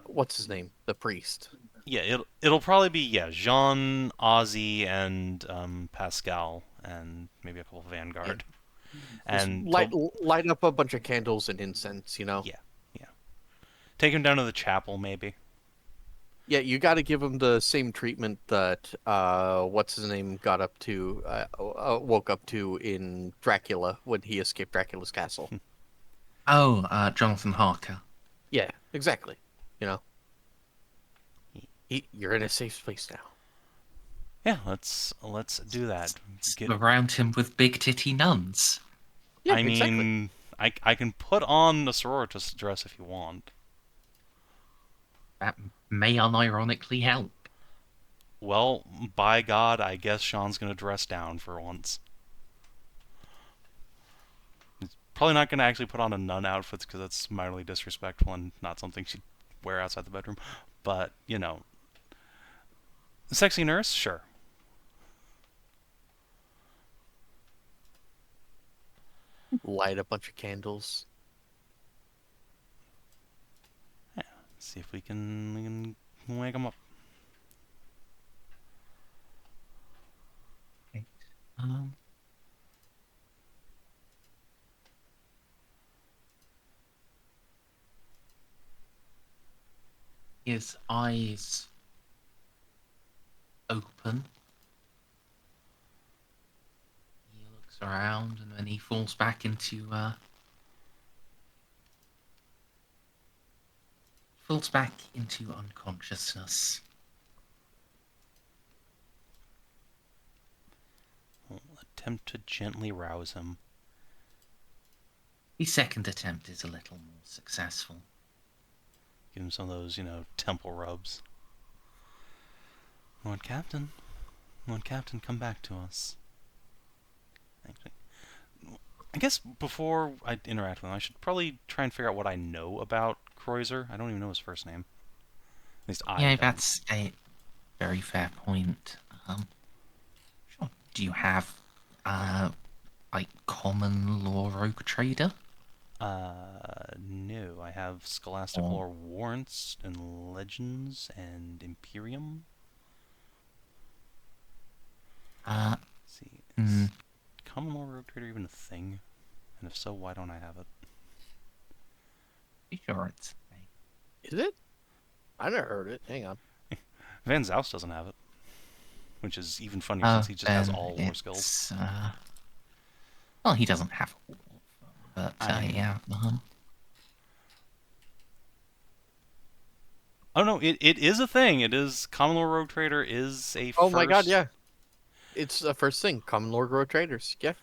what's his name, the priest. Yeah, it'll probably be Jeanne, Ozzy, and Pascal, and maybe a couple of Vanguard. And light up a bunch of candles and incense, you know. Yeah. Take him down to the chapel, maybe. Yeah, you got to give him the same treatment that what's his name woke up to in Dracula when he escaped Dracula's castle. Oh, Jonathan Harker. Yeah, exactly. You know, you're in a safe space now. Yeah, let's do that. Around him with big titty nuns. Yeah, I exactly. mean, I can put on the sororitas dress if you want. That may unironically help. Well, by God, I guess Sean's gonna dress down for once. He's probably not gonna actually put on a nun outfit because that's mildly disrespectful and not something she'd wear outside the bedroom. But, you know, sexy nurse, sure. Light a bunch of candles. Yeah, see if we can wake him up. Okay. His eyes open. He looks around and then he falls back into unconsciousness. We'll attempt to gently rouse him. The second attempt is a little more successful. Give him some of those, temple rubs. Lord Captain, come back to us. Actually, I guess before I interact with him, I should probably try and figure out what I know about Croizer. I don't even know his first name. At least I don't. That's a very fair point. Sure. Do you have, like, common law rogue trader? No. I have Scholastic Lore Warrants and Legends and Imperium. Let's see. Is common law rogue trader even a thing? And if so, why don't I have it? Sure, it's... Is it? I never heard it. Hang on. Van Zaus doesn't have it. Which is even funnier since he just has all war skills. Well, he doesn't have all of them, but yeah. Oh no, it is a thing. It is common law rogue trader is a Oh my god, yeah. It's the first thing. Common law rogue traders. Yeah.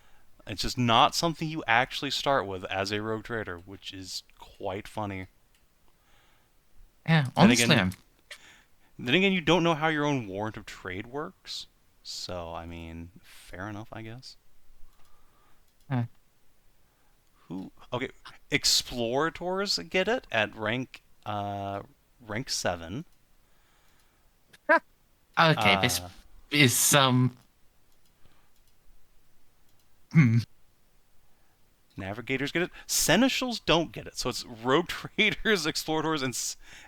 It's just not something you actually start with as a rogue trader, which is quite funny. Yeah, honestly, then again, you don't know how your own warrant of trade works. So, I mean, fair enough, I guess. Okay, Explorators get it at rank 7. Okay, this is Navigators get it. Seneschals don't get it. So it's rogue traders, explorators, and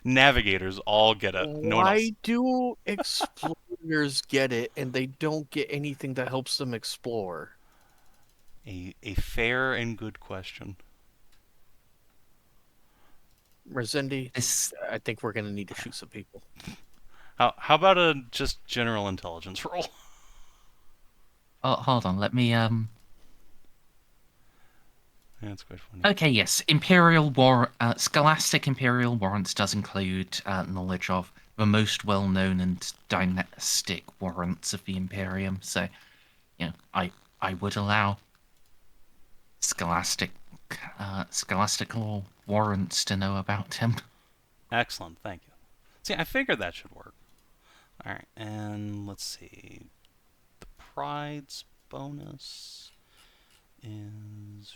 navigators all get it. No one else. Why do explorers get it and they don't get anything that helps them explore? A fair and good question. Merzendi, I think we're gonna need to shoot some people. How about a just general intelligence roll? Oh, hold on, let me Yeah, that's quite funny. Okay, yes. Scholastic Imperial Warrants does include knowledge of the most well-known and dynastic warrants of the Imperium. So, I would allow Scholastic law warrants to know about him. Excellent, thank you. See, I figured that should work. All right, and let's see. The Pride's bonus is...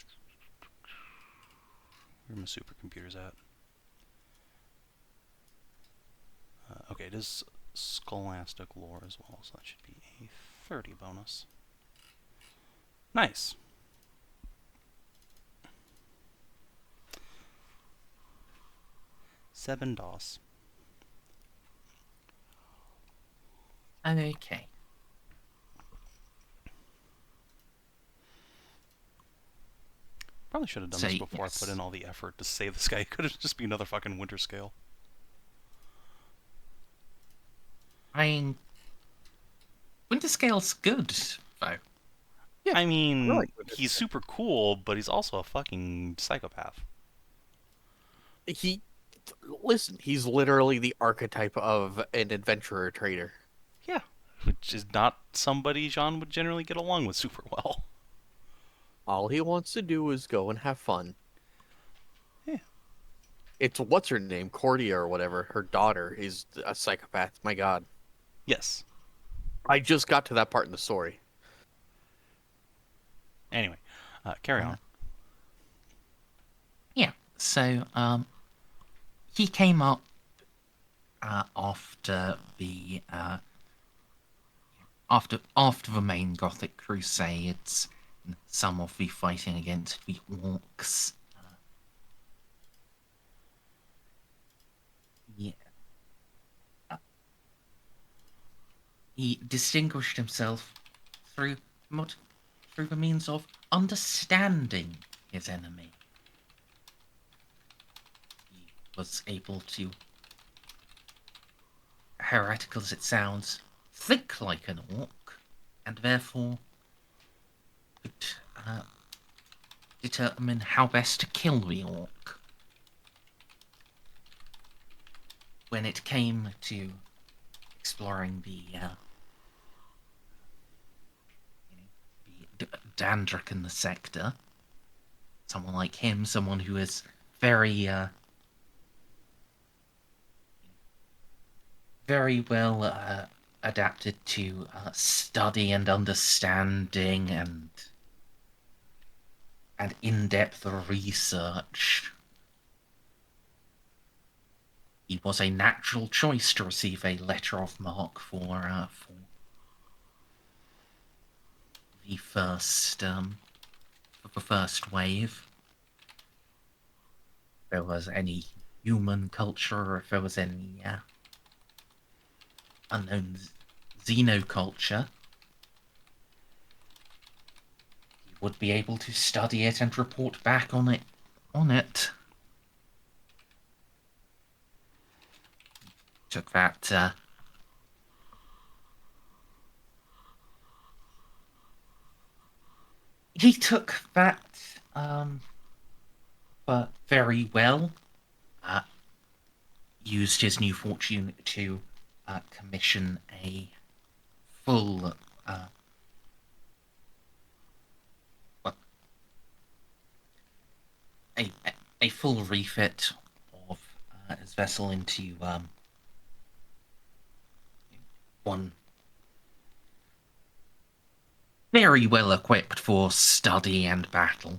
Where are my supercomputers at? Okay, it is Scholastic Lore as well, so that should be a 30 bonus. Nice. $7. Okay. Probably should have done this before I put in all the effort to save this guy. It could have just been another fucking winter scale. I mean, Winterscale's good, though. Yeah, I mean, like what it he's is. super cool, but he's also a fucking psychopath. He, listen, he's literally the archetype of an adventurer trader. Yeah, which is not somebody Jeanne would generally get along with super well. All he wants to do is go and have fun. Yeah. It's what's her name, Cordia or whatever. Her daughter is a psychopath. My God, Yes. I just got to that part in the story. Anyway, carry on. Yeah. So, he came up after the after the main Gothic Crusades, some of the fighting against the orcs. Yeah. He distinguished himself through what? Through the means of understanding his enemy. He was able to, heretical as it sounds, think like an orc, and therefore could determine how best to kill the orc. When it came to exploring the Dandruck in the sector, someone like him, someone who is very very well adapted to study and understanding and in-depth research. He was a natural choice to receive a letter of marque for the first wave. If there was any human culture, or if there was any unknown xenoculture, he would be able to study it and report back on it. Took that he took that but very well. Used his new fortune to commission a full a full refit of his vessel into one very well equipped for study and battle,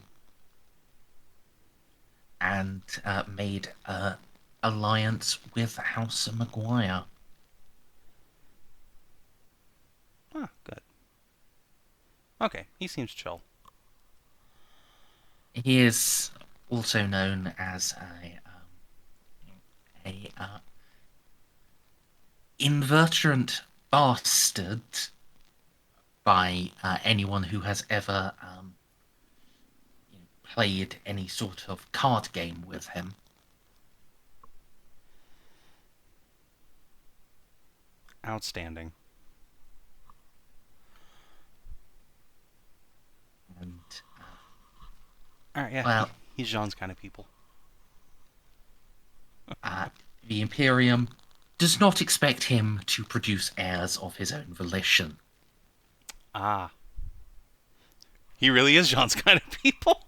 and made alliance with House Maguire. Ah, good. Okay, he seems chill. He is also known as a inveterate bastard by anyone who has ever played any sort of card game with him. Outstanding. And Alright, yeah, well, he's Jean's kind of people. the Imperium does not expect him to produce heirs of his own volition. Ah. He really is Jean's kind of people?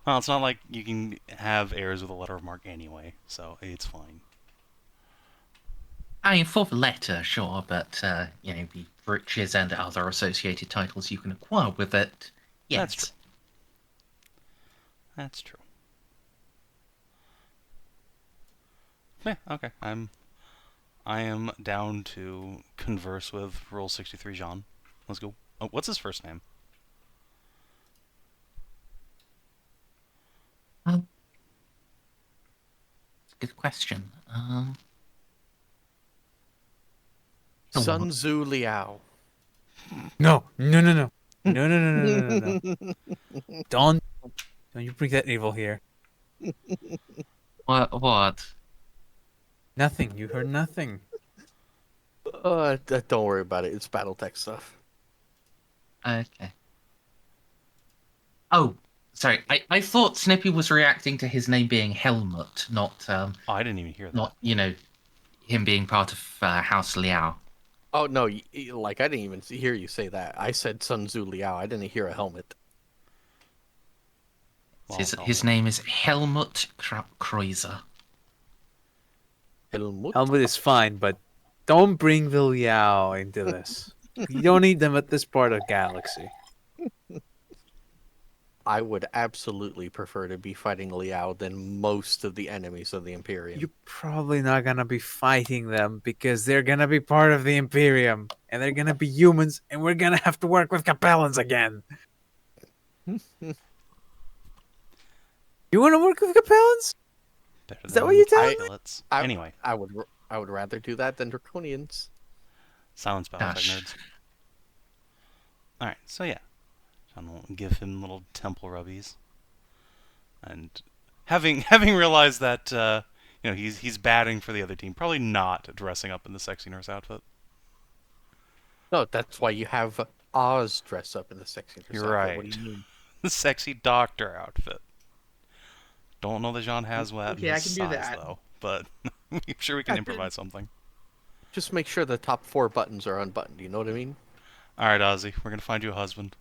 Well, it's not like you can have heirs with a letter of marque anyway, so it's fine. I mean, for the letter, sure, but, the riches and other associated titles you can acquire with it, yes. That's true. That's true. Yeah, okay. I am down to converse with Rule 63 Jeanne. Let's go. Oh, what's his first name? Good question. Sun Tzu Liao. No. No. Don't you bring that evil here. What? Nothing. You heard nothing. Don't worry about it. It's BattleTech stuff. Okay. Oh, sorry. I thought Snippy was reacting to his name being Helmut, not Oh, I didn't even hear that. not him being part of House Liao. Oh no, like I didn't even hear you say that. I said Sun Tzu Liao. I didn't hear a helmet. Well, His name is Helmut Croizer. Helmut. Helmut is fine, but don't bring the Liao into this. You don't need them at this part of galaxy. I would absolutely prefer to be fighting Liao than most of the enemies of the Imperium. You're probably not gonna be fighting them because they're gonna be part of the Imperium and they're gonna be humans and we're gonna have to work with Capellans again. You wanna work with Capellans? Is that what you're telling me? Anyway, I would rather do that than Draconians. silence BattleTech nerds. Alright, so yeah. John will give him little temple rubbies. And having realized that he's batting for the other team, probably not dressing up in the sexy nurse outfit. No, that's why you have Oz dress up in the sexy nurse You're outfit. right. What do you mean? The sexy doctor outfit. Don't know that Jean has that Okay, in I his can do size, that. though. But I'm sure we can improvise something. Just make sure the top 4 buttons are unbuttoned. You know what I mean? Alright, Ozzy, we're going to find you a husband.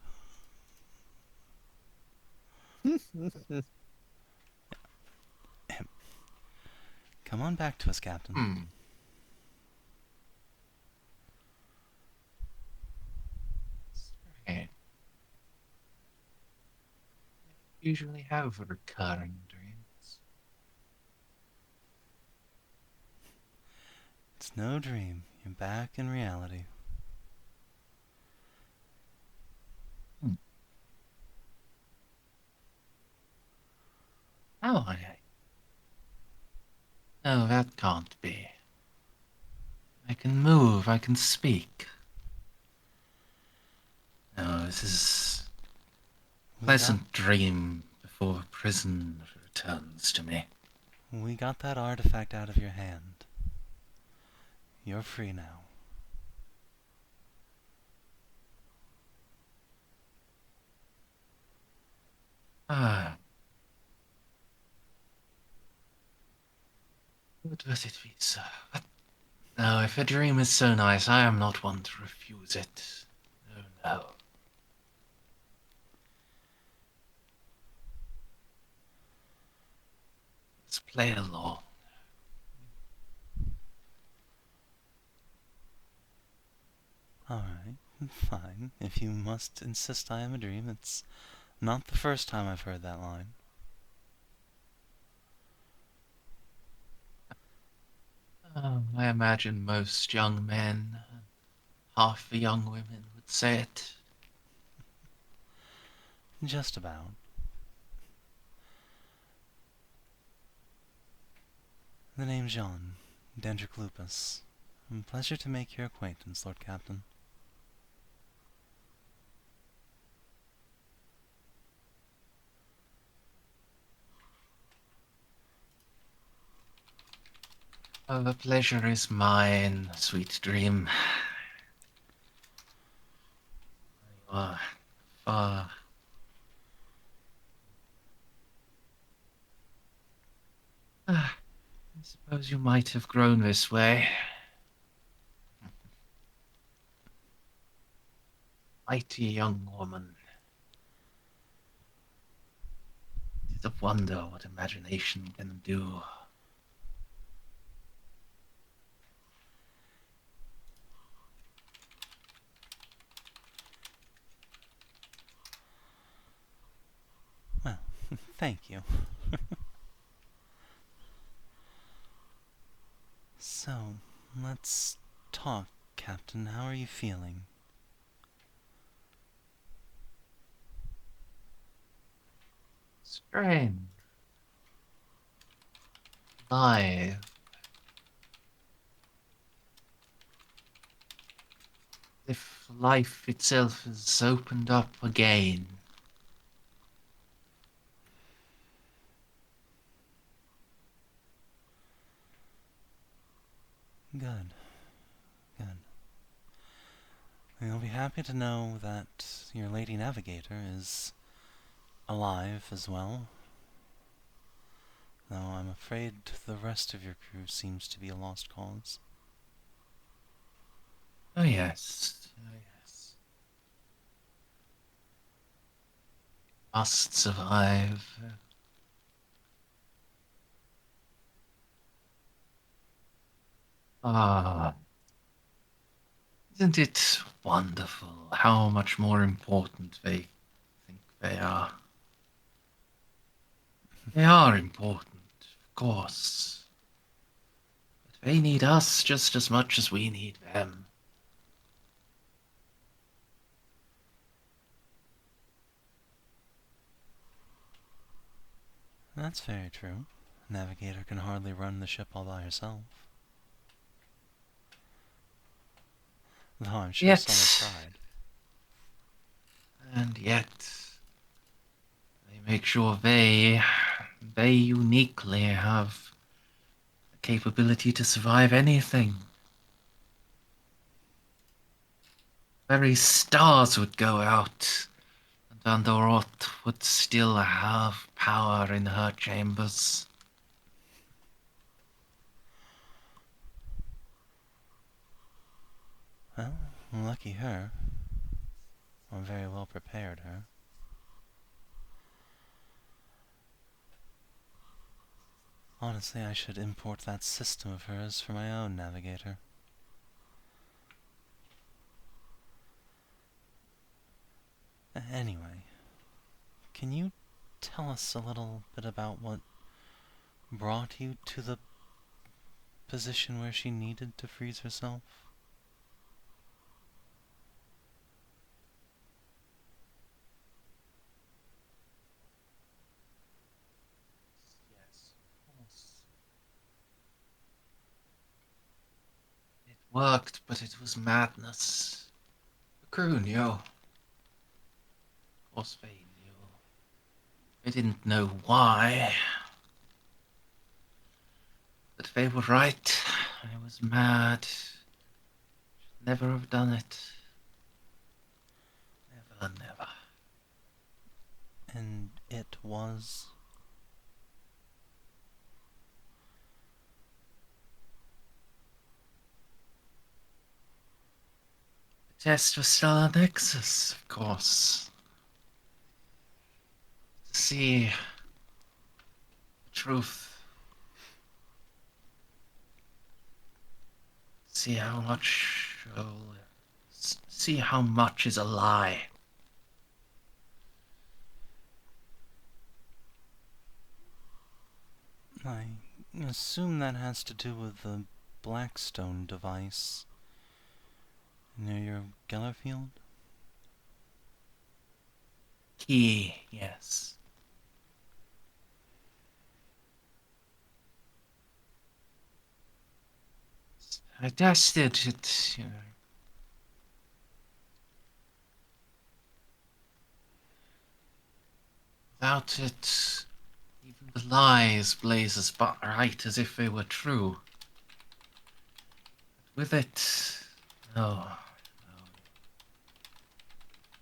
Come on back to us, Captain. Okay. Usually have recurring dreams. It's no dream. You're back in reality. Oh, okay. No, that can't be. I can move, I can speak. No, this is a pleasant dream before prison returns to me. We got that artifact out of your hand. You're free now. Ah. What does it be, sir? No, if a dream is so nice, I am not one to refuse it. Oh, no. Let's play along. Alright, fine. If you must insist I am a dream, it's not the first time I've heard that line. Oh, I imagine most young men, half the young women would say it. Just about. The name's Jeanne, Dendrick Lupus. Pleasure to make your acquaintance, Lord Captain. Oh, the pleasure is mine, sweet dream. You are far. I suppose you might have grown this way. Mighty young woman. It is a wonder what imagination can do. Well, thank you. So, let's talk, Captain. How are you feeling? Strange. Alive. If life itself has opened up again. Good. Good. You'll be happy to know that your Lady Navigator is alive as well. Though I'm afraid the rest of your crew seems to be a lost cause. Oh, yes. Oh, yes. Must survive. Ah. Isn't it wonderful how much more important they think they are? They are important, of course. But they need us just as much as we need them. That's very true. Navigator can hardly run the ship all by herself. Though I'm sure Yet, some have tried. and yet, they make sure they uniquely have the capability to survive anything. Very stars would go out, and Andorot would still have power in her chambers. Well, lucky her. Or very well prepared her. Honestly, I should import that system of hers for my own Navigator. Anyway, can you tell us a little bit about what brought you to the position where she needed to freeze herself? Yes, of course. It worked, but it was madness. The crew knew. Of course they knew. They didn't know why. But they were right. I was mad. Should never have done it. Never, never. And it was... The test was still a nexus, of course. To see the truth. See how much... see how much is a lie. I assume that has to do with the Blackstone device near your Geller field? Key, yes. I tested it, you know. Without it, even the lies blaze as bright as if they were true. But with it, no, no.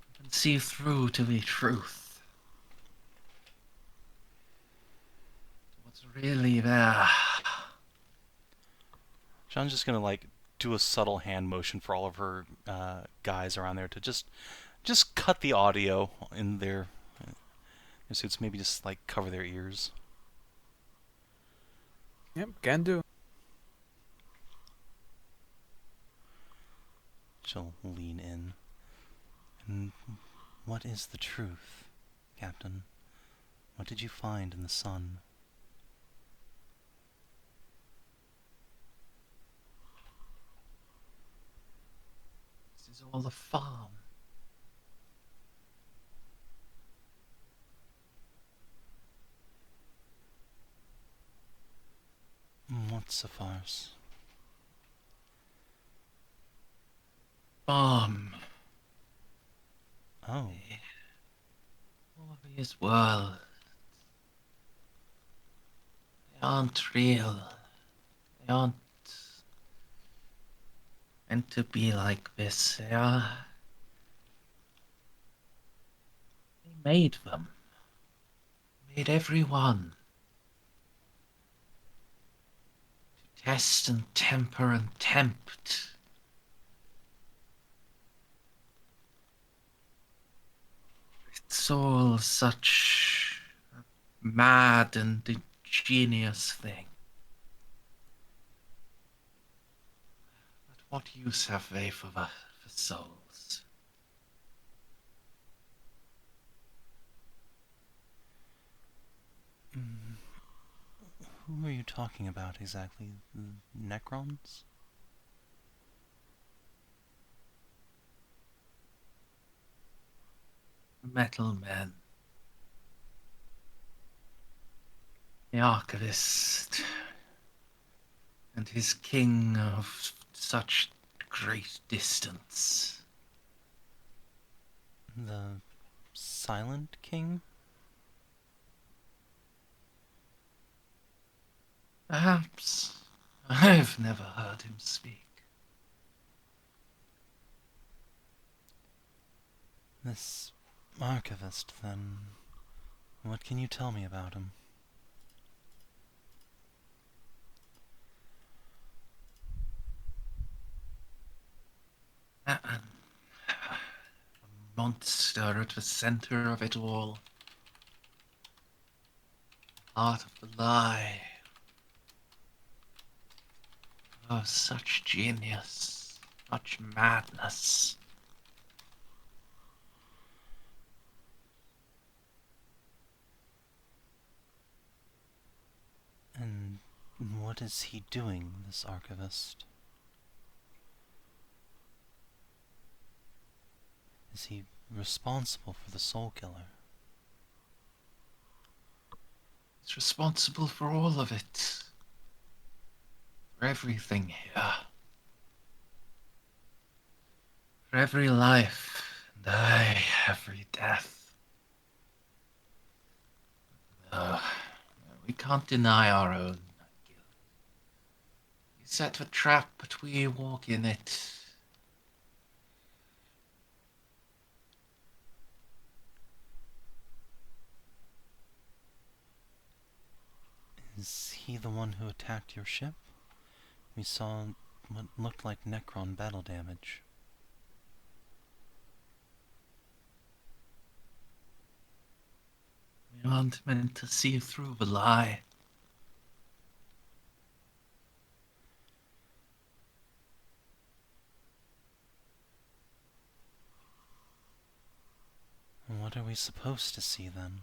You can see through to the truth. What's really there? Jeanne's just gonna like do a subtle hand motion for all of her guys around there to just cut the audio in their suits. Maybe just like cover their ears. Yep, can do. She'll lean in. And what is the truth, Captain? What did you find in the sun? This is all a farm. What's a farce? Farm. Oh, All these worlds. They aren't real. They aren't meant to be like this. They made them. Made everyone. To test and temper and tempt. It's all such a mad and ingenious thing. But what use have they for souls? Who are you talking about exactly? The Necrons? Metal men. The Archivist. And his king of such great distance. The Silent King? Perhaps. I've never heard him speak. This Archivist, then. What can you tell me about him? A monster at the center of it all. Heart of the lie. Oh, such genius. Such madness. And what is he doing, this Archivist? Is he responsible for the Soul Killer? He's responsible for all of it. For everything here. For every life, and aye, every death. No, we can't deny our own guilt. We set the trap, but we walk in it. Is he the one who attacked your ship? We saw what looked like Necron battle damage. We aren't meant to see through the lie. And what are we supposed to see then?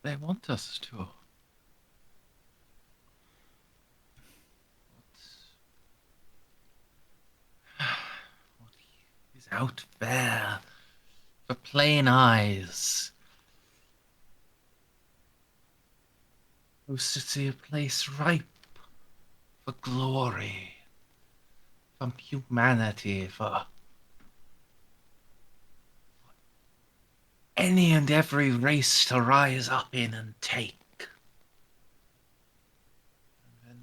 They want us to. What is out there for plain eyes? Who's to see a place ripe for glory, for humanity, for any and every race to rise up in and take. And then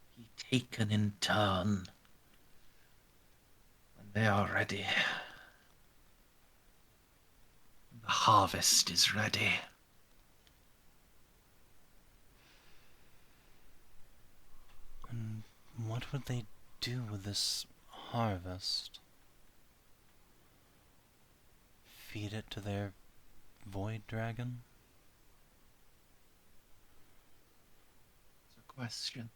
to be taken in turn when they are ready. When the harvest is ready. And what would they do with this harvest? Feed it to their void dragon? It's a question.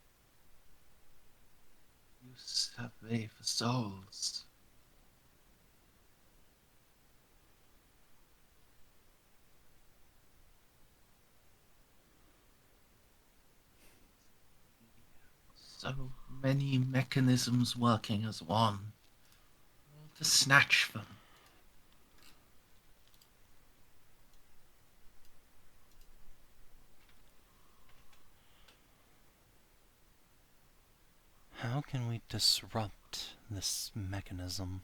Use have they for souls? So many mechanisms working as one, all to snatch them. How can we disrupt this mechanism?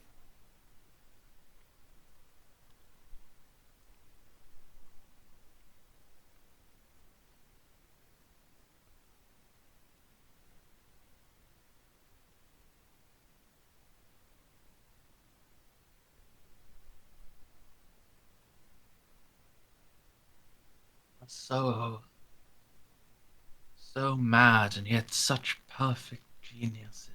So mad and yet such perfect geniuses.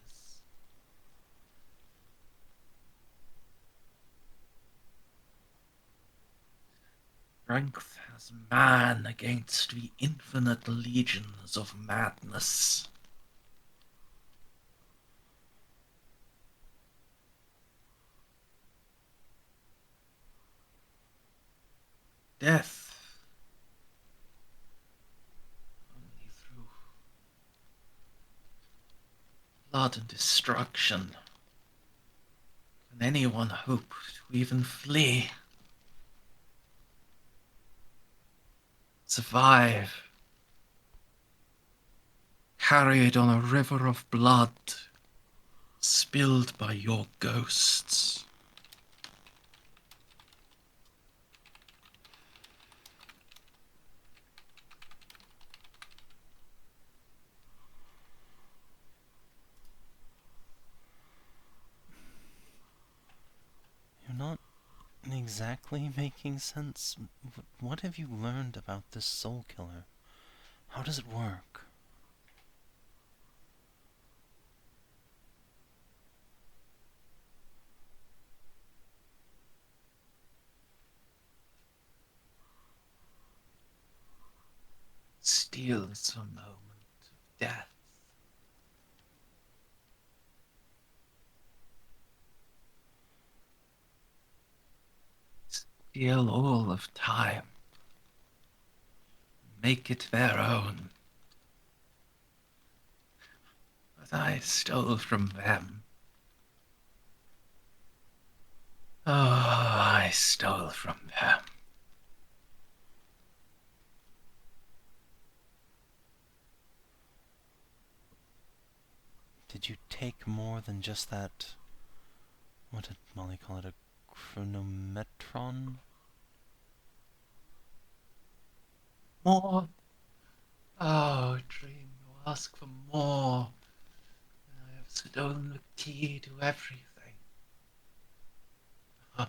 Strength as man against the infinite legions of madness. Death only through blood and destruction can anyone hope to even flee. Survive. Carried on a river of blood, spilled by your ghosts. You're not exactly making sense. What have you learned about this soul killer? How does it work? Steals a moment of death. Steal all of time. Make it their own. But I stole from them. Oh, I stole from them. Did you take more than just that? What did Molly call it? A chronometron? More? Oh, dream, you ask for more. I have stolen the key to everything. Yes,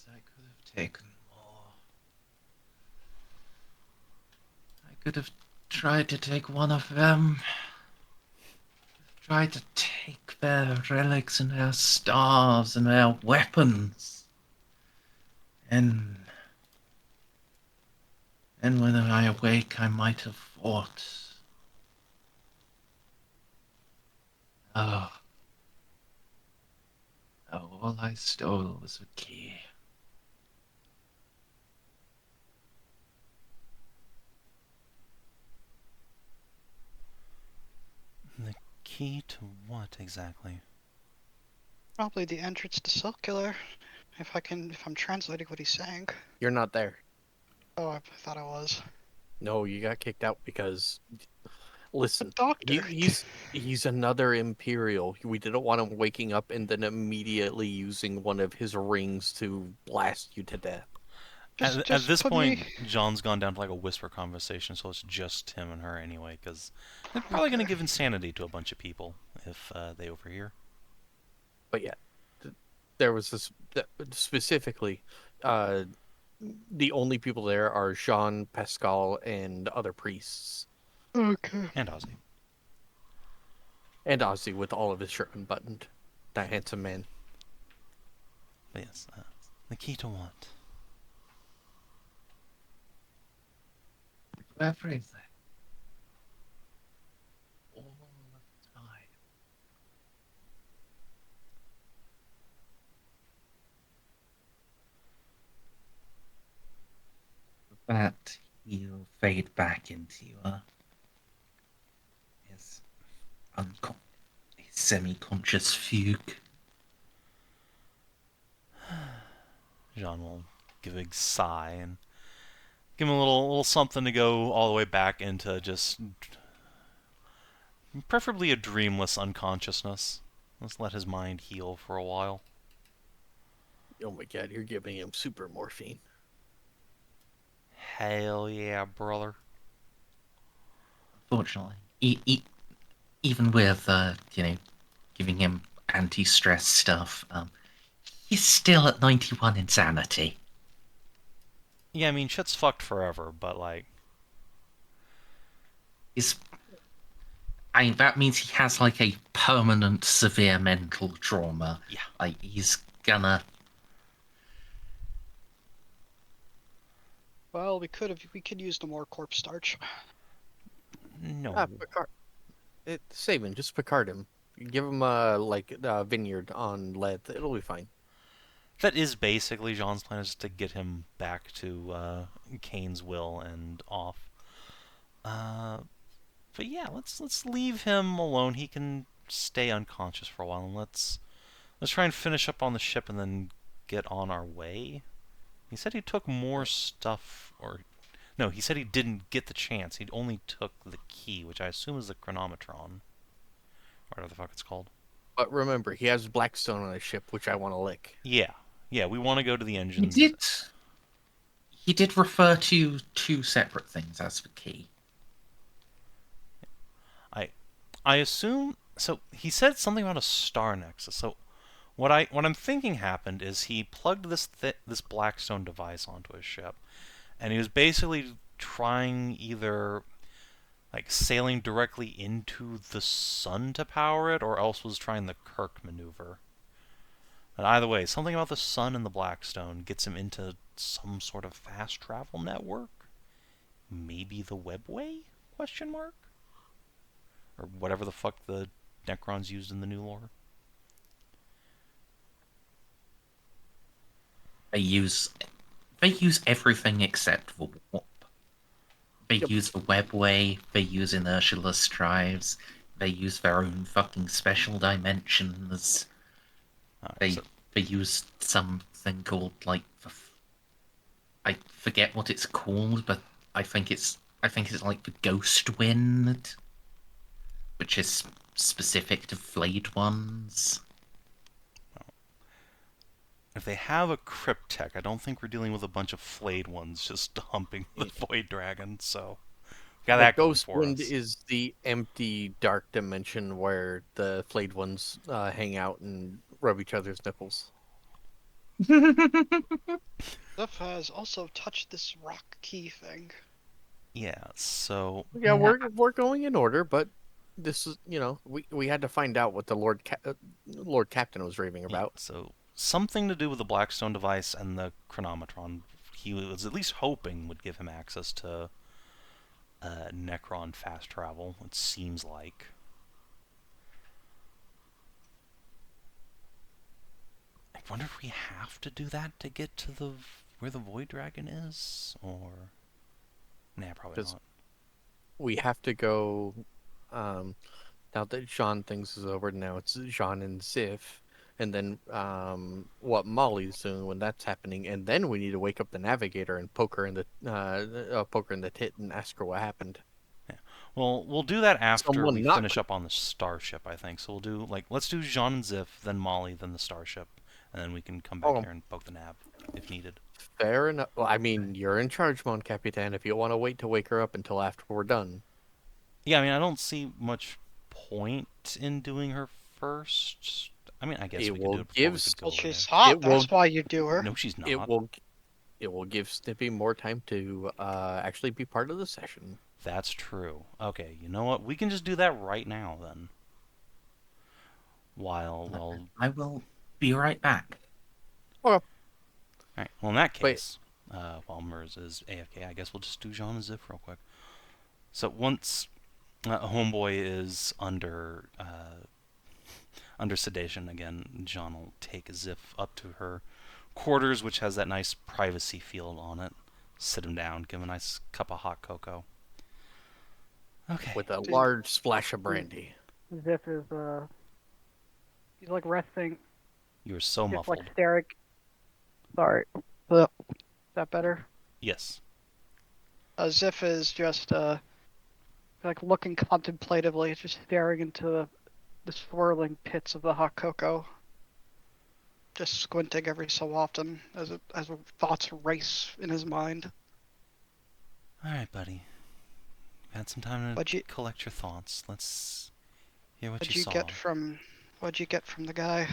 I could have taken more. I could have tried to take one of them. Tried to take their relics and their stars and their weapons. And when I awake, I might have fought. Oh. All I stole was a key. The key to what exactly? Probably the entrance to Soul Killer. If I'm translating what he's saying. You're not there. Oh, I thought I was. No, you got kicked out because. Listen, Doctor. he's another Imperial. We didn't want him waking up and then immediately using one of his rings to blast you to death. At Just this put point, me... John's gone down to like a whisper conversation, so it's just him and her anyway, because they're probably going to give insanity to a bunch of people if they overhear. But yeah, there was this specifically. The only people there are Jeanne, Pascal, and other priests. Okay. And Ozzy. And Ozzy with all of his shirt unbuttoned. That handsome man. But yes, the key to what? Everything. All the time. That he'll fade back into his his semi-conscious fugue. John will give a big sigh and give him a little something to go all the way back into just preferably a dreamless unconsciousness. Let's let his mind heal for a while. Oh my god, you're giving him super morphine. Hell yeah, brother. Fortunately, even with giving him anti-stress stuff, he's still at 91 insanity. Yeah, I mean, shit's fucked forever, but, like... He's, I mean, that means he has like a permanent severe mental trauma. Yeah. Like he's gonna. Well, we could use the more corpse starch. No. Picard. Savin, just Picard him. Give him a vineyard on lead. It'll be fine. That is basically Jean's plan, is to get him back to Kane's will and off. But yeah, let's leave him alone. He can stay unconscious for a while, and let's try and finish up on the ship and then get on our way. He said he took more stuff, or no, he said he didn't get the chance. He only took the key, which I assume is the chronometron, whatever the fuck it's called. But remember, he has Blackstone on his ship, which I want to lick. Yeah, we want to go to the engines. He did refer to two separate things as the key. I assume so. He said something about a star nexus. So what I'm thinking happened is he plugged this Blackstone device onto his ship, and he was basically trying either like sailing directly into the sun to power it, or else was trying the Kirk maneuver. And either way, something about the sun and the Blackstone gets him into some sort of fast travel network. Maybe the Webway? Question mark? Or whatever the fuck the Necrons used in the new lore. They use everything except warp. They use the webway. They use inertialess drives. They use their own fucking special dimensions. They use something called like I forget what it's called, but I think it's like the Ghost Wind, which is specific to flayed ones. If they have a cryptech, I don't think we're dealing with a bunch of flayed ones just humping the Void Dragon, so... Got that Ghost for Wind us. is the empty, dark dimension where the flayed ones hang out and rub each other's nipples. Xiph has also touched this rock key thing. Yeah, so... Yeah, we're going in order, but this is, we had to find out what the Lord Captain was raving about. Yeah, so, something to do with the Blackstone device and the chronometron. He was at least hoping would give him access to Necron fast travel, it seems like. I wonder if we have to do that to get to where the Void Dragon is, or... Nah, probably not. We have to go, now that Jeanne things is over, now it's Jeanne and Xiph, and then what Molly's doing when that's happening, and then we need to wake up the Navigator and poke her in the tit and ask her what happened. Yeah. Well, we'll do that after Someone we not finish up on the starship, I think. So we'll do, let's do Jeanne and Xiph, then Molly, then the starship, and then we can come back here and poke the nav if needed. Fair enough. Well, I mean, you're in charge, Mon Capitan, if you want to wait to wake her up until after we're done. Yeah, I mean, I don't see much point in doing her first. I mean, I guess we could do it before we could go Well, over she's there. hot. That's why you do her. No, she's not. It will give Snippy more time to actually be part of the session. That's true. Okay, you know what? We can just do that right now, then. While I will be right back. Okay. Alright, well, in that case, while Merz is AFK, I guess we'll just do Jeanne and Xiph real quick. So once Homeboy is under sedation again, Jeanne will take Xiph up to her quarters, which has that nice privacy field on it. Sit him down, give him a nice cup of hot cocoa. Okay. With a large splash of brandy. Xiph is he's like resting. You're so Just muffled. like staring. Sorry. Is that better? Yes. Xiph is just like looking contemplatively, just staring into the swirling pits of the hot cocoa. Just squinting every so often as thoughts race in his mind. All right, buddy. Had some time to collect your thoughts. Let's hear what you saw. What'd you get from the guy?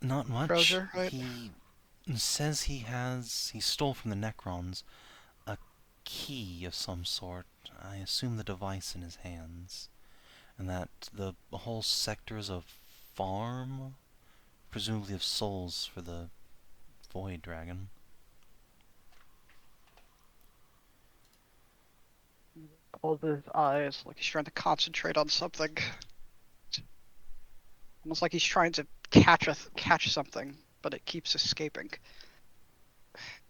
Not much. Croizer, right? He It says he stole from the Necrons a key of some sort. I assume the device in his hands. And that the whole sector is a farm, presumably of souls for the Void Dragon. Close his eyes like he's trying to concentrate on something. Almost like he's trying to catch something, but it keeps escaping.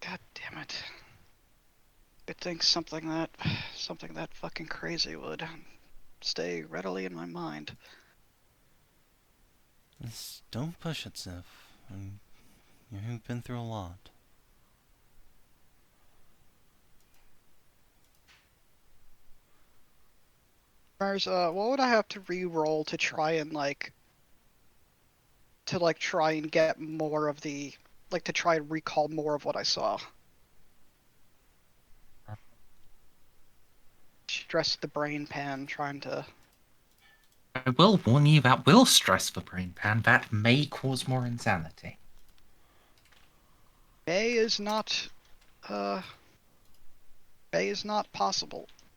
God damn it. I'd think something that fucking crazy would stay readily in my mind. Just don't push it, Xiph. You've been through a lot. What would I have to re-roll to try and try and get more of the to try and recall more of what I saw? Stress the brain pan trying to. I will warn you that will stress the brain pan. That may cause more insanity. Bay is not possible.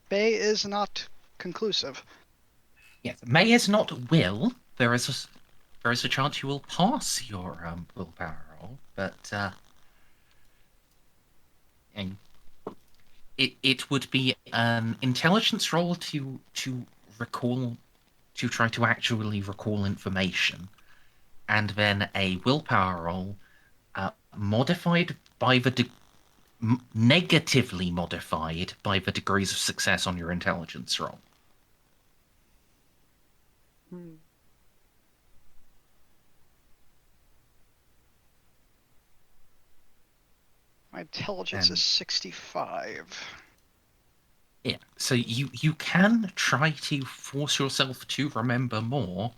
Bay is not conclusive. Yes, may is not will. There is a chance you will pass your willpower roll, but and it would be an intelligence roll to recall, to try to actually recall information, and then a willpower roll modified by the negatively modified by the degrees of success on your intelligence roll. My intelligence is 65. Yeah, so you can try to force yourself to remember more,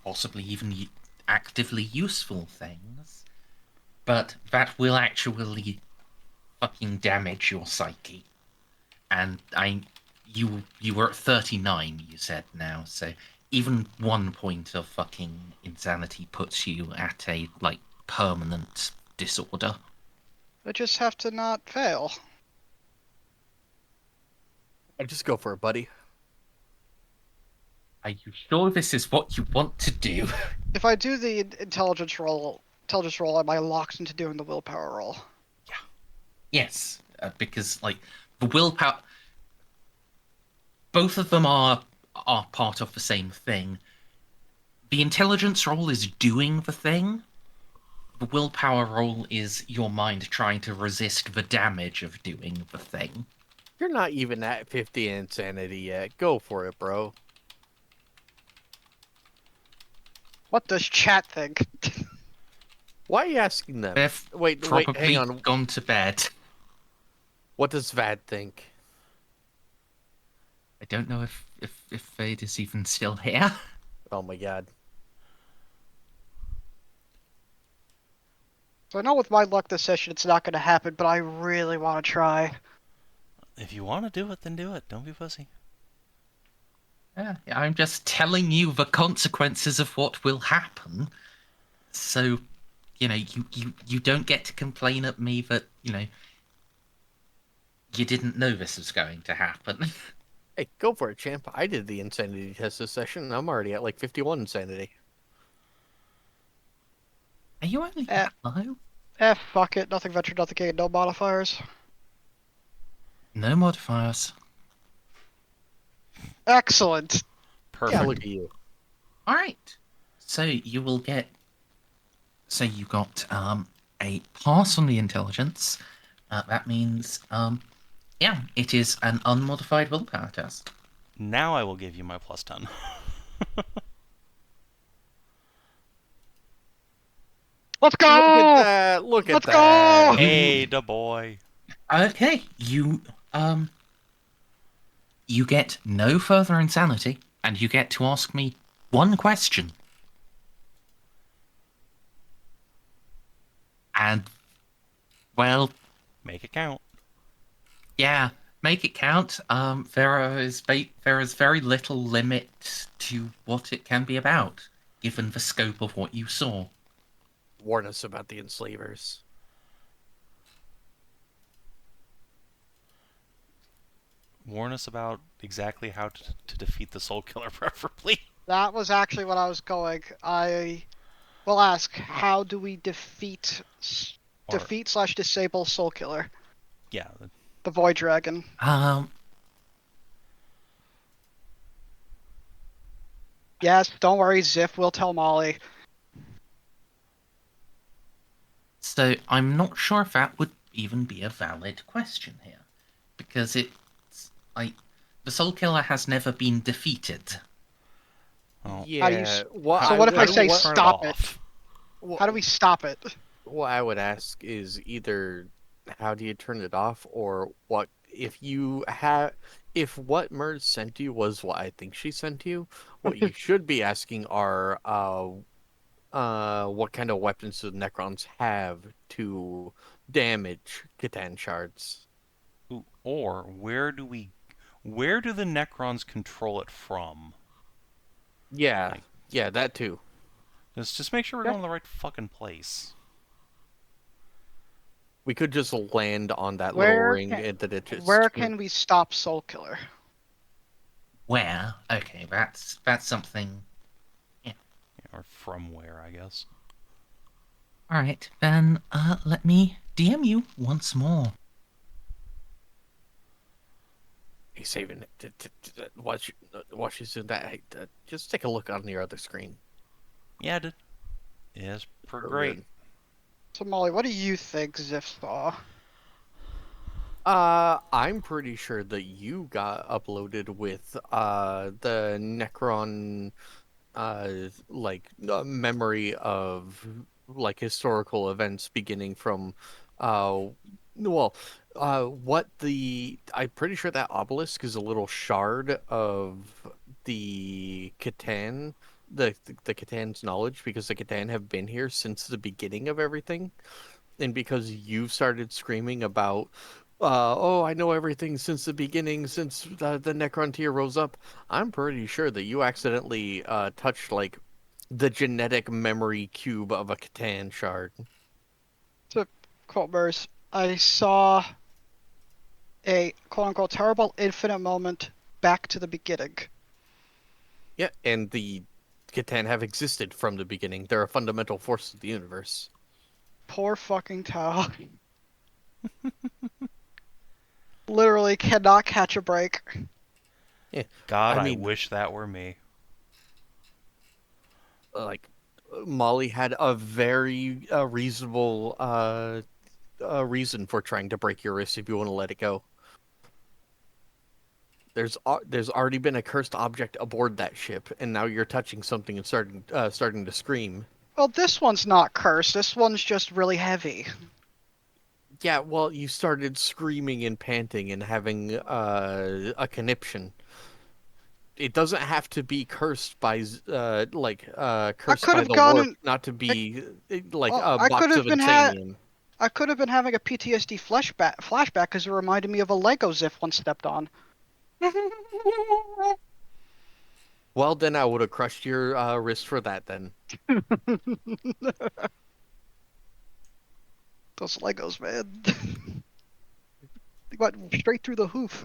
possibly even actively useful things, but that will actually fucking damage your psyche. And you were at 39, you said now, so even 1 point of fucking insanity puts you at a permanent disorder. I just have to not fail. I just go for it, buddy. Are you sure this is what you want to do? If I do the intelligence roll, am I locked into doing the willpower roll? Yeah. Yes, because the willpower, both of them are part of the same thing. The intelligence roll is doing the thing. The willpower roll is your mind trying to resist the damage of doing the thing. You're not even at 50 insanity yet. Go for it, bro. What does chat think? Why are you asking them? They've Wait, probably hang on. gone to bed. What does Vad think? I don't know if Fade is even still here. Oh my god. So I know with my luck this session it's not going to happen, but I really want to try. If you want to do it, then do it. Don't be pussy. Yeah, I'm just telling you the consequences of what will happen. So, you don't get to complain at me that, you didn't know this was going to happen. Hey, go for it, champ. I did the insanity test this session. I'm already at 51 insanity. Are you only that low? Fuck it. Nothing ventured, nothing gained. No modifiers. No modifiers. Excellent. Perfect. Yeah, look at you. All right. So you will get. So you got a pass on the intelligence. That means yeah, it is an unmodified willpower test. Now I will give you my plus 10. Let's go! Look at that! Look at Let's that! go! Hey, da boy. Okay, you get no further insanity, and you get to ask me one question. And, well, Make it count. yeah, make it count. There is very little limit to what it can be about, given the scope of what you saw. warn us about the enslavers. Warn us about exactly how to defeat the Soul Killer, preferably. That was actually what I was going. I will ask, how do we defeat Or, slash disable Soul Killer, yeah, the Void Dragon? Yes, don't worry, Xiph will tell Molly. So I'm not sure if that would even be a valid question here, because the Soul Killer has never been defeated. oh, Yeah. So what if I say stop it? Well, How do we stop it? what I would ask is either how do you turn it off, or what if you have if what Merz sent you was what I think she sent you. What you should be asking are what kind of weapons do the Necrons have to damage Catan shards? Ooh, or where do the Necrons control it from? Yeah, Like- yeah, that too. Just make sure we're Yeah. going to the right fucking place. We could just land on that little Where ring can- and then it just. Where can we stop Soul Killer? Where? Okay, that's something. Yeah, or from where, I guess. All right, then let me DM you once more. Hey, Savin, watch she's doing that. Hey, just take a look on your other screen. Yeah, dude. It's pretty Real great. good. So Molly, what do you think Xiph saw? I'm pretty sure that you got uploaded with the Necron memory of like historical events beginning from I'm pretty sure that obelisk is a little shard of the Catan, the Catan's knowledge, because the Catan have been here since the beginning of everything, and because you started screaming about oh, I know everything since the beginning, since the Necron tier rose up. I'm pretty sure that you accidentally touched like the genetic memory cube of a Catan shard. To quote Merz, I saw a quote-unquote terrible infinite moment back to the beginning. Yeah, and the Catan have existed from the beginning. They're a fundamental force of the universe. Poor fucking Tau. Literally cannot catch a break. Yeah, God, I I mean- wish that were me. like Molly had a very reasonable reason for trying to break your wrist if you want to let it go. There's already been a cursed object aboard that ship, and now you're touching something and starting to scream. Well, this one's not cursed. This one's just really heavy. Yeah, well, you started screaming and panting and having a conniption. It doesn't have to be cursed by cursed could by have the gone warp, in- not to be like Well, a I could box have of been insanium. I could have been having a PTSD flashback because it reminded me of a Lego Xiph once stepped on. Well, then I would have crushed your wrist for that then. Those Legos, man. They went straight through the hoof.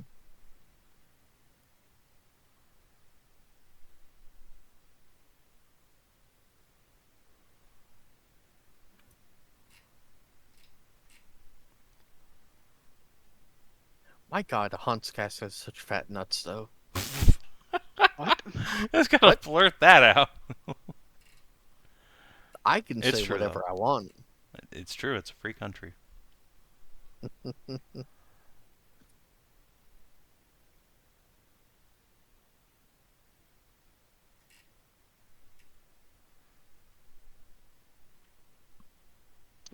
My God, Hanscast has such fat nuts, though. What? Just gotta blurt that out. I can It's say true, whatever though. I want. It's true. It's a free country.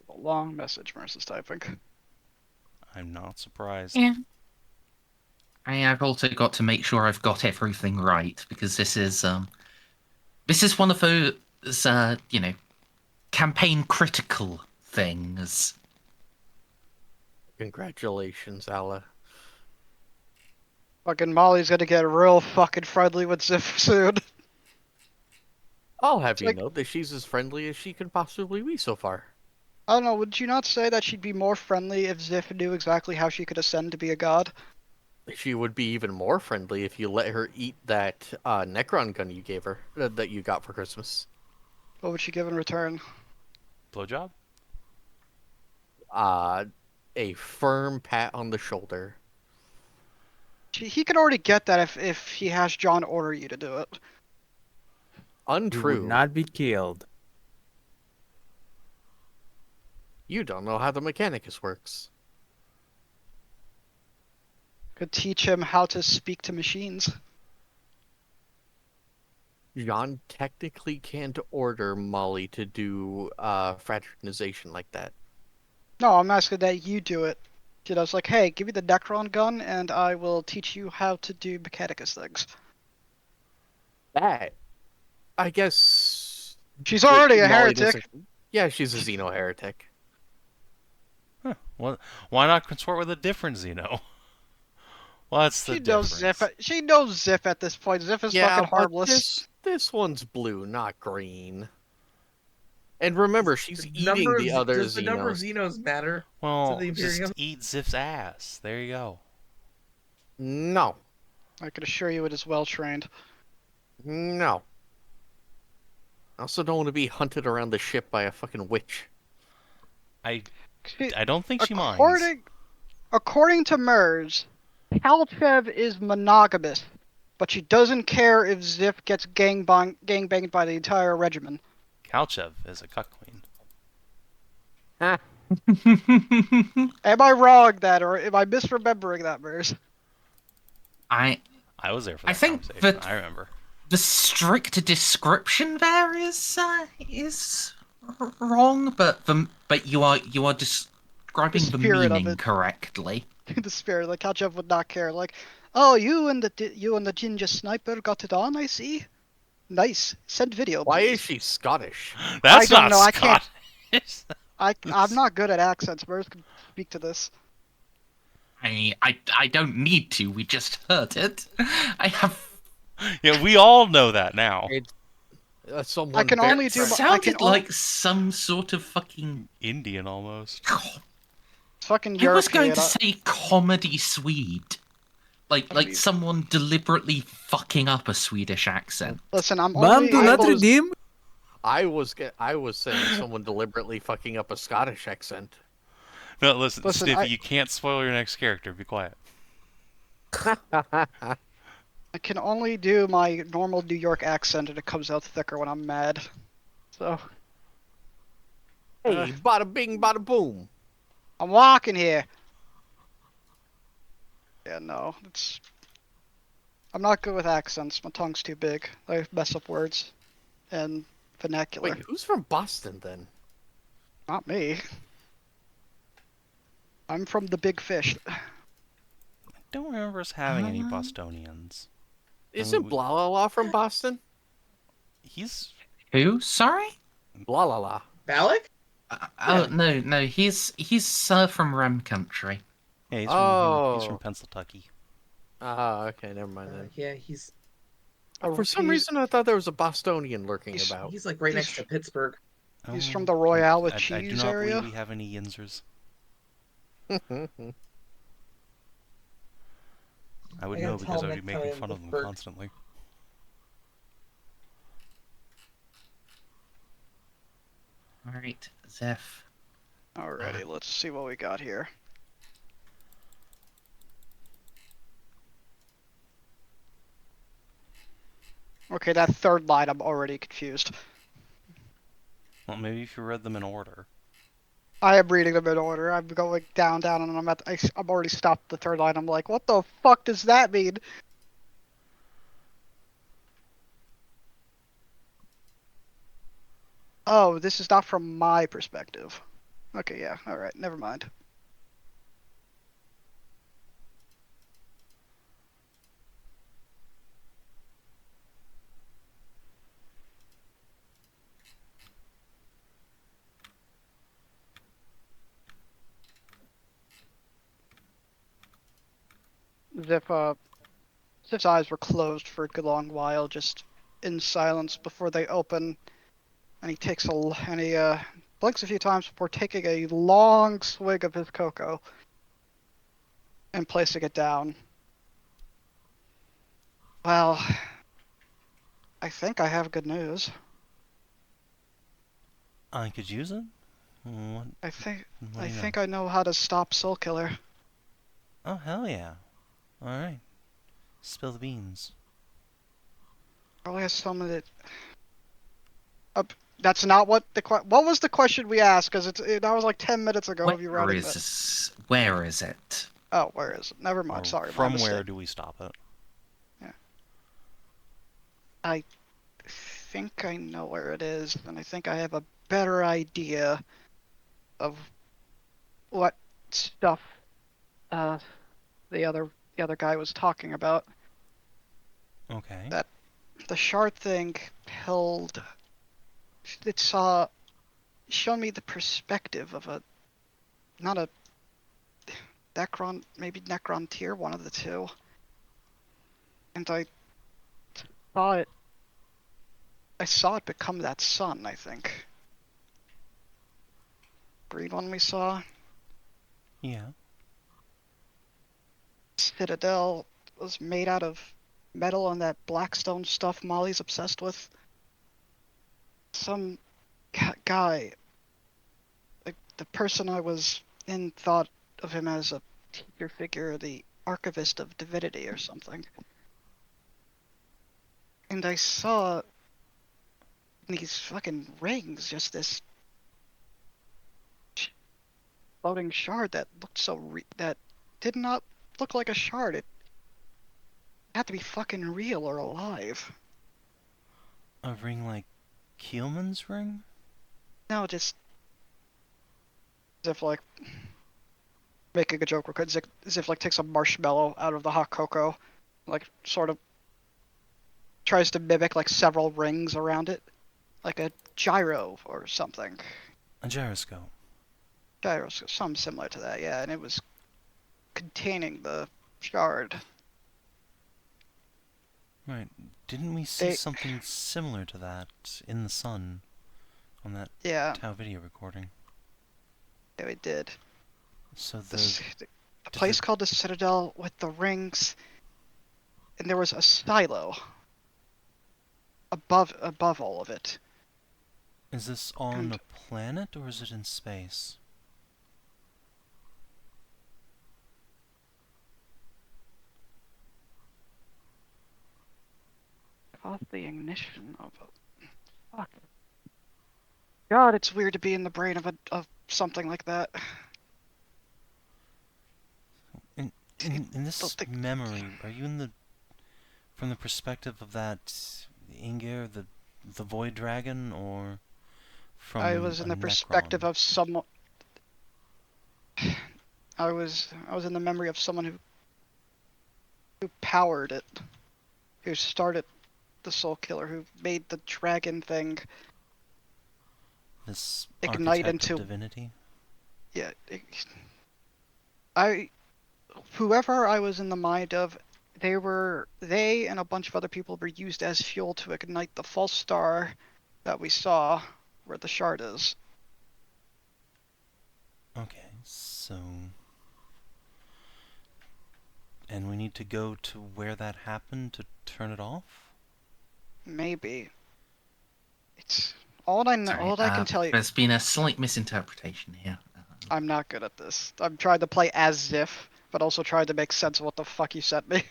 A long message Merz is typing. I'm not surprised. Yeah. I've also got to make sure I've got everything right, because this is one of those campaign critical things. Congratulations, Alla. Fucking Molly's gonna get real fucking friendly with Xiph soon. I'll have you like- know that she's as friendly as she can possibly be so far. I don't know, would you not say that she'd be more friendly if Xiph knew exactly how she could ascend to be a god? She would be even more friendly if you let her eat that Necron gun you gave her, that you got for Christmas. What would she give in return? Blowjob? A firm pat on the shoulder. He could already get that if he has John order you to do it. You Untrue. would not be killed. You don't know how the Mechanicus works. Could teach him how to speak to machines. Jeanne technically can't order Molly to do fraternization like that. No, I'm asking that you do it. You know, it's like, hey, give me the Necron gun, and I will teach you how to do Mechanicus things. That, I guess. She's already a Molly heretic. doesn't- Yeah, she's a Xeno heretic. Huh. Well, why not consort with a different Xeno? What's the She knows difference? Xiph. She knows Xiph at this point. Xiph is Yeah, fucking but harmless. this one's blue, not green. And remember, she's The eating number of the Z- other Does the number of Xenos. Xenos matter? Well, the just Imperium? eat Xiph's ass. There you go. No, I can assure you it is well trained. no. I also don't want to be hunted around the ship by a fucking witch. I don't think she minds. According to Merz, Kalchev is monogamous, but she doesn't care if Xiph gets gangbanged by the entire regiment. Kalchev is a cuck queen. Am I wrong that, or am I misremembering that, Merz? I I was there for that I think conversation. that- I remember. the strict description there is wrong, but you are describing The the spirit of meaning it. correctly. The spirit, like Kalchev would not care. Like, oh, you and the ninja sniper got it on. I see. Nice. Send video. Why please. is she Scottish? That's don't not know, I can't- Scottish. I'm not good at accents. Merz can speak to this. I don't need to. We just heard it. I have. Yeah, we all know that now. Someone I can very only do It my- sounded like some sort of fucking. Indian almost. Fucking I was going European. to say comedy Swede, like mean- someone deliberately fucking up a Swedish accent. Listen, I'm Man, only do not able to- redeem. I was saying someone deliberately fucking up a Scottish accent. No, listen, Listen, Snippy, I- you can't spoil your next character. Be quiet. I can only do my normal New York accent, and it comes out thicker when I'm mad. So Hey, bada bing, bada boom. I'm walking here. Yeah, no, it's. I'm not good with accents. My tongue's too big. I mess up words and vernacular. Wait, who's from Boston then? Not me. I'm from the Big Fish. I don't remember us having any Bostonians. Isn't we- Blah La La from Boston? He's Who? Sorry? Blah La La. Balak? Oh no, he's from Rem country. yeah, he's Oh. from Pennsylvania. Ah, okay, never mind then. Yeah, he's For some reason, I thought there was a Bostonian lurking about. he's like right next to Pittsburgh. He's from the Royale with I do cheese not area. believe we have any Yinzers. I would I know got a because I tall would be necktie making and fun of them Pittsburgh. constantly. Alright, Zeph. Alrighty, let's see what we got here. Okay, that third line, I'm already confused. Well, maybe if you read them in order. I am reading them in order. I'm going down, and I'm already stopped the third line. I'm like, what the fuck does that mean? Oh, this is not from my perspective. Okay, yeah, alright, never mind. Xiph, Xiph's eyes were closed for a good long while, just in silence before they open, and he takes and he blinks a few times before taking a long swig of his cocoa and placing it down. Well, I think I have good news. I could use it? What, I think what do you I know how to stop Soul Killer. Oh, hell yeah. Alright. Spill the beans. Probably has some of it. That's not what what was the question we asked? Because that was like 10 minutes ago of you Where writing is that. this? Where is it? Oh, where is it? Never mind. Or Sorry, my from mistake. where do we stop it? I think I know where it is, and I think I have a better idea of what stuff the other guy was talking about. Okay. The shard thing held. It shown me the perspective of not a Necron, maybe Necron tier, one of the two. And I saw it become that sun, I think. Green one we saw. Yeah. Citadel was made out of metal and that blackstone stuff Molly's obsessed with. Some guy, like the person I was in, thought of him as a teacher figure, the archivist of divinity or something. And I saw in these fucking rings just this floating shard that looked that did not look like a shard. It had to be fucking real or alive. A ring like Keelman's ring? No, just as if like making a joke real quick, as if like takes a marshmallow out of the hot cocoa, like sort of tries to mimic like several rings around it, like a gyro or something. A gyroscope. Gyro, something similar to that, yeah, and it was containing the shard. Right. Didn't we see something similar to that in the sun on that Tau video recording? Yeah, we did. So a place called the Citadel with the rings, and there was a silo above all of it. Is this on a planet or is it in space? Cause the ignition of a fuck. God, it's weird to be in the brain of something like that. In this memory, are you from the perspective of that Ingir, the Void Dragon, or from I was in the perspective of someone. I was in the memory of someone who powered it, who started the Soul Killer, who made the dragon thing this ignite into divinity. Yeah, whoever I was in the mind of, they and a bunch of other people were used as fuel to ignite the false star that we saw where the shard is. Okay, so and we need to go to where that happened to turn it off? Maybe. It's all I know. All I can tell you. There's been a slight misinterpretation here. I'm not good at this. I'm trying to play as Xiph, but also trying to make sense of what the fuck you sent me.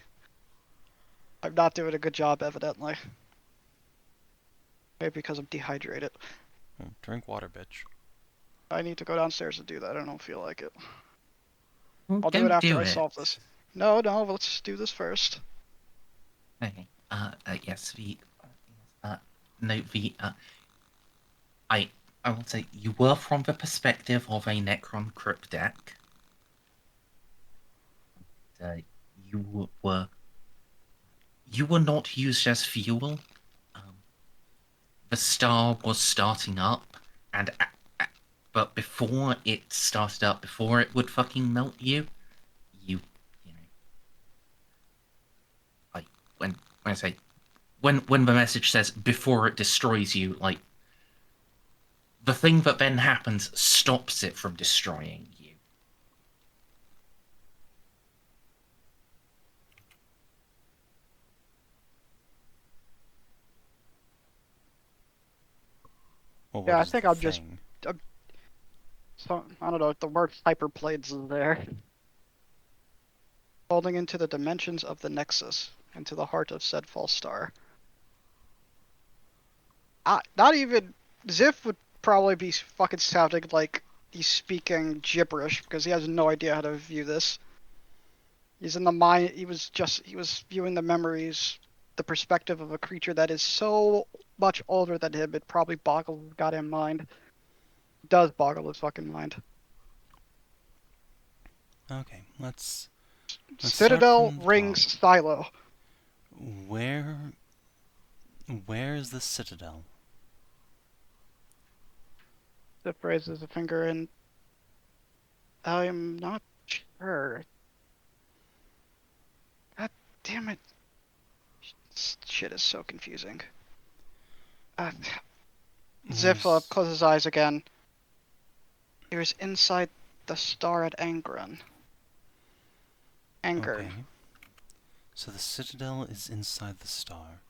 I'm not doing a good job, evidently. Maybe because I'm dehydrated. Drink water, bitch. I need to go downstairs and do that. I don't feel like it. Well, I'll do it after I solve this. No, let's do this first. Okay. Yes, I will say you were from the perspective of a Necron crypt deck. You were not used as fuel. The star was starting up, but before it started up, before it would fucking melt you, when I say when the message says before it destroys you, like the thing that then happens stops it from destroying you. Well, Yeah, what I is think the I'm just- thing? So I don't know. The word hyperblades is there. Folding into the dimensions of the Nexus, into the heart of said false star. Not even Xiph would probably be fucking sounding like he's speaking gibberish because he has no idea how to view this. He's in the mind. He was viewing the memories, the perspective of a creature that is so much older than him. It probably boggles his goddamn mind. It does boggle his fucking mind. Okay, let's start Citadel from the rings top. silo. Where is the Citadel? Xiph raises a finger and I'm not sure. God damn it. This shit is so confusing. Xiph closes his eyes again. He was inside the star at Angren. Anger. Okay. So the Citadel is inside the star.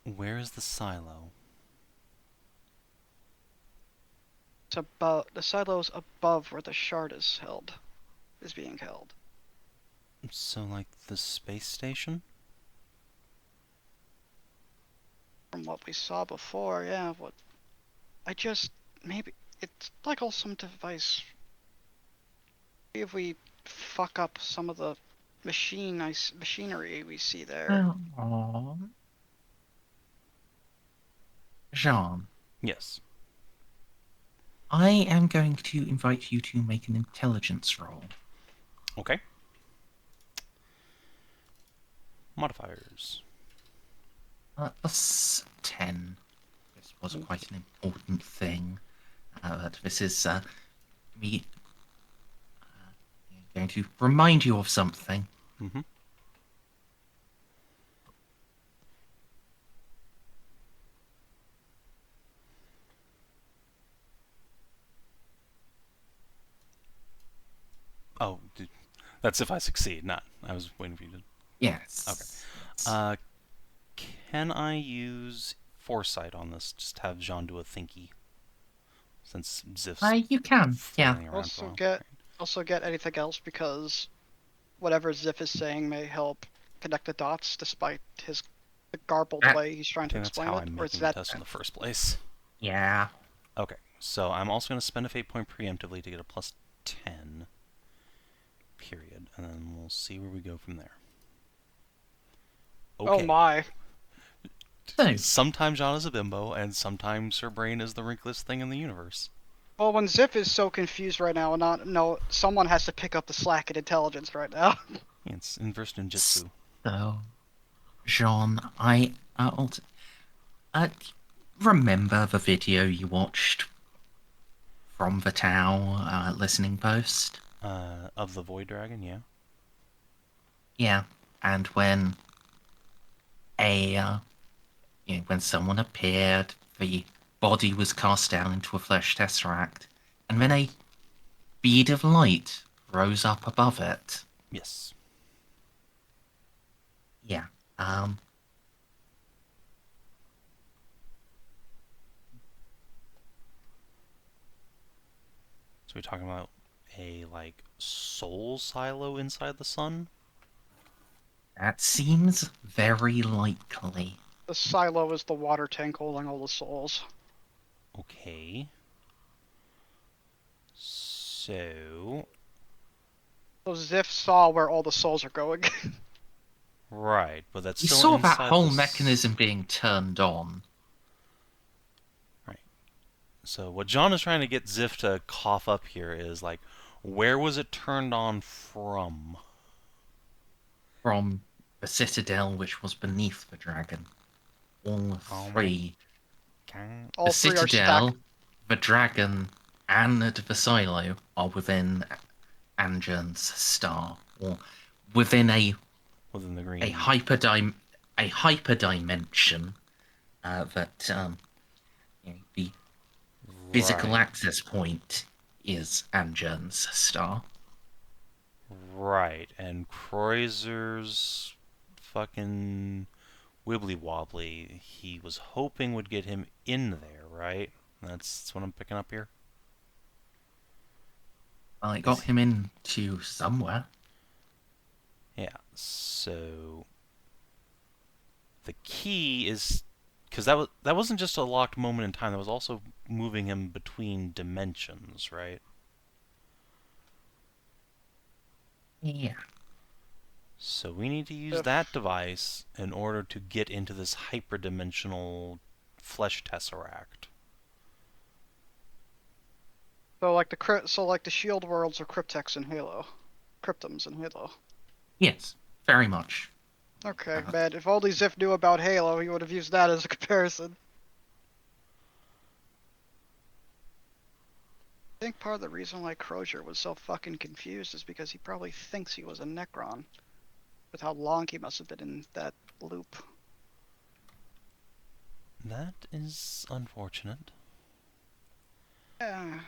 Where is the silo? It's above. The silo's above where the shard is held. Is being held. So, like the space station? From what we saw before, yeah. What? Maybe it's like all some device. Maybe if we fuck up some of the machinery we see there. Jeanne, Yes. I am going to invite you to make an intelligence roll. Okay. Modifiers. Plus 10. This was quite an important thing. But this is me going to remind you of something. Mm-hmm. Oh, that's if I succeed, not. I was waiting for you to. Yes. Okay. Can I use foresight on this? Just have Jeanne do a thinky. Since Xiph. You can. Yeah. Also get anything else because whatever Xiph is saying may help connect the dots despite the garbled way he's trying to That's explain how it. I'm Or is making the that test in the first place. Yeah. Okay, so I'm also going to spend a fate point preemptively to get a plus 10. Period. And then we'll see where we go from there. Okay. Oh my. Sometimes Jeanne is a bimbo, and sometimes her brain is the wrinkliest thing in the universe. Well, when Xiph is so confused right now, someone has to pick up the slack in intelligence right now. It's inverse ninjutsu. So, Jeanne, remember the video you watched from the Tau listening post? Of the Void Dragon, yeah. Yeah, and when when someone appeared, the body was cast down into a flesh tesseract, and then a bead of light rose up above it. Yes. Yeah. So we're talking about a, like, soul silo inside the sun? That seems very likely. The silo is the water tank holding all the souls. Okay. So Xiph saw where all the souls are going. right, but that's You still saw that inside whole the mechanism being turned on. Right. So what Jeanne is trying to get Xiph to cough up here is, like, where was it turned on from? From the citadel which was beneath the dragon. All three. All The three are citadel, stacked. the dragon, and the silo are within Anjan's star, or within Within the green. a a hyperdimension that the physical Right. access point is Anjern's star. Right, and Croizer's fucking wibbly wobbly, he was hoping would get him in there, right? That's what I'm picking up here. Well, it got him into somewhere. Yeah, so the key is because that wasn't just a locked moment in time. That was also moving him between dimensions, right? Yeah. So we need to use that device in order to get into this hyperdimensional flesh tesseract. So like the shield worlds are cryptex in Halo, cryptums in Halo. Yes, very much. Okay, man. If only Xiph knew about Halo, he would have used that as a comparison. I think part of the reason why Croizer was so fucking confused is because he probably thinks he was a Necron, with how long he must have been in that loop. That is unfortunate. Yeah.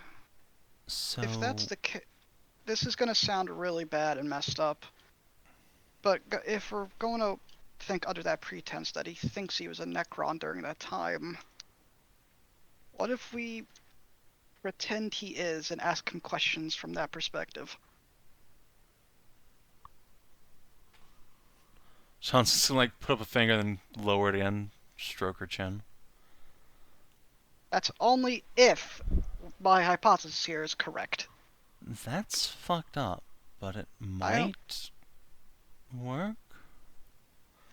So If that's the case, this is gonna sound really bad and messed up. But if we're going to think under that pretense that he thinks he was a Necron during that time, what if we pretend he is and ask him questions from that perspective? Sean's just gonna, like, put up a finger and then lower it again, stroke her chin. That's only if my hypothesis here is correct. That's fucked up, but it might work.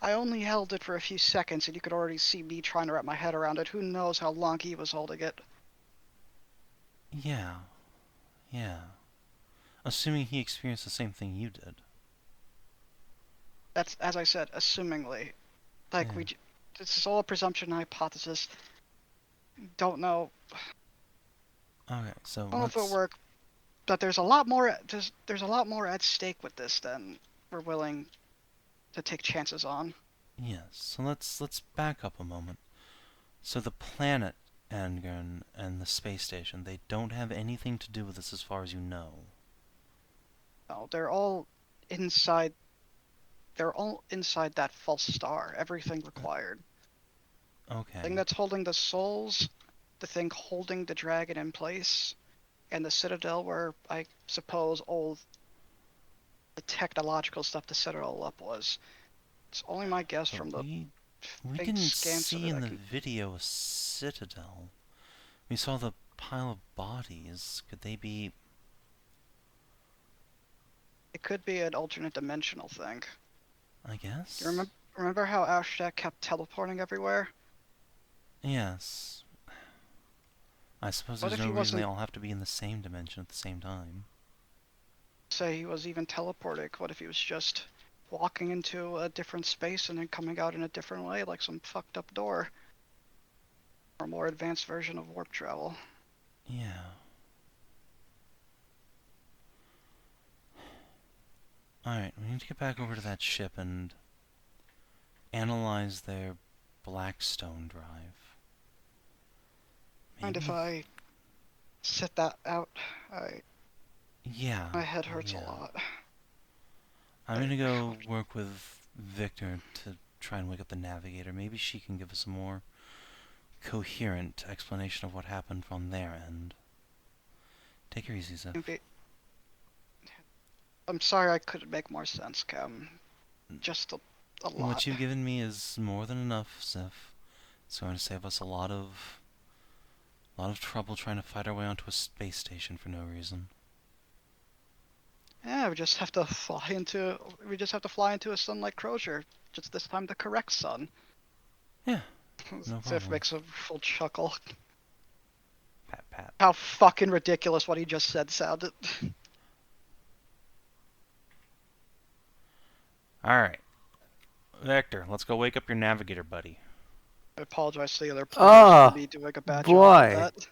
I only held it for a few seconds, and you could already see me trying to wrap my head around it. Who knows how long he was holding it? Yeah. Assuming he experienced the same thing you did. That's, as I said, assumingly. Like, Yeah. this is all a presumption and hypothesis. Don't know. Okay, so Don't know if it'll work. But there's a lot more. There's a lot more at stake with this than we're willing to take chances on. Yes, so let's back up a moment. So the planet Angern and the space station, they don't have anything to do with this as far as you know. No, they're all inside. They're all inside that false star. Everything required. Okay. The thing that's holding the souls, the thing holding the dragon in place, and the citadel where I suppose all the technological stuff to set it all up was. It's only my guess But from the we faint didn't scans of see it. in I the can- video a citadel. We saw the pile of bodies. Could they be... It could be an alternate dimensional thing. I guess? You remember how Ashtak kept teleporting everywhere? Yes. I suppose What there's if he no reason they wasn't- all have to be in the same dimension at the same time. Say he was even teleporting. What if he was just walking into a different space and then coming out in a different way, like some fucked up door? Or a more advanced version of warp travel. Yeah. Alright, we need to get back over to that ship and analyze their Blackstone drive. Mind if Maybe- I sit that out? Yeah. My head hurts a yeah. lot. I'm gonna go work with Victor to try and wake up the Navigator. Maybe she can give us a more coherent explanation of what happened from their end. Take her easy, Xiph. I'm sorry I couldn't make more sense, Cam. Just a lot. What you've given me is more than enough, Xiph. It's going to save us a lot of trouble trying to fight our way onto a space station for no reason. Yeah, we just have to fly into a sun like Croizer. Just this time the correct sun. Yeah, no Xiph problem. makes a full chuckle. Pat, pat. How fucking ridiculous what he just said sounded. Alright. Victor, let's go wake up your Navigator buddy. I apologize to the other Oh, players for me doing a bad boy. job at that.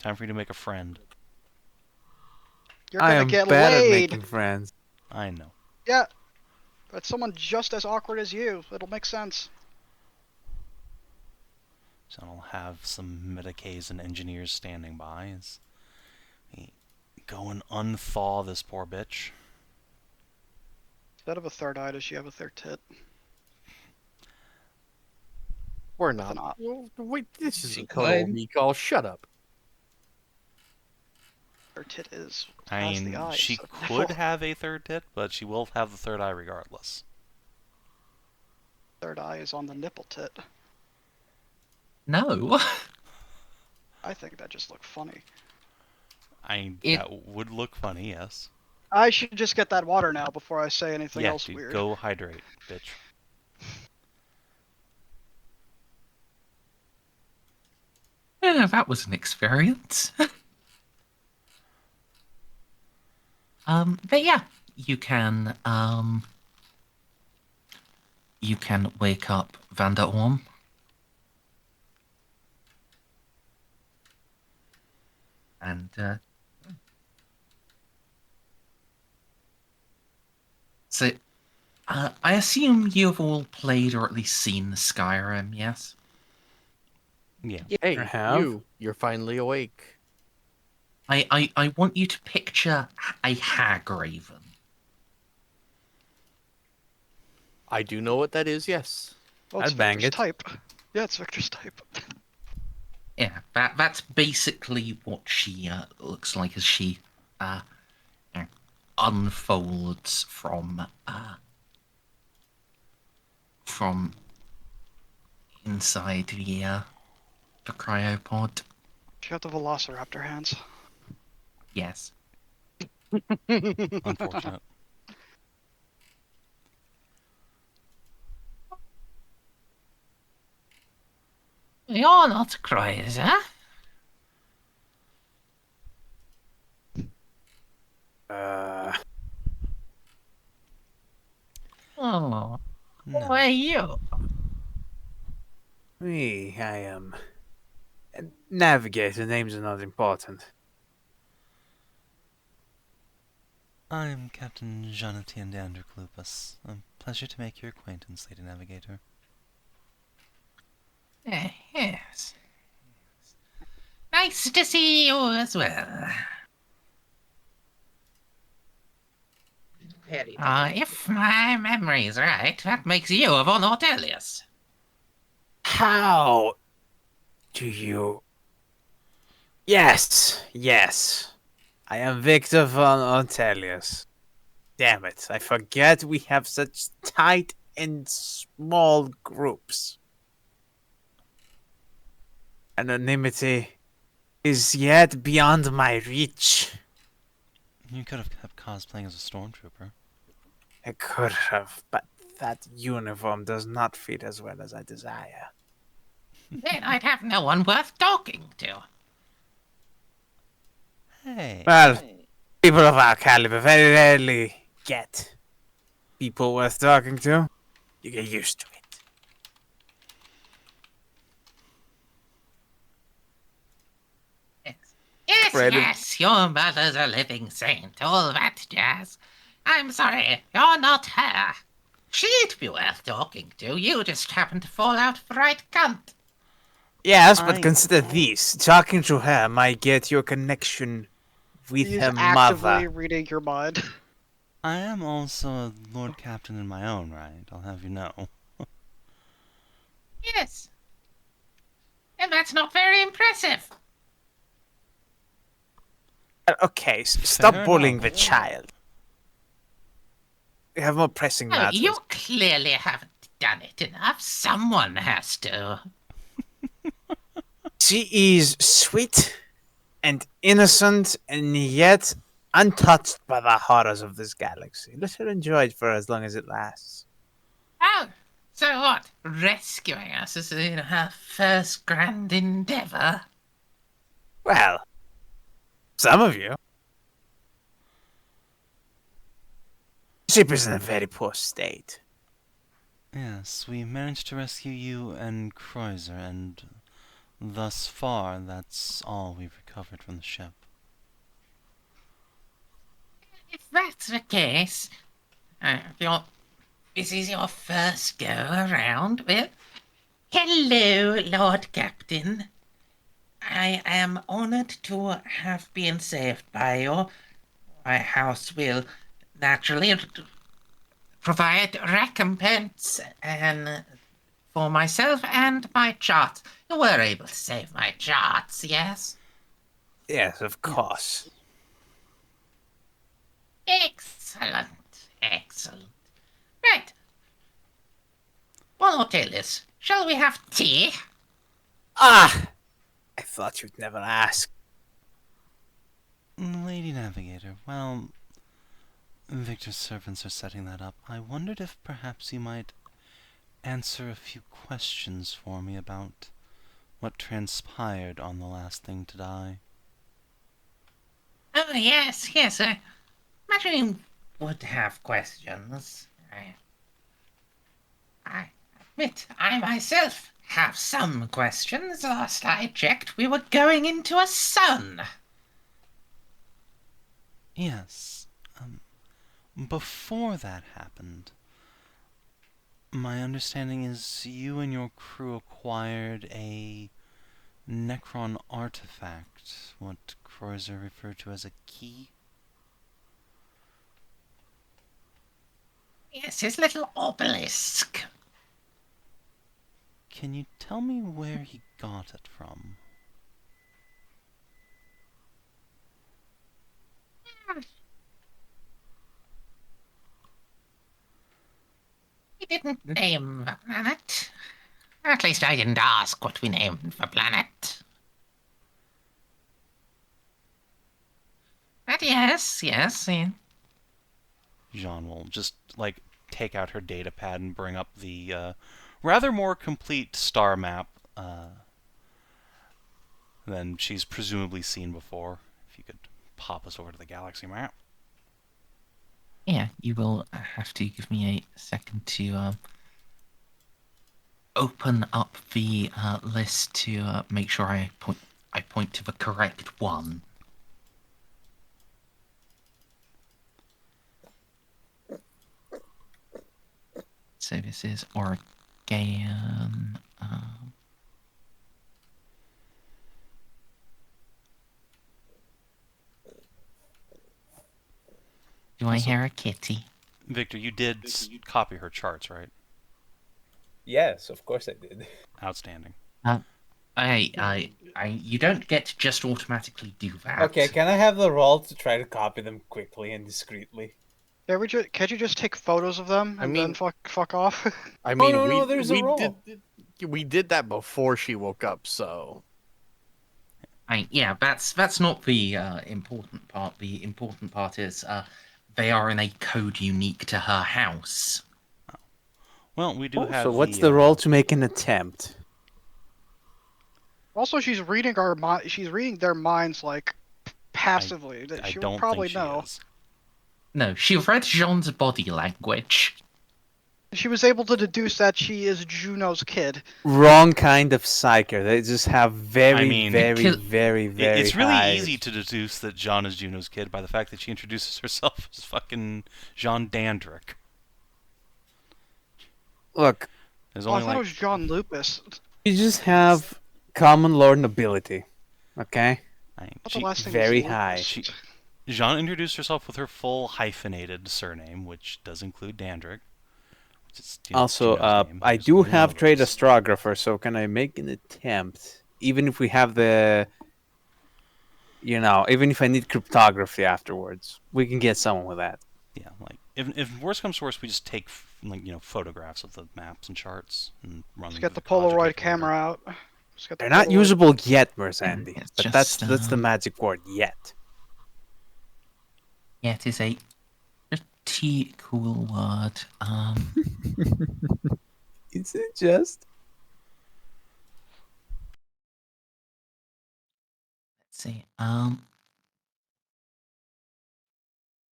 Time for you to make a friend. You're I gonna am get bad at laid. making friends. I know. Yeah. That's someone just as awkward as you. It'll make sense. So I'll have some Medicays and engineers standing by as we go and unthaw this poor bitch. Instead of a third eye, does she have a third tit? Or With an not. eye. Well, wait, this is She a total could. recall. Shut up. Her tit is I has mean, the eyes. she so- could have a third tit, but she will have the third eye regardless. Third eye is on the nipple tit. No. I think that just looked funny. That would look funny, yes. I should just get that water now before I say anything Yeah, else dude, weird. go hydrate, bitch. Yeah, that was an experience. But yeah, you can wake up Van der Orm. And so I assume you've all played or at least seen Skyrim, yes? Yeah. Hey, I have. you're finally awake. I want you to picture a hag raven. I do know what that is, yes. Well, it's I'd bang Victor's it. type. Yeah, it's Victor's type. Yeah, that's basically what she looks like as she unfolds from inside the cryopod. She got the Velociraptor hands. Yes. Unfortunate. You're not Croizer. Oh, who No. are you? Me, I am. Navigator, names are not important. I'm Captain Jeanne Androclupus. A pleasure to make your acquaintance, Lady Navigator. Yes. Nice to see you as well. Patty. If my memory is right, that makes you of Ortellius. How do you... Yes, yes. I am Victor von Ortellius. Damn it, I forget we have such tight and small groups. Anonymity is yet beyond my reach. You could have kept cosplaying as a stormtrooper. I could have, but that uniform does not fit as well as I desire. Then I'd have no one worth talking to. Hey. Well, people of our caliber very rarely get people worth talking to. You get used to it. Yes, Brandon. yes, your mother's a living saint, all that jazz. I'm sorry, you're not her. She'd be worth talking to, you just happen to fall out of the right cunt. Yes, but I- consider this. Talking to her might get you a connection with He's her actively mother. reading your mind. I am also a Lord Captain in my own right, I'll have you know. Yes. And that's not very impressive. Okay, stop Fair bullying enough. the child. We have more pressing Oh, matters. you clearly haven't done it enough. Someone has to. She is sweet and innocent and yet untouched by the horrors of this galaxy. Let her enjoy it for as long as it lasts. Oh, so what? Rescuing us is in her first grand endeavour? Well, some of you. The ship is in a very poor state. Yes, we managed to rescue you and Croizer, and thus far, that's all we've recovered from the ship. If that's the case, if you're This is your first go around with. Hello, Lord Captain. I am honored to have been saved by you. My house will naturally provide recompense and for myself and my charts. You were able to save my charts, yes? Yes, of course. Excellent. Excellent. Right. Well, Ortellius, shall we have tea? Ah! I thought you'd never ask. Lady Navigator, well, Victor's servants are setting that up. I wondered if perhaps you might answer a few questions for me about what transpired on the last thing to die. Oh, yes, yes. Imagine you would have questions. I admit I myself have some questions. Last I checked, we were going into a sun. Yes. Before that happened, my understanding is you and your crew acquired a Necron artifact, what Croizer referred to as a key. Yes, his little obelisk. Can you tell me where he got it from? He didn't name the planet. At least I didn't ask what we named the planet. But yes, Jeanne will just, like, take out her data pad and bring up the rather more complete star map than she's presumably seen before. If you could pop us over to the galaxy map. Yeah, you will have to give me a second to open up the list to make sure I point to the correct one. So this is Oregon. Do I hear a kitty? Victor, you did copy her charts, right? Yes, of course I did. Outstanding. You don't get to just automatically do that. Okay, can I have the roll to try to copy them quickly and discreetly? Yeah, can't you just take photos of them and then fuck off? I mean, no, there's a roll. We did that before she woke up, so. Yeah, that's not the important part. The important part is they are in a code unique to her house. Well, we do have. So what's the roll to make an attempt? Also, she's reading she's reading their minds like passively. I She don't would probably think she know. is. No, she read Jean's body language. She was able to deduce that she is Juno's kid. Wrong kind of psyker. They just have very, I mean, very it's really high... easy to deduce that Jeanne is Juno's kid by the fact that she introduces herself as fucking Jeanne Dandrick. Look, There's I only thought it was John Lupus. you just have common lore nobility, okay? What's the last thing very was high. Lupus? Jeanne introduced herself with her full hyphenated surname, which does include Dandrick. Which is, Also, Juno's name. I There's do only one have of trade those. astrographer, so can I make an attempt? Even if we have the... even if I need cryptography afterwards, we can get someone with that. Yeah, like if worst comes to worst, we just take photographs of the maps and charts and run. Let's get the project Polaroid later. camera out. They're not usable yet, Merzendi. It's But just, that's the magic word, yet. Yeah, it is a pretty cool word. Is it just? Let's see. I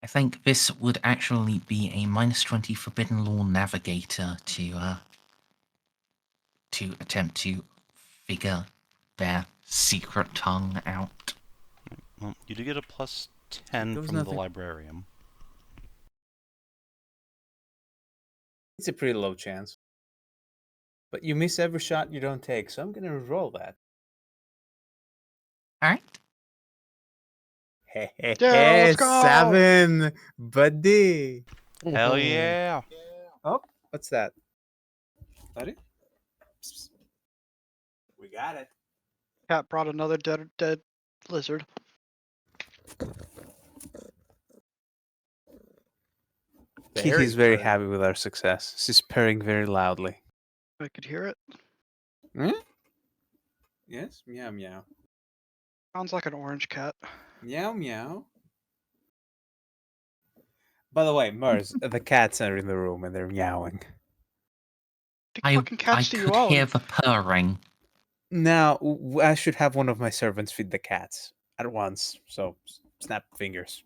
think this would actually be a -20 Forbidden Law Navigator to attempt to figure their secret tongue out. Well, you do get a +10 There was from the nothing. librarian. It's a pretty low chance. But you miss every shot you don't take, so I'm gonna roll that. All right. Hey, hey, Yeah, hey, let's go! Savin, buddy. Hell yeah! Oh, what's that? Buddy? Psst. We got it. Cat brought another dead lizard. Kiki's very good. happy with our success. She's purring very loudly. I could hear it. Hmm? Yes? Meow meow. Sounds like an orange cat. Meow meow. By the way, Merz, the cats are in the room and they're meowing. What I fucking cats do you could own? hear the purring. Now, I should have one of my servants feed the cats at once, so snap fingers.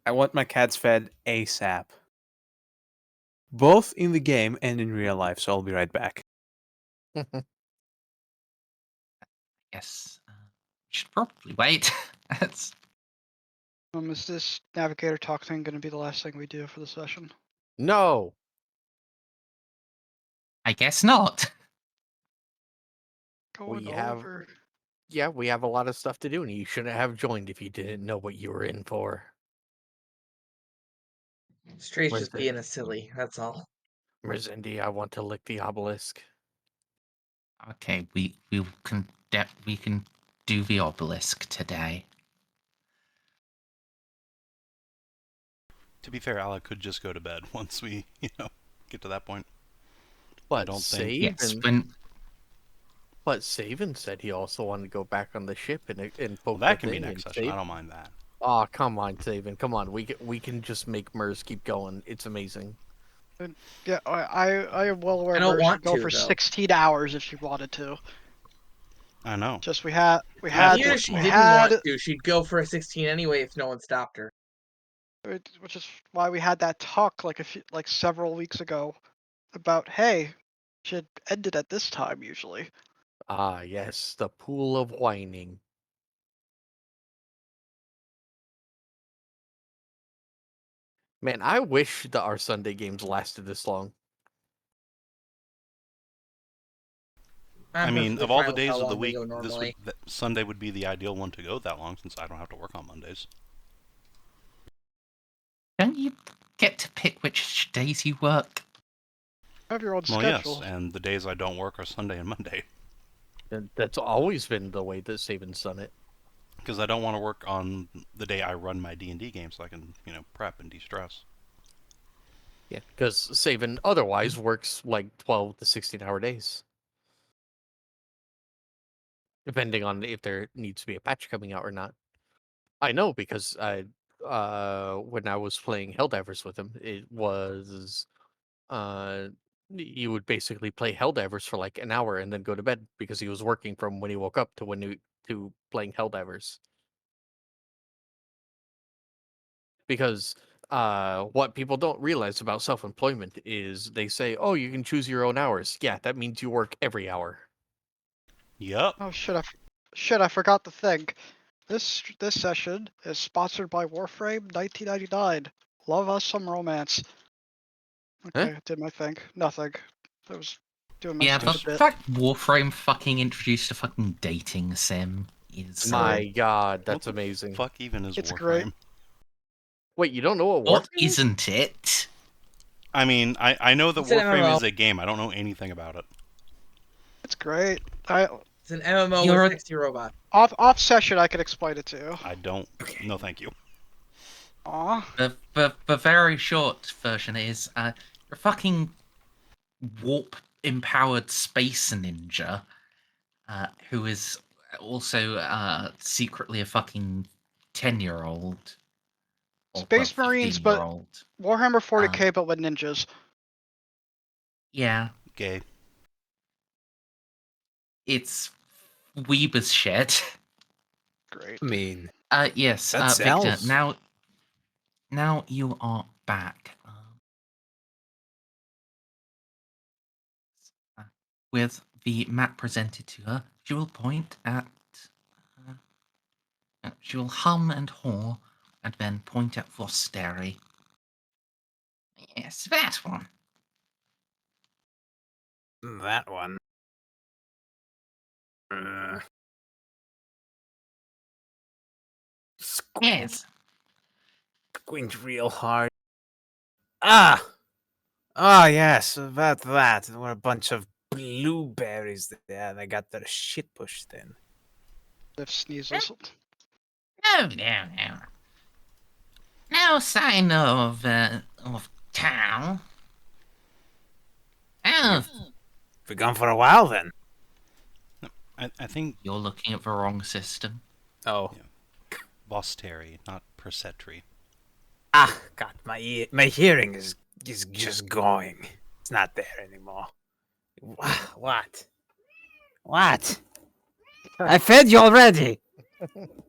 I want my cats fed ASAP. Both in the game and in real life, so I'll be right back. Yes. Should probably wait. That's. Is this Navigator talk thing going to be the last thing we do for the session? No. I guess not. Going We have- over. Yeah, we have a lot of stuff to do, and you shouldn't have joined if you didn't know what you were in for. Stray's Where's just the- being a silly. That's all. Merzendi, I want to lick the obelisk. Okay, we can do the obelisk today. To be fair, Alec could just go to bed once we, get to that point. But don't think- Yes, Savin, but Savin said he also wanted to go back on the ship and Well, poke that the can be thing next and session. save- I don't mind that. Oh, come on, Savin. Come on. We can just make Merz keep going. It's amazing. Yeah, I am well aware I don't Merz want should go to, for though. 16 hours if she wanted to. I know. Just we had Even if she we didn't had want to, she'd go for a 16 anyway if no one stopped her. which is why we had that talk like several weeks ago about hey, should end it at this time usually. Ah, yes, the pool of whining. Man, I wish our Sunday games lasted this long. I I'm mean, perfectly of all fine the with how days of the long they week, go normally. Sunday would be the ideal one to go that long since I don't have to work on Mondays. Don't you get to pick which days you work? Have your own Well, schedule. yes, and the days I don't work are Sunday and Monday. And that's always been the way that Savin's done it. Because I don't want to work on the day I run my D&D game so I can, prep and de-stress. Yeah, because Savin otherwise works like 12 to 16-hour days. Depending on if there needs to be a patch coming out or not. I know because when I was playing Helldivers with him, it was you would basically play Helldivers for like an hour and then go to bed because he was working from when he woke up to playing Helldivers. Because what people don't realize about self-employment is they say, "Oh, you can choose your own hours." Yeah, that means you work every hour. Yup. Oh shit! I forgot the thing. This session is sponsored by Warframe 1999. Love us some romance. Okay, did my thing. Nothing. I was doing my Yeah, the stupid bit. fact Warframe fucking introduced a fucking dating sim is My God, that's What the amazing. Fuck even is It's Warframe. great. Wait, you don't know what what Warframe is? isn't it? I mean, I know that It's an Warframe MMO. is a game. I don't know anything about it. It's great. It's an MMO You're with a- sexy robot. Off session I can explain it to you. I don't. No, thank you. Aw. The very short version is you're a fucking warp empowered space ninja who is also secretly a fucking 10-year-old. Space Marines, but 15-year-old. Warhammer 40k, but with ninjas. Yeah, Gay. it's Weber's shit. Great. I mean, Yes, That's Victor. elves. Now you are back. With the map presented to her, she will point at. She will hum and haw, and then point at Vosteri. Yes, that one. That one. Yes. Squint real hard. Ah! Ah, yes, about that. There were a bunch of blueberries there. They got their shit pushed in. Xiph sneezes. No. No sign of town. Oh, Been gone for a while then. I think you're looking at the wrong system. Oh. Yeah. Bosteri, not Persetri. Ah, God, my hearing is just going. It's not there anymore. What? What? I fed you already.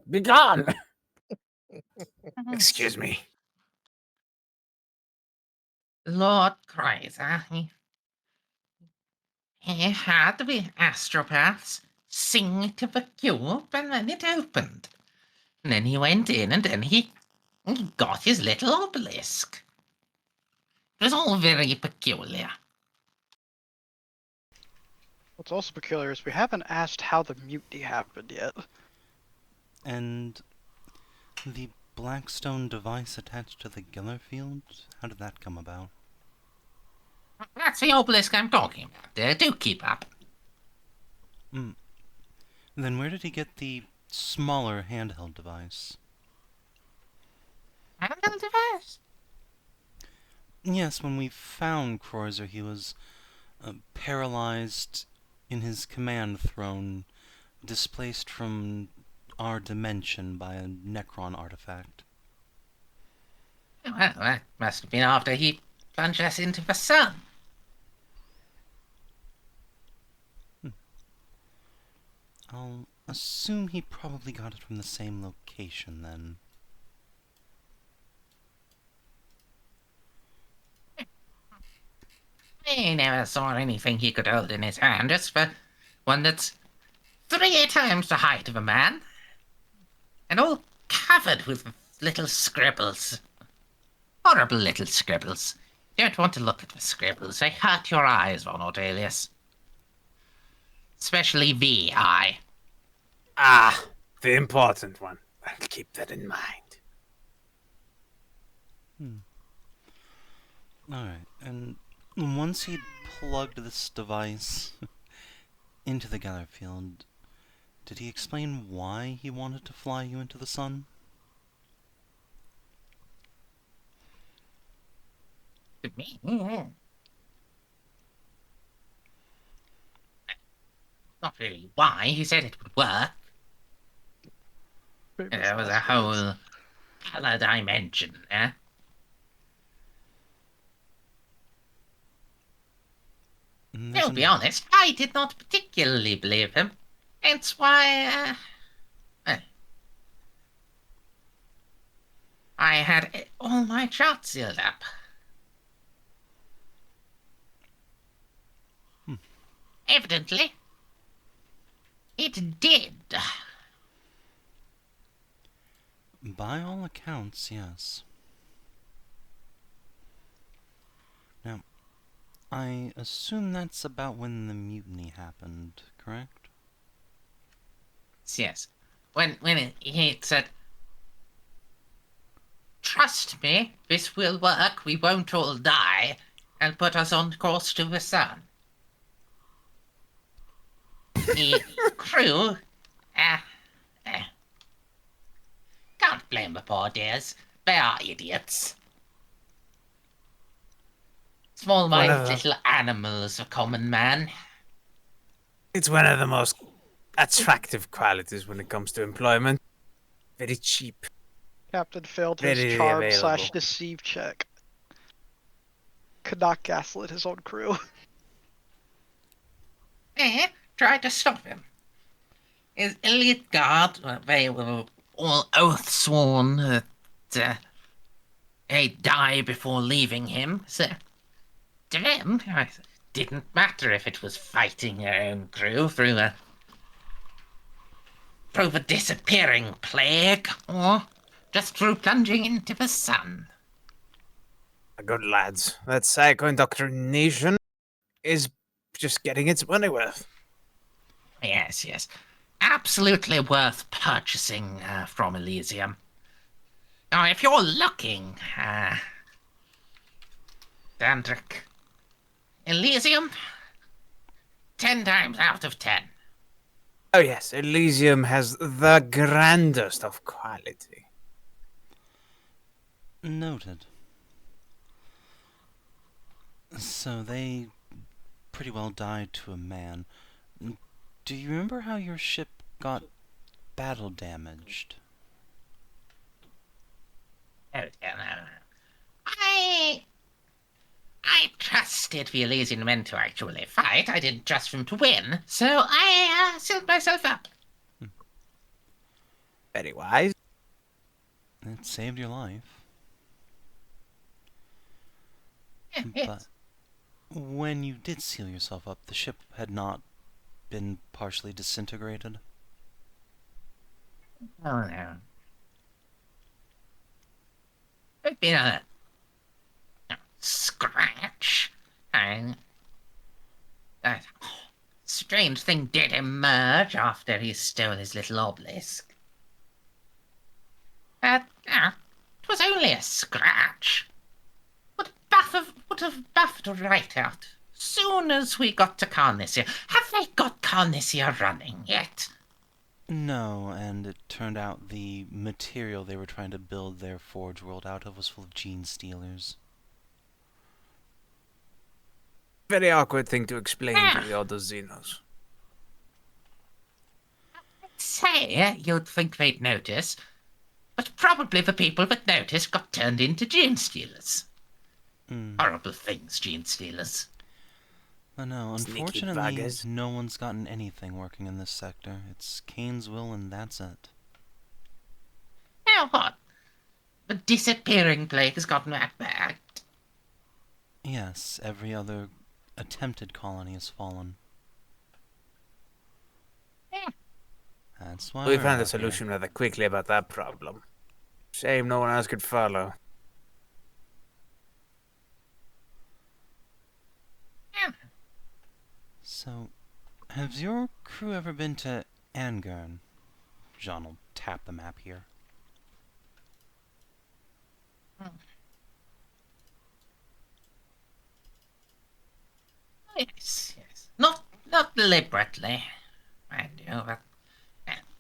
Be gone. Excuse me. Lord Croizer, he had the astropaths sing to the cube and then it opened. And then he went in and then he got his little obelisk. It was all very peculiar. What's also peculiar is we haven't asked how the mutiny happened yet. And the Blackstone device attached to the Geller field? How did that come about? That's the obelisk I'm talking about. Do keep up. Then where did he get the smaller handheld device? Handheld device? Yes, when we found Croizer, he was paralyzed in his command throne, displaced from our dimension by a Necron artifact. Well, that must have been after he plunged us into the sun. I'll assume he probably got it from the same location, then. He never saw anything he could hold in his hand, just for one that's 3 times the height of a man, and all covered with little scribbles. Horrible little scribbles. You don't want to look at the scribbles. They hurt your eyes, Von Ortellius. Especially the eye. Ah, the important one. I'll keep that in mind. Alright, and once he'd plugged this device into the Geller field, did he explain why he wanted to fly you into the sun? To me? Not really why. He said it would work. There was a whole other dimension there. To be honest, I did not particularly believe him. Hence why, I had all my charts sealed up. Evidently, it did. By all accounts, yes. Now, I assume that's about when the mutiny happened, correct? Yes. When he said, "Trust me, this will work, we won't all die," and put us on course to the sun. The crew, can't blame the poor dears. They are idiots. Small-minded little animals of common man. It's one of the most attractive qualities when it comes to employment. Very cheap. Captain failed his Readily charm available. / deceive check. Could not gaslit his own crew. Tried to stop him. His elite guard, they were all oath-sworn that they'd die before leaving him, so to them, it didn't matter if it was fighting their own crew through the disappearing plague, or just through plunging into the sun. Good lads. That Ceiko indoctrination is just getting its money worth. Yes, yes. Absolutely worth purchasing from Elysium. Now, if you're looking, Dandrick, Elysium, 10 times out of 10. Oh yes, Elysium has the grandest of quality. Noted. So they pretty well died to a man. Do you remember how your ship got battle damaged? Oh, no. I trusted the Elysian men to actually fight. I didn't trust them to win, so I sealed myself up. Very wise. It saved your life. Yes. But when you did seal yourself up, the ship had not been partially disintegrated? Oh, no. It'd been a scratch. And that strange thing did emerge after he stole his little obelisk. It was only a scratch. Would have buffed right out. Soon as we got to Carnisia. Have they got Carnisia running yet? No, and it turned out the material they were trying to build their forge world out of was full of gene stealers. Very awkward thing to explain to the other Xenos. I'd say you'd think they'd notice, but probably the people that noticed got turned into gene stealers. Horrible things, gene stealers. I know, Sneaky unfortunately, buggers. no one's gotten anything working in this sector. It's Kane's will and that's it. Now what? The disappearing plague has gotten that bad. Yes, every other attempted colony has fallen. Yeah. That's why We we're found a out here. solution rather quickly about that problem. Shame no one else could follow. So, has your crew ever been to Angern? Jeanne will tap the map here. Yes, yes. Not deliberately, mind you,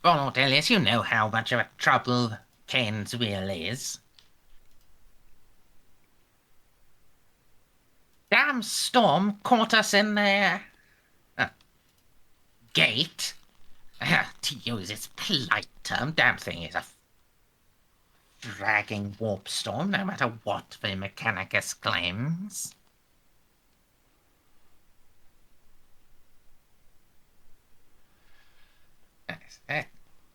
but Ortellius, you know how much of a trouble Kane's wheel is. Damn storm caught us in their gate. To use its polite term, damn thing is a dragging warp storm, no matter what the Mechanicus claims. It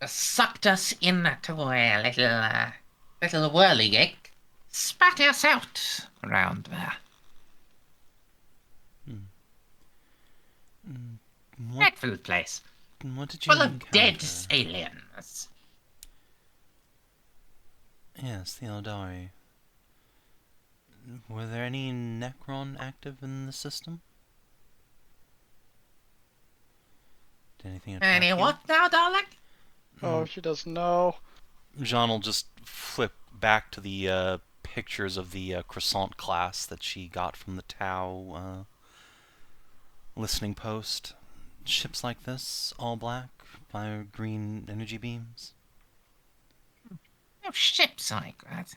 sucked us into a little whirligig, spat us out around there. Dreadful place, What did you full of encounter? dead aliens. Yes, the Eldari. Were there any Necron active in the system? Did anything attack Any you? what now, darling? Oh, she doesn't know. Jeanne will just flip back to the pictures of the croissant class that she got from the Tau listening post. Ships like this, all black, fire green energy beams. No ships like that.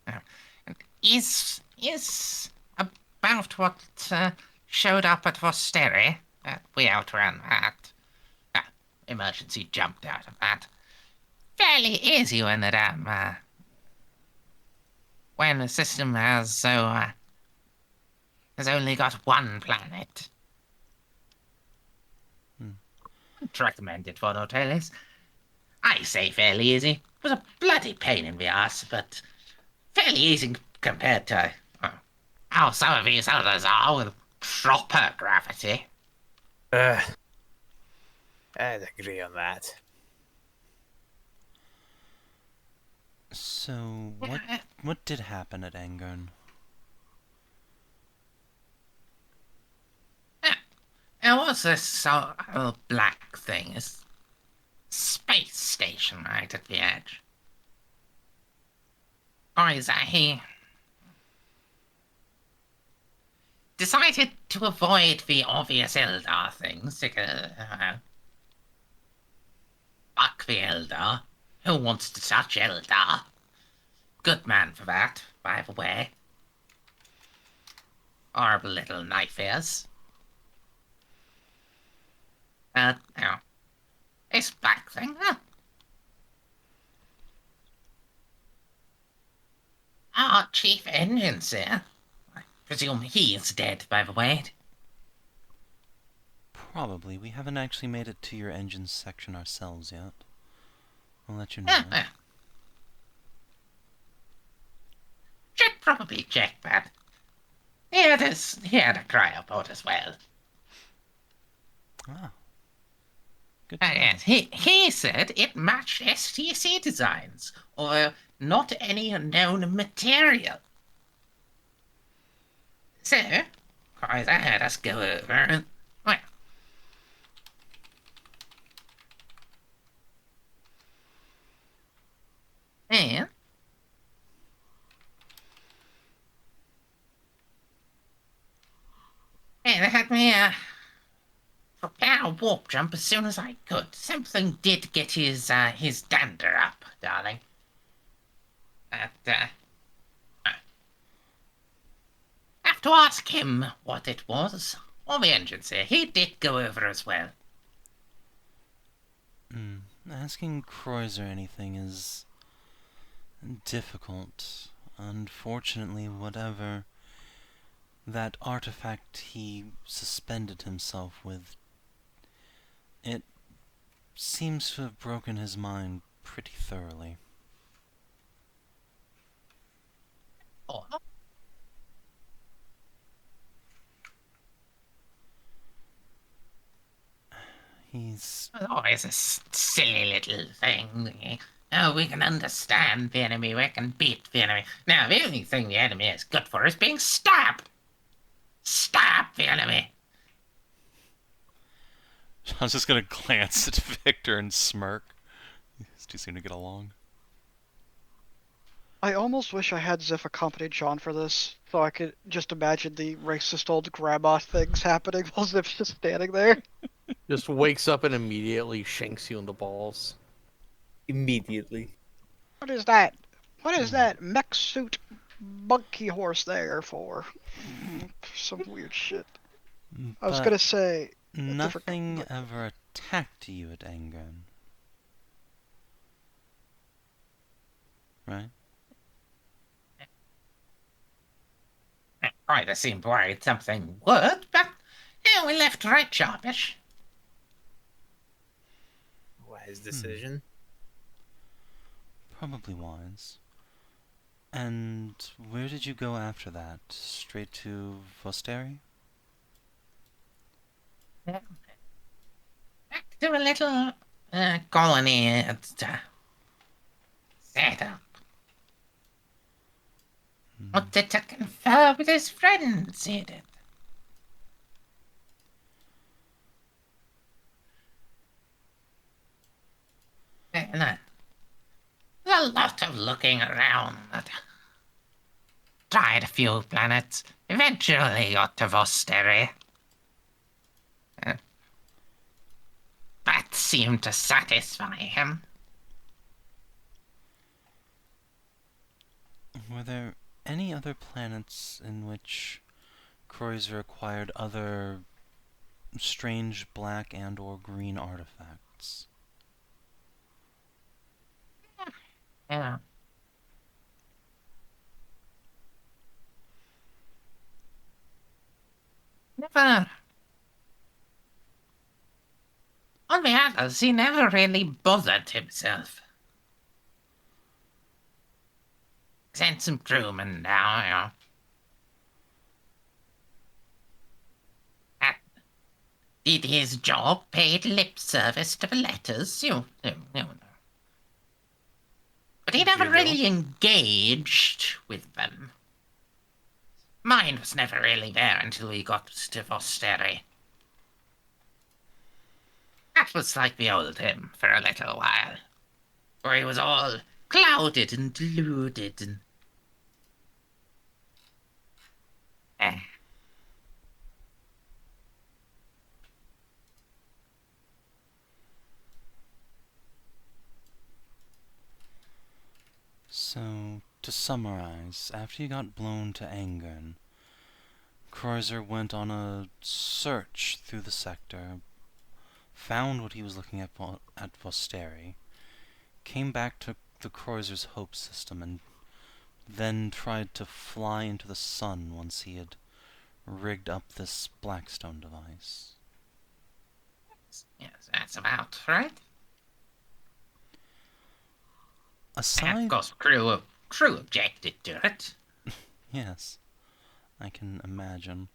Oh. Is about what showed up at Vosteri. We outran that. Emergency jumped out of that. Fairly easy when the damn when the system has only got one planet. I'd recommend it for Ortellius. I say fairly easy. It was a bloody pain in the ass, but fairly easy compared to how some of these others are with proper gravity. I'd agree on that. So, what did happen at Angern? was this black thing? This space station right at the edge. Croizer, he decided to avoid the obvious Eldar things. Fuck the Eldar. Who wants to touch Eldar? Good man for that, by the way. Horrible little knife ears. Now, this black thing, huh? Our chief engineer. I presume he is dead, by the way. Probably. We haven't actually made it to your engine section ourselves yet. I'll let you know. Should probably check that. He had a cryopod as well. Ah. Good. Yes, he said it matched STC designs, although not any known material. So, Croizer had us go over and, well, and they had me prepare a warp jump as soon as I could. Something did get his dander up, darling. Have to ask him what it was. Or the engineer. He did go over as well. Asking Croizer anything is difficult. Unfortunately, whatever that artifact he suspended himself with, it seems to have broken his mind pretty thoroughly. Oh. He's... Oh, it's a silly little thing. Oh, we can understand the enemy, we can beat the enemy. Now, the only thing the enemy is good for is being stabbed. Stab the enemy. I was just gonna glance at Victor and smirk. These two seem to get along. I almost wish I had Xiph accompany Jeanne for this, so I could just imagine the racist old grandma things happening while Xip's just standing there. Just wakes up and immediately shanks you in the balls. Immediately. What is that? What is that mech suit monkey horse there for? Some weird shit. I was But gonna say... nothing ever attacked you at Engram. Right? Croizer seemed worried something would, but yeah, we left right sharpish. Wise decision. Probably wise. And where did you go after that? Straight to Vosteri? Back to a little colony set up. Wanted to confer with his friends, he did. And a lot of looking around. Tried a few planets. Eventually got to Vosteri. That seemed to satisfy him. Were there any other planets in which Croizer acquired other strange black and or green artifacts? Yeah. Never. On the others, he never really bothered himself. Sent some crewmen now, did his job, paid lip service to the letters, you know. But he never really engaged with them. Mine was never really there until we got to Vosteri. That was like the old him for a little while, where he was all clouded and deluded and... So, to summarize, after you got blown to Angern, Croizer went on a search through the sector, found what he was looking at Vosteri, came back to the Croizer's Hope system, and then tried to fly into the sun once he had rigged up this Blackstone device. Yes, that's about right. Aside... Of course, crew objected to it. Yes, I can imagine.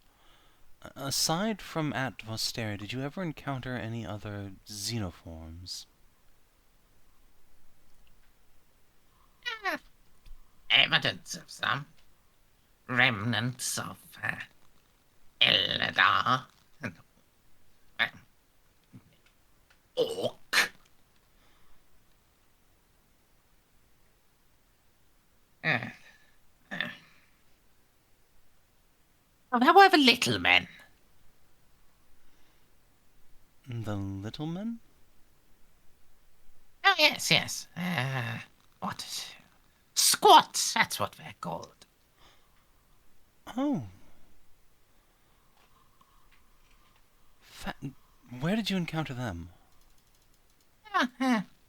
Aside from at Vosteri, did you ever encounter any other xenoforms? Evidence of some. Remnants of Eldar and Orc. However, little men. The little men? Oh, yes. What is it? Squats, that's what they're called. Oh. Where did you encounter them?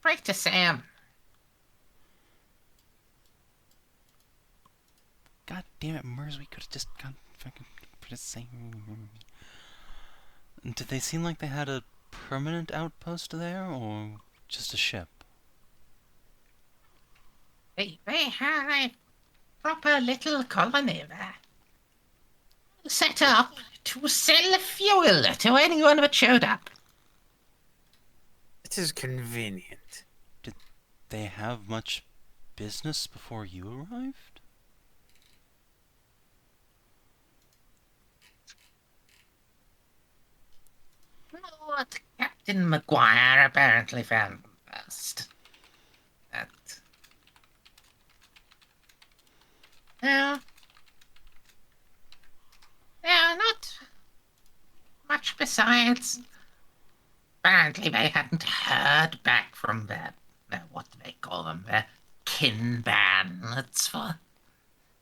Break to Sam. God damn it, Merz, we could have just gone fucking for the same... Did they seem like they had a permanent outpost there, or just a ship? They had a proper little colony there. Set up to sell fuel to anyone that showed up. This is convenient. Did they have much business before you arrived? What Captain Maguire apparently found first. That... No, not much besides. Apparently they hadn't heard back from their what do they call them, their kin bandits for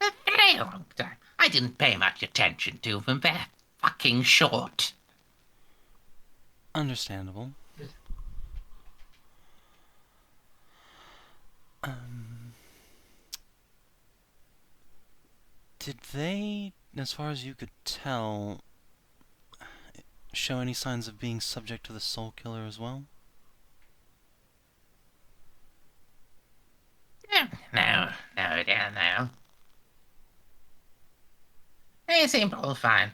a very long time. I didn't pay much attention to them. They're fucking short. Understandable. Did they, as far as you could tell, show any signs of being subject to the Soul Killer as well? No. They seemed all fine.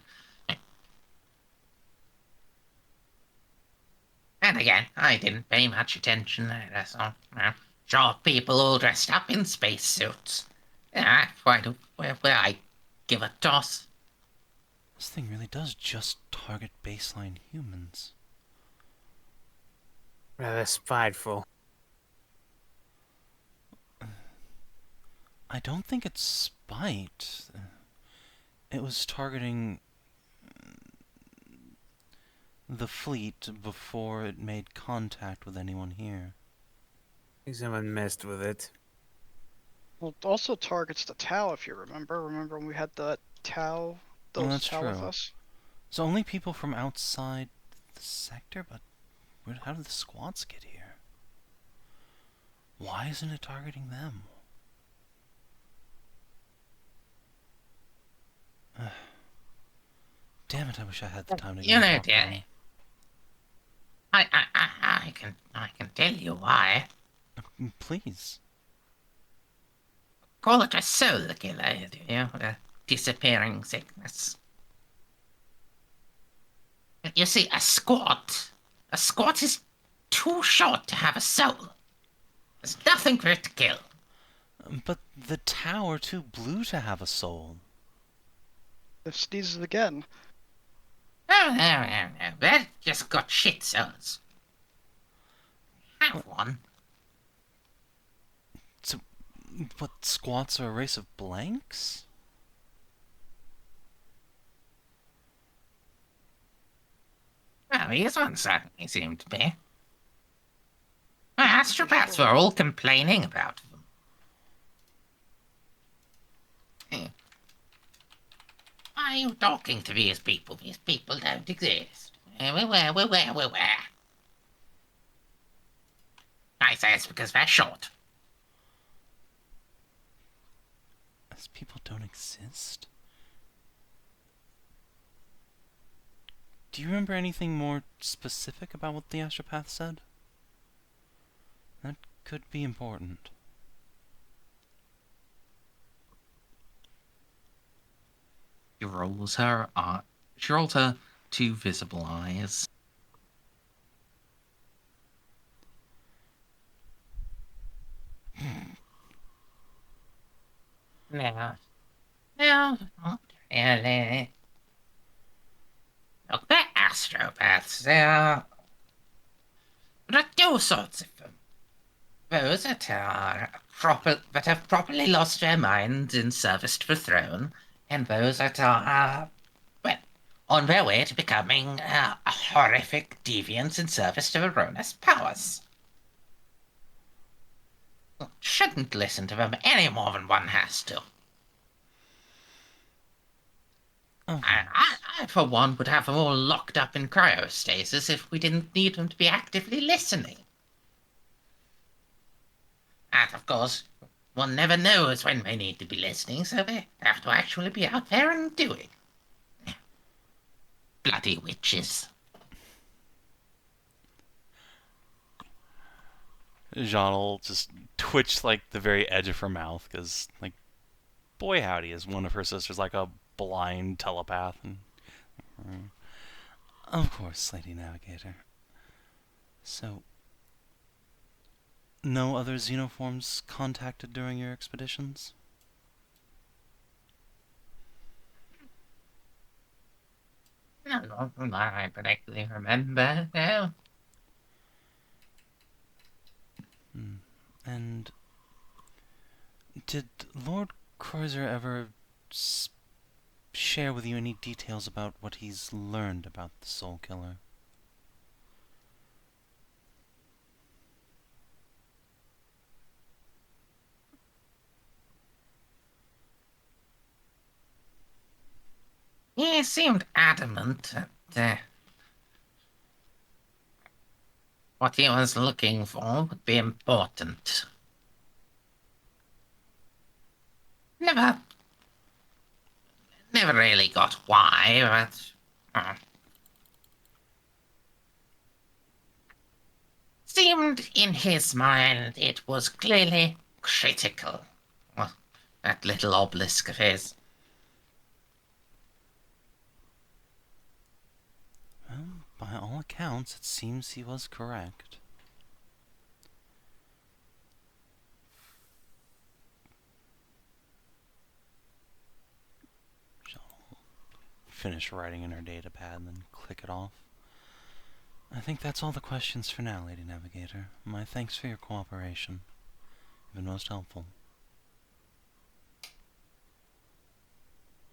And again, I didn't pay much attention either, so, sure, people all dressed up in spacesuits. Yeah, where I give a toss. This thing really does just target baseline humans. Rather spiteful. I don't think it's spite. It was targeting the fleet before it made contact with anyone here. I think someone messed with it. Well, it also targets the Tau, if you remember. Remember when we had the Tau, Well, those that's Tau with true. us? So only people from outside the sector, but how did the squads get here? Why isn't it targeting them? Damn it, I wish I had the time to go You know, talk to them. Danny, I can tell you why. Please. Call it a soul killer, do you? A disappearing sickness. You see, a squat is too short to have a soul. There's nothing for it to kill. But the Tau are too blue to have a soul. It sneezes again. No. They've just got shit souls. have one. So, what, squats are a race of blanks? Well, these ones certainly seem to be. Astropaths were all complaining about them. Why are you talking to these people? These people don't exist. Where? I say it's because they're short. These people don't exist? Do you remember anything more specific about what the astropath said? That could be important. She rolls her two visible eyes. No, not really. Look, they're astropaths. There are two sorts of them. Those that have properly lost their minds in service to the throne, and those that are, well, on their way to becoming horrific deviants in service to the Ronus powers. Shouldn't listen to them any more than one has to. Oh. I, for one, would have them all locked up in cryostasis if we didn't need them to be actively listening. And, of course, one never knows when they need to be listening, so they have to actually be out there and do it. Bloody witches. Jeanne will just twitch, like, the very edge of her mouth, because, like, boy howdy, is one of her sisters like a blind telepath. And, of course, Lady Navigator. So, no other xenoforms contacted during your expeditions? No, I particularly remember, no. And did Lord Croizer ever share with you any details about what he's learned about the Soul Killer? He seemed adamant that what he was looking for would be important. Never really got why, but seemed in his mind it was clearly critical. Well, that little obelisk of his. Well, by all accounts, it seems he was correct. She'll finish writing in her datapad and then click it off. I think that's all the questions for now, Lady Navigator. My thanks for your cooperation. You've been most helpful.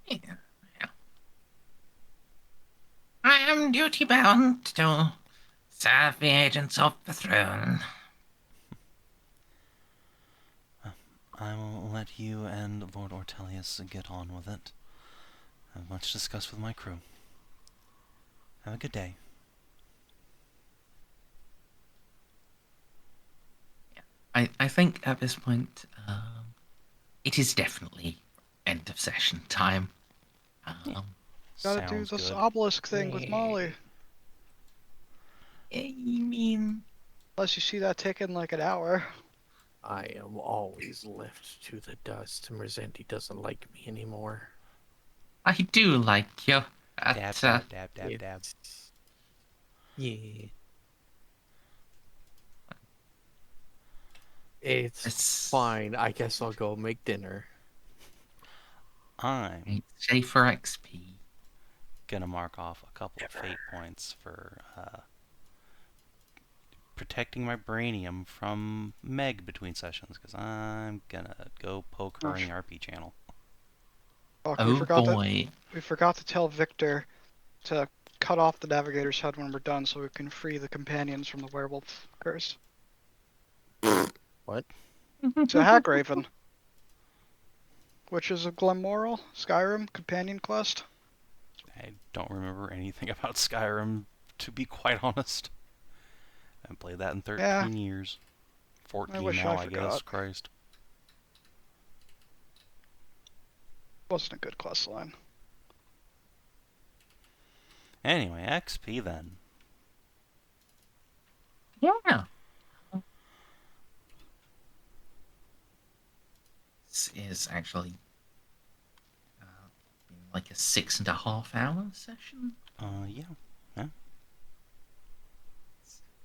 Yeah. I am duty-bound to serve the agents of the throne. I will let you and Lord Ortellius get on with it. I have much to discuss with my crew. Have a good day. I think at this point, it is definitely end of session time. Gotta do Sounds this good. obelisk thing with Molly. You mean? Unless you see that take in like an hour. I am always left to the dust. Merzendi doesn't like me anymore. I do like you. Dab, dab, dab, dab, dab. Yeah. It's It's fine. I guess I'll go make dinner. I'm Schaefer XP. gonna mark off a couple of fate points for protecting my brainium from Meg between sessions, because I'm gonna go poke her in the RP channel. Fuck, Oh boy. we forgot to tell Victor to cut off the Navigator's head when we're done so we can free the companions from the werewolf curse. What? It's a Hagraven, which is a Glenmoral Skyrim companion quest. I don't remember anything about Skyrim, to be quite honest. I haven't played that in 13 years. 14 wish now, I I guess. forgot. Christ. Wasn't a good quest line. Anyway, XP then. Yeah. This is actually like a 6.5 hour session. Yeah.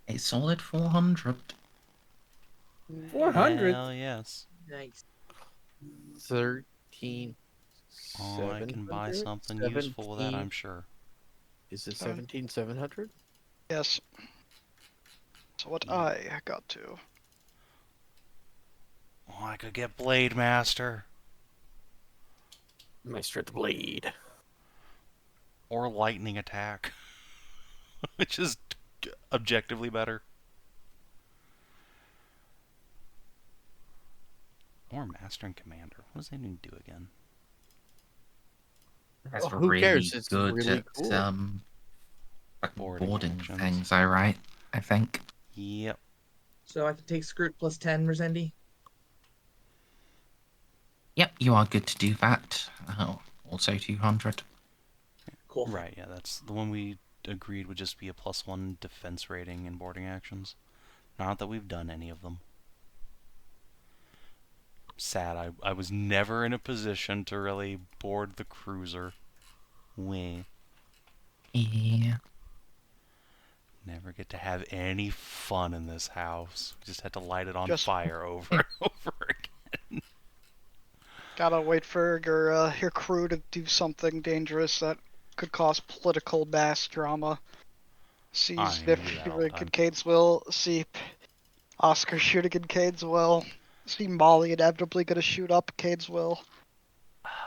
A solid 400. 400. Hell yes. Nice. 13. Oh, I can buy something useful with that, I'm sure. Is it 17,700? Yes. So what I got to. Oh, I could get Blade Master. Master of the Blade. Or Lightning Attack. Which is objectively better. Or Master and Commander. What does that even do again? That's Oh, who really cares? It's good really at cool. boarding actions. things, I think. Yep. So I can take Scroot plus 10, Merzendi? Yep, you are good to do that. Also 200. Cool. Right, yeah, that's the one we agreed would just be a +1 defense rating in boarding actions. Not that we've done any of them. Sad, I was never in a position to really board the cruiser. Weh. Yeah. Never get to have any fun in this house. Just had to light it on Just- fire over and over again. Gotta wait for your crew to do something dangerous that could cause political mass drama. See I Snippy do that all the shooting time. in Canesville, see Ozcar shooting in Canesville, see Molly inevitably gonna shoot up Canesville.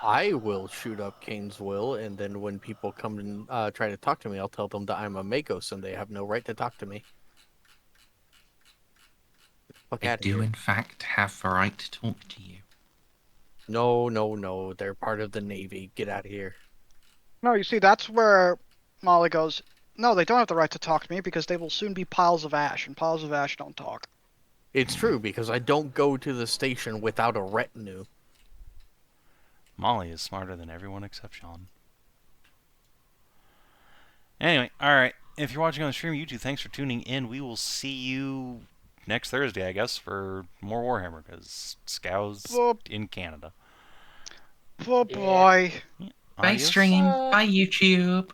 I will shoot up Kane's will, and then when people come and try to talk to me, I'll tell them that I'm a Magos and they have no right to talk to me. Fuck They out of do, here. in fact, have the right to talk to you. No. They're part of the Navy. Get out of here. No, you see, that's where Molly goes, no, they don't have the right to talk to me because they will soon be piles of ash, and piles of ash don't talk. It's true, because I don't go to the station without a retinue. Molly is smarter than everyone except Sean. Anyway, alright. If you're watching on the stream, you two, thanks for tuning in. We will see you next Thursday, I guess, for more Warhammer, because Scow's Well- in Canada. Oh boy. Bye, Adios. stream. Bye, YouTube.